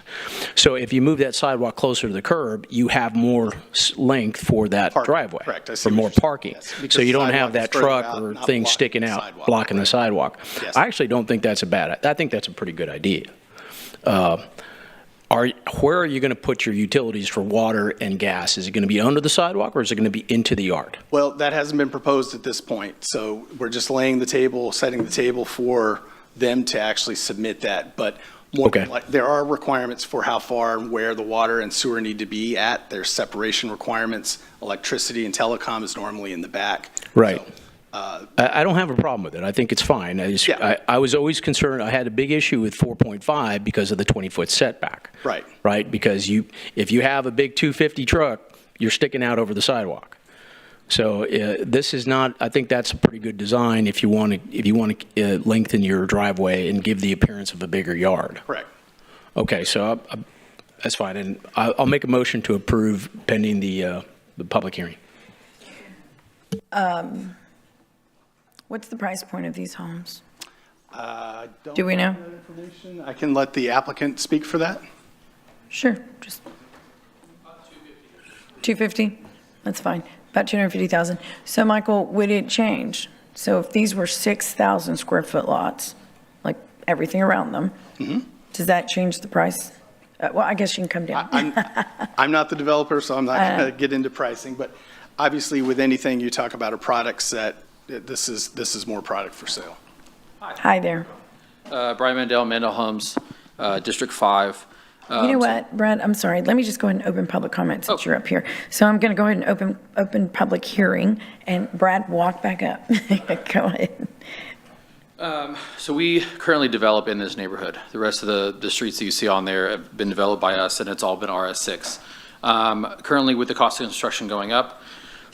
So if you move that sidewalk closer to the curb, you have more length for that driveway. Correct. I see for what more you're saying. parking. Yes, because So you the don't have sidewalk that is further truck out, or not thing blocking sticking the out, sidewalk. blocking the sidewalk. Yes. I actually don't think that's a bad, I think that's a pretty good idea. Where are you going to put your utilities for water and gas? Is it going to be under the sidewalk or is it going to be into the yard? Well, that hasn't been proposed at this point, so we're just laying the table, setting the table for them to actually submit that. But more like, there are requirements for how far and where the water and sewer need to be at. There's separation requirements. Electricity and telecom is normally in the back. Right. I don't have a problem with it. I think it's fine. I was always concerned. I had a big issue with 4.5 because of the 20-foot setback. Right. Right? Because if you have a big 250 truck, you're sticking out over the sidewalk. So this is not. I think that's a pretty good design if you want to lengthen your driveway and give the appearance of a bigger yard. Correct. Okay, so that's fine, and I'll make a motion to approve pending the public hearing. What's the price point of these homes? Don't Do we know? have that information. I can let the applicant speak for that. Sure, just 250. That's fine. About 250,000. So, Michael, would it change? So, if these were 6,000 square foot lots, like everything around them, does that change the price? Well, I guess you can come down. I'm not the developer, so I'm not going to get into pricing. But obviously, with anything you talk about a product set, this is more product for sale. Hi there. Brian Mandel, Mandel Homes, District 5. You know what, Brad? I'm sorry. Let me just go ahead and open public comment since you're up here. So I'm going to go ahead and open public hearing, and Brad, walk back up. Go ahead. So we currently develop in this neighborhood. The rest of the streets that you see on there have been developed by us, and it's all been RS6. Currently, with the cost of construction going up,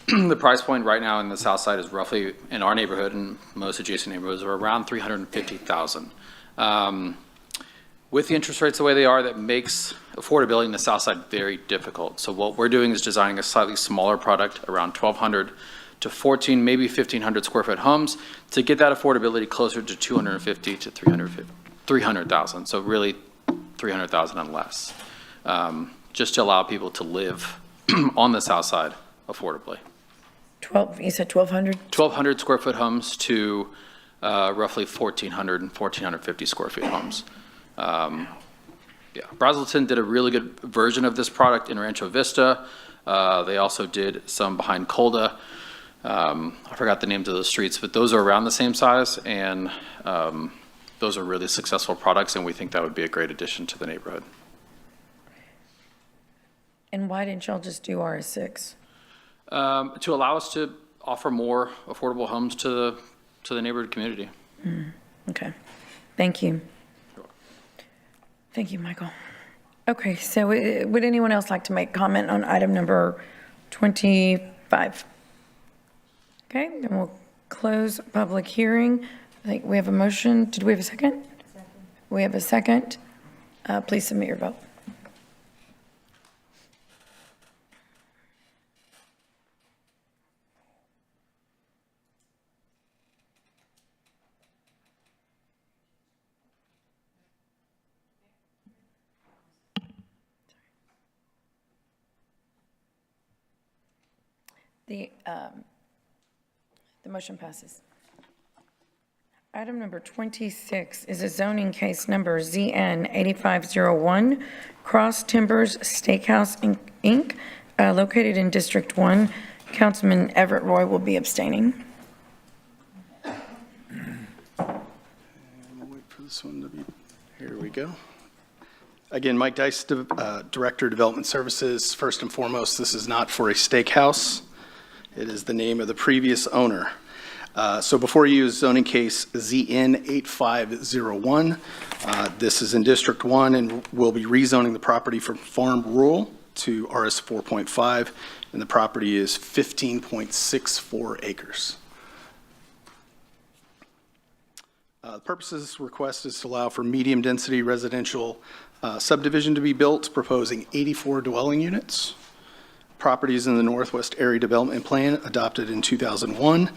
the price point right now in the south side is roughly, in our neighborhood and most adjacent neighborhoods, are around $350,000. With the interest rates the way they are, that makes affordability in the south side very difficult. So what we're doing is designing a slightly smaller product, around 1,200 to 14, maybe 1,500 square foot homes, to get that affordability closer to 250 to 300,000. So really 300,000 and less, just to allow people to live on the south side affordably. You said 1,200? 1,200 square foot homes to roughly 1,400 and 1,450 square feet homes. Brazelton did a really good version of this product in Rancho Vista. They also did some behind Colda. I forgot the names of those streets, but those are around the same size, and those are really successful products, and we think that would be a great addition to the neighborhood. And why didn't y'all just do RS6? To allow us to offer more affordable homes to the neighborhood community. Okay. Thank you. Thank you, Michael. Okay, so would anyone else like to make comment on item number 25? Okay, then we'll close public hearing. I think we have a motion. Did we have a second? We have a second. Please submit your vote. The motion passes. Item number 26 is a zoning case number ZN 8501, Cross Timbers Steakhouse Inc., located in District 1. Councilman Everett Roy will be abstaining. And we'll wait for this one to be, here we go. Again, Mike Dice, Director of Development Services. First and foremost, this is not for a steakhouse. It is the name of the previous owner. So before you is zoning case ZN 8501. This is in District 1 and we'll be rezoning the property from farm rural to RS 4.5, and the property is 15.64 acres. The purpose of this request is to allow for medium-density residential subdivision to be built, proposing 84 dwelling units. Properties in the Northwest Area Development Plan adopted in 2001.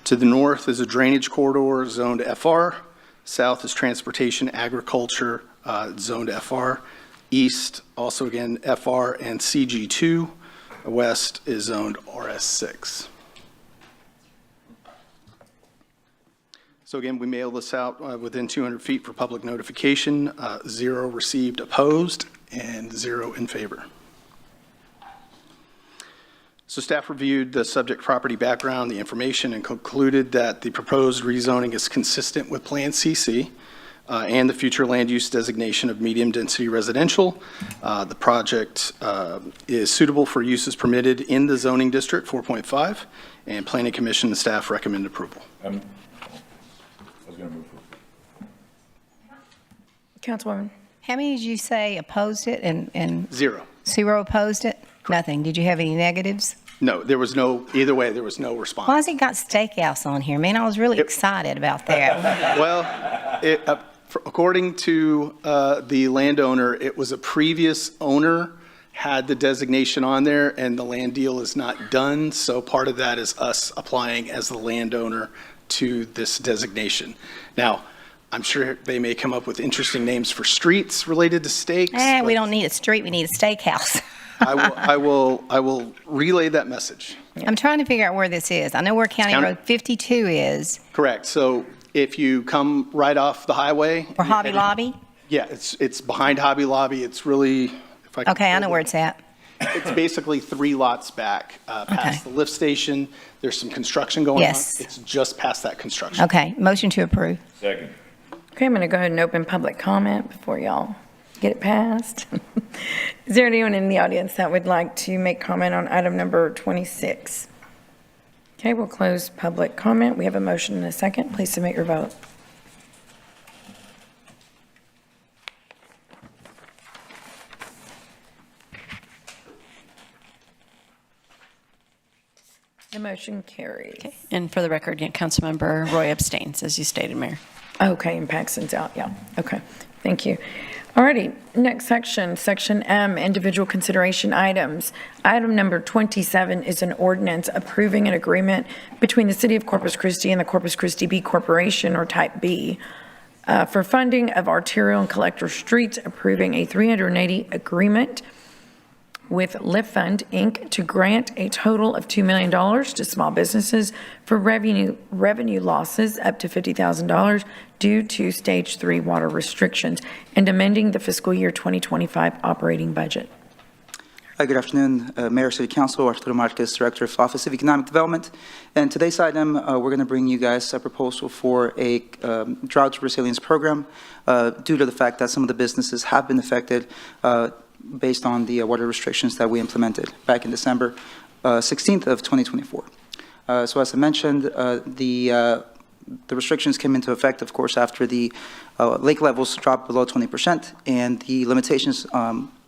To the north is a drainage corridor zoned FR. South is transportation, agriculture, zoned FR. East, also again, FR and CG2. West is zoned RS6. So again, we mailed this out within 200 feet for public notification. 0 received opposed and 0 in favor. So staff reviewed the subject property background, the information, and concluded that the proposed rezoning is consistent with Plan CC and the future land use designation of medium-density residential. The project is suitable for uses permitted in the zoning district 4.5, and Planning Commission and staff recommend approval. I was going to move. Councilwoman. How many did you say opposed it and 0. 0 opposed it? Nothing. Did you have any negatives? No, there was no, either way, there was no response. Why has he got steakhouse on here? Man, I was really excited about that. Well, according to the landowner, it was a previous owner had the designation on there and the land deal is not done. So part of that is us applying as the landowner to this designation. Now, I'm sure they may come up with interesting names for streets related to steaks. We don't need a street, we need a steakhouse. I will relay that message. I'm trying to figure out where this is. I know where County Road 52 is. Correct. So if you come right off the highway. Or Hobby Lobby? Yeah, it's behind Hobby Lobby. It's really, if I can. Okay, I know where it's at. It's basically 3 lots back past the lift station. There's some construction going on. Yes. It's just past that construction. Okay, motion to approve. Second. Okay, I'm going to go ahead and open public comment before y'all get it passed. Is there anyone in the audience that would like to make comment on item number 26? Okay, we'll close public comment. We have a motion and a second. Please submit your vote. The motion carries. Okay. And for the record, Councilmember Roy abstains, as you stated, Mayor. Okay, and Paxton's out, yeah. Okay, thank you. Alrighty, next section, Section M, individual consideration items. Item number 27 is an ordinance approving an agreement between the City of Corpus Christi and the Corpus Christi B Corporation, or Type B, for funding of arterial and collector streets, approving a 380 agreement with Lift Fund, Inc. to grant a total of $2 million to small businesses for revenue losses up to $50,000 due to Stage 3 water restrictions, and amending the fiscal year 2025 operating budget. Good afternoon, Mayor, City Council, Arturo Marquez, Director of Office of Economic Development. And today's item, we're going to bring you guys a proposal for a drought resilience program due to the fact that some of the businesses have been affected based on the water restrictions that we implemented back in December 16th of 2024. So as I mentioned, the The restrictions came into effect, of course, after the lake levels dropped below 20%, and the limitations,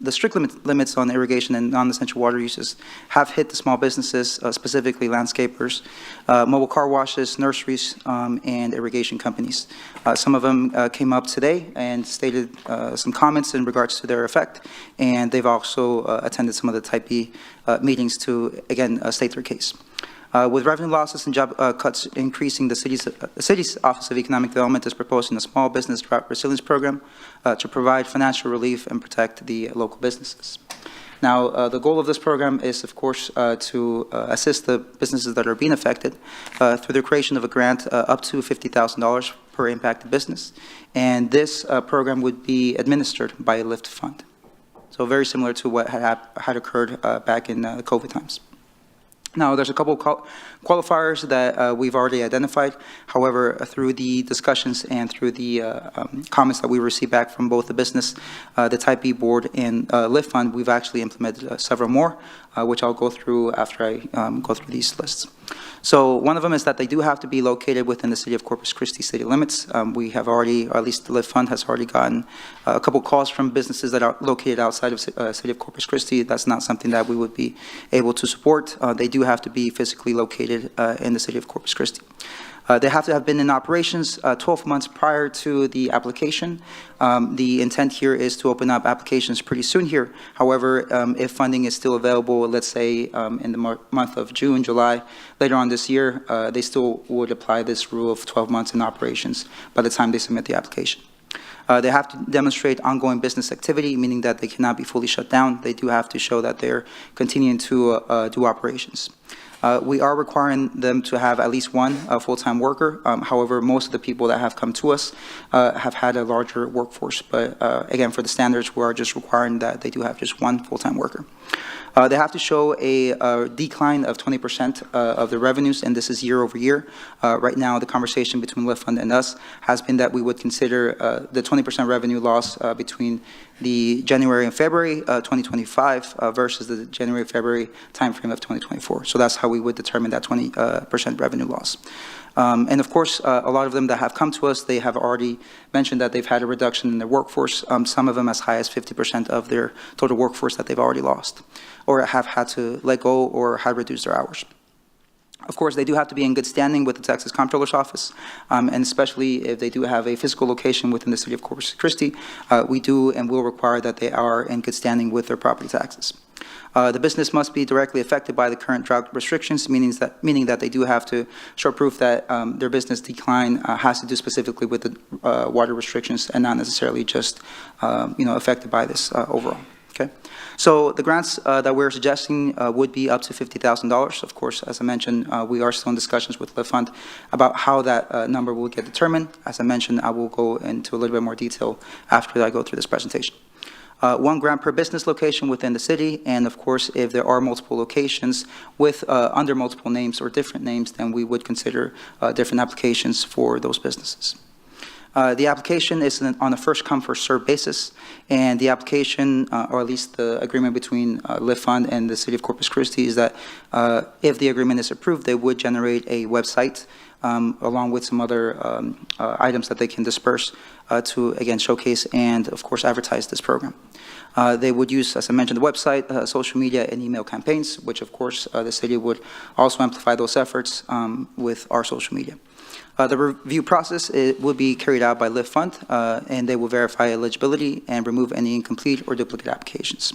the strict limits on irrigation and non-essential water uses have hit the small businesses, specifically landscapers, mobile car washes, nurseries, and irrigation companies. Some of them came up today and stated some comments in regards to their effect, and they've also attended some of the Type B meetings to, again, state their case. With revenue losses and job cuts increasing, the city's Office of Economic Development is proposing a small business drought resilience program to provide financial relief and protect the local businesses. Now, the goal of this program is, of course, to assist the businesses that are being affected through the creation of a grant up to $50,000 per impacted business. And this program would be administered by a LIFT fund. So very similar to what had occurred back in the COVID times. Now, there's a couple qualifiers that we've already identified. However, through the discussions and through the comments that we received back from both the business, the Type B board, and LIFT Fund, we've actually implemented several more, which I'll go through after I go through these lists. So one of them is that they do have to be located within the city of Corpus Christi city limits. We have already, or at least the LIFT Fund has already gotten a couple calls from businesses that are located outside of city of Corpus Christi. That's not something that we would be able to support. They do have to be physically located in the city of Corpus Christi. They have to have been in operations 12 months prior to the application. The intent here is to open up applications pretty soon here. However, if funding is still available, let's say in the month of June, July, later on this year, they still would apply this rule of 12 months in operations by the time they submit the application. They have to demonstrate ongoing business activity, meaning that they cannot be fully shut down. They do have to show that they're continuing to do operations. We are requiring them to have at least one full-time worker. However, most of the people that have come to us have had a larger workforce. But again, for the standards, we are just requiring that they do have just one full-time worker. They have to show a decline of 20% of the revenues, and this is year over year. Right now, the conversation between LIFT Fund and us has been that we would consider the 20% revenue loss between the January and February 2025 versus the January-February timeframe of 2024. So that's how we would determine that 20% revenue loss. And of course, a lot of them that have come to us, they have already mentioned that they've had a reduction in their workforce, some of them as high as 50% of their total workforce that they've already lost, or have had to let go or had reduced their hours. Of course, they do have to be in good standing with the Texas Comptroller's Office, and especially if they do have a physical location within the city of Corpus Christi, we do and will require that they are in good standing with their property taxes. The business must be directly affected by the current drought restrictions, meaning that they do have to show proof that their business decline has to do specifically with the water restrictions and not necessarily just affected by this overall. Okay, so the grants that we're suggesting would be up to $50,000. Of course, as I mentioned, we are still in discussions with LIFT Fund about how that number will get determined. As I mentioned, I will go into a little bit more detail after I go through this presentation. One grant per business location within the city, and of course, if there are multiple locations with under multiple names or different names, then we would consider different applications for those businesses. The application is on a first-come, first-served basis, and the application, or at least the agreement between LIFT Fund and the City of Corpus Christi, is that if the agreement is approved, they would generate a website along with some other items that they can disperse to, again, showcase and, of course, advertise this program. They would use, as I mentioned, the website, social media, and email campaigns, which, of course, the city would also amplify those efforts with our social media. The review process will be carried out by LIFT Fund, and they will verify eligibility and remove any incomplete or duplicate applications.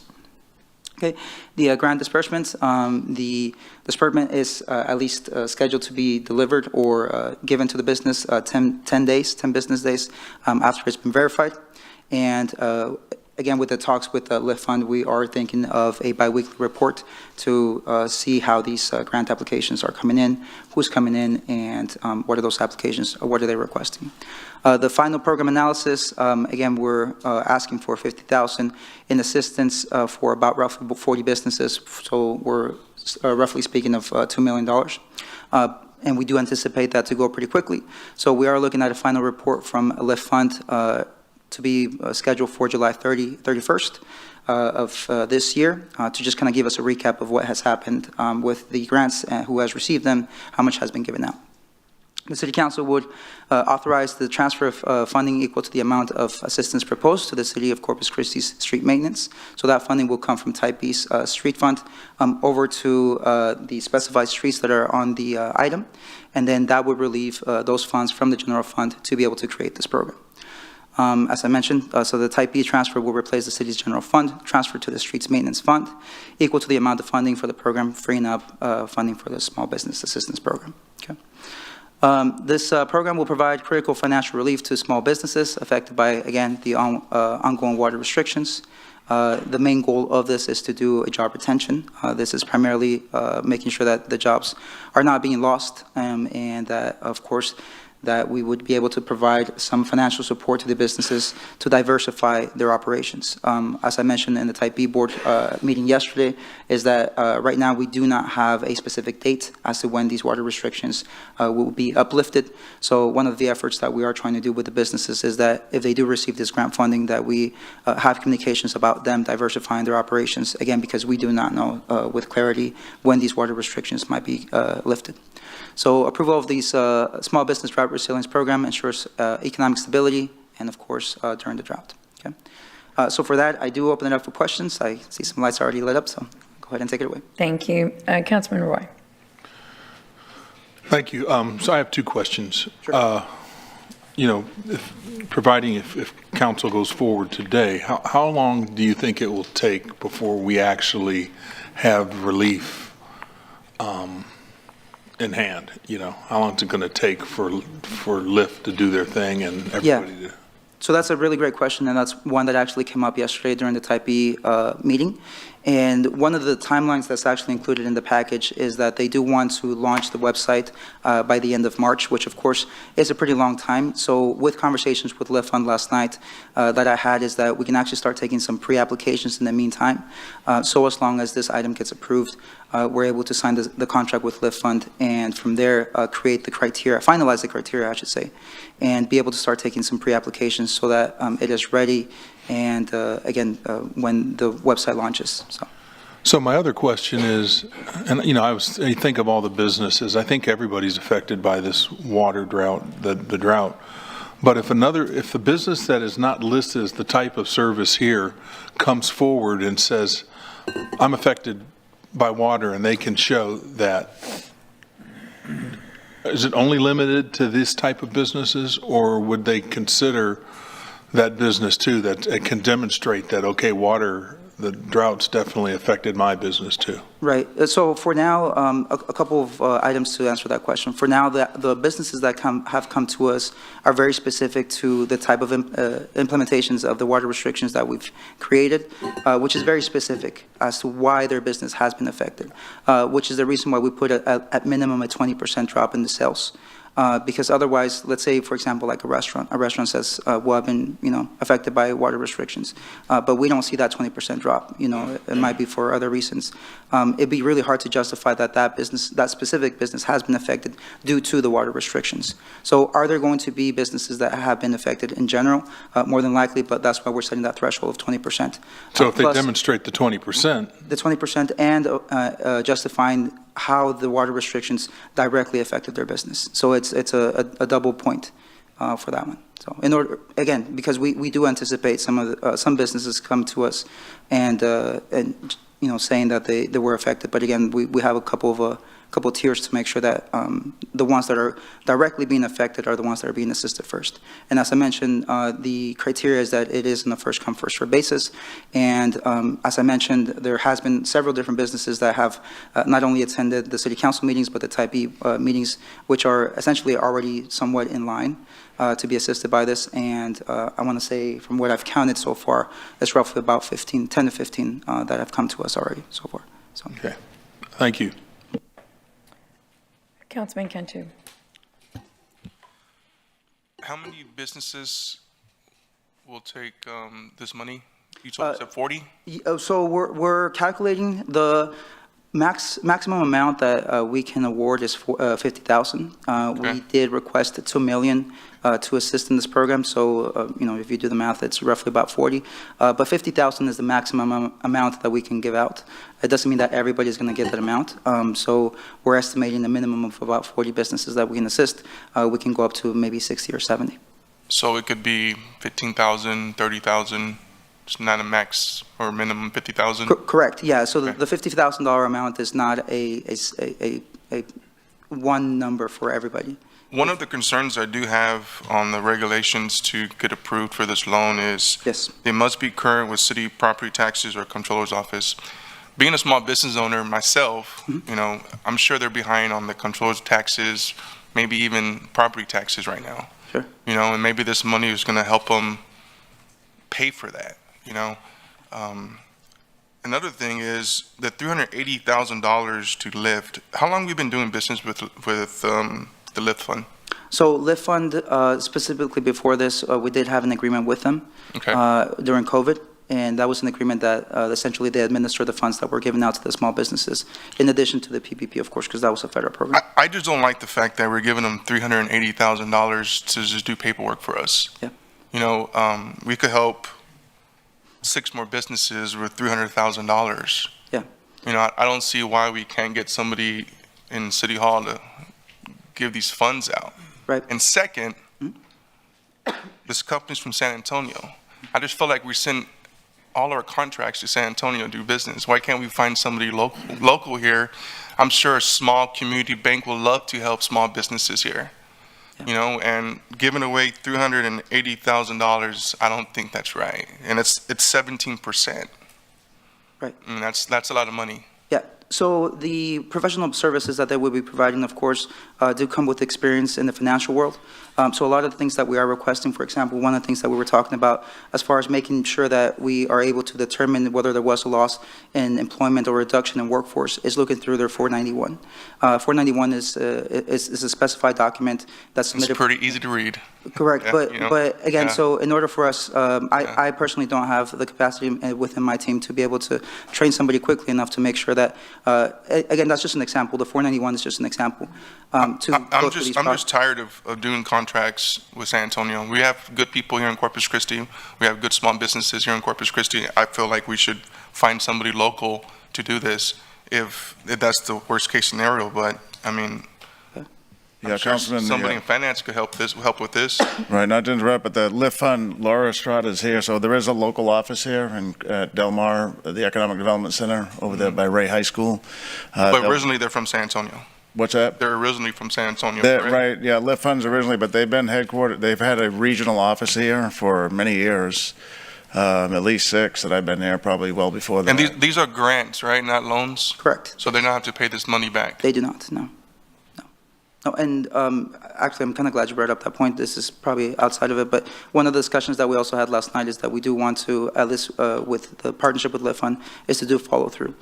Okay, the grant disbursements, the disbursement is at least scheduled to be delivered or given to the business 10 business days after it's been verified. And again, with the talks with the LIFT Fund, we are thinking of a biweekly report to see how these grant applications are coming in, who's coming in, and what are those applications, or what are they requesting. The final program analysis, again, we're asking for $50,000 in assistance for about roughly 40 businesses, so we're roughly speaking of $2 million. And we do anticipate that to go pretty quickly. So we are looking at a final report from a LIFT Fund to be scheduled for July 31st of this year, to just kind of give us a recap of what has happened with the grants and who has received them, how much has been given out. The City Council would authorize the transfer of funding equal to the amount of assistance proposed to the City of Corpus Christi's street maintenance. So that funding will come from Type B's street fund over to the specified streets that are on the item, and then that would relieve those funds from the general fund to be able to create this program. As I mentioned, so the Type B transfer will replace the city's general fund, transfer to the streets maintenance fund, equal to the amount of funding for the program, freeing up funding for the small business assistance program. Okay. This program will provide critical financial relief to small businesses affected by, again, the ongoing water restrictions. The main goal of this is to do a job retention. This is primarily making sure that the jobs are not being lost, and that, of course, that we would be able to provide some financial support to the businesses to diversify their operations. As I mentioned in the Type B board meeting yesterday, is that right now we do not have a specific date as to when these water restrictions will be uplifted. So one of the efforts that we are trying to do with the businesses is that if they do receive this grant funding, that we have communications about them diversifying their operations, again, because we do not know with clarity when these water restrictions might be lifted. So approval of these small business drought resilience program ensures economic stability and, of course, during the drought. Okay. So for that, I do open it up for questions. I see some lights already lit up, so go ahead and take it away. Thank you. Councilman Roy. Thank you. So I have two questions. Sure. You know, providing if council goes forward today, how long do you think it will take before we actually have relief in hand? You know, how long is it going to take for Lyft to do their thing and everybody to? So that's a really great question, and that's one that actually came up yesterday during the Type B meeting. And one of the timelines that's actually included in the package is that they do want to launch the website by the end of March, which of course is a pretty long time. So with conversations with Lyft Fund last night that I had is that we can actually start taking some pre-applications in the meantime. So as long as this item gets approved, we're able to sign the contract with Lyft Fund, and from there create the criteria, finalize the criteria, I should say, and be able to start taking some pre-applications so that it is ready and again, when the website launches. So my other question is, and you know, I think of all the businesses. I think everybody's affected by this water drought, the drought. But if the business that is not listed as the type of service here comes forward and says, I'm affected by water, and they can show that, is it only limited to this type of businesses, or would they consider that business too, that it can demonstrate that, okay, water, the drought's definitely affected my business too? Right. So for now, a couple of items to answer that question. For now, the businesses that have come to us are very specific to the type of implementations of the water restrictions that we've created, which is very specific as to why their business has been affected, which is the reason why we put at minimum a 20% drop in the sales. Because otherwise, let's say, for example, like a restaurant says, well, I've been, affected by water restrictions, but we don't see that 20% drop. It might be for other reasons. It'd be really hard to justify that specific business has been affected due to the water restrictions. So are there going to be businesses that have been affected in general? More than likely, but that's why we're setting that threshold of 20%. So if they demonstrate the 20%. The 20% and justifying how the water restrictions directly affected their business. So it's a double point for that one. So in order, again, because we do anticipate some businesses come to us and saying that they were affected, but again, we have a couple of tiers to make sure that the ones that are directly being affected are the ones that are being assisted first. And as I mentioned, the criteria is that it is on a first come, first served basis. And as I mentioned, there has been several different businesses that have not only attended the city council meetings, but the Type B meetings, which are essentially already somewhat in line to be assisted by this. And I want to say, from what I've counted so far, it's roughly about 10 to 15 that have come to us already so far. So. Okay, thank you. Councilman Cantu. How many businesses will take this money? You told us at 40? So we're calculating Maximum amount that we can award is 50,000. We did request 2 million to assist in this program, so, if you do the math, it's roughly about 40. But 50,000 is the maximum amount that we can give out. It doesn't mean that everybody's going to get that amount. So we're estimating a minimum of about 40 businesses that we can assist. We can go up to maybe 60 or 70. So it could be 15,000, 30,000, it's not a max or minimum 50,000? Correct, yeah. So the $50,000 amount is not a one number for everybody. One of the concerns I do have on the regulations to get approved for this loan is they must be current with city property taxes or controller's office. Being a small business owner myself, I'm sure they're behind on the controller's taxes, maybe even property taxes right now. Sure. And maybe this money is going to help them pay for that. Another thing is the $380,000 to lift. How long have we been doing business with the lift fund? So lift fund, specifically before this, we did have an agreement with them during COVID, and that was an agreement that essentially they administer the funds that were given out to the small businesses, in addition to the PPP, of course, because that was a federal program. I just don't like the fact that we're giving them $380,000 to just do paperwork for us. Yeah. We could help 6 more businesses with $300,000. Yeah. I don't see why we can't get somebody in City Hall to give these funds out. Right. And second, this company's from San Antonio. I just feel like we send all our contracts to San Antonio to do business. Why can't we find somebody local here? I'm sure a small community bank will love to help small businesses here. And giving away $380,000, I don't think that's right. And it's 17%. Right. I mean, that's a lot of money. Yeah. So the professional services that they will be providing, of course, do come with experience in the financial world. So a lot of the things that we are requesting, for example, one of the things that we were talking about as far as making sure that we are able to determine whether there was a loss in employment or reduction in workforce is looking through their 491. 491 is a specified document that's submitted. It's pretty easy to read. Correct, Yeah, but again, so in order for us, I personally don't have the capacity within my team to be able to train somebody quickly enough to make sure that, again, that's just an example. The 491 is just an example. I'm just tired of doing contracts with San Antonio. We have good people here in Corpus Christi. We have good small businesses here in Corpus Christi. I feel like we should find somebody local to do this if that's the worst case scenario. But I mean, Yeah, Councilman. Somebody in finance could help with this. Right, not to interrupt, but the LIFT Fund, Laura Estrada is here, so there is a local office here in Del Mar, the Economic Development Center, over there by Ray High School. But originally they're from San Antonio. What's that? They're originally from San Antonio, Right, yeah, LIFT Fund's originally, but they've been headquartered, they've had a regional office here for many years, at least 6 that I've been there, probably well before that. And these are grants, right, not loans? Correct. So they don't have to pay this money back? They do not, no. No, and actually, I'm kind of glad you brought up that point. This is probably outside of it, but one of the discussions that we also had last night is that we do want to, at least with the partnership with LIFT Fund, is to do follow through.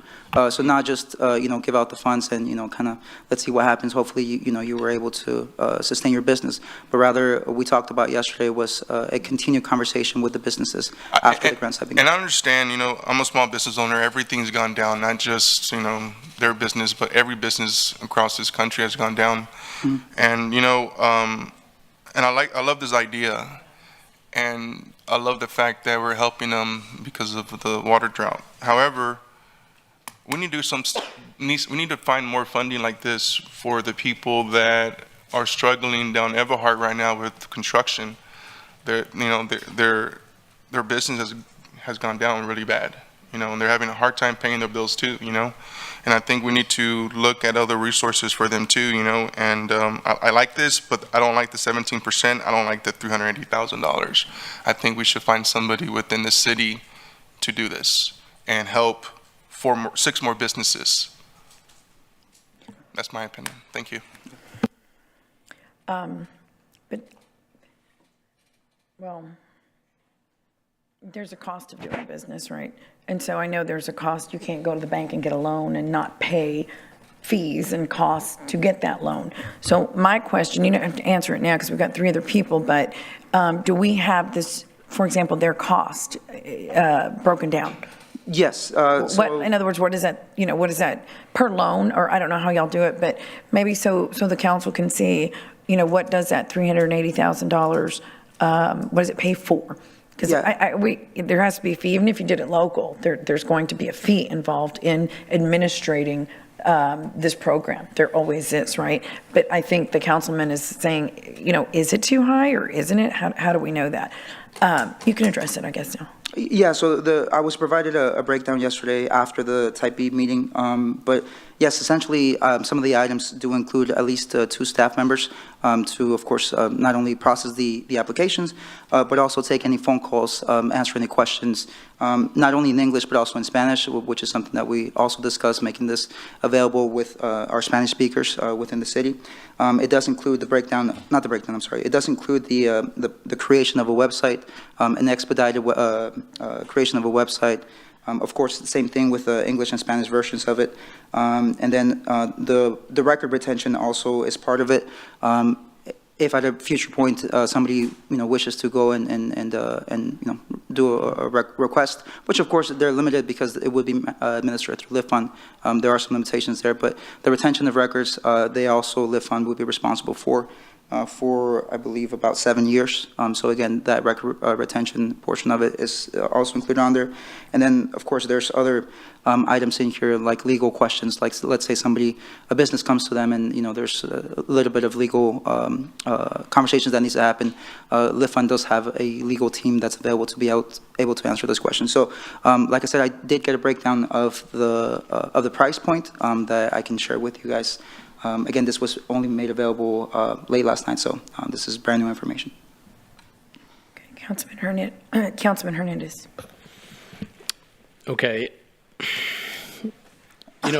So not just, give out the funds and, kind of, let's see what happens. Hopefully, you were able to sustain your business. But rather, we talked about yesterday was a continued conversation with the businesses after the grants have been. And I understand, I'm a small business owner. Everything's gone down, not just, their business, but every business across this country has gone down. And, and I love this idea. And I love the fact that we're helping them because of the water drought. However, we need to we need to find more funding like this for the people that are struggling down Everhart right now with construction. Their business has gone down really bad, and they're having a hard time paying their bills too, And I think we need to look at other resources for them too, And I like this, but I don't like the 17%. I don't like the $380,000. I think we should find somebody within the city to do this and help 6 more businesses. That's my opinion. Thank you. There's a cost of doing business, right? And so I know there's a cost. You can't go to the bank and get a loan and not pay fees and costs to get that loan. So my question, you don't have to answer it now because we've got 3 other people, but do we have this, for example, their cost broken down? Yes. In other words, what is that, what is that per loan? Or I don't know how y'all do it, but maybe so the council can see, what does that $380,000, what does it pay for? Because there has to be a fee, even if you did it local, there's going to be a fee involved in administrating this program. There always is, right? But I think the councilman is saying, is it too high or isn't it? How do we know that? You can address it, I guess, now. Yeah, so I was provided a breakdown yesterday after the Type B meeting, but yes, essentially, some of the items do include at least 2 staff members to, of course, not only process the applications, but also take any phone calls, answer any questions, not only in English, but also in Spanish, which is something that we also discussed, making this available with our Spanish speakers within the city. It does include the breakdown, not the breakdown, I'm sorry, it does include the creation of a website, an expedited creation of a website. Of course, the same thing with the English and Spanish versions of it. And then the record retention also is part of it. If at a future point somebody wishes to go and do a request, which of course they're limited because it would be administered through LIF Fund. There are some limitations there, but the retention of records, they also LIF Fund would be responsible for I believe, about 7 years. So again, that record retention portion of it is also included on there. And then, of course, there's other items in here like legal questions, like let's say a business comes to them and, there's a little bit of legal conversations that needs to happen. LIF Fund does have a legal team that's available to be able to answer those questions. So like I said, I did get a breakdown of the price point that I can share with you guys. Again, this was only made available late last night, so this is brand new information. Okay, Councilman Hernandez. Okay. I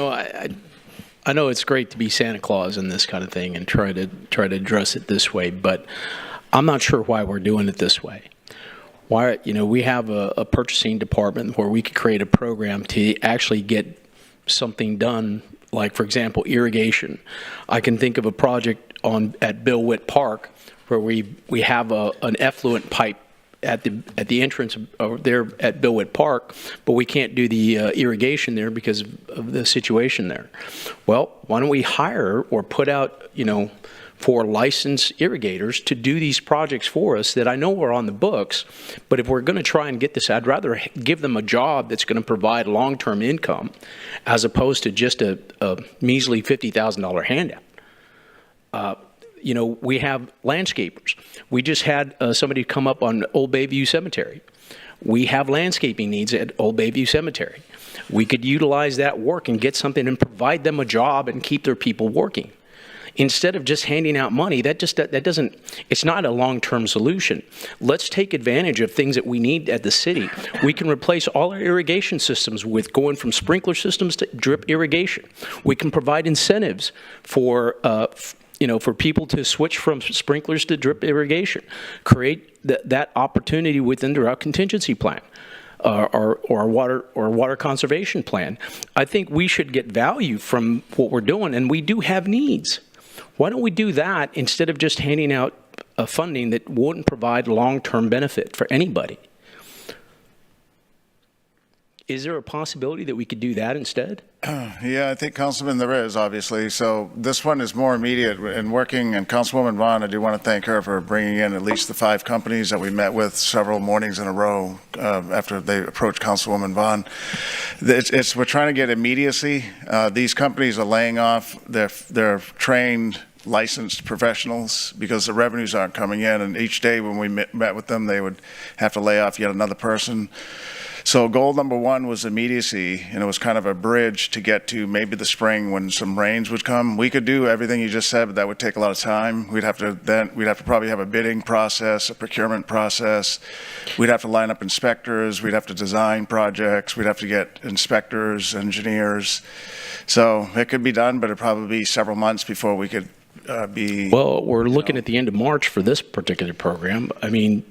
know it's great to be Santa Claus in this kind of thing and try to address it this way, but I'm not sure why we're doing it this way. Why, we have a purchasing department where we could create a program to actually get something done. Like, for example, irrigation. I can think of a project at Bill Witt Park where we have an effluent pipe at the entrance there at Bill Witt Park, but we can't do the irrigation there because of the situation there. Well, why don't we hire or put out, for licensed irrigators to do these projects for us that I know are on the books, but if we're going to try and get this, I'd rather give them a job that's going to provide long-term income as opposed to just a measly $50,000 handout. We have landscapers. We just had somebody come up on Old Bayview Cemetery. We have landscaping needs at Old Bayview Cemetery. We could utilize that work and get something and provide them a job and keep their people working. Instead of just handing out money, that doesn't, it's not a long-term solution. Let's take advantage of things that we need at the city. We can replace all our irrigation systems with going from sprinkler systems to drip irrigation. We can provide incentives for people to switch from sprinklers to drip irrigation. Create that opportunity within the Drought contingency plan. Or water conservation plan. I think we should get value from what we're doing, and we do have needs. Why don't we do that instead of just handing out funding that wouldn't provide long-term benefit for anybody? Is there a possibility that we could do that instead? Yeah, I think, Councilman, there is, obviously. So this one is more immediate in working, and Councilwoman Vaughn, I do want to thank her for bringing in at least the 5 companies that we met with several mornings in a row after they approached Councilwoman Vaughn. We're trying to get immediacy. These companies are laying off their trained, licensed professionals because the revenues aren't coming in, and each day when we met with them, they would have to lay off yet another person. So goal number 1 was immediacy, and it was kind of a bridge to get to maybe the spring when some rains would come. We could do everything you just said, but that would take a lot of time. We'd have to probably have a bidding process, a procurement process. We'd have to line up inspectors. We'd have to design projects. We'd have to get inspectors, engineers. So it could be done, but it'd probably be several months before we could Well, we're looking at the end of March for this particular program. I mean,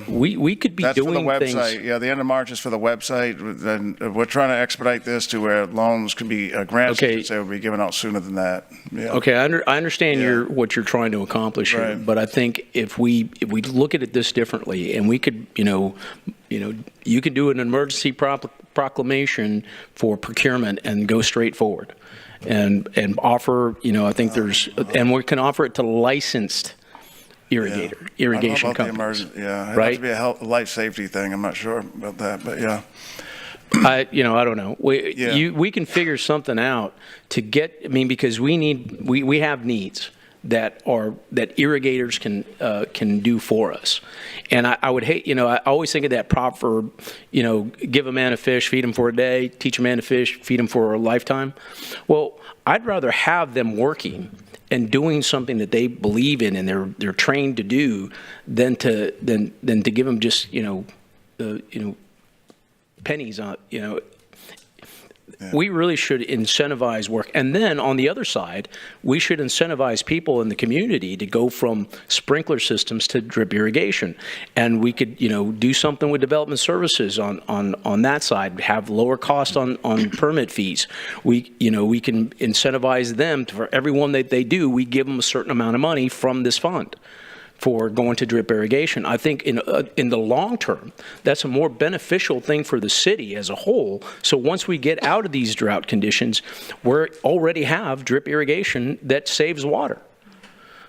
we could be That's doing for the things. website. Yeah, the end of March is for the website. Then we're trying to expedite this to where loans can be grants. Okay. They will be given out sooner than that. Yeah. Okay, I understand what you're trying to accomplish here, Right. but I think if we look at it this differently, and we could, you can do an emergency proclamation for procurement and go straight forward and offer, I think and we can offer it to licensed irrigation companies. It'd right? have to be a life safety thing. I'm not sure about that, but yeah. I don't know. We can figure something out to get, because we have needs that irrigators can do for us. And I would hate, I always think of that proverb, give a man a fish, feed him for a day, teach a man to fish, feed him for a lifetime. Well, I'd rather have them working and doing something that they believe in and they're trained to do than to give them just, pennies on, We really should incentivize work. And then on the other side, we should incentivize people in the community to go from sprinkler systems to drip irrigation. And we could, do something with development services on that side, have lower cost on permit fees. We can incentivize them for everyone that they do, we give them a certain amount of money from this fund for going to drip irrigation. I think in the long term, that's a more beneficial thing for the city as a whole. So once we get out of these drought conditions, we already have drip irrigation that saves water.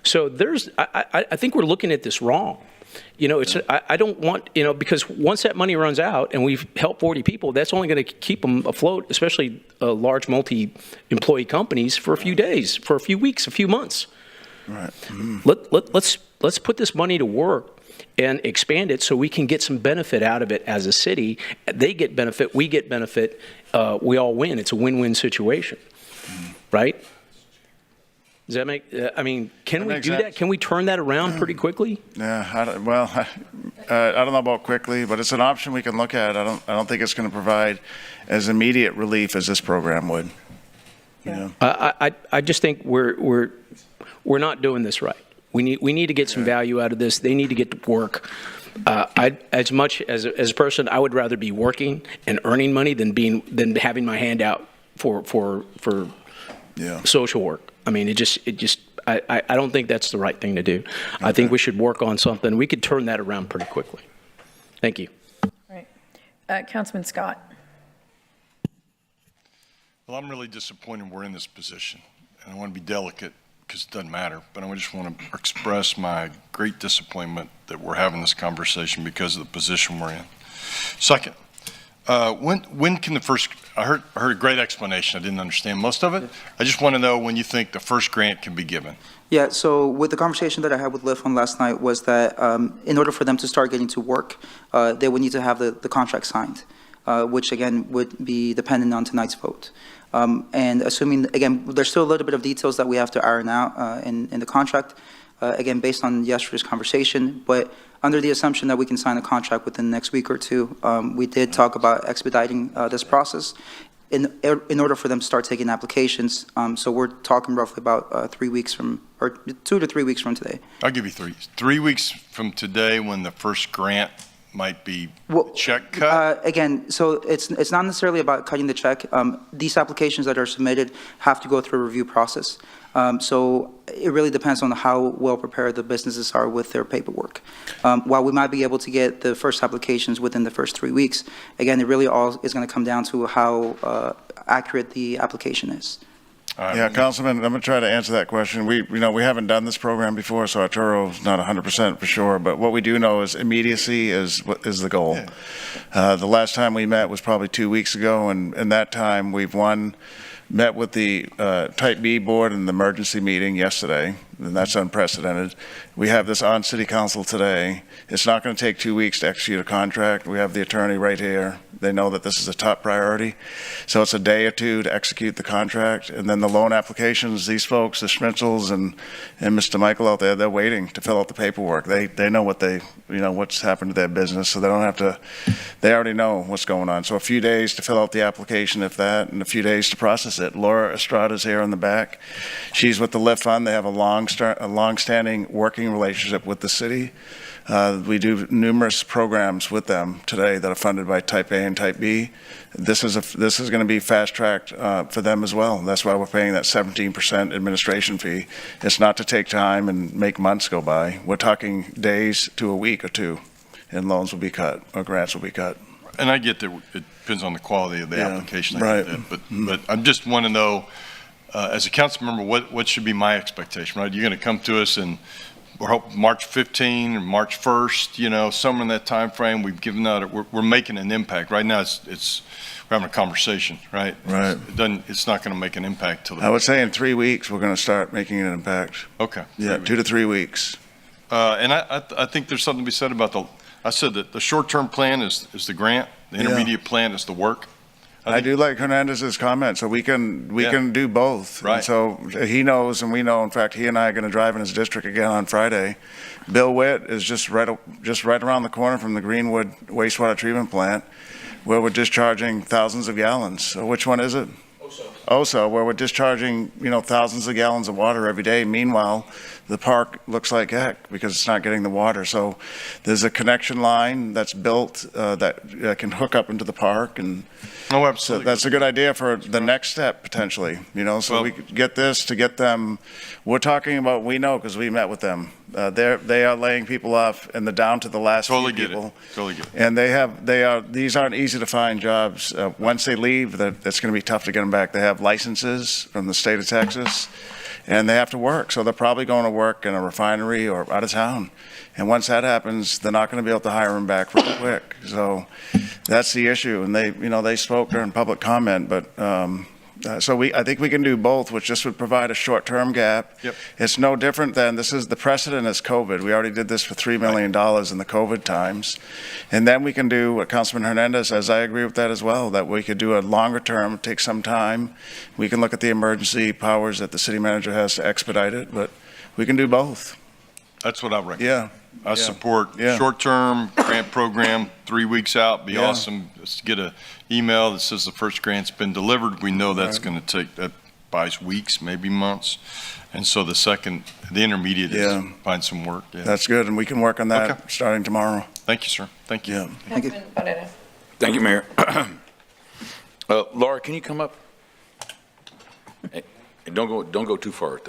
So I think we're looking at this wrong. I don't want, because once that money runs out and we've helped 40 people, that's only going to keep them afloat, especially large multi-employee companies, for a few days, for a few weeks, a few months. Right. Let's put this money to work and expand it so we can get some benefit out of it as a city. They get benefit, we get benefit, we all win. It's a win-win situation, right? Does that make, can we do that? Can we turn that around pretty quickly? Yeah, I don't know about quickly, but it's an option we can look at. I don't think it's going to provide as immediate relief as this program would. Yeah. I just think we're not doing this right. We need to get some value out of this. They need to get to work. As much as a person, I would rather be working and earning money than having my hand out for social work. I don't think that's the right thing to do. Okay. I think we should work on something. We could turn that around pretty quickly. Thank you. All right. Councilman Scott. Well, I'm really disappointed we're in this position, and I want to be delicate because it doesn't matter, but I just want to express my great disappointment that we're having this conversation because of the position we're in. Second, when can the first, I heard a great explanation. I didn't understand most of it. I just want to know when you think the first grant can be given. Yeah, so with the conversation that I had with Liffon last night was that in order for them to start getting to work, they would need to have the contract signed, which again would be dependent on tonight's vote. And assuming, again, there's still a little bit of details that we have to iron out in the contract, again, based on yesterday's conversation, but under the assumption that we can sign the contract within the next week or two, we did talk about expediting this process in order for them to start taking applications. So we're talking roughly about 3 weeks from, or 2 to 3 weeks from today. I'll give you 3. 3 weeks from today when the first grant might be check cut? Again, so it's not necessarily about cutting the check. These applications that are submitted have to go through a review process. So it really depends on how well prepared the businesses are with their paperwork. While we might be able to get the first applications within the first 3 weeks, again, it really all is going to come down to how accurate the application is. Yeah, Councilman, I'm going to try to answer that question. We haven't done this program before, so Arturo's not 100% for sure. But what we do know is immediacy is the goal. Yeah. The last time we met was probably 2 weeks ago, and in that time we've met with the Type B board in the emergency meeting yesterday, and that's unprecedented. We have this on City Council today. It's not going to take 2 weeks to execute a contract. We have the attorney right here. They know that this is a top priority. So it's a day or two to execute the contract. And then the loan applications, these folks, the Schmitzels and Mr. Michael out there, they're waiting to fill out the paperwork. They know what's happened to their business, so they don't have to, they already know what's going on. So a few days to fill out the application, if that, and a few days to process it. Laura Estrada's here in the back. She's with the LIFT Fund. They have a long-standing working relationship with the city. We do numerous programs with them today that are funded by Type A and Type B. This is going to be fast-tracked for them as well. That's why we're paying that 17% administration fee. It's not to take time and make months go by. We're talking days to a week or two and loans will be cut, or grants will be cut. And I get that it depends on the quality of the Yeah, application. right. But I just want to know, as a council member, what should be my expectation, right? You're going to come to us and we're hoping March 15 or March 1st, somewhere in that time frame. We've given out, we're making an impact. Right now, we're having a conversation, right? Right. It's not going to make an impact till. I would say in 3 weeks, we're going to start making an impact. Okay. Yeah, 2 to 3 weeks. And I think there's something to be said about I said that the short-term plan is the grant, the intermediate plan is the work. I do like Hernandez's comment, so we can do both. Right. And so he knows, and we know. In fact, he and I are going to drive in his district again on Friday. Bill Witt is just right around the corner from the Greenwood wastewater treatment plant, where we're discharging thousands of gallons. So which one is it? OSO, where we're discharging thousands of gallons of water every day. Meanwhile, the park looks like heck because it's not getting the water. So there's a connection line that's built that can hook up into the park, and oh, absolutely. so that's a good idea for the next step potentially. So we could get this to get them. We're talking about, we know because we met with them. They are laying people off and down to the last few people. Totally get it. And these aren't easy to find jobs. Once they leave, that's going to be tough to get them back. They have licenses from the state of Texas, and they have to work. So they're probably going to work in a refinery or out of town. And once that happens, they're not going to be able to hire them back real quick. So that's the issue. And they spoke during public comment, but I think we can do both, which just would provide a short-term gap. Yep. It's no different than, the precedent is COVID. We already did this for $3 million in the COVID times. And then we can do what Councilman Hernandez says. I agree with that as well, that we could do a longer term, take some time. We can look at the emergency powers that the city manager has to expedite it, but we can do both. That's what I recommend. Yeah. I support short-term grant program, 3 weeks out. Be Yeah. awesome. Just get an email that says the first grant's been delivered. We know that's going to take, that buys weeks, maybe months. And so the intermediate is find some work. Yeah. That's good, and we can work on that starting tomorrow. Thank you, sir. Thank you. Yeah. Thank you. Thank you, Mayor. Laura, can you come up? Hey, don't go too far,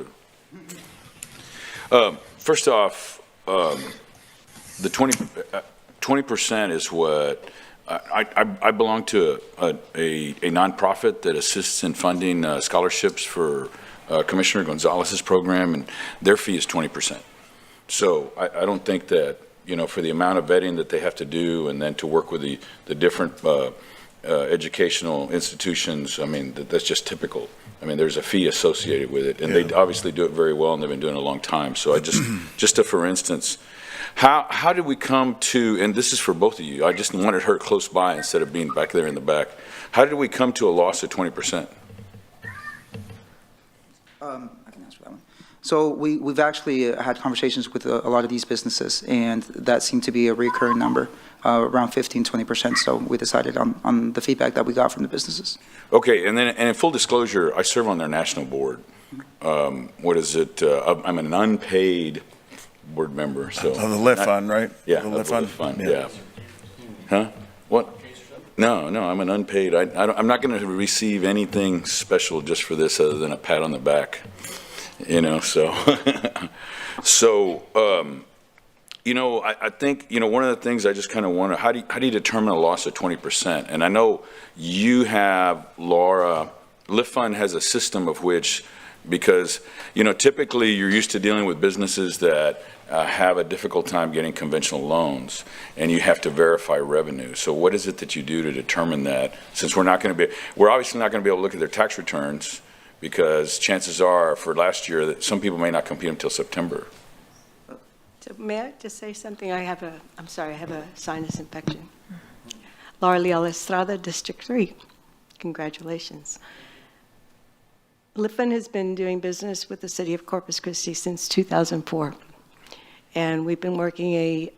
though. First off, the 20% is what I belong to a nonprofit that assists in funding scholarships for Commissioner Gonzalez's program, and their fee is 20%. So I don't think that, for the amount of vetting that they have to do and then to work with the different educational institutions, I mean, that's just typical. I mean, there's a fee associated with it, and they obviously do it very well, and they've been doing it a long time. So I just for instance, how did we come to, and this is for both of you, I just wanted her close by instead of being back there in the back. How did we come to a loss of 20%? I can answer that one. So we've actually had conversations with a lot of these businesses, and that seemed to be a recurring number, around 15-20%. So we decided on the feedback that we got from the businesses. Okay, and in full disclosure, I serve on their national board. What is it? I'm an unpaid board member. So Of the LIF fund, right? Yeah, The LIF fund. Yeah. Huh? What? No, I'm an unpaid. I'm not going to receive anything special just for this other than a pat on the back. So, I think, one of the things I just kind of wonder, how do you determine a loss of 20%? And I know you have, Laura, LIF Fund has a system of which, because, typically you're used to dealing with businesses that have a difficult time getting conventional loans, and you have to verify revenue. So what is it that you do to determine that? Since we're obviously not going to be able to look at their tax returns, because chances are for last year that some people may not complete until September. So may I just say something? I have a sinus infection. Laura Leal Estrada, District 3. Congratulations. Liffin has been doing business with the city of Corpus Christi since 2004. And we've been working a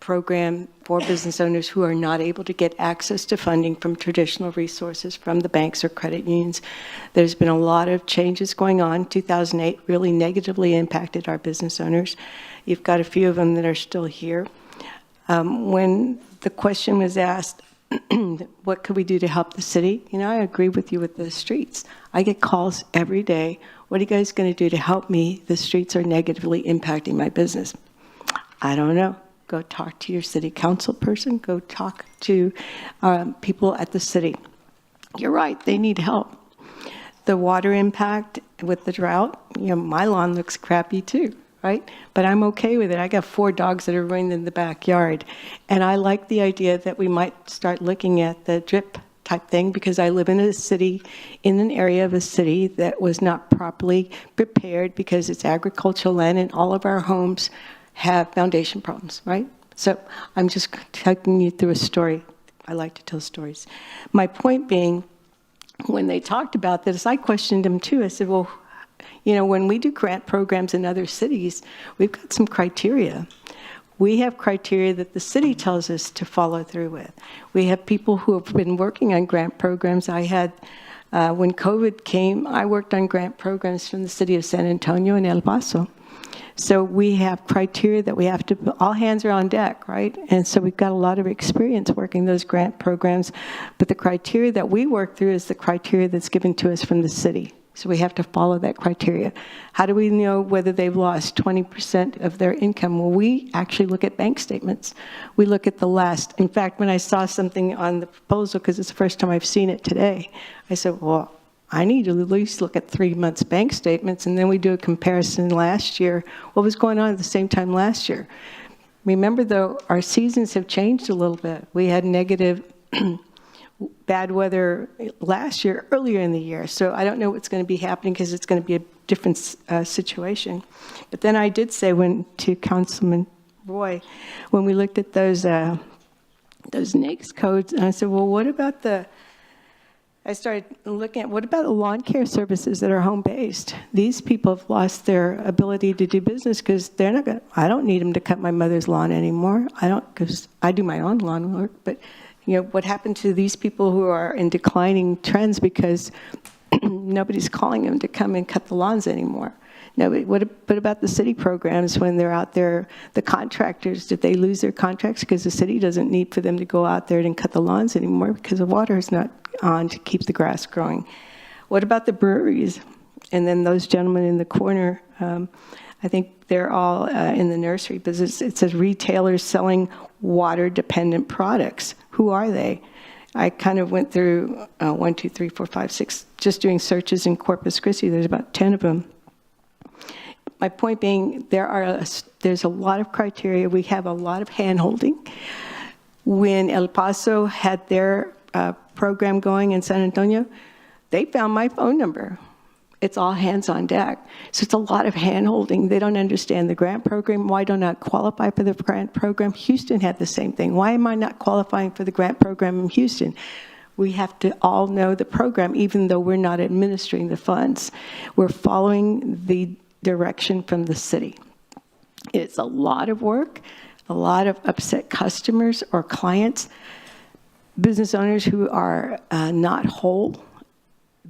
program for business owners who are not able to get access to funding from traditional resources from the banks or credit unions. There's been a lot of changes going on. 2008 really negatively impacted our business owners. You've got a few of them that are still here. When the question was asked, what could we do to help the city? I agree with you with the streets. I get calls every day. What are you guys going to do to help me? The streets are negatively impacting my business. I don't know. Go talk to your city council person. Go talk to people at the city. You're right, they need help. The water impact with the drought, my lawn looks crappy too, right? But I'm okay with it. I got 4 dogs that are running in the backyard. And I like the idea that we might start looking at the drip type thing, because I live in a city, in an area of a city that was not properly prepared because it's agricultural land and all of our homes have foundation problems, right? So I'm just taking you through a story. I like to tell stories. My point being, when they talked about this, I questioned them too. I said, well, when we do grant programs in other cities, we've got some criteria. We have criteria that the city tells us to follow through with. We have people who have been working on grant programs. I had, when COVID came, I worked on grant programs from the city of San Antonio and El Paso. So we have criteria that we have to, all hands are on deck, right? And so we've got a lot of experience working those grant programs, but the criteria that we work through is the criteria that's given to us from the city. So we have to follow that criteria. How do we know whether they've lost 20% of their income? Well, we actually look at bank statements. We look at the last. In fact, when I saw something on the proposal, because it's the first time I've seen it today, I said, well, I need to at least look at 3 months bank statements, and then we do a comparison last year. What was going on at the same time last year? Remember, though, our seasons have changed a little bit. We had negative bad weather last year, earlier in the year. So I don't know what's going to be happening, because it's going to be a different situation. But then I did say to Councilman Roy, when we looked at those NAICS codes, and I said, well, what about I started looking at, what about the lawn care services that are home-based? These people have lost their ability to do business because they're not going to, I don't need them to cut my mother's lawn anymore. Because I do my own lawn work, but what happened to these people who are in declining trends because nobody's calling them to come and cut the lawns anymore? No, what about the city programs when they're out there, the contractors, did they lose their contracts because the city doesn't need for them to go out there and cut the lawns anymore because the water is not on to keep the grass growing? What about the breweries? And then those gentlemen in the corner, I think they're all in the nursery business. It says retailers selling water-dependent products. Who are they? I kind of went through 1, 2, 3, 4, 5, 6, just doing searches in Corpus Christi. There's about 10 of them. My point being, there's a lot of criteria. We have a lot of hand-holding. When El Paso had their program going in San Antonio, they found my phone number. It's all hands on deck. So it's a lot of hand-holding. They don't understand the grant program. Why don't I qualify for the grant program? Houston had the same thing. Why am I not qualifying for the grant program in Houston? We have to all know the program, even though we're not administering the funds. We're following the direction from the city. It's a lot of work, a lot of upset customers or clients, business owners who are not whole.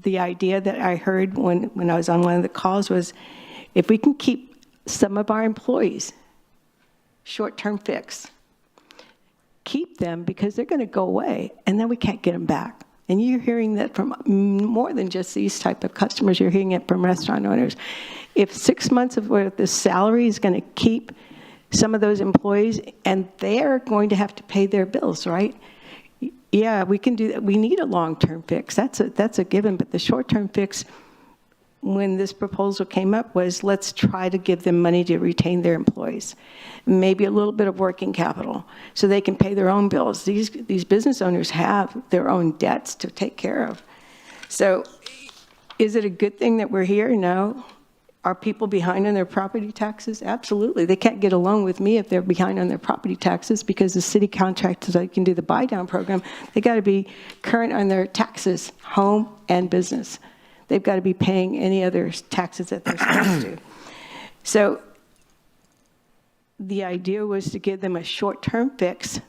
The idea that I heard when I was on one of the calls was, if we can keep some of our employees short-term fix, keep them because they're going to go away, and then we can't get them back. And you're hearing that from more than just these type of customers. You're hearing it from restaurant owners. If 6 months of worth the salary is going to keep some of those employees, and they're going to have to pay their bills, right? Yeah, we can do that. We need a long-term fix. That's a given. But the short-term fix, when this proposal came up, was let's try to give them money to retain their employees, maybe a little bit of working capital, so they can pay their own bills. These business owners have their own debts to take care of. So, is it a good thing that we're here? No. Are people behind on their property taxes? Absolutely. They can't get a loan with me if they're behind on their property taxes, because the city contractors that can do the buy-down program, they got to be current on their taxes, home and business. They've got to be paying any other taxes that they're supposed to. So the idea was to give them a short-term fix,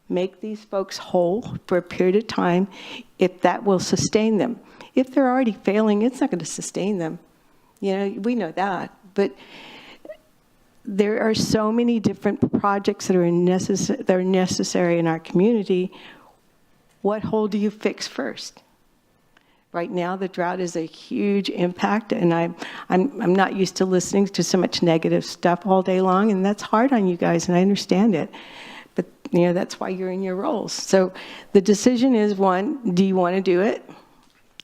make these folks whole for a period of time, if that will sustain them. If they're already failing, it's not going to sustain them. We know that, but there are so many different projects that are necessary in our community. What hole do you fix first? Right now, the drought is a huge impact, and I'm not used to listening to so much negative stuff all day long, and that's hard on you guys, and I understand it. But, that's why you're in your roles. So the decision is, one, do you want to do it?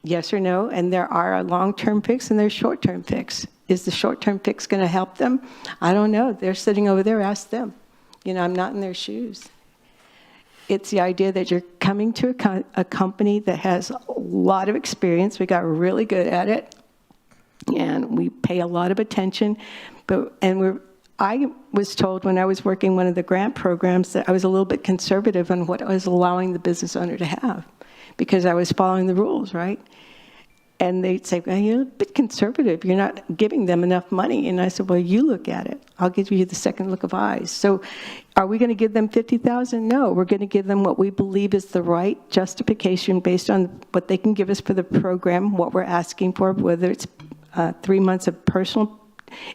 Yes or no? And there are a long-term fix and there's short-term fix. Is the short-term fix going to help them? I don't know. They're sitting over there. Ask them. I'm not in their shoes. It's the idea that you're coming to a company that has a lot of experience. We got really good at it, and we pay a lot of attention. I was told when I was working one of the grant programs that I was a little bit conservative on what I was allowing the business owner to have, because I was following the rules, right? And they'd say, well, you're a bit conservative. You're not giving them enough money. And I said, well, you look at it. I'll give you the second look of eyes. So are we going to give them $50,000? No, we're going to give them what we believe is the right justification based on what they can give us for the program, what we're asking for, whether it's 3 months of personal.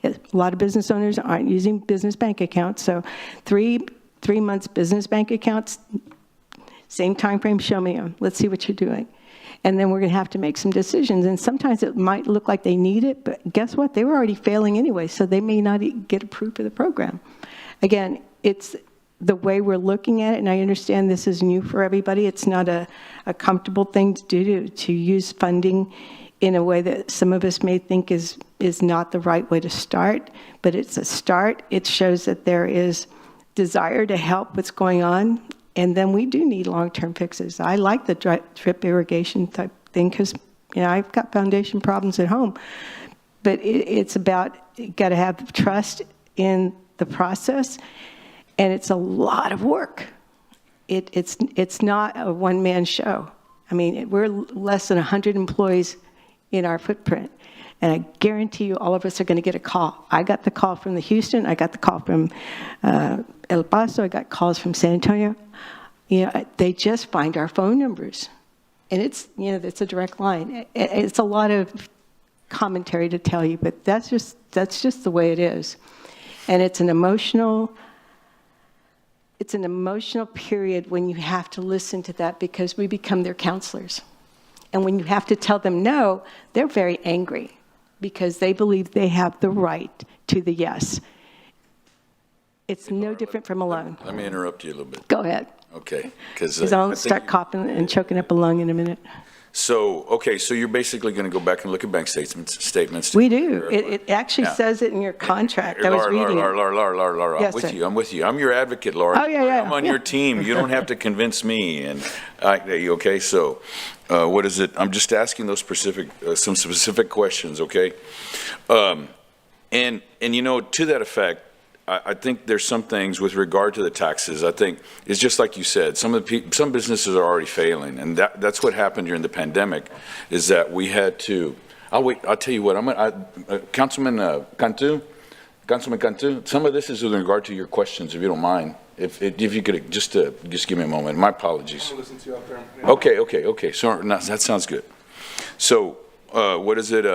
A lot of business owners aren't using business bank accounts. So three months business bank accounts, same time frame, show me them. Let's see what you're doing. And then we're going to have to make some decisions. And sometimes it might look like they need it, but guess what? They were already failing anyway, so they may not get approved for the program. Again, it's the way we're looking at it, and I understand this is new for everybody. It's not a comfortable thing to do, to use funding in a way that some of us may think is not the right way to start, but it's a start. It shows that there is desire to help what's going on. And then we do need long-term fixes. I like the drip irrigation type thing because, I've got foundation problems at home. But it's about, you got to have trust in the process, and it's a lot of work. It's not a one-man show. I mean, we're less than 100 employees in our footprint. And I guarantee you all of us are going to get a call. I got the call from the Houston. I got the call from El Paso. I got calls from San Antonio. They just find our phone numbers. And it's a direct line. It's a lot of commentary to tell you, but that's just the way it is. And it's an emotional period when you have to listen to that, because we become their counselors. And when you have to tell them no, they're very angry, because they believe they have the right to the yes. It's no different from a loan. Let me interrupt you a little bit. Go ahead. Okay. Because I'll start coughing and choking up a lung in a minute. So you're basically going to go back and look at bank statements. We do. It actually says it in your contract. I was reading it. Laura, Yes, I'm with you. I'm your advocate, Laura. Oh, yeah. I'm on your team. You don't have to convince me. And okay, so what is it? I'm just asking those some specific questions, okay? And to that effect, I think there's some things with regard to the taxes. I think it's just like you said, some businesses are already failing, and that's what happened during the pandemic, is that we had to. I'll tell you what. Councilman Cantu. Some of this is with regard to your questions, if you don't mind. If you could just give me a moment. My apologies. I'll listen to you out there. Okay. So that sounds good. So what is it?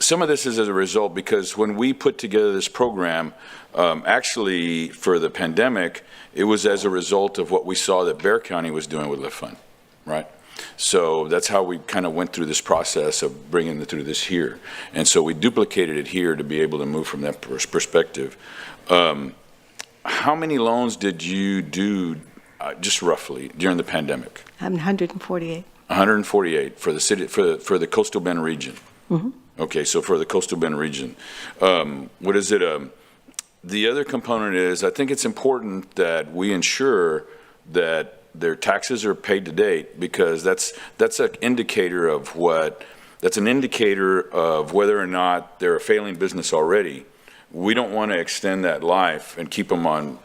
Some of this is as a result, because when we put together this program, actually for the pandemic, it was as a result of what we saw that Bexar County was doing with Lift Fund, right? So that's how we kind of went through this process of bringing it through this here. And so we duplicated it here to be able to move from that perspective. How many loans did you do, just roughly, during the pandemic? 148. 148 for the city, for the Coastal Bend region. Mm-hmm. Okay, so for the Coastal Bend region, what is it? The other component is, I think it's important that we ensure that their taxes are paid to date, because that's an indicator of whether or not they're a failing business already. We don't want to extend that life and keep them on,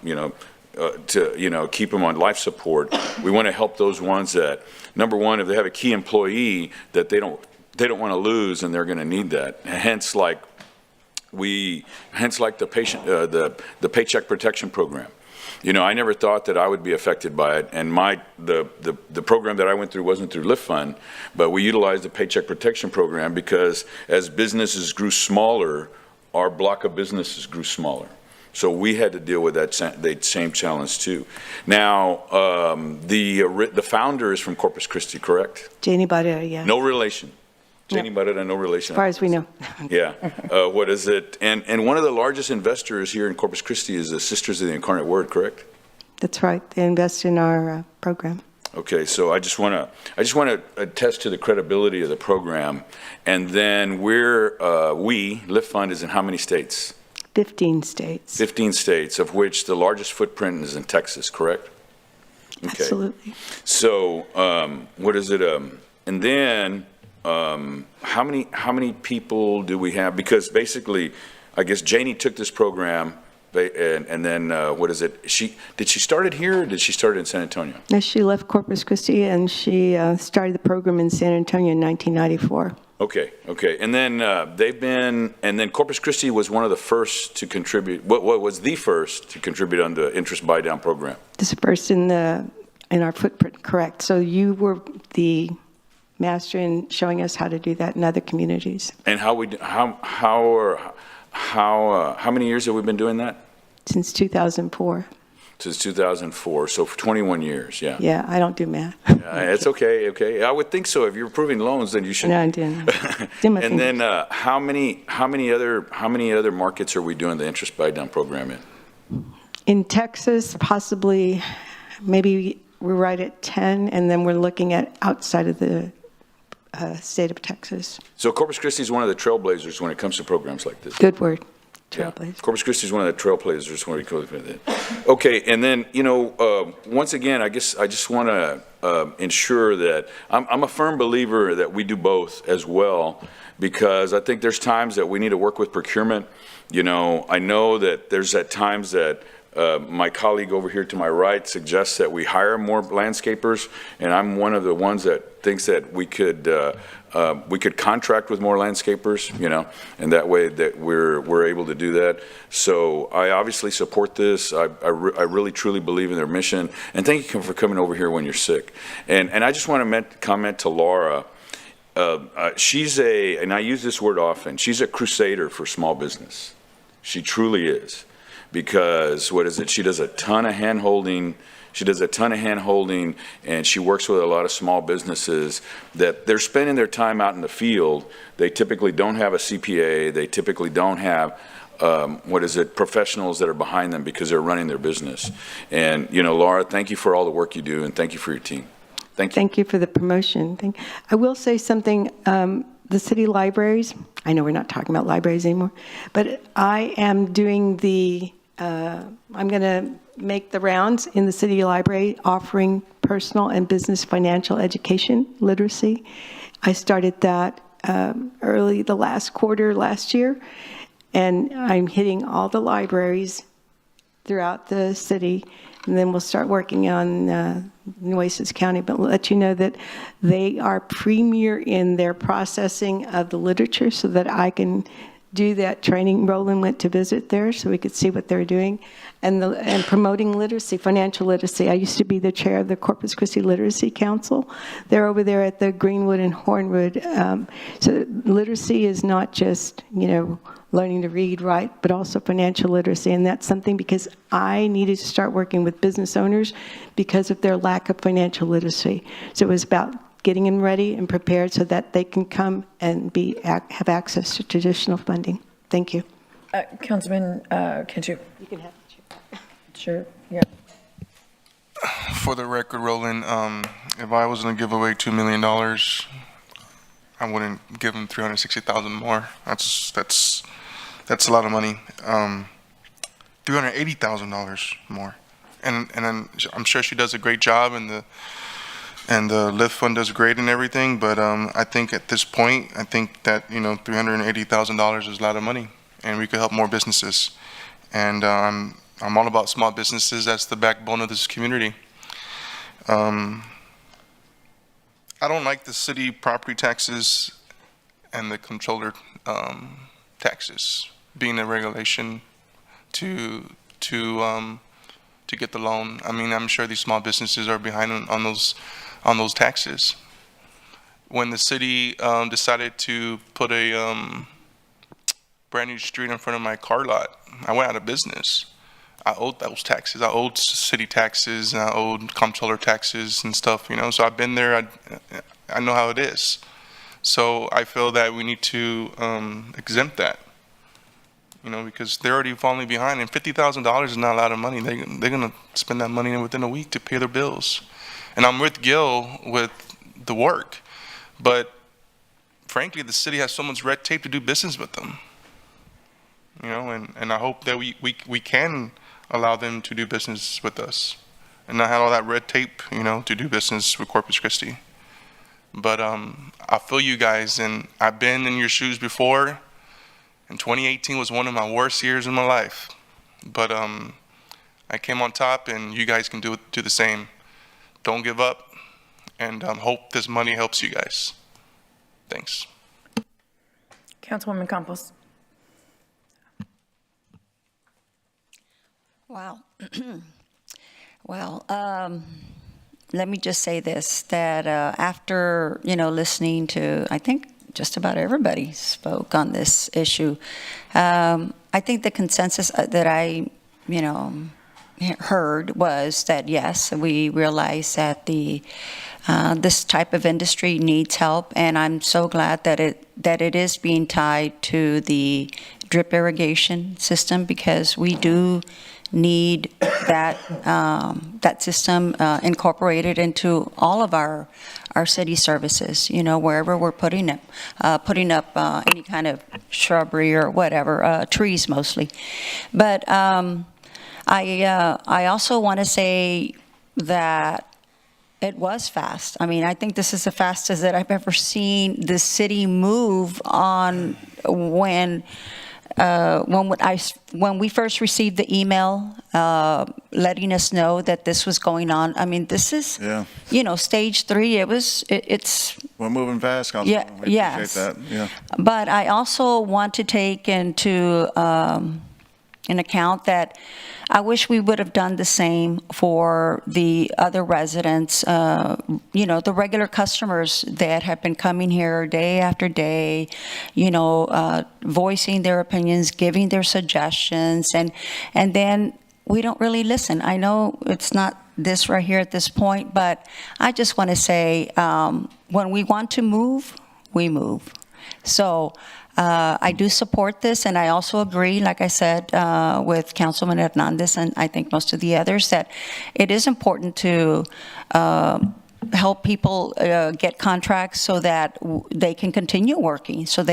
keep them on life support. We want to help those ones that, number one, if they have a key employee that they don't want to lose, and they're going to need that. Hence like the Paycheck Protection Program. I never thought that I would be affected by it, and the program that I went through wasn't through Lift Fund, but we utilized the Paycheck Protection Program because as businesses grew smaller, our block of businesses grew smaller. So we had to deal with that same challenge too. Now, the founder is from Corpus Christi, correct? Janie Barrera, yeah. No relation. Janie Barrera, no relation. As far as we know. Yeah. What is it? And one of the largest investors here in Corpus Christi is the Sisters of the Incarnate Word, correct? That's right. They invest in our program. Okay, so I just want to attest to the credibility of the program, and then Lift Fund is in how many states? 15 states. 15 states, of which the largest footprint is in Texas, correct? Okay. Absolutely. So, what is it? And then, how many people do we have? Because basically, I guess Janie took this program. And then, what is it? Did she start it here or did she start it in San Antonio? No, she left Corpus Christi and she started the program in San Antonio in 1994. Okay. And then and then Corpus Christi was one of the first to contribute. What was the first to contribute on the interest buy down program? This is first in our footprint, correct. So you were the master in showing us how to do that in other communities. And how many years have we been doing that? Since 2004. Since 2004, so for 21 years, yeah. Yeah, I don't do math. It's okay. I would think so. If you're approving loans, then you should. No, I didn't. And then, how many other markets are we doing the interest buy down program in? In Texas, possibly, maybe we're right at 10, and then we're looking at outside of the state of Texas. So Corpus Christi is one of the trailblazers when it comes to programs like this. Good word. Yeah. Corpus Christi is one of the trailblazers when it comes to it. Okay, and then, once again, I guess I just want to ensure that I'm a firm believer that we do both as well, because I think there's times that we need to work with procurement. I know that there's at times that my colleague over here to my right suggests that we hire more landscapers, and I'm one of the ones that thinks that we could contract with more landscapers, and that way that we're able to do that. So I obviously support this. I really truly believe in their mission, and thank you for coming over here when you're sick. And I just want to comment to Laura. She's and I use this word often, she's a crusader for small business. She truly is. Because she does a ton of hand-holding. And she works with a lot of small businesses that they're spending their time out in the field. They typically don't have a CPA. They typically don't have professionals that are behind them because they're running their business. And, Laura, thank you for all the work you do, and thank you for your team. Thank you. Thank you for the promotion. I will say something. The city libraries, I know we're not talking about libraries anymore, but I am doing I'm going to make the rounds in the city library offering personal and business financial education literacy. I started that early the last quarter last year, and I'm hitting all the libraries throughout the city, and then we'll start working on Nueces County, but we'll let you know that they are premier in their processing of the literature so that I can do that training. Roland went to visit there so we could see what they're doing, and promoting literacy, financial literacy. I used to be the chair of the Corpus Christi Literacy Council. They're over there at the Greenwood and Hornwood. So literacy is not just, learning to read, write, but also financial literacy. And that's something because I needed to start working with business owners because of their lack of financial literacy. So it was about getting them ready and prepared so that they can come and have access to traditional funding. Thank you. Councilman Cantu. You can have it. Sure, yeah. For the record, Roland, if I was going to give away $2 million, I wouldn't give him $360,000 more. That's a lot of money. $380,000 more, and I'm sure she does a great job, and the Lift Fund does great and everything. But I think at this point, I think that $380,000 is a lot of money, and we could help more businesses. And I'm all about small businesses. That's the backbone of this community. I don't like the city property taxes and the controller taxes being a regulation to get the loan. I mean, I'm sure these small businesses are behind on those taxes. When the city decided to put a brand new street in front of my car lot, I went out of business. I owed those taxes. I owed city taxes, and I owed comptroller taxes and stuff, So I've been there. I know how it is. So I feel that we need to exempt that, because they're already falling behind, and $50,000 is not a lot of money. They're going to spend that money within a week to pay their bills. And I'm with Gil with the work, but frankly, the city has so much red tape to do business with them. And I hope that we can allow them to do business with us and not have all that red tape, to do business with Corpus Christi. But I feel you guys, and I've been in your shoes before, and 2018 was one of my worst years in my life. But I came on top, and you guys can do the same. Don't give up, and hope this money helps you guys. Thanks. Councilwoman Campos. Wow. Well, let me just say this, that after, listening to, I think just about everybody spoke on this issue, I think the consensus that I, heard was that, yes, we realize that this type of industry needs help, and I'm so glad that it is being tied to the drip irrigation system, because we do need that system incorporated into all of our city services, wherever we're putting up any kind of shrubbery or whatever, trees mostly. But I also want to say that it was fast. I mean, I think this is the fastest that I've ever seen the city move on when we first received the email letting us know that this was going on. I mean, this is, stage 3. It's. We're moving fast, Councilman. Yeah, We yes. appreciate that. Yeah. But I also want to take into an account that I wish we would have done the same for the other residents, the regular customers that have been coming here day after day, voicing their opinions, giving their suggestions, and then we don't really listen. I know it's not this right here at this point, but I just want to say, when we want to move, we move. So I do support this, and I also agree, like I said, with Councilman Hernandez, and I think most of the others, that it is important to help people get contracts so that they can continue working, so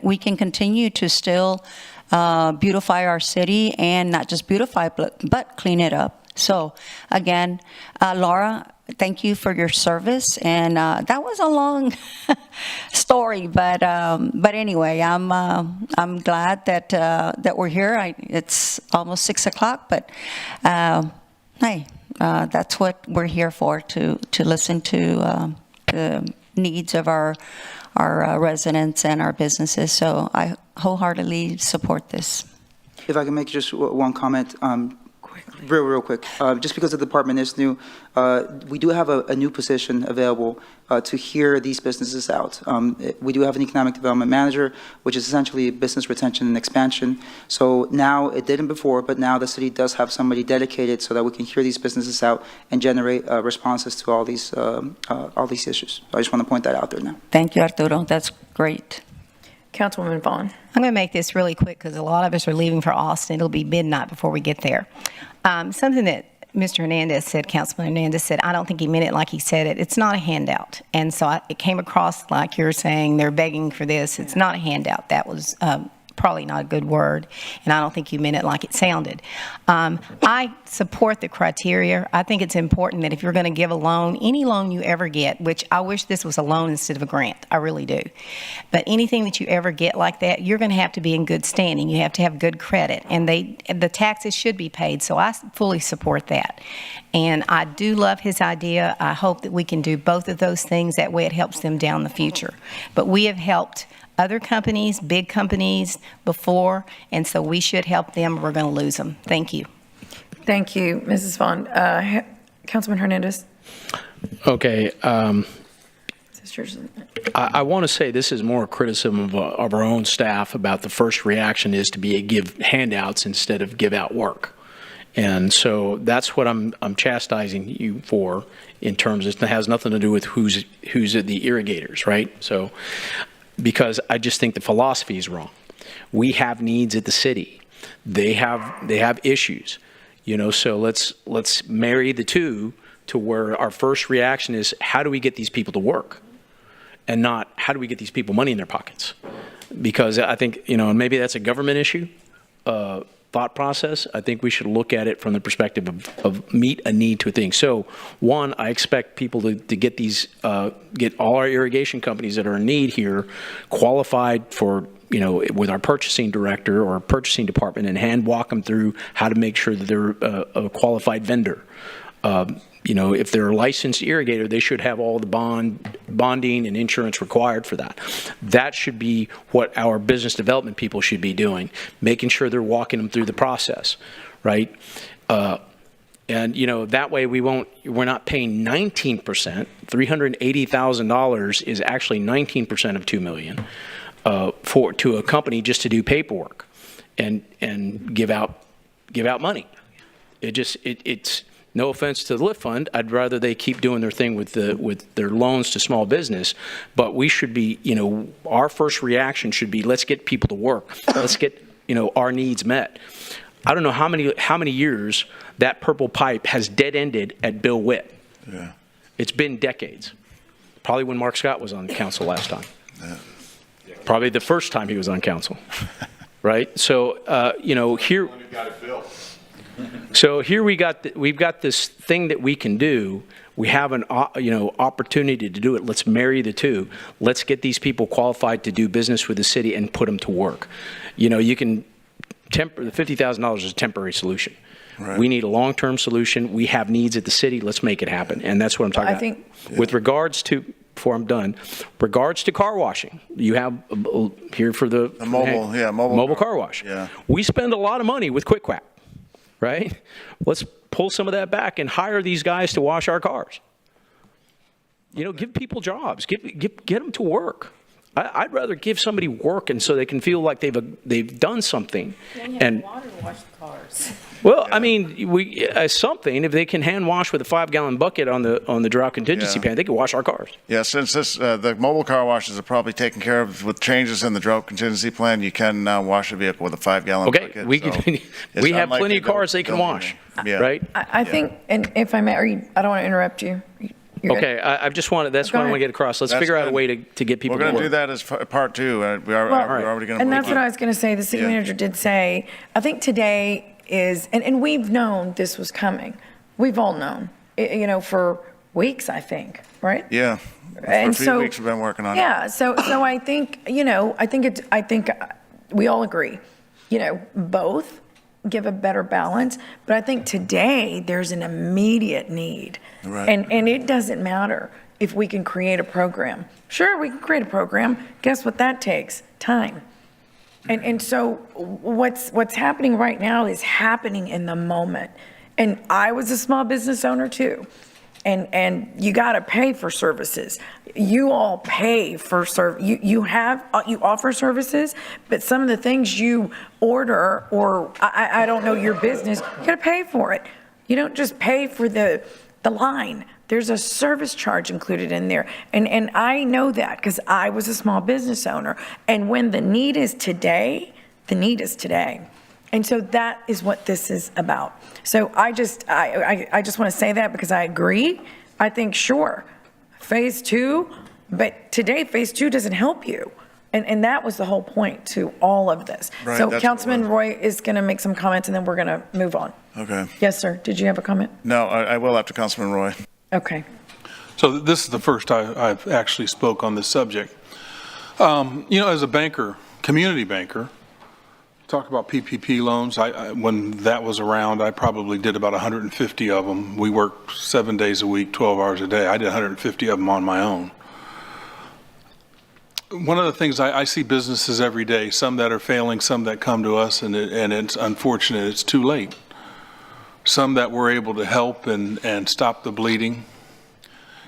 we can continue to still beautify our city, and not just beautify, but clean it up. So again, Laura, thank you for your service, and that was a long story, but anyway, I'm glad that we're here. It's almost 6 o'clock, but hey, that's what we're here for, to listen to the needs of our residents and our businesses. So I wholeheartedly support this. If I can make just one comment. Real quick, just because the department is new, we do have a new position available to hear these businesses out. We do have an economic development manager, which is essentially business retention and expansion. So now, it didn't before, but now the city does have somebody dedicated so that we can hear these businesses out and generate responses to all these issues. I just want to point that out there now. Thank you, Arturo. That's great. Councilwoman Vaughn. I'm going to make this really quick because a lot of us are leaving for Austin. It'll be midnight before we get there. Something that Mr. Hernandez said, Councilman Hernandez said, I don't think he meant it like he said it. It's not a handout. And so it came across like you're saying they're begging for this. It's not a handout. That was probably not a good word, and I don't think you meant it like it sounded. I support the criteria. I think it's important that if you're going to give a loan, any loan you ever get, which I wish this was a loan instead of a grant, I really do. But anything that you ever get like that, you're going to have to be in good standing. You have to have good credit, and the taxes should be paid, so I fully support that. And I do love his idea. I hope that we can do both of those things. That way it helps them down the future. But we have helped other companies, big companies before, and so we should help them or we're going to lose them. Thank you. Thank you, Mrs. Vaughn. Councilman Hernandez. Okay. I want to say this is more criticism of our own staff about the first reaction is to give handouts instead of give out work. And so that's what I'm chastising you for in terms of, it has nothing to do with who's at the irrigators, right? So, because I just think the philosophy is wrong. We have needs at the city. They have issues, you know, so let's marry the two to where our first reaction is, how do we get these people to work? And not, how do we get these people money in their pockets? Because I think, you know, and maybe that's a government issue, thought process. I think we should look at it from the perspective of meet a need to a thing. So one, I expect people to get these, get all our irrigation companies that are in need here qualified for, you know, with our purchasing director or purchasing department, and hand walk them through how to make sure that they're a qualified vendor. You know, if they're a licensed irrigator, they should have all the bonding and insurance required for that. That should be what our business development people should be doing, making sure they're walking them through the process, right? And, you know, that way we're not paying 19%. $380,000 is actually 19% of $2 million to a company just to do paperwork and give out money. It's no offense to the LIFT fund. I'd rather they keep doing their thing with their loans to small business, but we should be, you know, our first reaction should be, let's get people to work. Let's get, you know, our needs met. I don't know how many years that purple pipe has dead-ended at Bill Witt. Yeah. It's been decades. Probably when Mark Scott was on council last time. Yeah. Probably the first time he was on council, right? So, you know, here. So here we've got this thing that we can do. We have an opportunity to do it. Let's marry the two. Let's get these people qualified to do business with the city and put them to work. You know, you can the $50,000 is a temporary solution. Right. We need a long-term solution. We have needs at the city. Let's make it happen. And that's what I'm talking about. With regards to, before I'm done, regards to car washing, you have here for the mobile car wash. Yeah. We spend a lot of money with Quick Quack. Right? Let's pull some of that back and hire these guys to wash our cars. You know, give people jobs. Get them to work. I'd rather give somebody work, and so they can feel like they've done something. And water to wash the cars. Well, I mean, something, if they can hand wash with a 5-gallon bucket on the drought contingency pan, they can wash our cars. Yeah, since the mobile car washes are probably taken care of with changes in the drought contingency plan, you can now wash a vehicle with a 5-gallon bucket. We have plenty of cars they can wash, right? I think, and if I may, I don't want to interrupt you. Okay, I just wanted, that's what I want to get across. Let's figure out a way to get people to work. We're going to do that as part two. We're already going to. And that's what I was going to say. The city manager did say, I think today is, and we've known this was coming. We've all known, you know, for weeks, I think, right? Yeah. And for a few weeks we've been working on it. Yeah. So I think, you know, I think we all agree, you know, both give a better balance, but I think today there's an immediate need. Right. And it doesn't matter if we can create a program. Sure, we can create a program. Guess what that takes? Time. And so what's happening right now is happening in the moment. And I was a small business owner too. And you got to pay for services. You all pay for you offer services, but some of the things you order, or I don't know your business, you got to pay for it. You don't just pay for the line. There's a service charge included in there. And I know that because I was a small business owner. And when the need is today, the need is today. And so that is what this is about. So I just want to say that because I agree. I think, sure, phase two, but today phase two doesn't help you. And that was the whole point to all of this. Right, so Councilman Roy is going to make some comments and then we're going to move on. Okay. Yes, sir. Did you have a comment? No, I will after Councilman Roy. Okay. So this is the first I've actually spoke on this subject. You know, as a banker, community banker, talk about PPP loans. When that was around, I probably did about 150 of them. We worked 7 days a week, 12 hours a day. I did 150 of them on my own. One of the things I see businesses every day, some that are failing, some that come to us, and it's unfortunate, it's too late. Some that we're able to help and stop the bleeding.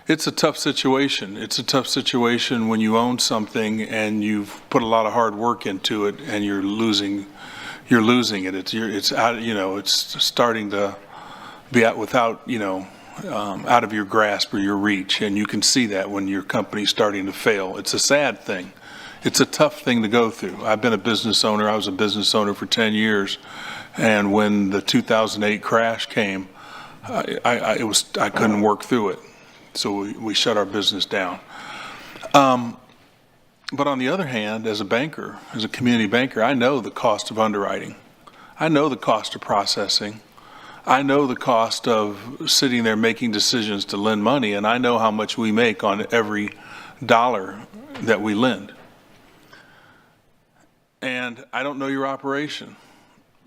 It's a tough situation. It's a tough situation when you own something and you've put a lot of hard work into it and you're losing you're losing it. It's out, it's starting to be out without, out of your grasp or your reach. And you can see that when your company's starting to fail. It's a sad thing. It's a tough thing to go through. I've been a business owner. I was a business owner for 10 years. And when the 2008 crash came, I couldn't work through it. So we shut our business down. But on the other hand, as a banker, as a community banker, I know the cost of underwriting. I know the cost of processing. I know the cost of sitting there making decisions to lend money, and I know how much we make on every dollar that we lend. And I don't know your operation,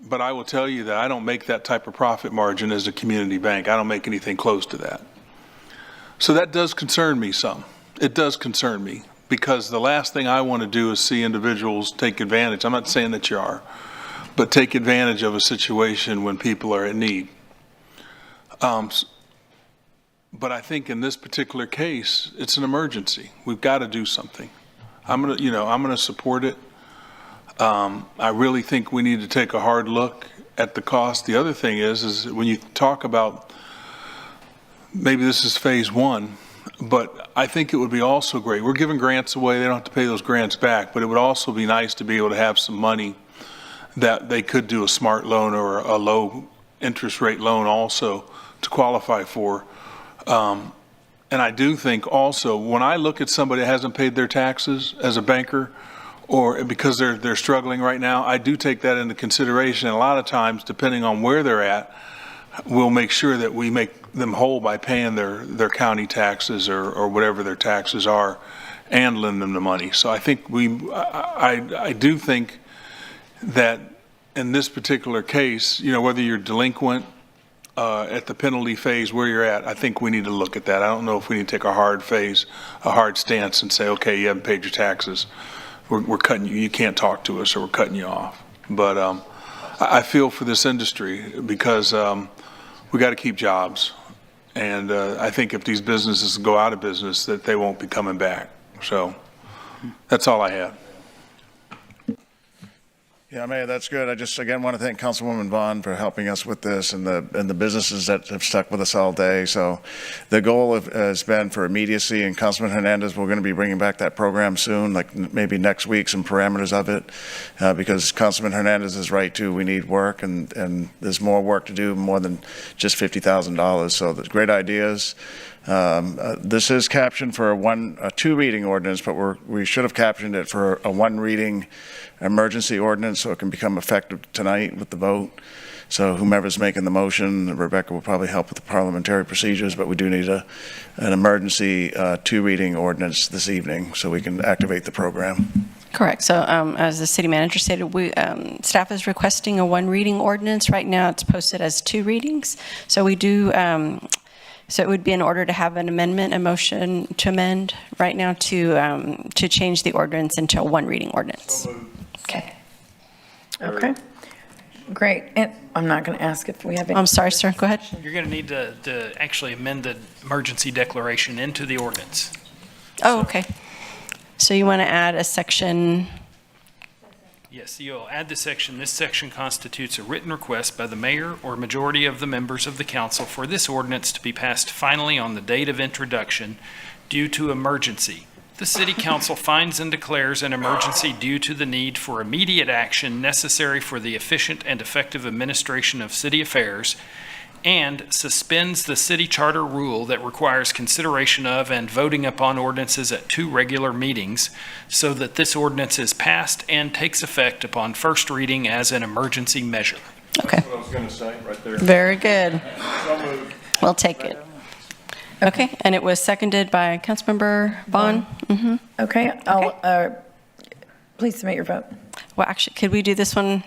but I will tell you that I don't make that type of profit margin as a community bank. I don't make anything close to that. So that does concern me some. It does concern me, because the last thing I want to do is see individuals take advantage. I'm not saying that you are, but take advantage of a situation when people are in need. But I think in this particular case, it's an emergency. We've got to do something. I'm going to support it. I really think we need to take a hard look at the cost. The other thing is when you talk about, maybe this is phase one, but I think it would be also great. We're giving grants away. They don't have to pay those grants back, but it would also be nice to be able to have some money that they could do a smart loan or a low interest rate loan also to qualify for. And I do think also, when I look at somebody that hasn't paid their taxes as a banker, or because they're struggling right now, I do take that into consideration. And a lot of times, depending on where they're at, we'll make sure that we make them whole by paying their county taxes or whatever their taxes are, and lend them the money. So I think I do think that in this particular case, whether you're delinquent at the penalty phase where you're at, I think we need to look at that. I don't know if we need to take a hard stance and say, okay, you haven't paid your taxes. We're cutting you. You can't talk to us, or we're cutting you off. But I feel for this industry, because we got to keep jobs, and I think if these businesses go out of business, that they won't be coming back. So that's all I have. Yeah, Mayor, that's good. I just, again, want to thank Councilwoman Vaughn for helping us with this, and the businesses that have stuck with us all day. So the goal has been for immediacy, and Councilman Hernandez, we're going to be bringing back that program soon, like maybe next week, some parameters of it, because Councilman Hernandez is right, too. We need work, and there's more work to do, more than just $50,000. So there's great ideas. This is captioned for a two reading ordinance, but we should have captioned it for a one reading emergency ordinance, so it can become effective tonight with the vote. So whomever's making the motion, Rebecca will probably help with the parliamentary procedures, but we do need an emergency two reading ordinance this evening so we can activate the program. Correct. So as the city manager stated, staff is requesting a one reading ordinance. Right now it's posted as two readings. So we do, so it would be in order to have an amendment, a motion to amend right now to change the ordinance into a one reading ordinance. Okay. Okay. Great. And I'm not going to ask if we have any. I'm sorry, sir. Go ahead. You're going to need to actually amend the emergency declaration into the ordinance. Oh, okay. So you want to add a section? Yes, you'll add the section. This section constitutes a written request by the mayor or majority of the members of the council for this ordinance to be passed finally on the date of introduction due to emergency. The city council finds and declares an emergency due to the need for immediate action necessary for the efficient and effective administration of city affairs, and suspends the city charter rule that requires consideration of and voting upon ordinances at two regular meetings, so that this ordinance is passed and takes effect upon first reading as an emergency measure. Okay. That's what I was going to say right there. Very good. We'll take it. Okay, and it was seconded by Councilmember Vaughn. Mm-hmm. Okay, please submit your vote. Well, actually, could we do this one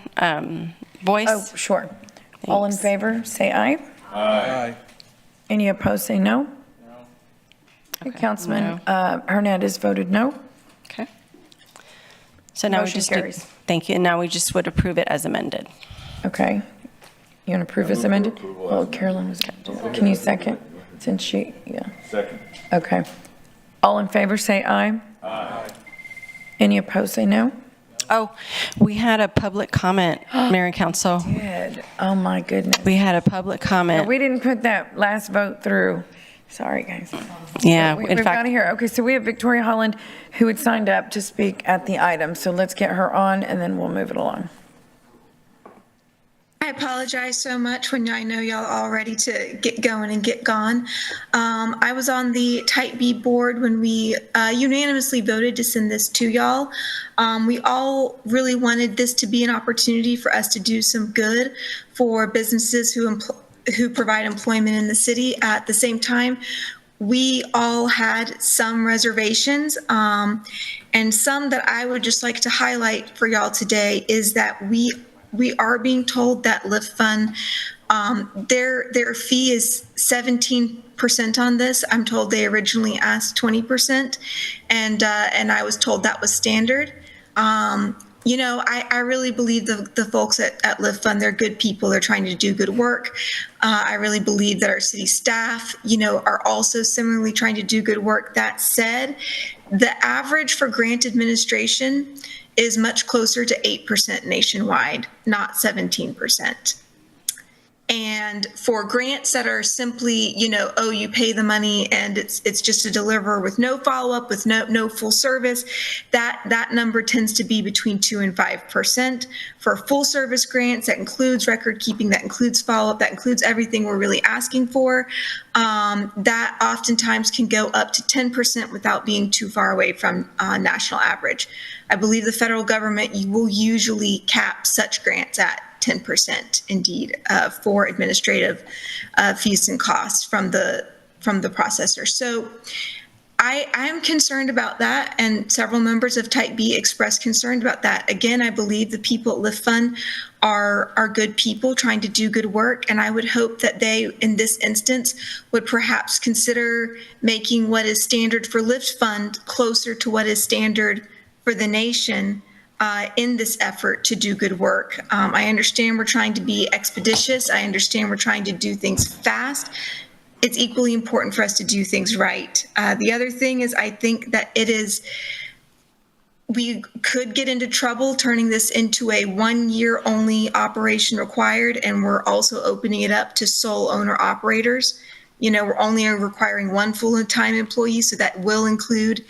voice? Oh, sure. Thanks. All in favor, say aye. Aye. Any opposed, say no. Okay. Councilman Hernandez voted no. Okay. So now Motion we just carries. Thank you. And now we just would approve it as amended. Okay. You want to approve as amended? Well, Carolyn was going to do it. Can you second? Since she, yeah. Second. Okay. All in favor, say aye. Aye. Any opposed, say no. Oh, we had a public comment, Mayor and Council. Did. Oh, my goodness. We had a public comment. We didn't put that last vote through. Sorry, guys. Yeah, We've in got fact, it here. Okay, so we have Victoria Holland, who had signed up to speak at the item. So let's get her on, and then we'll move it along. I apologize so much when I know y'all all ready to get going and get gone. I was on the Type B board when we unanimously voted to send this to y'all. We all really wanted this to be an opportunity for us to do some good for businesses who provide employment in the city. At the same time, we all had some reservations, and some that I would just like to highlight for y'all today is that we are being told that LIFT Fund, their fee is 17% on this. I'm told they originally asked 20%, and I was told that was standard. I really believe the folks at LIFT Fund, they're good people. They're trying to do good work. I really believe that our city staff, are also similarly trying to do good work. That said, the average for grant administration is much closer to 8% nationwide, not 17%. And for grants that are simply, you pay the money and it's just a deliver with no follow-up, with no full service, that number tends to be between 2 and 5%. For full service grants, that includes record keeping, that includes follow-up, that includes everything we're really asking for, that oftentimes can go up to 10% without being too far away from national average. I believe the federal government will usually cap such grants at 10%, indeed, for administrative fees and costs from the processor. So I'm concerned about that, and several members of Type B expressed concern about that. Again, I believe the people at LIFT Fund are good people trying to do good work, and I would hope that they, in this instance, would perhaps consider making what is standard for LIFT Fund closer to what is standard for the nation in this effort to do good work. I understand we're trying to be expeditious. I understand we're trying to do things fast. It's equally important for us to do things right. The other thing is I think that we could get into trouble turning this into a 1-year only operation required, and we're also opening it up to sole owner operators. We're only requiring 1 full-time employee, so that will include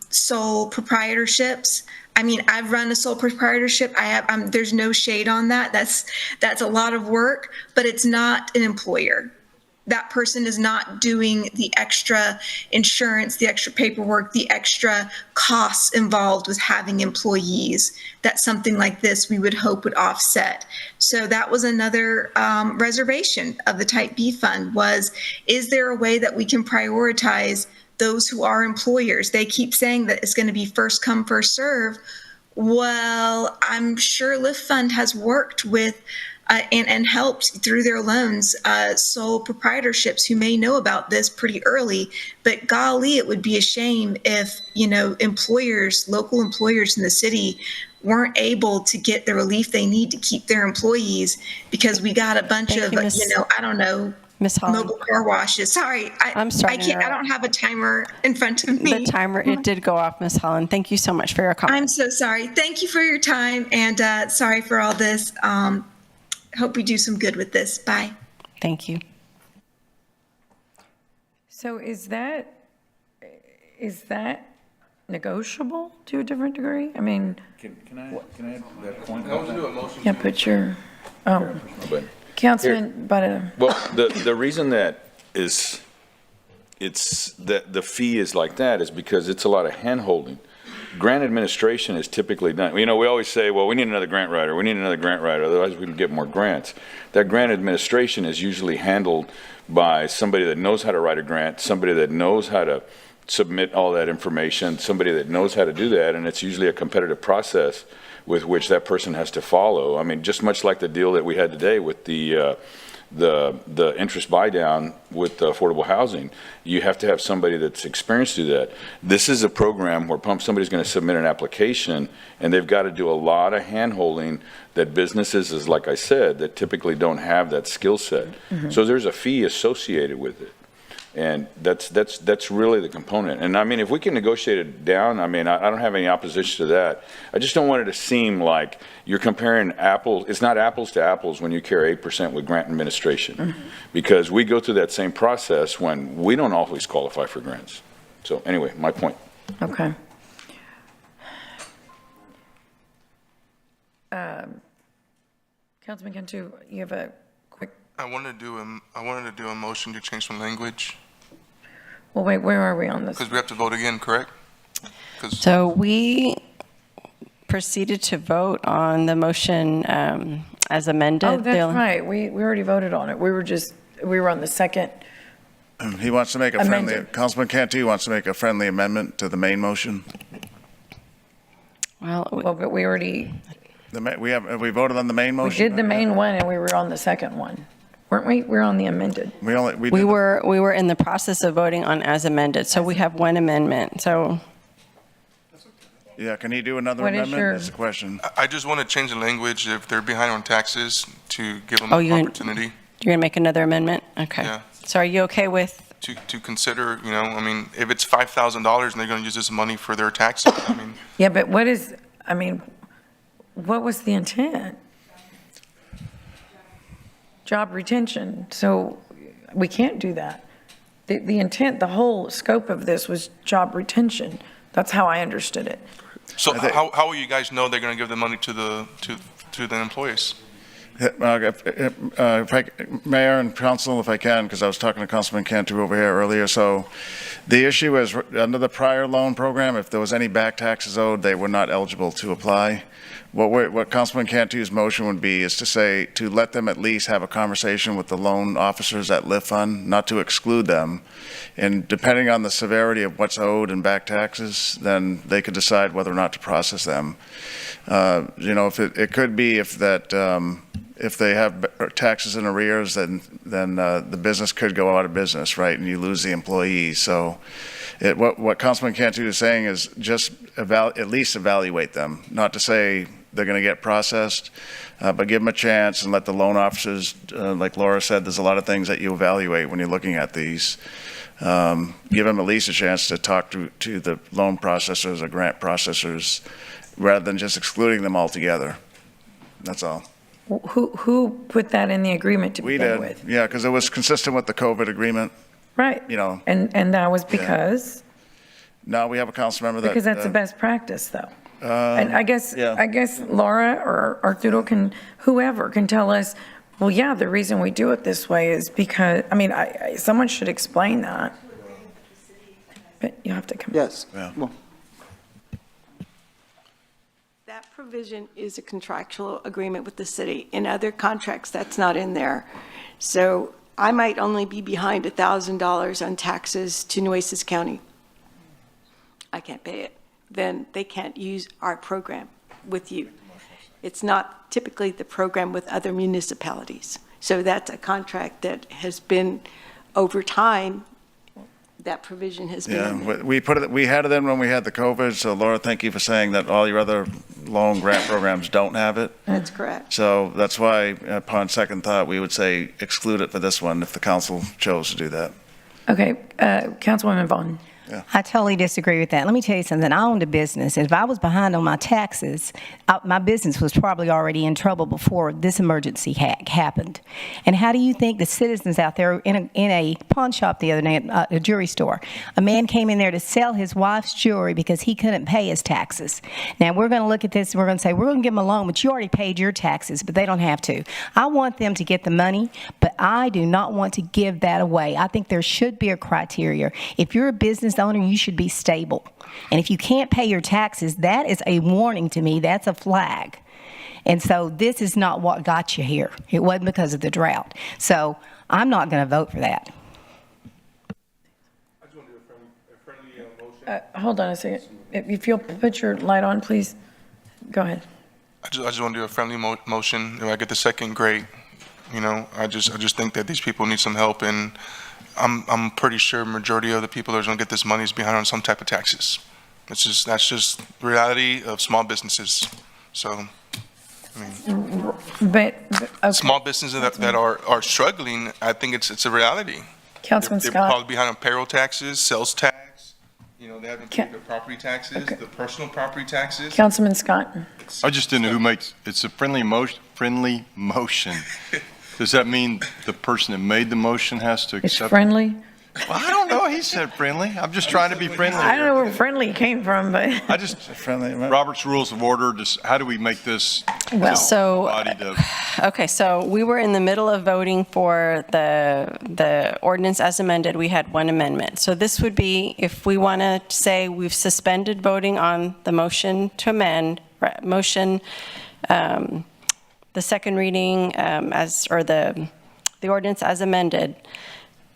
sole proprietorships. I mean, I've run a sole proprietorship. There's no shade on that. That's a lot of work, but it's not an employer. That person is not doing the extra insurance, the extra paperwork, the extra costs involved with having employees. That's something like this we would hope would offset. So that was another reservation of the Type B fund was, is there a way that we can prioritize those who are employers? They keep saying that it's going to be first come, first serve. Well, I'm sure LIFT Fund has worked with and helped through their loans sole proprietorships who may know about this pretty early. But golly, it would be a shame if, employers, local employers in the city weren't able to get the relief they need to keep their employees because we got a bunch of, I don't know, mobile car washes. Sorry, I'm sorry. I don't have a timer in front of me. The timer, it did go off, Ms. Holland. Thank you so much for your comment. I'm so sorry. Thank you for your time, and sorry for all this. Hope we do some good with this. Bye. Thank you. So is that negotiable to a different degree? I mean, Can I add that point? yeah, put your, Councilman, Well, the reason that is, it's that the fee is like that is because it's a lot of hand-holding. Grant administration is typically done. We always say, well, we need another grant writer. We need another grant writer. Otherwise, we can get more grants. That grant administration is usually handled by somebody that knows how to write a grant, somebody that knows how to submit all that information, somebody that knows how to do that, and it's usually a competitive process with which that person has to follow. I mean, just much like the deal that we had today with the interest buy down with affordable housing. You have to have somebody that's experienced to do that. This is a program where somebody's going to submit an application and they've got to do a lot of hand-holding that businesses, is like I said, that typically don't have that skill set. Mm-hmm. So there's a fee associated with it. And that's really the component. And I mean, if we can negotiate it down, I mean, I don't have any opposition to that. I just don't want it to seem like you're comparing apples. It's not apples to apples when you carry 8% with grant administration, because we go through that same process when we don't always qualify for grants. So anyway, my point. Okay. Councilman Cantu, you have a quick. I wanted to do a motion to change some language. Well, wait, where are we on this? Because we have to vote again, correct? So we proceeded to vote on the motion as amended. Oh, that's right. We already voted on it. We were on the second. He wants to make a friendly, Amended. Councilman Cantu wants to make a friendly amendment to the main motion. Well, but we already. Have we voted on the main We motion? did the main one and we were on the second one, weren't we? We're on the amended. We were in the process of voting on as amended, so we have one amendment, so. Yeah, can he do another What is amendment? your- That's the question. I just want to change the language if they're behind on taxes to give them Oh, an opportunity You're going to make another amendment? Okay. Yeah. So are you okay with? to consider, you know, I mean, if it's $5,000 and they're going to use this money for their taxes, I mean, Yeah, but what was the intent? Job retention. So we can't do that. The intent, the whole scope of this was job retention. That's how I understood it. so how will you guys know they're going to give the money to the employees? Mayor and Council, if I can, because I was talking to Councilman Cantu over here earlier. So the issue is, under the prior loan program, if there was any back taxes owed, they were not eligible to apply. What Councilman Cantu's motion would be is to say, to let them at least have a conversation with the loan officers at LIF Fund, not to exclude them. And depending on the severity of what's owed in back taxes, then they could decide whether or not to process them. You know, if it could be if they have taxes in arrears, then the business could go out of business, right? And you lose the employees. So what Councilman Cantu is saying is just at least evaluate them, not to say they're going to get processed, but give them a chance and let the loan officers, like Laura said, there's a lot of things that you evaluate when you're looking at these. Give them at least a chance to talk to the loan processors or grant processors rather than just excluding them altogether. That's all. Who put that in the agreement to We begin did, with? yeah, because it was consistent with the COVID agreement, Right. you know. And that was because? Now we have a council member that. Because that's the best practice, though. And And I guess Laura or Arturo whoever can tell us, well, yeah, the reason we do it this way is because, someone should explain that. But you have to come. Yes. Yeah. Well, That provision is a contractual agreement with the city. In other contracts, that's not in there. So I might only be behind $1,000 on taxes to Nueces County. I can't pay it. Then they can't use our program with you. It's not typically the program with other municipalities. So that's a contract that has been, over time, that provision has been in there. Yeah, we had it in when we had the COVID, so Laura, thank you for saying that all your other loan grant programs don't have it. That's correct. So that's why, upon second thought, we would say exclude it for this one if the council chose to do that. Okay, Councilwoman Vaughn. I totally disagree with that. Let me tell you something. I owned a business, and if I was behind on my taxes, my business was probably already in trouble before this emergency happened. And how do you think the citizens out there in a pawn shop the other day, a jewelry store, a man came in there to sell his wife's jewelry because he couldn't pay his taxes. Now, we're going to look at this and we're going to say, we're going to give them a loan, but you already paid your taxes, but they don't have to. I want them to get the money, but I do not want to give that away. I think there should be a criteria. If you're a business owner, you should be stable. And if you can't pay your taxes, that is a warning to me. That's a flag. And so this is not what got you here. It wasn't because of the drought. So I'm not going to vote for that. I just want to do a friendly motion. Hold on a second. If you'll put your light on, please. Go ahead. I just want to do a friendly motion. If I get the second, great. You know, I just think that these people need some help, and I'm pretty sure majority of the people that are going to get this money is behind on some type of taxes. That's just reality of small businesses. So, I mean, But okay. small businesses that are struggling, I think it's a reality. Councilman They're Scott. probably behind on payroll taxes, sales tax. You know, they haven't paid their property taxes, the personal property taxes. Councilman Scott. I just didn't know who makes, it's a friendly motion. Does that mean the person that made the motion has to It's accept? friendly. Well, I don't know. He said friendly. I'm just trying to be friendly. I don't know where friendly came from, but. I just, Robert's Rules of Order, just, how do we make this? Body to, Okay, so we were in the middle of voting for the ordinance as amended. We had one amendment. So this would be, if we want to say we've suspended voting on the motion to amend, the second reading or the ordinance as amended,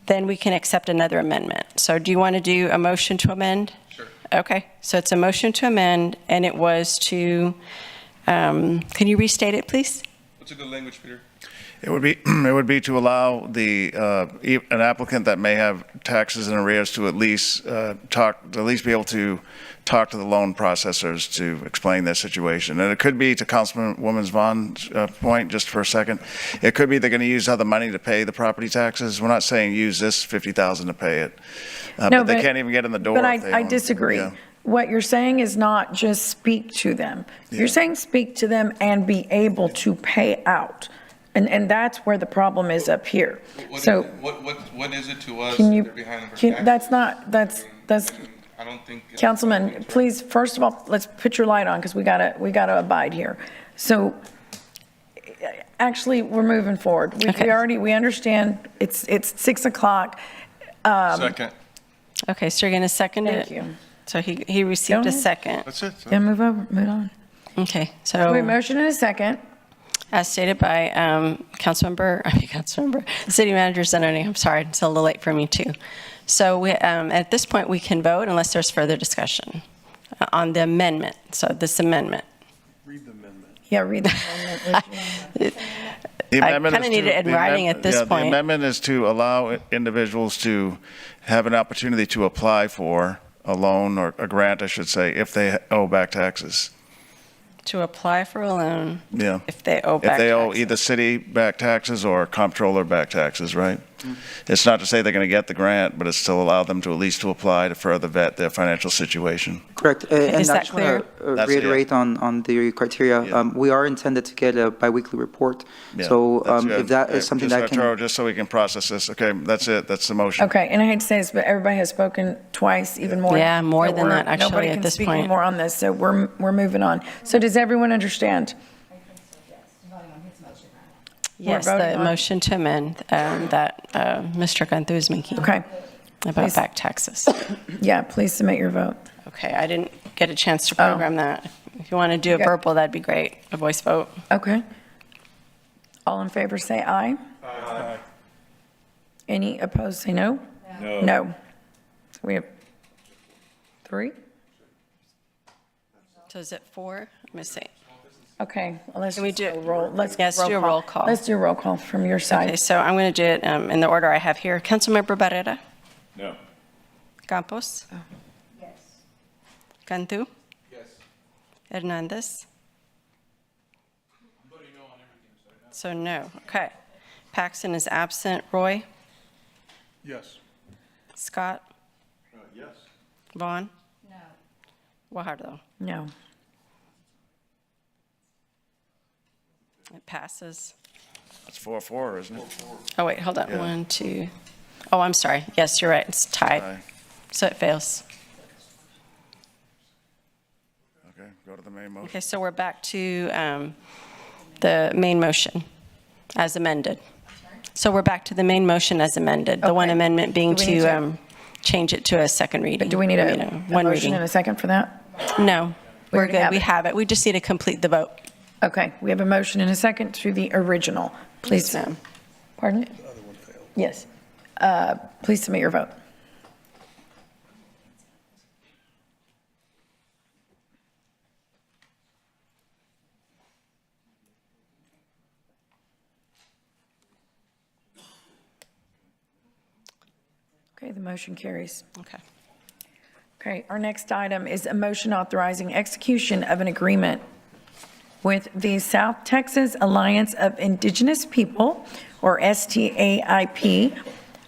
then we can accept another amendment. So do you want to do a motion to amend? Sure. Okay, so it's a motion to amend, and it was to, can you restate it, please? What's a good language, Peter? It would be to allow an applicant that may have taxes in arrears to at least be able to talk to the loan processors to explain their situation. And it could be, to Councilwoman Vaughn's point, just for a second, it could be they're going to use other money to pay the property taxes. We're not saying use this $50,000 to pay it, but they can't even get in the door. But if they I own- disagree. Yeah. What you're saying is not just speak to them. You're saying speak to them and be able to pay out. And that's where the problem is up here. So What is it to us? can you, They're behind on their taxes? that's not, that's, I don't think. Councilman, please, first of all, let's put your light on because we gotta abide here. So actually, we're moving forward. We understand it's 6 o'clock. second. Okay, so you're going to second it? Thank you. So he received a second. That's it. Yeah, move on. Okay, so. Wait, motion and a second. As stated by Councilmember, City Manager Zanoni, I'm sorry, it's a little late for me too. So at this point, we can vote unless there's further discussion on the amendment, so this amendment. Yeah, read the amendment. I kind of need it in writing at this The point. amendment is to allow individuals to have an opportunity to apply for a loan or a grant, I should say, if they owe back taxes. To apply for a loan Yeah. if they owe back If they owe taxes. either city back taxes or comptroller back taxes, right? It's not to say they're going to get the grant, but it's still allow them to at least to apply to further vet their financial situation. Correct. Is And I that just want clear? to reiterate on the criteria. Yeah. We are intended to get a biweekly report. Yeah, So that's good. if that is Okay, something just, that can. Arturo, just so we can process this. Okay, that's it. That's the motion. Okay, and I hate to say this, but everybody has spoken twice, even more. Yeah, more So than that, actually, nobody at can this speak point. more on this, so we're moving on. So does everyone understand? Yes, We're the voting on- motion to amend that Mr. Gunther is making. Okay. About Please. back taxes. Yeah, please submit your vote. Okay, I didn't get a chance to program that. If you want to do a Okay. verbal, that'd be great, a voice vote. Okay. All in favor, say aye. Aye. Any opposed, say no? No. No. So we have 3? So is it 4? Let me see. Okay, well, let's Can we just do- go roll. Let's Yes, do a roll call. Let's do a roll call from your Okay, side. so I'm going to do it in the order I have here. Councilmember Barrera? No. Campos? Yes. Cantu? Yes. Hernandez? So no, okay. Paxton is absent. Roy? Yes. Scott? Yes. Vaughn? No. Guajardo? No. It passes. It's 4-4, isn't it? Oh, wait, hold on. Yeah. 1, 2. Oh, I'm sorry. Yes, you're right. It's tied. Aye. So it fails. Okay, go to the main motion. Okay, so we're back to the main motion as amended. So we're back to the main motion as amended. The one Okay. amendment being Do we need to change it to a second reading. Do we need a one motion reading? and a second for that? No, we're already good. have We it. have it. We just need to complete the vote. Okay, we have a motion and a second to the original. Please. Yes, ma'am. Pardon? Yes. Please submit your vote. Okay, the motion carries. Okay. Okay, our next item is a motion authorizing execution of an agreement with the South Texas Alliance of Indigenous People, or STAIP,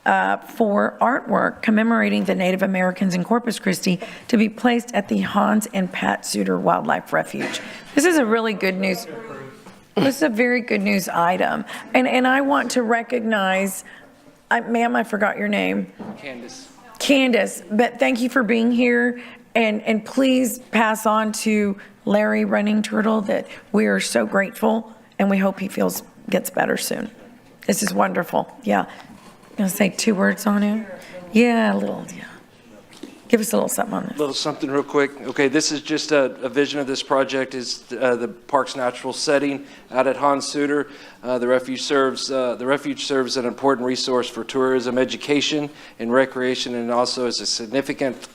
for artwork commemorating the Native Americans in Corpus Christi to be placed at the Hans and Pat Suter Wildlife Refuge. This is a really good news. This is a very good news item. And I want to recognize, ma'am, I forgot your name. Candace, but thank you for being here. And please pass on to Larry Running Turtle that we are so grateful and we hope he gets better soon. This is wonderful. Yeah. Gonna say 2 words on it? Yeah, a little, yeah. Give us a little something on it. A little something real quick. Okay, this is just a vision of this project is the park's natural setting out at Hans Suter. The refuge serves an important resource for tourism, education, and recreation, and also is a significant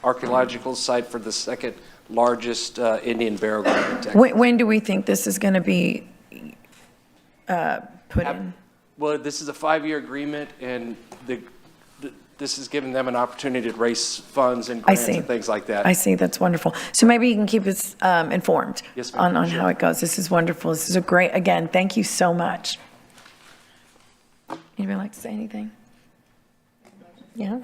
archaeological site for the second largest Indian burial ground in Texas. When do we think this is going to be put in? Well, this is a 5-year agreement, and this has given them an opportunity to raise funds and grants and things like that. I see. That's wonderful. So maybe you can keep us informed Yes, ma'am. on how it goes. This is wonderful. This is a great, again, thank you so much. Anybody like to say anything? Yeah?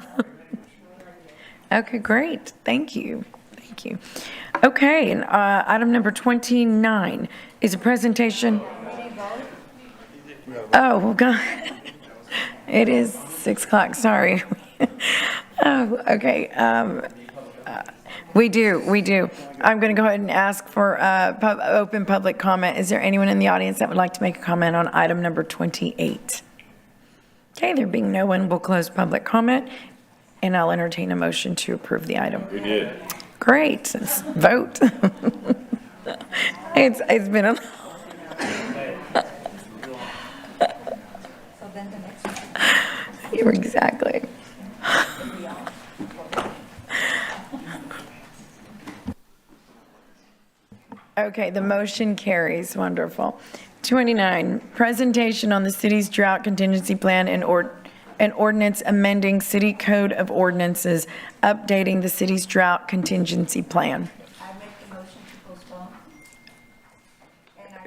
Okay, great. Thank you. Thank you. Okay, and item number 29 is a presentation. Oh, God. It is 6 o'clock, sorry. Oh, okay. We do. I'm going to go ahead and ask for open public comment. Is there anyone in the audience that would like to make a comment on item number 28? Okay, there being no one, we'll close public comment, and I'll entertain a motion to approve the item. We did. Great, let's vote. It's been a... Exactly. Okay, the motion carries. Wonderful. 29, presentation on the city's drought contingency plan and ordinance amending City Code of Ordinances, updating the city's drought contingency plan.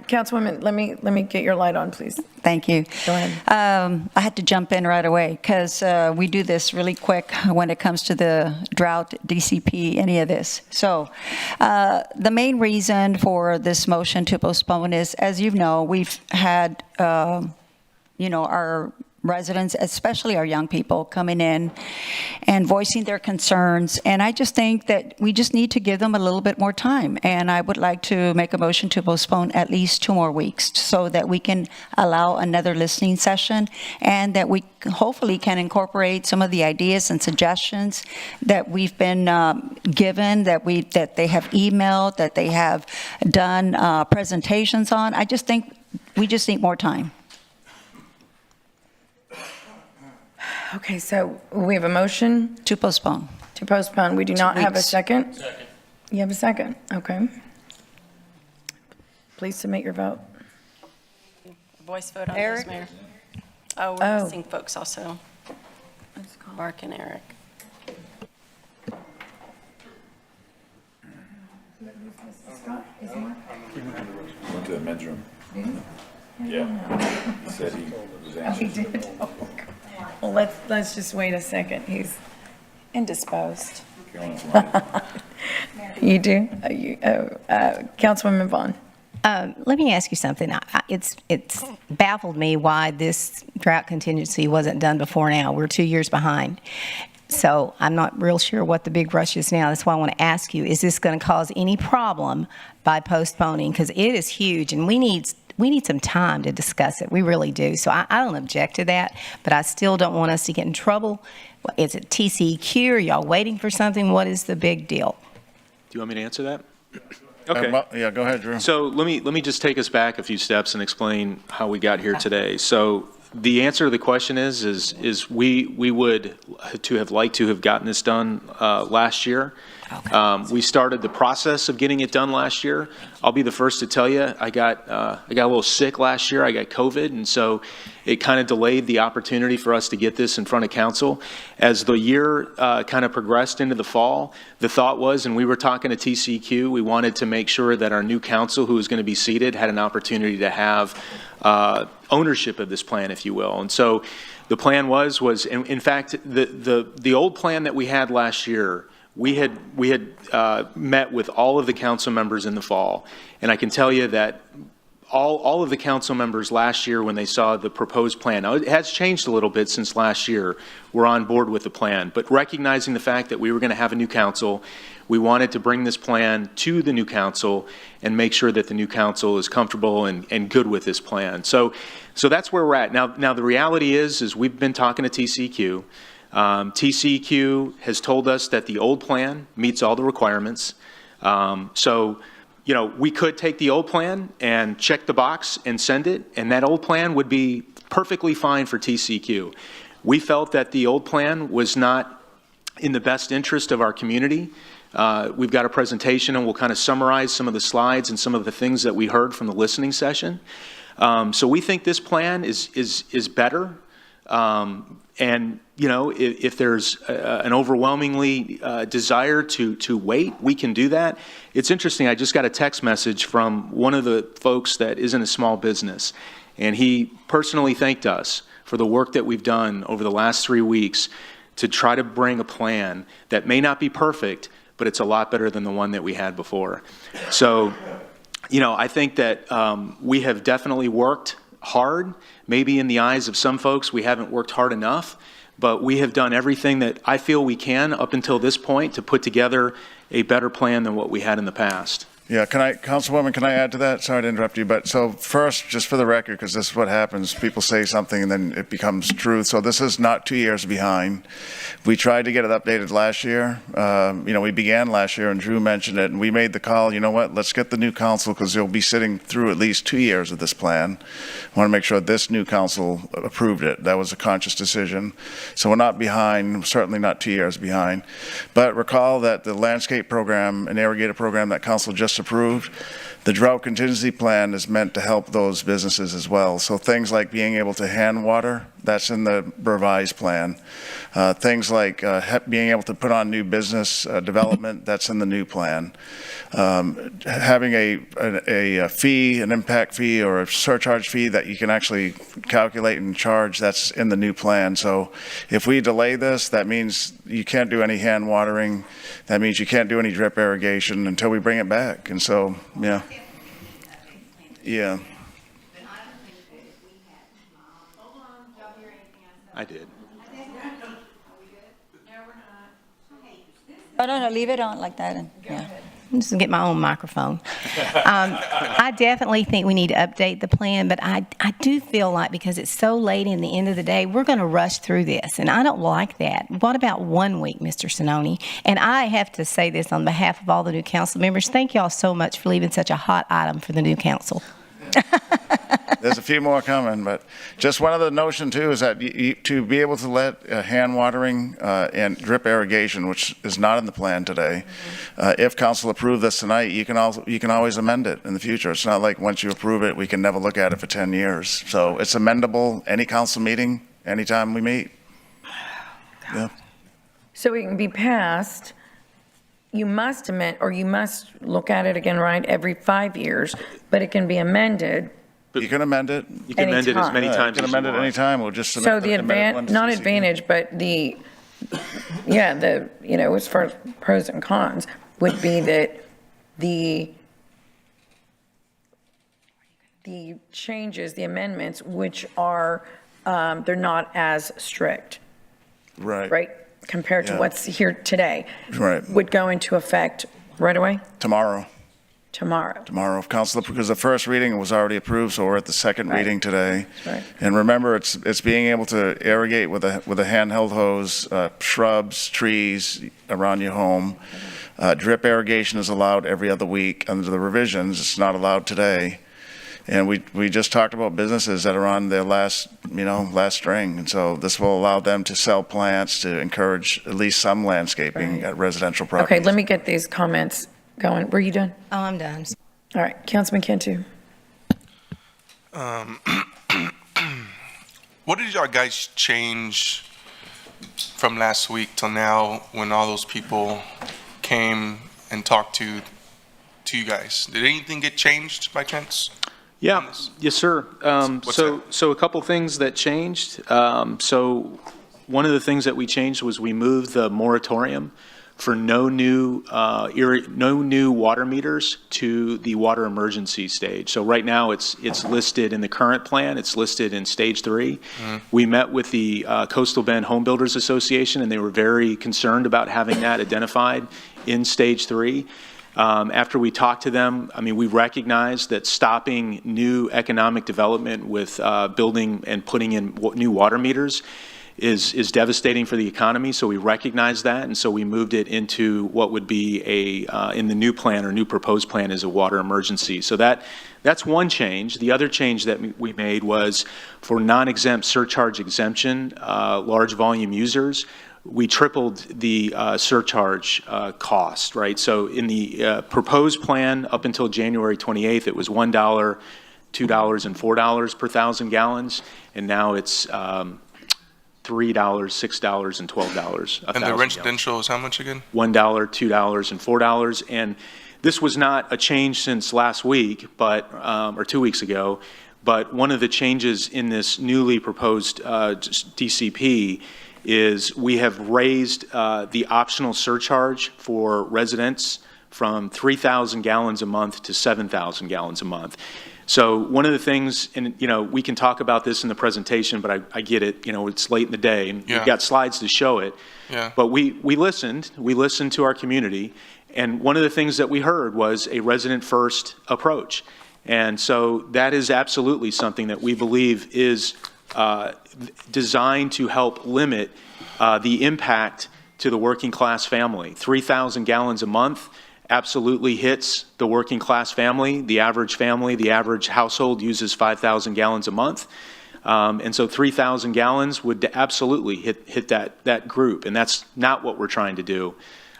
Councilwoman, let me get your light on, please. Thank you. Go ahead. I had to jump in right away because we do this really quick when it comes to the drought, DCP, any of this. So the main reason for this motion to postpone is, as you know, we've had, our residents, especially our young people, coming in and voicing their concerns. And I just think that we just need to give them a little bit more time. And I would like to make a motion to postpone at least 2 more weeks so that we can allow another listening session and that we hopefully can incorporate some of the ideas and suggestions that we've been given, that they have emailed, that they have done presentations on. I just think we just need more time. Okay, so we have a motion? To postpone. To postpone. We do not have a weeks. second? Second. You have a second? Okay. Please submit your vote. Voice vote on Eric? this, Mayor. Oh, we're missing folks also. Mark and Eric. Went to the men's room. Yeah. He said he was anxious. He did? Oh, God. Well, let's just wait a second. He's indisposed. You do? Councilwoman Vaughn. Let me ask you something. It's baffled me why this drought contingency wasn't done before now. We're 2 years behind. So I'm not real sure what the big rush is now. That's why I want to ask you, is this going to cause any problem by postponing? Because it is huge, and we need some time to discuss it. We really do. So I don't object to that, but I still don't want us to get in trouble. Is it TCEQ? Are y'all waiting for something? What is the big deal? Do you want me to answer that? Okay. Yeah, go ahead, Drew. So let me just take us back a few steps and explain how we got here today. So the answer to the question is we would have liked to have gotten this done last year. Okay. We started the process of getting it done last year. I'll be the first to tell you, I got a little sick last year. I got COVID, and so it kind of delayed the opportunity for us to get this in front of council. As the year kind of progressed into the fall, the thought was, and we were talking to TCEQ, we wanted to make sure that our new council who was going to be seated had an opportunity to have ownership of this plan, if you will. And so The plan was in fact, the old plan that we had last year, we had met with all of the council members in the fall. And I can tell you that all of the council members last year, when they saw the proposed plan, now it has changed a little bit since last year, were on board with the plan. But recognizing the fact that we were going to have a new council, we wanted to bring this plan to the new council and make sure that the new council is comfortable and good with this plan. So that's where we're at. Now the reality is we've been talking to TCEQ. TCEQ has told us that the old plan meets all the requirements. So, you know, we could take the old plan and check the box and send it, and that old plan would be perfectly fine for TCEQ. We felt that the old plan was not in the best interest of our community. We've got a presentation, and we'll kind of summarize some of the slides and some of the things that we heard from the listening session. So we think this plan is better. And, you know, if there's an overwhelmingly desire to wait, we can do that. It's interesting, I just got a text message from one of the folks that is in a small business, and he personally thanked us for the work that we've done over the last 3 weeks to try to bring a plan that may not be perfect, but it's a lot better than the one that we had before. So, you know, I think that we have definitely worked hard. Maybe in the eyes of some folks, we haven't worked hard enough, but we have done everything that I feel we can up until this point to put together a better plan than what we had in the past. Yeah, Councilwoman, can I add to that? Sorry to interrupt you, but so first, just for the record, because this is what happens, people say something and then it becomes truth. So this is not 2 years behind. We tried to get it updated last year. You know, we began last year and Drew mentioned it, and we made the call, you know what, let's get the new council, because you'll be sitting through at least 2 years of this plan. I want to make sure this new council approved it. That was a conscious decision. So we're not behind, certainly not 2 years behind. But recall that the landscape program and irrigator program that council just approved, the drought contingency plan is meant to help those businesses as well. So things like being able to hand water, that's in the revised plan. Things like being able to put on new business development, that's in the new plan. Having a fee, an impact fee or a surcharge fee that you can actually calculate and charge, that's in the new plan. So if we delay this, that means you can't do any hand watering. That means you can't do any drip irrigation until we bring it back. And so, yeah. Yeah. I did. Oh, no, leave it on like that. And, yeah. I'm just going to get my own microphone. I definitely think we need to update the plan, but I do feel like because it's so late in the end of the day, we're going to rush through this, and I don't like that. What about 1 week, Mr. Sinoni? And I have to say this on behalf of all the new council members. Thank you all so much for leaving such a hot item for the new council. There's a few more coming, but just one other notion too is that to be able to let hand watering and drip irrigation, which is not in the plan today, if council approve this tonight, you can always amend it in the future. It's not like once you approve it, we can never look at it for 10 years. So it's amendable any council meeting, anytime we meet. Yeah. So it can be passed, you must amend, or you must look at it again, right, every 5 years, but it can be amended. You can amend it. You can amend it as many times as you want. You can amend it any time. We'll just submit So the advantage, not advantage, but the, yeah, the, you know, as far as pros and cons, would be that the changes, the amendments, which are, they're not as strict. Right. Right? Compared to Yeah. what's here today. Right. Would go into effect right away? Tomorrow. Tomorrow. If council, because the first reading was already approved, so we're at the second Right. reading today. Right. And remember, it's being able to irrigate with a handheld hose, shrubs, trees around your home. Drip irrigation is allowed every other week. Under the revisions, it's not allowed today. And we just talked about businesses that are on their last string. And so this will allow them to sell plants, to encourage at least some landscaping at residential properties. Okay, let me get these comments going. Were you done? Oh, I'm done. All right, Councilman Cantu. What did y'all guys change from last week till now when all those people came and talked to you guys? Did anything get changed by chance? Yeah, yes, sir. So a couple things that changed. So one of the things that we changed was we moved the moratorium for no new water meters to the water emergency stage. So right now it's listed in the current plan. It's listed in stage 3. We met with the Coastal Bend Home Builders Association, and they were very concerned about having that identified in stage 3. After we talked to them, I mean, we recognized that stopping new economic development with building and putting in new water meters is devastating for the economy, so we recognized that, and so we moved it into what would be in the new plan or new proposed plan is a water emergency. So that's one change. The other change that we made was for non-exempt surcharge exemption, large volume users, we tripled the surcharge cost, right? So in the proposed plan up until January 28th, it was $1, $2, and $4 per 1,000 gallons, and now it's $3, $6, and $12. And the residential is how much again? $1, $2, and $4. And this was not a change since last week, but or 2 weeks ago. But one of the changes in this newly proposed DCP is we have raised the optional surcharge for residents from 3,000 gallons a month to 7,000 gallons a month. So one of the things, and we can talk about this in the presentation, but I get it, it's late in the day, and we've got slides to show it. Yeah. But we listened to our community, and one of the things that we heard was a resident-first approach. And so that is absolutely something that we believe is designed to help limit the impact to the working class family. 3,000 gallons a month absolutely hits the working class family. The average household uses 5,000 gallons a month. And so 3,000 gallons would absolutely hit that group. And that's not what we're trying to do.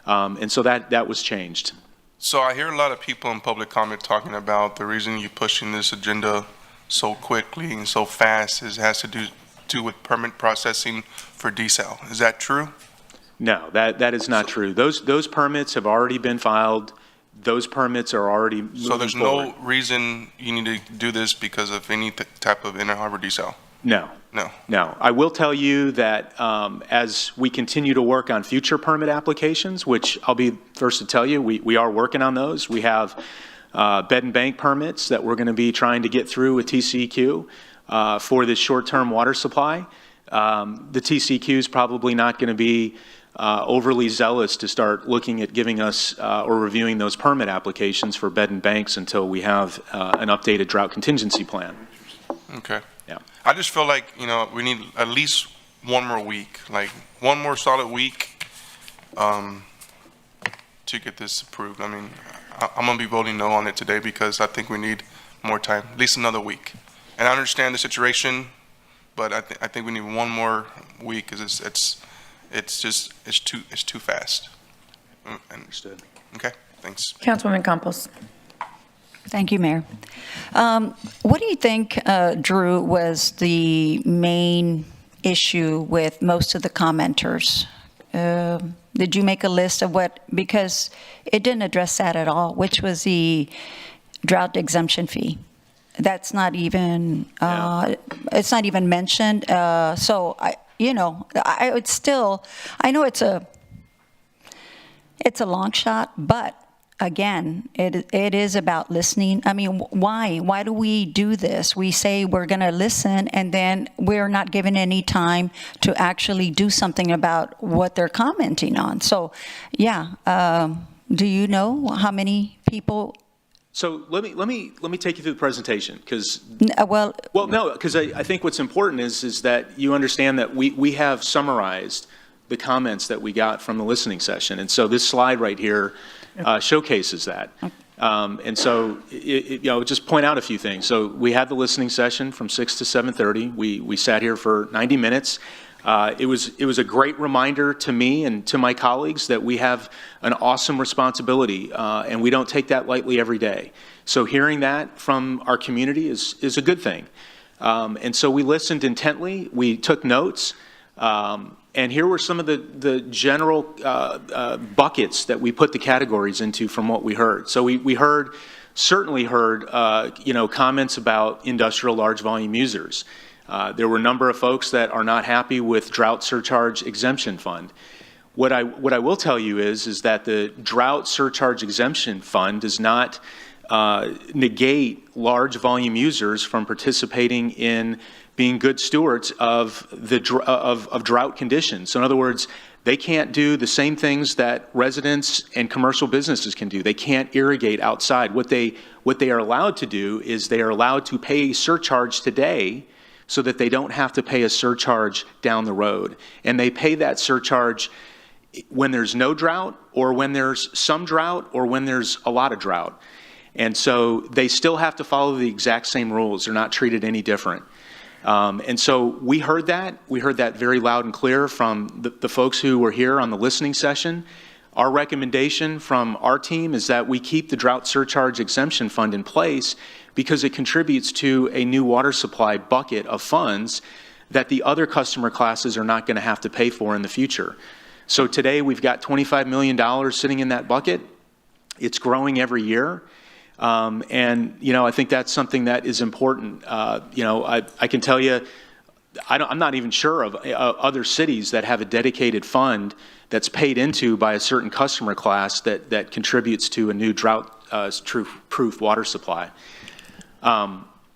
And so that was changed. So I hear a lot of people in public comment talking about the reason you're pushing this agenda so quickly and so fast has to do with permit processing for desal. Is that true? No, that is not true. Those permits have already been filed. Those permits are already moving So there's forward. no reason you need to do this because of any type of inner harbor desal? No. No. I will tell you that as we continue to work on future permit applications, which I'll be first to tell you, we are working on those. We have bed and bank permits that we're going to be trying to get through with TCEQ for this short-term water supply. The TCEQ is probably not going to be overly zealous to start looking at giving us or reviewing those permit applications for bed and banks until we have an updated drought contingency plan. Okay. Yeah. I just feel like, we need at least one more week, like one more solid week to get this approved. I mean, I'm going to be voting no on it today because I think we need more time, at least another week. And I understand the situation, but I think we need one more week because it's too fast. Understood. Okay, thanks. Councilwoman Campos. Thank you, Mayor. What do you think, Drew, was the main issue with most of the commenters? Did you make a list of because it didn't address that at all, which was the drought exemption fee? That's not even, it's not even mentioned. So I would still, I know it's a long shot, but again, it is about listening. I mean, why do we do this? We say we're going to listen, and then we're not given any time to actually do something about what they're commenting on. So, do you know how many people? So let me take you through the presentation because because I think what's important is that you understand that we have summarized the comments that we got from the listening session, and so this slide right here showcases that. And so just point out a few things. So we had the listening session from 6 to 7:30. We sat here for 90 minutes. It was a great reminder to me and to my colleagues that we have an awesome responsibility, and we don't take that lightly every day. So hearing that from our community is a good thing. And so we listened intently. We took notes. And here were some of the general buckets that we put the categories into from what we heard. So we heard certainly heard, comments about industrial large volume users. There were a number of folks that are not happy with drought surcharge exemption fund. What I will tell you is that the drought surcharge exemption fund does not negate large volume users from participating in being good stewards of drought conditions. So in other words, they can't do the same things that residents and commercial businesses can do. They can't irrigate outside. What they are allowed to do is they are allowed to pay a surcharge today so that they don't have to pay a surcharge down the road. And they pay that surcharge when there's no drought, or when there's some drought, or when there's a lot of drought. And so they still have to follow the exact same rules. They're not treated any different. And so we heard that. We heard that very loud and clear from the folks who were here on the listening session. Our recommendation from our team is that we keep the drought surcharge exemption fund in place because it contributes to a new water supply bucket of funds that the other customer classes are not going to have to pay for in the future. So today we've got $25 million sitting in that bucket. It's growing every year. And, I think that's something that is important. I can tell you, I'm not even sure of other cities that have a dedicated fund that's paid into by a certain customer class that contributes to a new drought-proof water supply.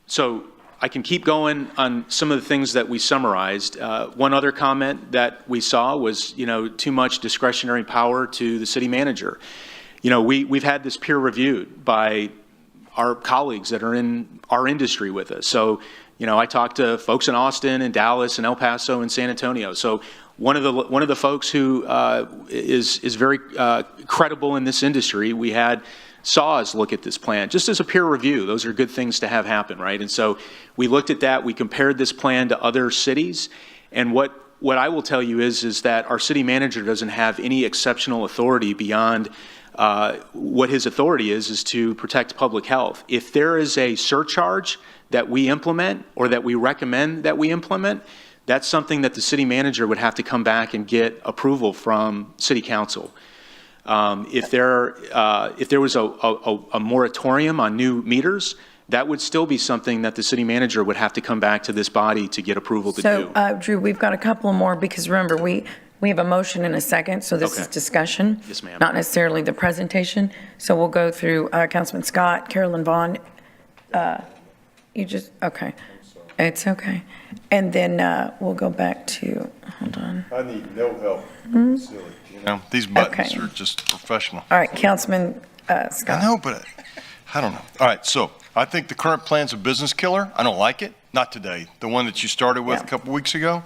So I can keep going on some of the things that we summarized. One other comment that we saw was, too much discretionary power to the city manager. We've had this peer reviewed by our colleagues that are in our industry with us. So, I talked to folks in Austin and Dallas and El Paso and San Antonio. So one of the folks who is very credible in this industry, we saw us look at this plan just as a peer review. Those are good things to have happen, right? And so we looked at that. We compared this plan to other cities, and what I will tell you is that our city manager doesn't have any exceptional authority beyond what his authority is to protect public health. If there is a surcharge that we implement or that we recommend that we implement, that's something that the city manager would have to come back and get approval from city council. If there was a moratorium on new meters, that would still be something that the city manager would have to come back to this body to get approval to do. So, Drew, we've got a couple more because remember, we have a motion and a second, so this is discussion. Yes, ma'am. Not necessarily the presentation. So we'll go through Councilman Scott, Carolyn Vaughn. Okay. It's okay. And then we'll go back to, hold on. I need no help. Silly. These buttons are just professional. All right, Councilman Scott. I know, but I don't know. All right, so I think the current plan's a business killer. I don't like it. Not today. The one that you started with a couple weeks ago.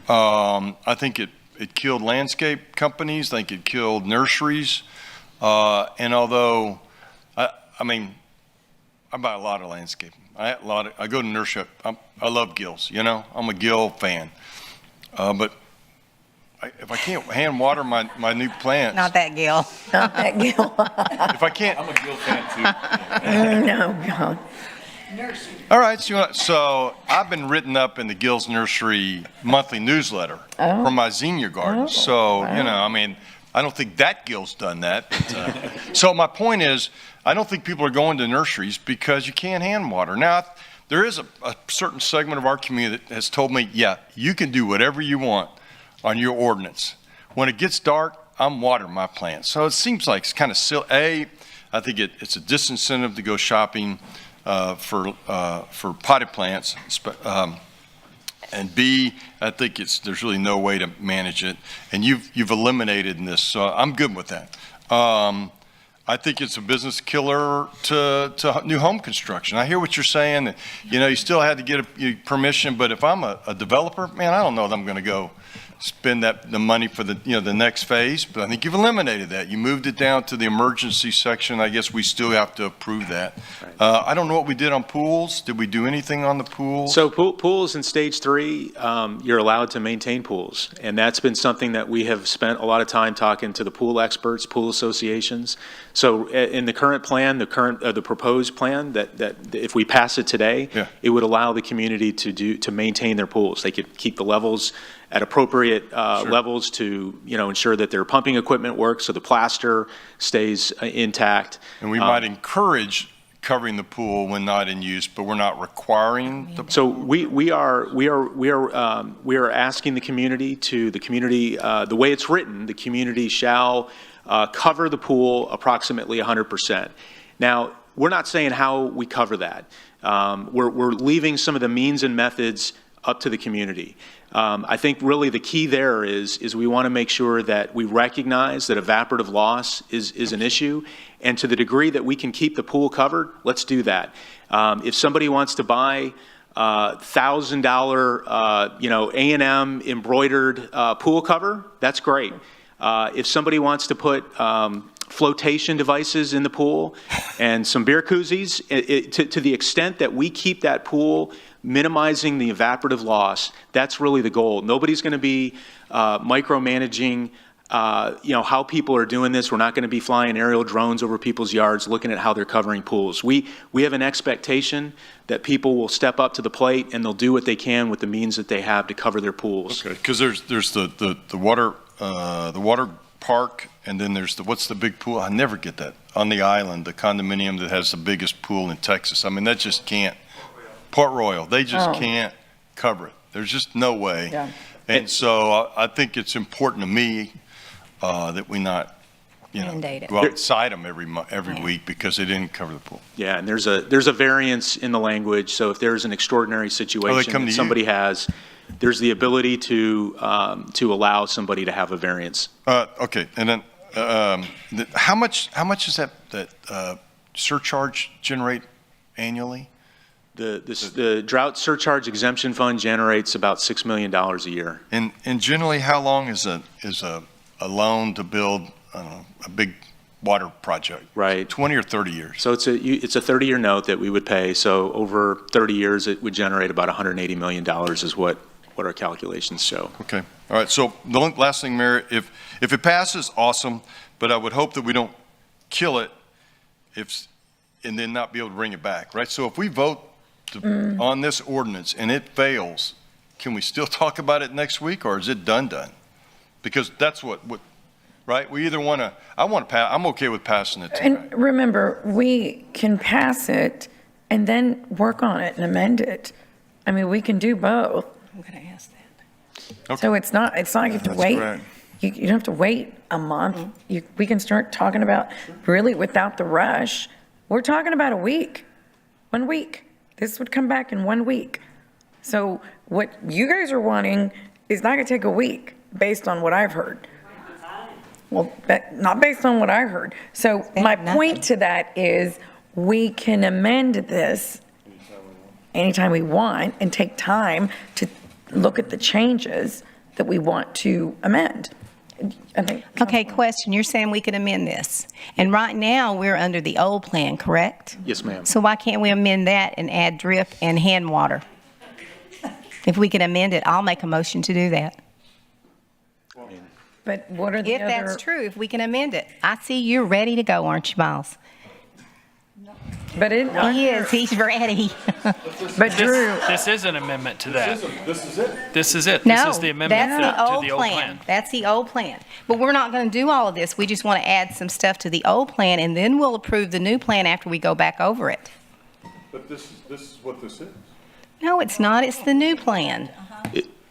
I think it killed landscape companies. I think it killed nurseries. And although, I buy a lot of landscaping. I go to nursery. I love gills, I'm a gill fan. But if I can't hand water my new plants. Not that Gil. Not that Gil. If I can't. I'm a gill fan too. No, God. All right, so I've been written up in the Gills Nursery monthly newsletter from my zinnia garden. So, wow. I don't think that Gil's done that. But, so my point is, I don't think people are going to nurseries because you can't hand water. Now, there is a certain segment of our community that has told me, yeah, you can do whatever you want on your ordinance. When it gets dark, I'm watering my plants. So it seems like it's kind of silly. I think it's a disincentive to go shopping for potted plants, and B, I think there's really no way to manage it, and you've eliminated this, so I'm good with that. I think it's a business killer to new home construction. I hear what you're saying, that you still had to get permission, but if I'm a developer, man, I don't know that I'm going to go spend the money for the next phase, but I think you've eliminated that. You moved it down to the emergency section. I guess we still have to approve that. Right. I don't know what we did on pools. Did we do anything on the pools? So pools in stage 3, you're allowed to maintain pools, and that's been something that we have spent a lot of time talking to the pool experts, pool associations. So in the current plan, the proposed plan, that if we pass it today, it would allow the community to maintain their pools. They could keep the levels at appropriate levels to ensure that their pumping equipment works, so the plaster stays intact. And we might encourage covering the pool when not in use, but we're not requiring the. So we are asking the community, the way it's written, the community shall cover the pool approximately 100%. Now, we're not saying how we cover that. We're leaving some of the means and methods up to the community. I think really the key there is we want to make sure that we recognize that evaporative loss is an issue, and to the degree that we can keep the pool covered, let's do that. If somebody wants to buy $1,000, A&M embroidered pool cover, that's great. If somebody wants to put flotation devices in the pool and some beer koozies, to the extent that we keep that pool minimizing the evaporative loss, that's really the goal. Nobody's going to be micromanaging how people are doing this. We're not going to be flying aerial drones over people's yards looking at how they're covering pools. We have an expectation that people will step up to the plate and they'll do what they can with the means that they have to cover their pools. Okay, because there's the water park, and then there's what's the big pool? I never get that. On the island, the condominium that has the biggest pool in Texas. I mean, that just can't. Port Royal, they just can't cover it. There's just no way. Yeah. And so I think it's important to me that we not, Mandate it. go outside them every week because they didn't cover the pool. Yeah, and there's a variance in the language. So if there's an extraordinary situation that somebody has, there's the ability to allow somebody to have a variance. Okay, and then how much does that surcharge generate annually? The drought surcharge exemption fund generates about $6 million a year. And generally, how long is a loan to build a big water project? Right. 20 or 30 years? So it's a 30-year note that we would pay. So over 30 years, it would generate about $180 million is what our calculations show. Okay. All right. So the last thing, Mayor, if it passes, awesome. But I would hope that we don't kill it and then not be able to bring it back, right? So if we vote on this ordinance and it fails, can we still talk about it next week, or is it done? Because that's what right? We either want to, I'm okay with passing it tonight. And remember, we can pass it and then work on it and amend it. I mean, we can do both. I'm going to ask that. Okay. So it's not like you have to wait. correct. You don't have to wait a month. We can start talking about really without the rush. We're talking about a week, 1 week. This would come back in 1 week. So what you guys are wanting is not going to take a week based on what I've heard. Well, not based on what I heard. So my point to that is we can amend this anytime we want and take time to look at the changes that we want to amend. I think. Okay, question. You're saying we could amend this. And right now, we're under the old plan, correct? Yes, ma'am. So why can't we amend that and add drip and hand water? If we can amend it, I'll make a motion to do that. But what are the If other? that's true, if we can amend it. I see you're ready to go, aren't you, Miles? But He is, he's ready. But Drew. This is an amendment to that. This is it? This is it. No, This is the amendment that's the to old the old plan. That's the old plan. But we're not going to do all of this. We just want to add some stuff to the old plan, and then we'll approve the new plan after we go back over it. But this is what this is. No, it's not. It's the new plan.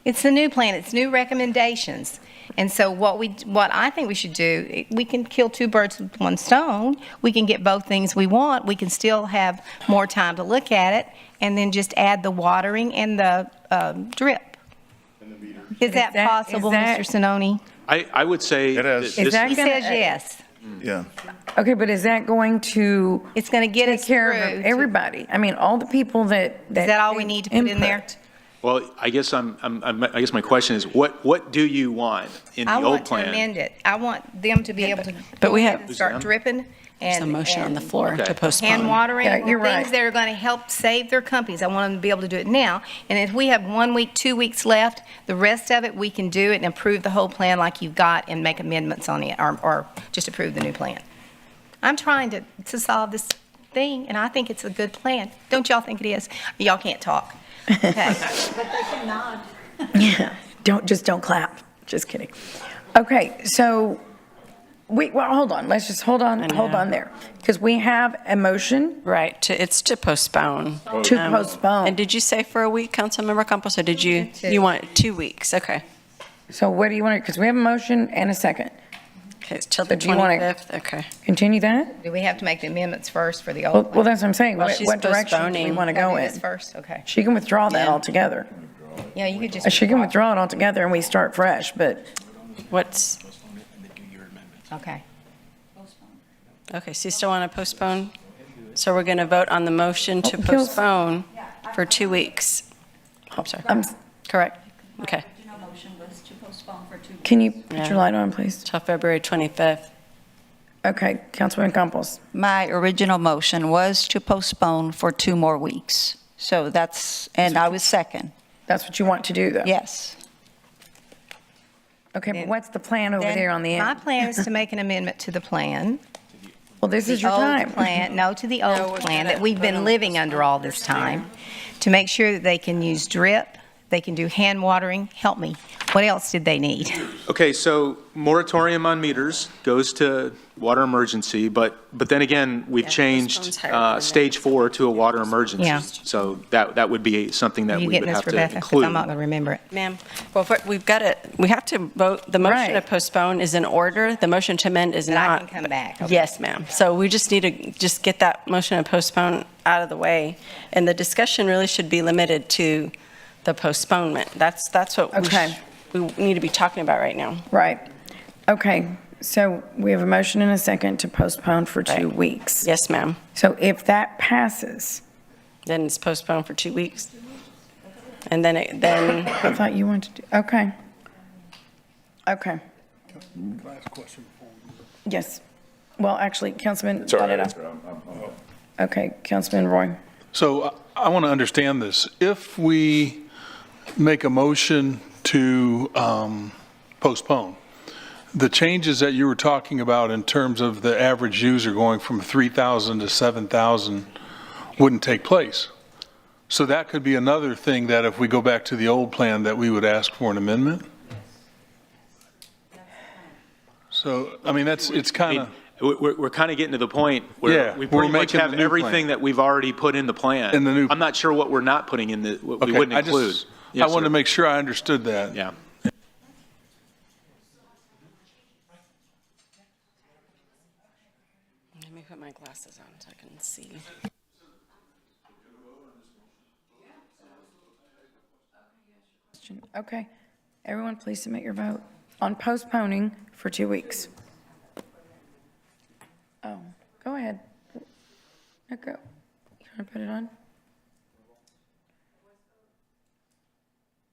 It's the new plan. It's new recommendations. And so what I think we should do, we can kill two birds with one stone. We can get both things we want. We can still have more time to look at it, and then just add the watering and the drip. Is that possible, Mr. Sinoni? I would say It is. Is that He gonna- says yes. Yeah. Okay, but is that going to It's going to get take us care through. of everybody? I mean, all the people that. Is that all we need to put in there? input. Well, I guess I guess my question is, what do you want in the I old want to plan? amend it. I want them to be able to But we go have- ahead and start dripping There's a motion on the floor Okay. to postpone. hand watering, Yeah, you're things right. that are going to help save their companies. I want them to be able to do it now. And if we have 1 week, 2 weeks left, the rest of it, we can do it and approve the whole plan like you've got and make amendments on it, or just approve the new plan. I'm trying to solve this thing, and I think it's a good plan. Don't y'all think it is? Y'all can't talk. Okay. Yeah, don't clap. Just kidding. Okay, so well, hold on, let's just hold on there. Because we have a motion. Right, it's to postpone. To postpone. And did you say for a week, Councilmember Campos, or did you want 2 weeks? Okay. So what do you want, because we have a motion and a second. Okay, it's till the Do you want to 25th, okay. continue that? Do we have to make the amendments first for the old? Well, that's what I'm saying. Well, What she's what direction do we postponing. want to go Do in? this first, okay. She can withdraw that altogether. Yeah, you could just. She can withdraw it altogether and we start fresh, but What's, Okay. okay, so you still want to postpone? So we're going to vote on the motion to Kills- postpone for 2 weeks. I'm sorry. Correct? Okay. can you put Yeah. your light on, please? Till February 25th. Okay, Councilman Campos. My original motion was to postpone for 2 more weeks. So that's, and I was second. That's what you want to do, though? Yes. Okay, but what's the plan over Then there on the My end? plan is to make an amendment to the plan. Well, this is your The old time. plan, no, to the old plan that we've been living under all this time, to make sure that they can use drip, they can do hand watering. Help me. What else did they need? Okay, so moratorium on meters goes to water emergency, but then again, we've changed stage 4 to a water emergency. Yeah. So that would be something that Are you we getting would this, have to Rebecca? Because include. I'm not going to remember it. Ma'am, well, we've got it, we have to vote, the motion to Right. postpone is in order, the motion to amend is But I not. can come back. Okay. Yes, ma'am. So we just need to just get that motion to postpone out of the way. And the discussion really should be limited to the postponement. That's what Okay. we need to be talking about right now. Right. Okay, so we have a motion and a second to postpone for 2 weeks. Yes, ma'am. So if that passes, Then it's postponed for 2 weeks. And then, I thought you wanted to, okay. Okay, Last question before we yes. Well, actually, Councilman Sorry, Barrera. Okay, Councilman Roy. So I want to understand this. If we make a motion to postpone, the changes that you were talking about in terms of the average user going from 3,000 to 7,000 wouldn't take place. So that could be another thing that if we go back to the old plan, that we would ask for an amendment? So, I mean, it's kind of. We're kind of getting to the point where Yeah, we we're pretty much making have the new everything plan. that we've already put in the plan. In the new- I'm not sure what we're not putting in the, what we Okay, wouldn't I just- include. I Yes, wanted sir. to make sure I understood that. Yeah. let me put my glasses on so I can see. Okay, everyone please submit your vote on postponing for 2 weeks. Oh, go ahead. No, go. You want to put it on?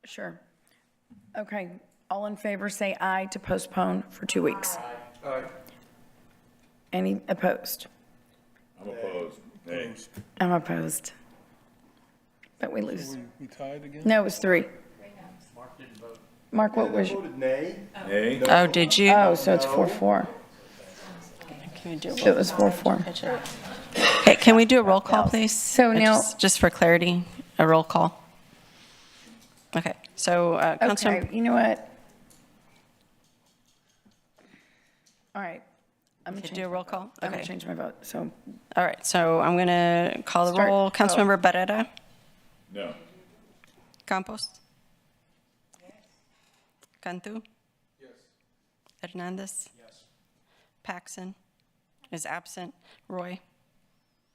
Sure. Okay, all in favor, say aye to postpone for 2 weeks. Aye. Any opposed? I'm opposed. Nay. I'm opposed. But we lose. We tied again? No, it was 3. Mark, what was your? Nay. Oh, did you? Oh, so it's 4-4. Can we do a So it was 4-4. Okay, can we do a roll call, please? So now- Just for clarity, a roll call. Okay, so, Councilmember. Okay, you know what? All right. I'm going Okay, to do a roll call? I'm going Okay. to change my vote, so. All right, so I'm going to call the Start. roll. Councilmember Barrera? No. Campos? Cantu? Yes. Hernandez? Yes. Paxson is absent. Roy?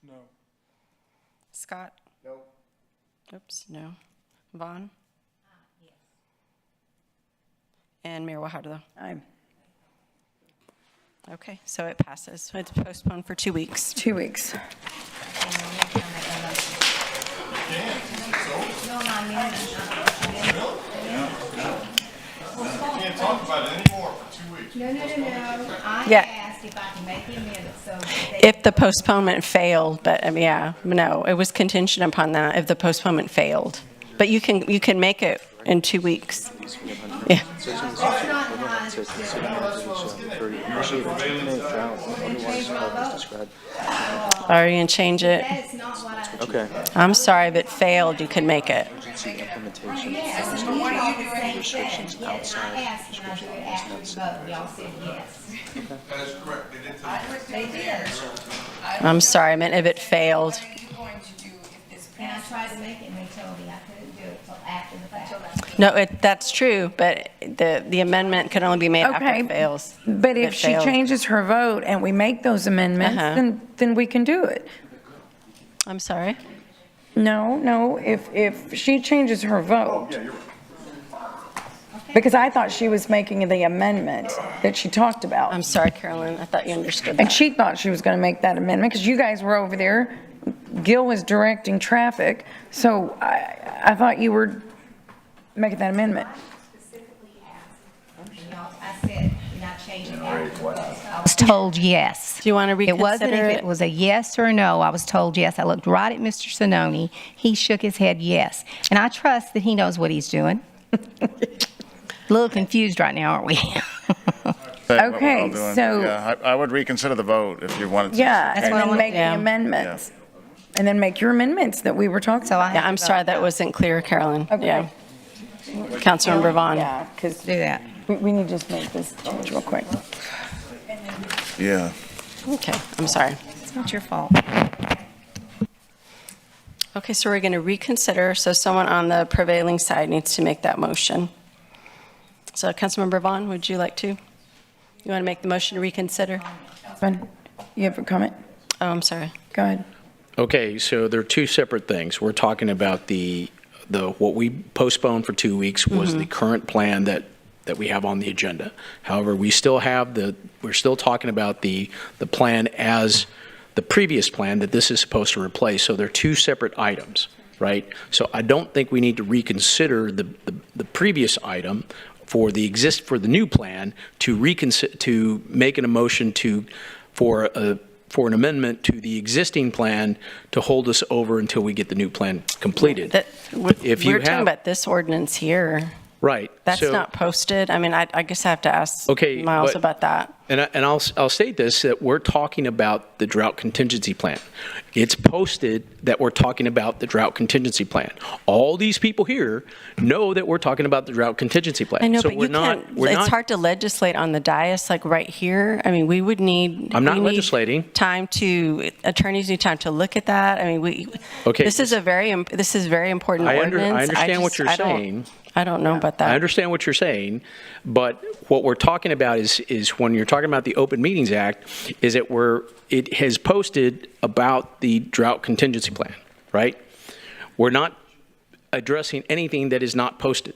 No. Scott? No. Oops, no. Vaughn? Yes. And Mayor Wahardo? Aye. Okay, so it passes. So it's postponed for 2 weeks. 2 weeks. Can't talk about it anymore for 2 weeks. No. I Yeah. asked if I can make the amendment so. If the postponement failed, but, yeah, no, it was contingent upon that, if the postponement failed. But you can make it in 2 weeks. Yeah. Are you going to change it? Okay. I'm sorry, if it failed, you could make it. Restrictions outside. I'm sorry, I meant if it failed. And I tried to make it, and they told me I couldn't do it till after the fact. No, that's true, but the amendment can only be made after Okay, it fails. but if It she failed. changes her vote and we make those amendments, then we can do it. I'm sorry? No, if she changes her vote. Because I thought she was making the amendment that she talked about. I'm sorry, Carolyn, I thought you understood And that. she thought she was going to make that amendment because you guys were over there. Gil was directing traffic, so I thought you were making that amendment. I said, you're not changing that. I was told yes. Do you want to It wasn't reconsider if it was a yes or no. I was told yes. I looked right at Mr. Sononi. He shook his head yes. And I trust that he knows what he's doing. A little confused right now, aren't we? Okay, so- Yeah, I would reconsider the vote if you wanted to. Yeah, and what I then want- make the yeah. amendments. And then make your amendments that we were talking about. Yeah, I'm sorry, that wasn't clear, Carolyn. Okay. Yeah. Councilmember Vaughn. Yeah, because Do that. we need to just make this change real quick. Yeah. Okay, I'm sorry. It's not your fault. Okay, so we're going to reconsider, so someone on the prevailing side needs to make that motion. So Councilmember Vaughn, would you like to? You want to make the motion to reconsider? You have a comment? Oh, I'm sorry. Go ahead. Okay, so there are two separate things. We're talking about the what we postponed for 2 weeks was the current plan that we have on the agenda. However, we still have we're still talking about the plan as the previous plan that this is supposed to replace. So they're two separate items, right? So I don't think we need to reconsider the previous item for the new plan to make an motion for an amendment to the existing plan to hold us over until we get the new plan completed. We're talking about this ordinance here. Right. That's so- not posted. I mean, I guess I have to ask Okay, Miles but- about that. And I'll state this, that we're talking about the drought contingency plan. It's posted that we're talking about the drought contingency plan. All these people here know that we're talking about the drought contingency plan. I know, So but we're you not- can't, we're it's not- hard to legislate on the dais, like right here. I mean, we would need. I'm not we need legislating. Attorneys need time to look at that. I mean, Okay. this is very important I ordinance. understand what you're I don't- saying. I don't know about that. I understand what you're saying, but what we're talking about is when you're talking about the Open Meetings Act, is that it has posted about the drought contingency plan, right? We're not addressing anything that is not posted.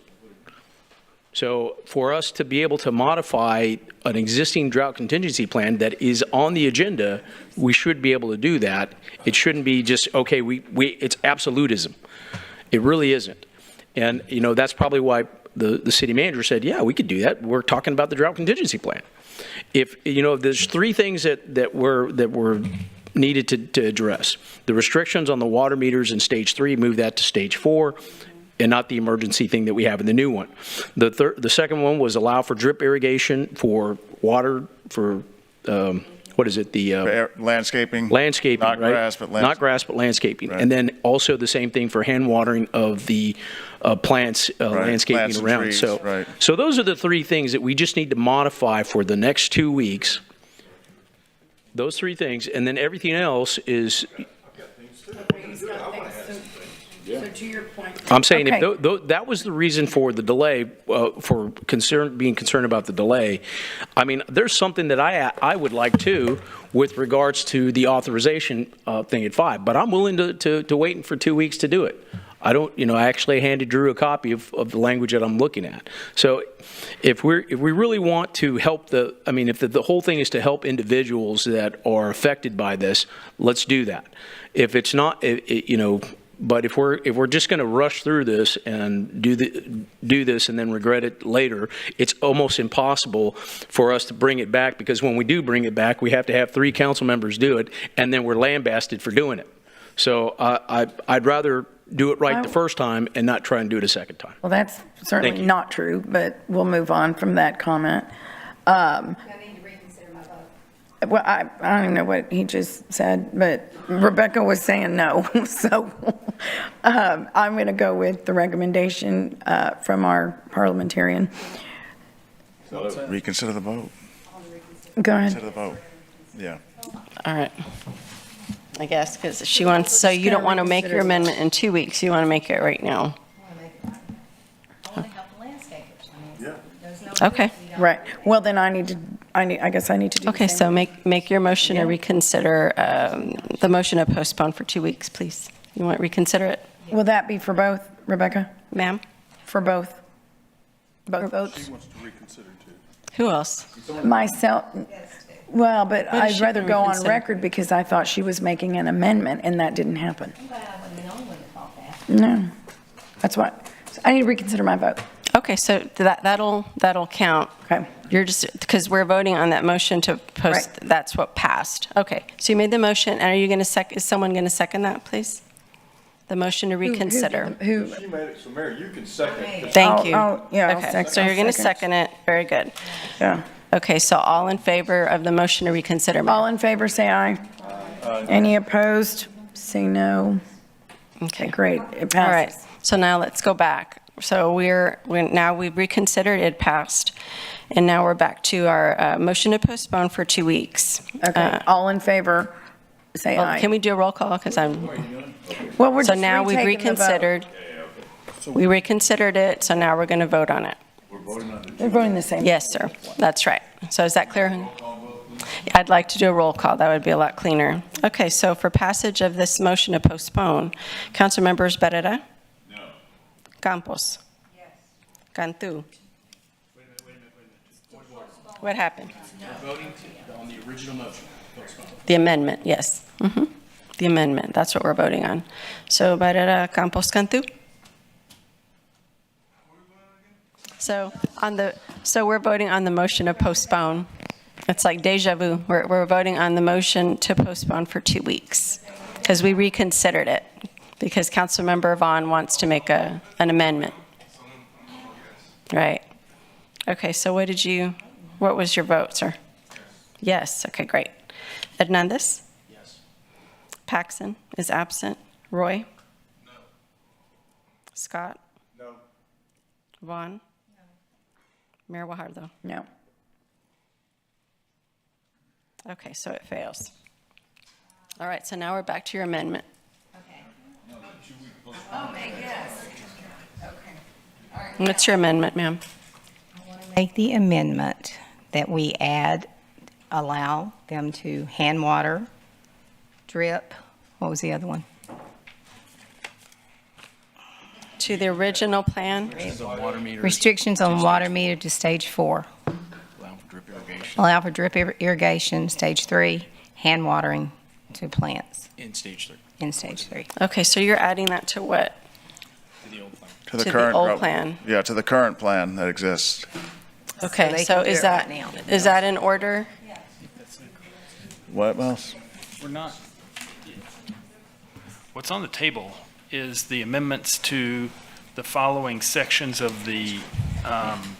So for us to be able to modify an existing drought contingency plan that is on the agenda, we should be able to do that. It shouldn't be just, okay, it's absolutism. It really isn't. And, that's probably why the city manager said, yeah, we could do that. We're talking about the drought contingency plan. If there's three things that were needed to address. The restrictions on the water meters in stage 3, move that to stage 4, and not the emergency thing that we have in the new one. The second one was allow for drip irrigation for water for, what is it? Landscaping. Landscaping, Not right? grass, but Not grass, but landscaping. Right. And then also the same thing for hand watering of the plants, landscaping plants and around. trees, So, right. so those are the three things that we just need to modify for the next 2 weeks. Those three things, and then everything else is, So to your point. I'm saying if Okay. that was the reason for the delay, for being concerned about the delay. I mean, there's something that I would like to with regards to the authorization thing at 5, but I'm willing to wait for 2 weeks to do it. I don't, I actually handed Drew a copy of the language that I'm looking at. So if we really want to help if the whole thing is to help individuals that are affected by this, let's do that. If it's not, but if we're just going to rush through this and do this and then regret it later, it's almost impossible for us to bring it back, because when we do bring it back, we have to have 3 council members do it, and then we're lambasted for doing it. So I'd rather do it right the first time and not try and do it a second time. Well, that's Thank certainly you. not true, but we'll move on from that comment. Well, I don't even know what he just said, but Rebecca was saying no. So I'm going to go with the recommendation from our parliamentarian. Reconsider the vote. Go ahead. Consider the vote. Yeah. All right. I guess, because she wants, so you don't want to make your amendment in 2 weeks, you want to make it right now. Okay. Right. Well, then I guess I need to do the Okay, same. so make your motion to reconsider, the motion to postpone for 2 weeks, please. You want to reconsider it? Will that be for both, Rebecca? Ma'am? For both? Both votes? She wants to reconsider too. Who else? Myself, well, but What is I'd she rather gonna go on reconsider? record because I thought she was making an amendment and that didn't happen. No, that's what, so I need to reconsider my vote. Okay, so that'll count. Okay. You're just, because we're voting on that motion to post, that's what passed. Okay, so you made the motion, and are you going to is someone going to second that, please? The motion to reconsider. Who? She made it, so Mayor, you can second. Thank you. Yeah, I'll Okay, second- so you're I'll going to second. second it. Very good. Yeah. Okay, so all in favor of the motion to reconsider? All in favor, say aye. Any opposed, say no. Okay. Great, it All right, passes. so now let's go back. So now we've reconsidered, it passed, and now we're back to our motion to postpone for 2 weeks. Okay, all in favor, say Well, aye. can we do a roll call? Because Well, we're so just now we've retaking the vote. reconsidered. We reconsidered it, so now we're going to vote on it. They're voting the same. Yes, sir, that's right. So is that clear? I'd like to do a roll call, that would be a lot cleaner. Okay, so for passage of this motion to postpone, council members Barrera? No. Campos? Yes. Cantu? What happened? We're voting on the original motion. The amendment, yes. The amendment, that's what we're voting on. So Barrera, Campos, Cantu? So we're voting on the motion to postpone. It's like deja vu. We're voting on the motion to postpone for 2 weeks because we reconsidered it because Councilmember Vaughn wants to make an amendment. Right. Okay, so what was your vote, sir? Yes, okay, great. Hernandez? Yes. Paxson is absent. Roy? No. Scott? No. Vaughn? No. Mayor Wahardo? No. Okay, so it fails. All right, so now we're back to your amendment. What's your amendment, ma'am? Make the amendment that we allow them to hand water, drip, what was the other one? To the original plan? Restrictions on water meter to stage 4. Allow for drip irrigation Allow for drip irrigation, stage 3, hand watering to plants in stage 3. in stage 3. Okay, so you're adding that to what? To the old plan. To the To the current. old plan. Yeah, to the current plan that exists. Okay, they so can do is it that, right now. is that in order? What else? We're not. What's on the table is the amendments to the following sections of the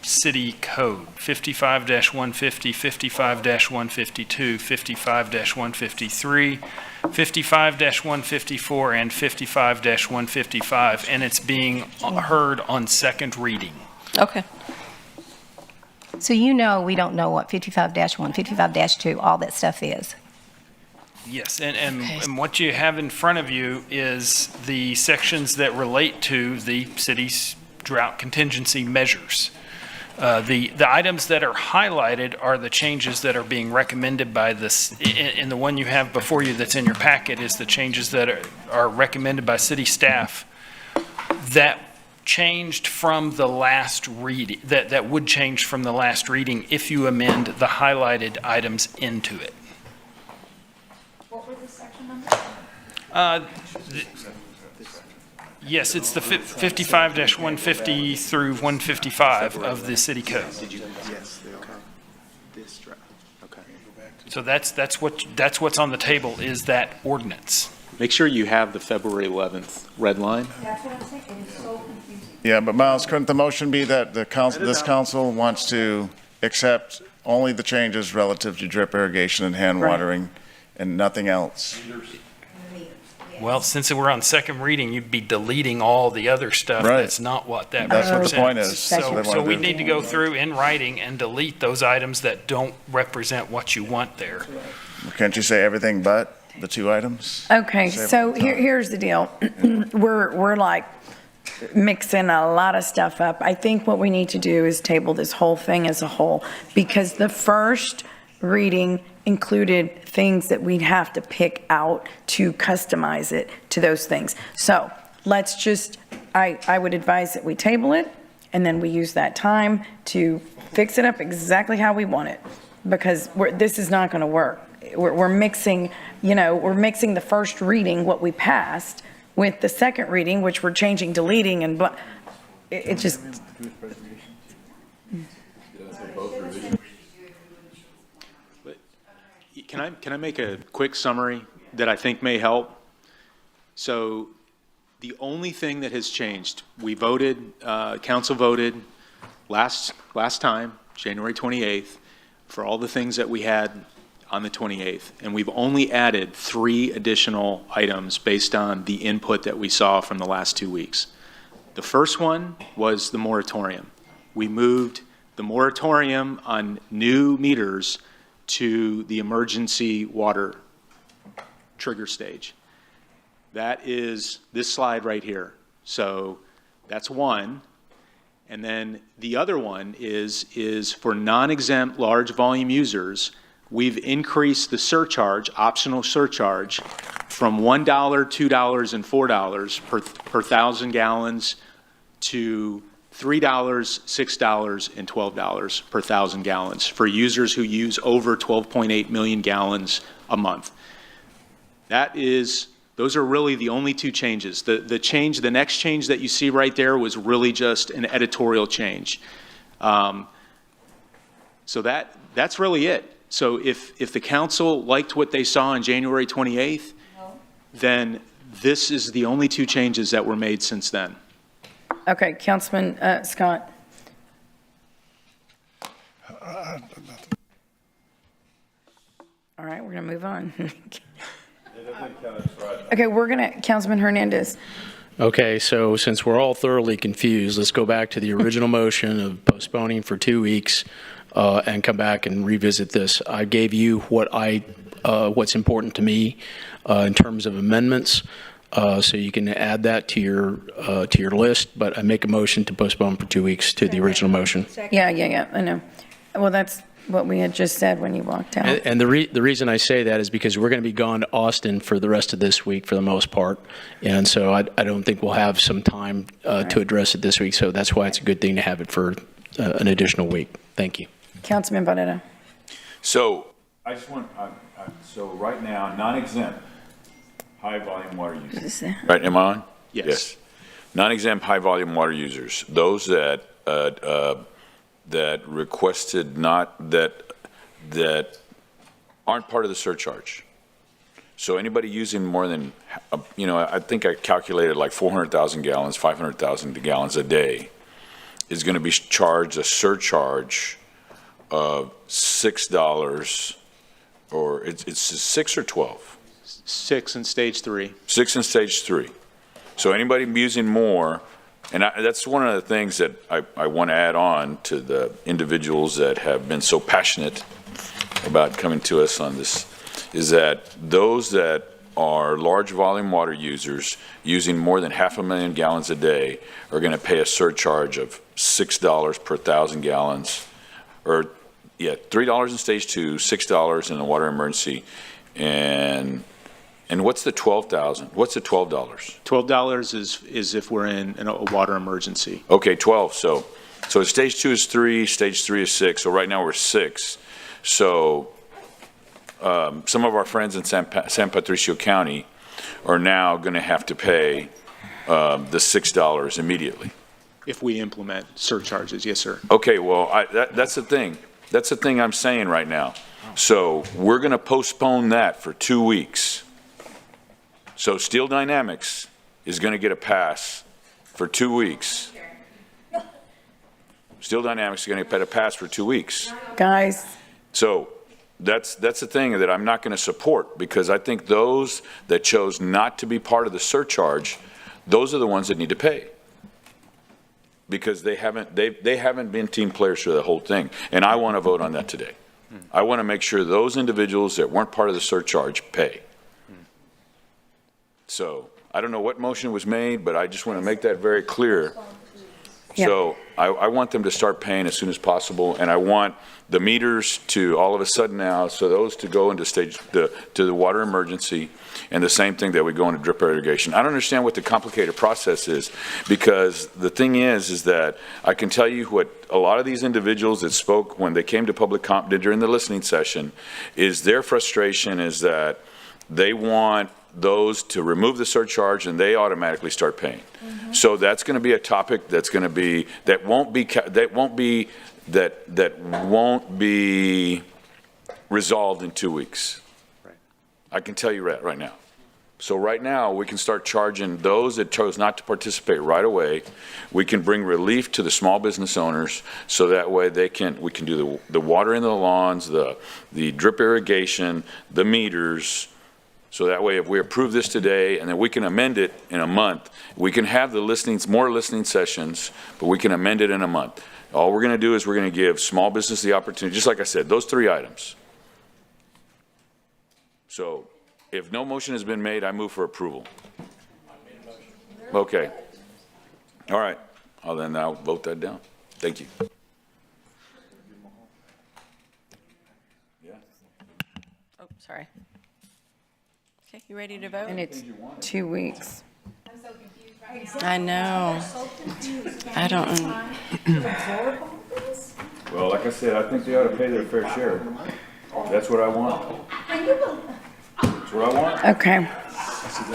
city code: 55-150, 55-152, 55-153, 55-154, and 55-155, and it's being heard on second reading. Okay. So we don't know what 55-1, 55-2, all that stuff is. Yes, and what you have in front of you is the sections that relate to the city's drought contingency measures. The items that are highlighted are the changes that are being recommended by this, in the one you have before you that's in your packet is the changes that are recommended by city staff that changed from the last reading, that would change from the last reading if you amend the highlighted items into it. What were the section numbers? Yes, it's the 55-150 through 155 of the city code. Yes, okay. This draft, okay. So that's what's on the table is that ordinance. Make sure you have the February 11th red line. That's what I'm saying, it is so confusing. Yeah, but Miles, couldn't the motion be that the council, this council wants to accept only the changes relative to drip irrigation and hand watering and nothing else? Well, since we're on second reading, you'd be deleting all the other stuff. Right. That's not what that That's what the represents. point is. That's what they So wanna we do. need to go through in writing and delete those items that don't represent what you want there. Can't you say everything but the two items? Okay, Save so time. here's the deal. We're like mixing a lot of stuff up. I think what we need to do is table this whole thing as a whole, because the first reading included things that we'd have to pick out to customize it to those things. So let's just, I would advise that we table it, and then we use that time to fix it up exactly how we want it, because this is not going to work. We're mixing, we're mixing the first reading, what we passed, with the second reading, which we're changing, deleting, and blah. It just, Can I make a quick summary that I think may help? So the only thing that has changed, we voted, council voted last time, January 28th, for all the things that we had on the 28th. And we've only added 3 additional items based on the input that we saw from the last 2 weeks. The first one was the moratorium. We moved the moratorium on new meters to the emergency water trigger stage. That is this slide right here. So that's one. And then the other one is for non-exempt large volume users, we've increased the surcharge, optional surcharge, from $1, $2, and $4 per 1,000 gallons to $3, $6, and $12 per 1,000 gallons for users who use over 12.8 million gallons a month. Those are really the only 2 changes. The next change that you see right there was really just an editorial change. So that's really it. So if the council liked what they saw on January 28th, then this is the only 2 changes that were made since then. okay, Councilman Scott. All right, we're going to move on. Okay, Councilman Hernandez. Okay, so since we're all thoroughly confused, let's go back to the original motion of postponing for 2 weeks and come back and revisit this. I gave you what's important to me in terms of amendments, so you can add that to your list, but I make a motion to postpone for 2 weeks to the original motion. Yeah, I know. Well, that's what we had just said when you walked out. And the reason I say that is because we're going to be gone to Austin for the rest of this week for the most part. And so I don't think we'll have some time to address it this week. So that's why it's a good thing to have it for an additional week. Thank you. Councilman Barrera. So I just want, so right now, non-exempt high volume water users. Right, am I on? Yes. Non-exempt high volume water users, those that that requested that aren't part of the surcharge. So anybody using more than, I think I calculated like 400,000 gallons, 500,000 gallons a day is going to be charged a surcharge of $6, or it's 6 or 12? 6 in stage 3. 6 in stage 3. So anybody using more, and that's one of the things that I want to add on to the individuals that have been so passionate about coming to us on this, is that those that are large volume water users using more than 500,000 gallons a day are going to pay a surcharge of $6 per 1,000 gallons, or $3 in stage 2, $6 in the water emergency, and what's the 12,000? What's the $12? $12 is if we're in a water emergency. Okay, 12. So stage 2 is 3, stage 3 is 6. So right now we're 6. So some of our friends in San Patricio County are now going to have to pay the $6 immediately. If we implement surcharges, yes, sir. Okay, well, that's the thing. That's the thing I'm saying right now. So we're going to postpone that for 2 weeks. So Steel Dynamics is going to get a pass for 2 weeks. Steel Dynamics is going to get a pass for 2 weeks. Guys, So that's the thing that I'm not going to support, because I think those that chose not to be part of the surcharge, those are the ones that need to pay. Because they haven't been team players for the whole thing. And I want to vote on that today. I want to make sure those individuals that weren't part of the surcharge pay. So I don't know what motion was made, but I just want to make that very clear. Yeah. So I want them to start paying as soon as possible, and I want the meters to all of a sudden now, so those to go into to the water emergency, and the same thing that we go into drip irrigation. I don't understand what the complicated process is, because the thing is that I can tell you what a lot of these individuals that spoke when they came to public comment during the listening session is their frustration is that they want those to remove the surcharge and they automatically start paying. So that's going to be a topic that's going to be, that won't be resolved in 2 weeks. I can tell you right now. So right now, we can start charging those that chose not to participate right away. We can bring relief to the small business owners, so that way we can do the water in the lawns, the drip irrigation, the meters. So that way, if we approve this today, and then we can amend it in a month, we can have more listening sessions, but we can amend it in a month. All we're going to do is we're going to give small business the opportunity, just like I said, those 3 items. So if no motion has been made, I move for approval. Okay. All right. I'll then now vote that down. Thank you. Oh, sorry. Okay, you ready to vote? and it's 2 weeks. I know. I don't. Well, like I said, I think they ought to pay their fair share. That's what I want. That's what I want. Okay.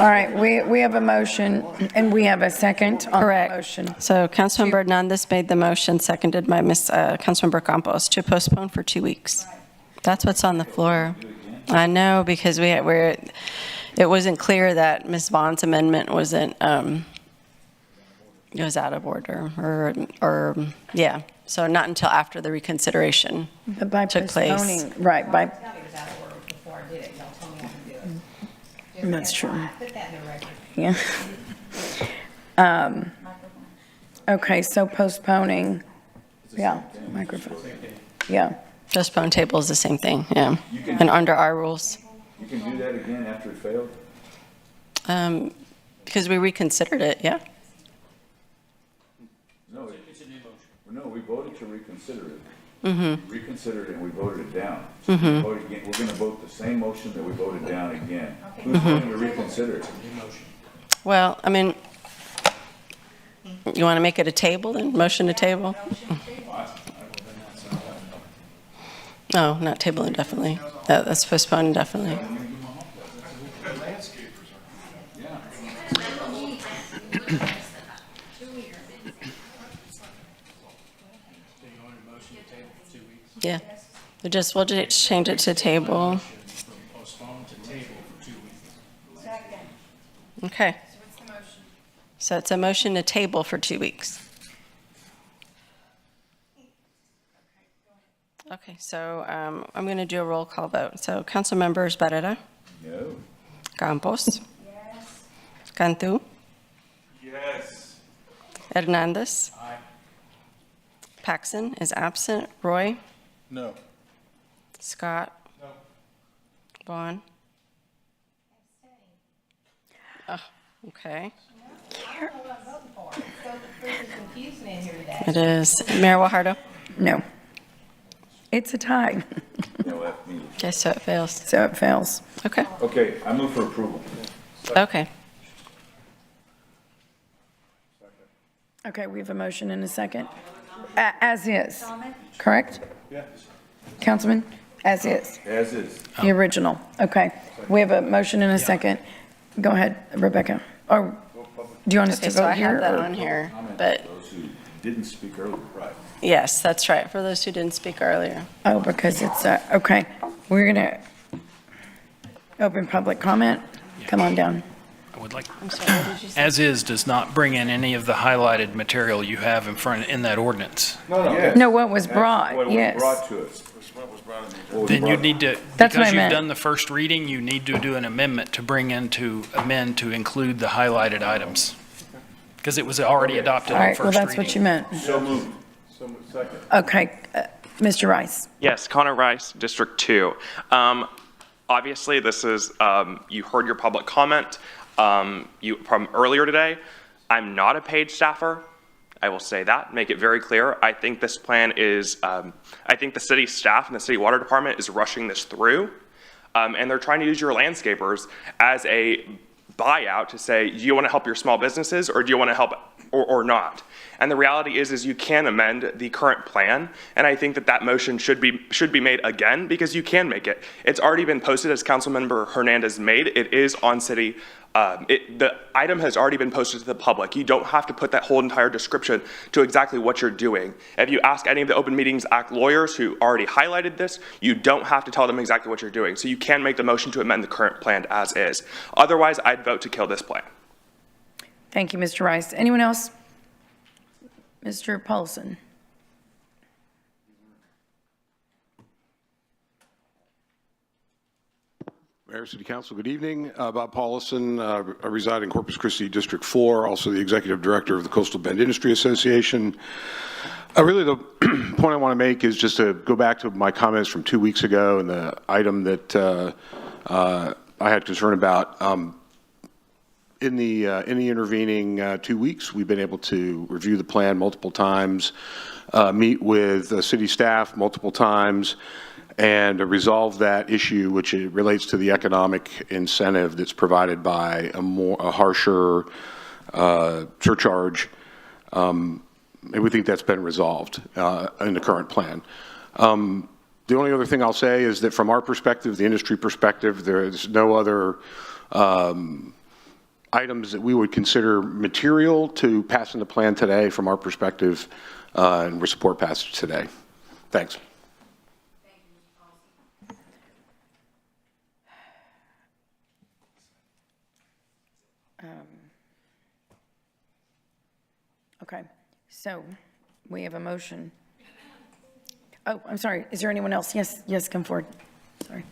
All right, we have a motion, and we have a second on the Correct. motion. So Councilmember Hernandez made the motion, seconded by Councilmember Campos, to postpone for 2 weeks. That's what's on the floor. I know, because it wasn't clear that Ms. Vaughn's amendment wasn't, it was out of order, or yeah. So not until after the reconsideration But by took place. postponing, right, by. That's true. Yeah. Okay, so postponing, yeah, microphone, yeah. Postpone table is the same thing, yeah. And under our rules. You can do that again after it failed? Because we reconsidered it, yeah. No, it's a new motion. No, we voted to reconsider it. Mm-hmm. Reconsidered it and we voted it down. Mhm. We're going to vote the same motion that we voted down again. Who's going to reconsider it? Well, I mean, you want to make it a table then? Motion to table? No, not table indefinitely. That's postponed indefinitely. Yeah, we'll just change it to table. Okay. So it's a motion to table for 2 weeks. Okay, so I'm going to do a roll call vote. So Council Members Barrera? No. Campos? Yes. Cantu? Yes. Hernandez? Aye. Paxson is absent. Roy? No. Scott? No. Vaughn? Oh, okay. It is. Mayor Guajardo? No. It's a tie. Okay, so it fails. So it fails. Okay. Okay, I move for approval. Okay. Okay, we have a motion and a second. As is, correct? Yeah. Councilman, as is, As is. the original. Okay, we have a motion and a second. Go ahead, Rebecca. Or do you want us Okay, to so vote I here? have that or- on here, but Those who didn't speak earlier. Right. yes, that's right, for those who didn't speak earlier. Oh, because it's, okay. We're going to open public comment. Come on down. I would like, I'm sorry, what did you say? as is does not bring in any of the highlighted material you have in that ordinance. No, what was brought, yes. to us. Then you need to, That's what I because you've meant. done the first reading, you need to do an amendment to amend to include the highlighted items. Because it was already adopted All on right, well, first that's what you reading. meant. So moved. So moved, second. Okay, Mr. Rice. Yes, Connor Rice, District 2. Obviously, this is, you heard your public comment from earlier today. I'm not a paid staffer. I will say that, make it very clear. I think this plan is, I think the city staff and the city water department is rushing this through. And they're trying to use your landscapers as a buyout to say, do you want to help your small businesses or do you want to help or not? And the reality is you can amend the current plan. And I think that motion should be made again because you can make it. It's already been posted as Councilmember Hernandez made. It is on city. The item has already been posted to the public. You don't have to put that whole entire description to exactly what you're doing. If you ask any of the Open Meetings Act lawyers who already highlighted this, you don't have to tell them exactly what you're doing. So you can make the motion to amend the current plan as is. Otherwise, I'd vote to kill this plan. Thank you, Mr. Rice. Anyone else? Mr. Paulson. Mayor, City Council, good evening. Bob Paulison. I reside in Corpus Christi, District 4, also the Executive Director of the Coastal Bend Industry Association. Really, the point I want to make is just to go back to my comments from 2 weeks ago and the item that I had concern about. In the intervening 2 weeks, we've been able to review the plan multiple times, meet with city staff multiple times, and resolve that issue, which relates to the economic incentive that's provided by a harsher surcharge. And we think that's been resolved in the current plan. The only other thing I'll say is that from our perspective, the industry perspective, there's no other items that we would consider material to pass in the plan today from our perspective, and we support passage today. Thanks. Okay, so we have a motion. Oh, I'm sorry. Is there anyone else? Yes, come forward. Sorry.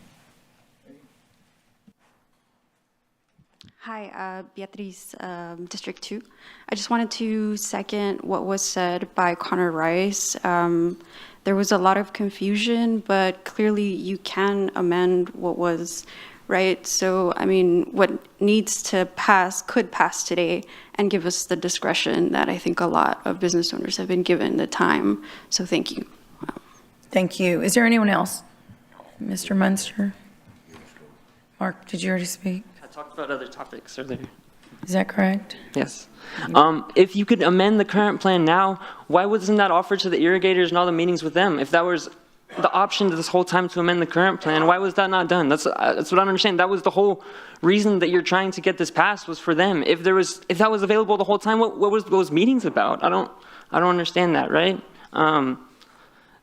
Hi, Beatriz, District 2. I just wanted to second what was said by Connor Rice. There was a lot of confusion, but clearly you can amend what was right. So, I mean, what needs to pass could pass today and give us the discretion that I think a lot of business owners have been given the time. So thank you. Thank you. Is there anyone else? Mr. Munster? Mark, did you already speak? I talked about other topics earlier. Is that correct? Yes. If you could amend the current plan now, why wasn't that offered to the irrigators and all the meetings with them? If that was the option this whole time to amend the current plan, why was that not done? That's what I don't understand. That was the whole reason that you're trying to get this passed, was for them. If that was available the whole time, what was those meetings about? I don't understand that, right?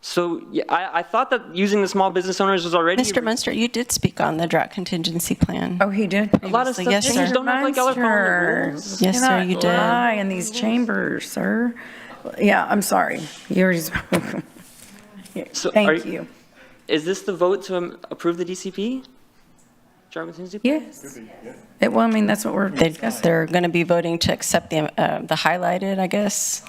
So yeah, I thought that using the small business owners was already. Mr. Munster, you did speak on the drought contingency plan. Oh, he did? A lot of stuff. Yes, sir. Don't act like y'all are following the rules. Yes, sir, you did. Lie in these chambers, sir. Yeah, I'm sorry. You already spoke. So Thank you. Is this the vote to approve the DCP? Drought contingency plan? Yes. Well, I mean, that's what we're discussing. They're going to be voting to accept the highlighted, I guess.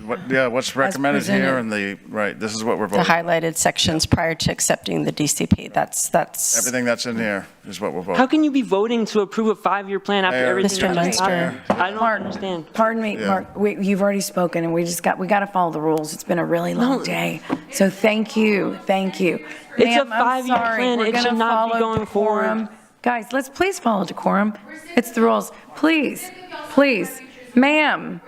What's recommended here and this is what we're The voting. highlighted sections prior to accepting the DCP. That's Everything that's in here is what we're voting. How can you be voting to approve a 5-year plan after Mayor. everything Mr. that's Munster. happened? I don't understand. Pardon me, Yeah. Mark, you've already spoken, and we got to follow the rules. It's been a really long day. So thank you. It's a Ma'am, I'm 5-year sorry. plan. We're It should gonna not be follow going decorum. forward. Guys, let's please follow decorum. It's the rules. Please. Ma'am,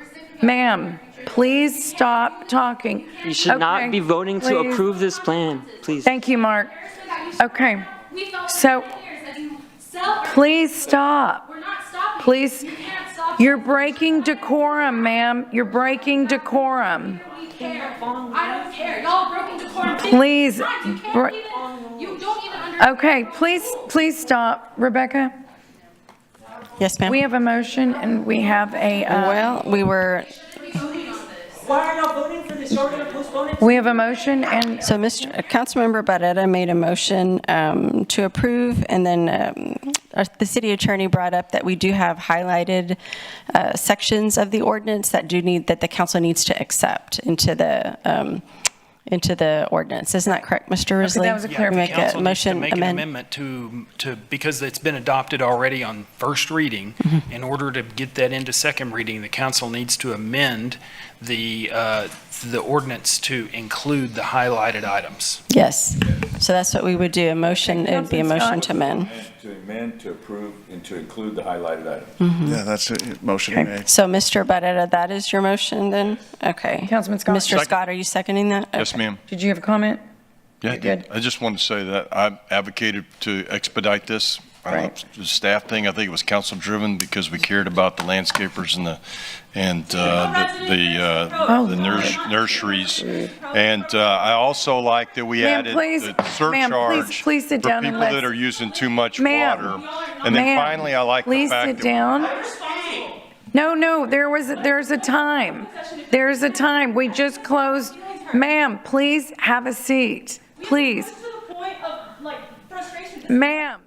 please stop talking. You should not Okay, be voting to please. approve this plan, please. Thank you, Mark. Okay, so please stop. Please, you're breaking decorum, ma'am. You're breaking decorum. I don't care. Y'all broken decorum. Please. You don't even understand. Okay, please stop. Rebecca? Yes, ma'am. We have a motion and we have a. Well, we were. Why are y'all voting for this? You're gonna postpone it? We have a motion and. So Councilmember Barrera made a motion to approve, and then the city attorney brought up that we do have highlighted sections of the ordinance that the council needs to accept into the ordinance. Isn't that correct, Mr. Risley? that was a The council needs to make an amend. amendment to, because it's been adopted already on first reading. In order to get that into second reading, the council needs to amend the ordinance to include the highlighted items. Yes. So that's what we would do. It would be a motion to amend. To amend, to approve, and to include the highlighted items. Yeah, that's it. Motion made. So, Mr. Barrera, that is your motion then? Okay. Councilman Scott. Mr. Scott, are you seconding that? Yes, ma'am. Did you have a comment? Yeah, Good. I just wanted to say that I advocated to expedite this. Right. The staff thing, I think it was council driven because we cared about the landscapers and the nurseries. And I also like that we Ma'am, added please, the surcharge please sit down for and people that are using too much Ma'am. water. And then Ma'am, finally, I like the please fact sit that down. No, there's a time. There's a time. We just closed. Ma'am, please have a seat. Please. This is the point of, like, frustration. Ma'am.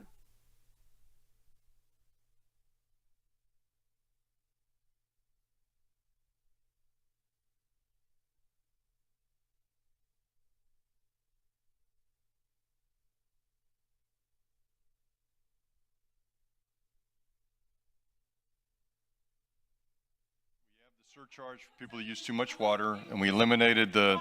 surcharge for people that use too much water, and we eliminated the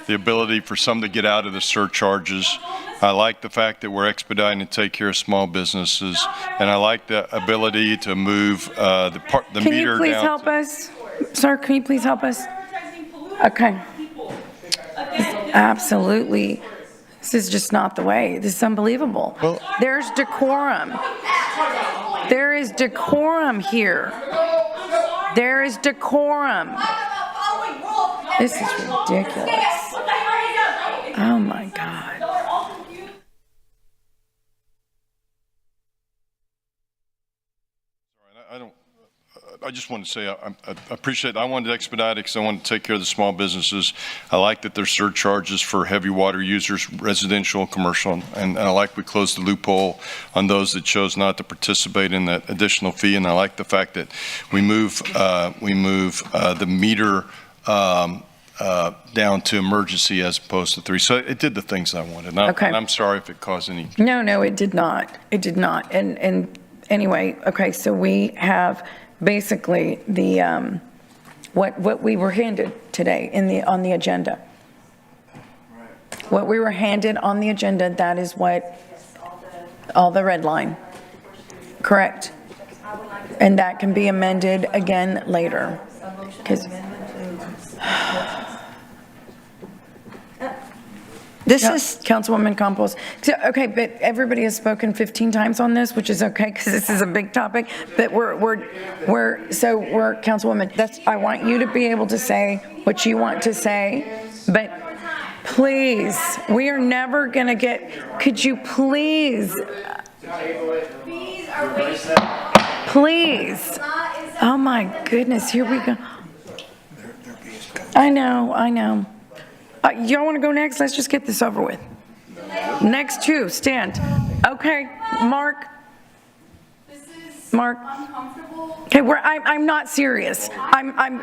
ability for some to get out of the surcharges. I like the fact that we're expediting to take care of small businesses, and I like the ability to move the meter down. Can you please help us? Sir, can you please help us? Okay. Absolutely. This is just not the way. This is unbelievable. There's decorum. There is decorum here. There is decorum. This is ridiculous. Oh my God. I just want to say I appreciate. I wanted to expedite it because I wanted to take care of the small businesses. I like that there's surcharges for heavy water users, residential, commercial, and I like we closed the loophole on those that chose not to participate in that additional fee. And I like the fact that we move the meter down to emergency as opposed to 3. So it did the things I wanted. And Okay. I'm sorry if it caused any. No, it did not. It did not. And anyway, okay, so we have basically the, what we were handed today on the agenda. What we were handed on the agenda, that is what, all the red line. Correct. And that can be amended again later. 'Cause- This Yeah, is Councilwoman Campos. So, okay, but everybody has spoken 15 times on this, which is okay because this is a big topic. But we're Councilwoman. I want you to be able to say what you want to say, but please, we are never gonna get. Could you please? Please. Oh my goodness, here we go. I know. Y'all want to go next? Let's just get this over with. Next two, stand. Okay, Mark. Okay, I'm not serious.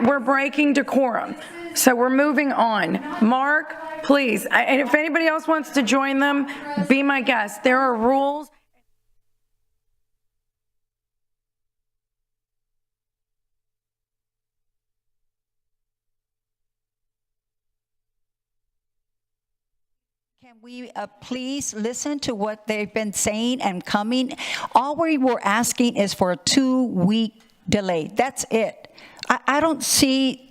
We're breaking decorum. So we're moving on. Mark, please. And if anybody else wants to join them, be my guest. There are rules. Can we please listen to what they've been saying and coming? All we were asking is for a 2-week delay. That's it. I don't see,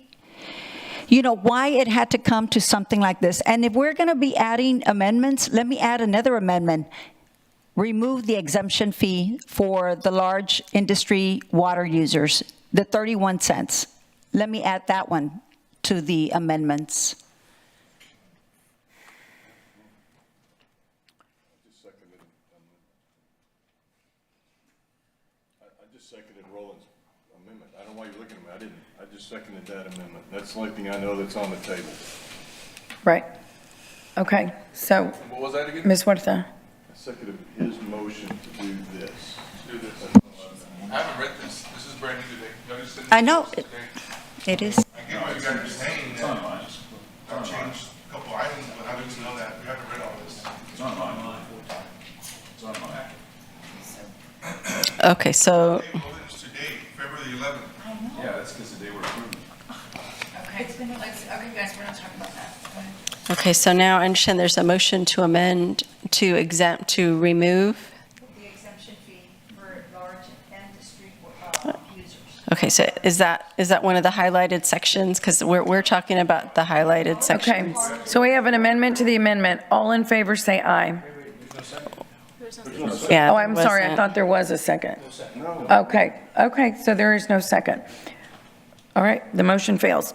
why it had to come to something like this. And if we're going to be adding amendments, let me add another amendment. Remove the exemption fee for the large industry water users, the 31 cents. Let me add that one to the amendments. I just seconded while you're looking at it, I just seconded that amendment. That's the only thing I know that's on the table. Right. Okay, so, What was that again? Ms. Huerta? I seconded his motion to do this. Do this. I haven't read this. This is brand new today. Y'all just sent I this know, to us today. it is. I get what you guys are saying. It's online. I've changed a couple items, but I didn't know that. We haven't read all this. It's online. It's online. Okay, so, Today, February 11th. Yeah, that's because the day we're approving. Okay, okay, guys, we're not talking about that. okay, so now I understand there's a motion to amend, to exempt, to remove. The exemption fee for large industry users. Okay, so is that one of the highlighted sections? Because we're talking about the highlighted sections. Okay, so we have an amendment to the amendment. All in favor, say aye. Yeah, Oh, I'm there sorry, I wasn't. thought there was a second. Okay, okay, so there is no second. All right, the motion fails.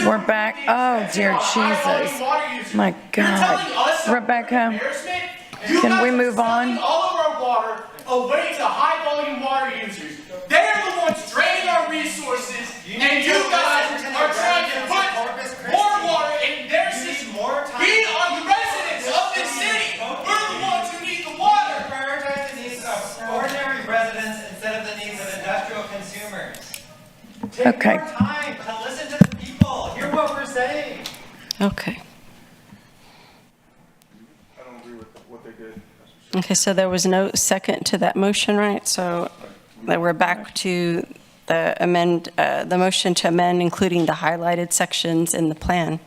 We're back, oh dear Jesus. My God. Rebecca, can we move on? All of our water away to high volume water users. They're the ones draining our resources, and you guys are trying to put more water in their system. We are the residents of this city. We're the ones who need the water. Prioritize the needs of ordinary residents instead of the needs of industrial consumers. Take Okay. more time to listen to the people, hear what we're saying. Okay. I don't agree with what they did. Okay, so there was no second to that motion, right? So that we're back to the motion to amend, including the highlighted sections in the plan.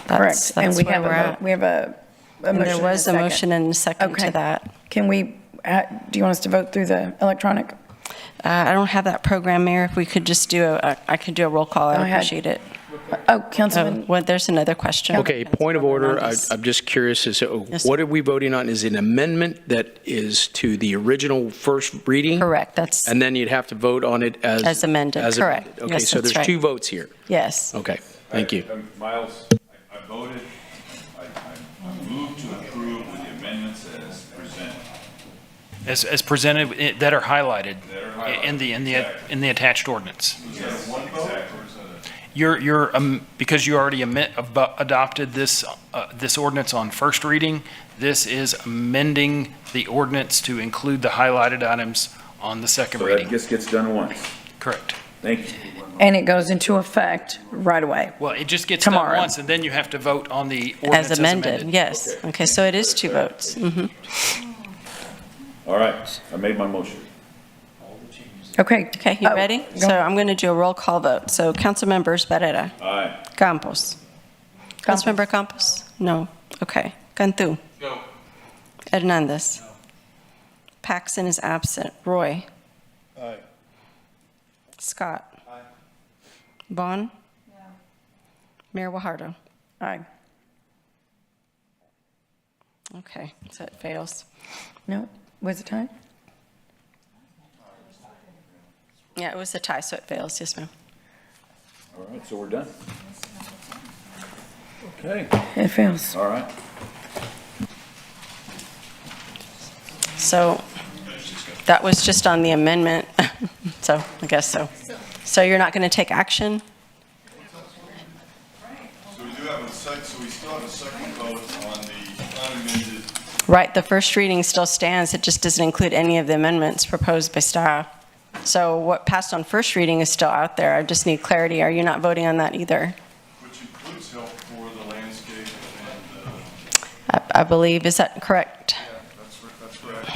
Correct, and That's we where have we're a, at. we have a And motion there and was a second. motion and a second Okay. to that. Can we, do you want us to vote through the electronic? I don't have that program, Mayor. If we could just do I could do a roll call, Go I'd ahead. appreciate it. Oh, Councilman. Well, there's another question. Okay, point of order. Hernandez. I'm just curious, as to Yes, what are we voting on? Is it an amendment that is to the original first reading? Correct, that's And then you'd have to vote on it As amended, correct. Okay, Yes, so that's there's right. two votes here. Yes. Okay, thank you. Miles, I voted, I moved to approve with the amendments as presented. As presented, that are highlighted That are highlighted, in the attached ordinance. Was that a one vote? Because you already adopted this ordinance on first reading, this is amending the ordinance to include the highlighted items on the second So reading. that just gets done once. Correct. Thank you. And it goes into effect right away. Well, it just gets Tomorrow. done once, and then you have to vote on the ordinance As amended, yes. Okay, so it is two votes. Mhm. All right, I made my motion. Okay. Okay, you Oh, ready? go. So I'm going to do a roll call vote. So council members Barrera. Aye. Campos. Councilmember Campos? No. Okay. Cantu. No. Hernandez. Paxton is absent. Roy. Aye. Scott. Vaughn. Mayor Wahardo. Aye. Okay, so it fails. No, was it time? Yeah, it was a tie, so it fails. Yes, ma'am. All right, so we're done. Okay, It fails. all right. So that was just on the amendment. So I guess so. So you're not going to take action? So we do have so we still have a second vote on the unamended. Right, the first reading still stands. It just doesn't include any of the amendments proposed by staff. So what passed on first reading is still out there. I just need clarity. Are you not voting on that either? Which includes help for the landscape and, I believe, is that correct? that's correct.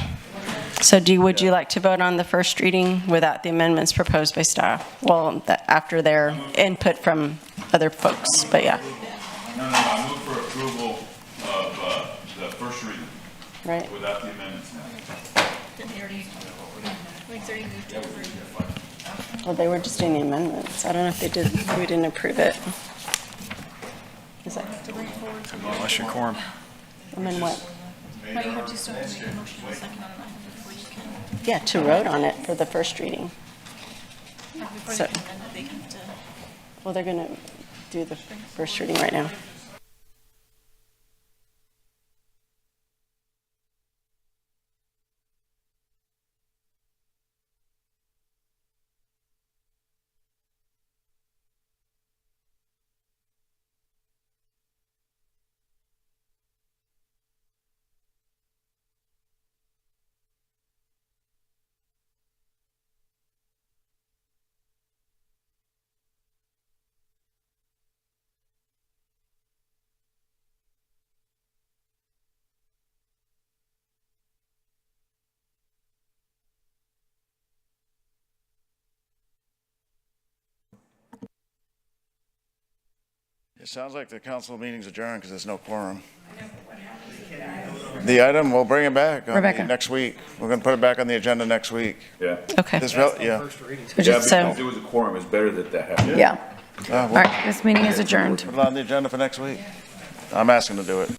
So would you like to vote on the first reading without the amendments proposed by staff? Well, after their input from other folks, but yeah. No, I move for approval of the first reading. Right. Without the amendments now. Well, they were just doing the amendments. I don't know if they did, we didn't approve it. Is that? Unless you're quorum. Amend what? But you have to still have to make a motion and a second on that before you can. Yeah, to vote on it for the first reading. Before So- they can amend it, they have to. Well, they're going to do the first reading right now. It sounds like the council meeting's adjourned because there's no quorum. The item, we'll bring it back on Rebecca. next week. We're going to put it back on the agenda next week. Yeah. Okay. Yeah. Just so- Because it was a quorum, it's better that happened. Yeah. All right, this meeting is adjourned. Put it on the agenda for next week. I'm asking to do it.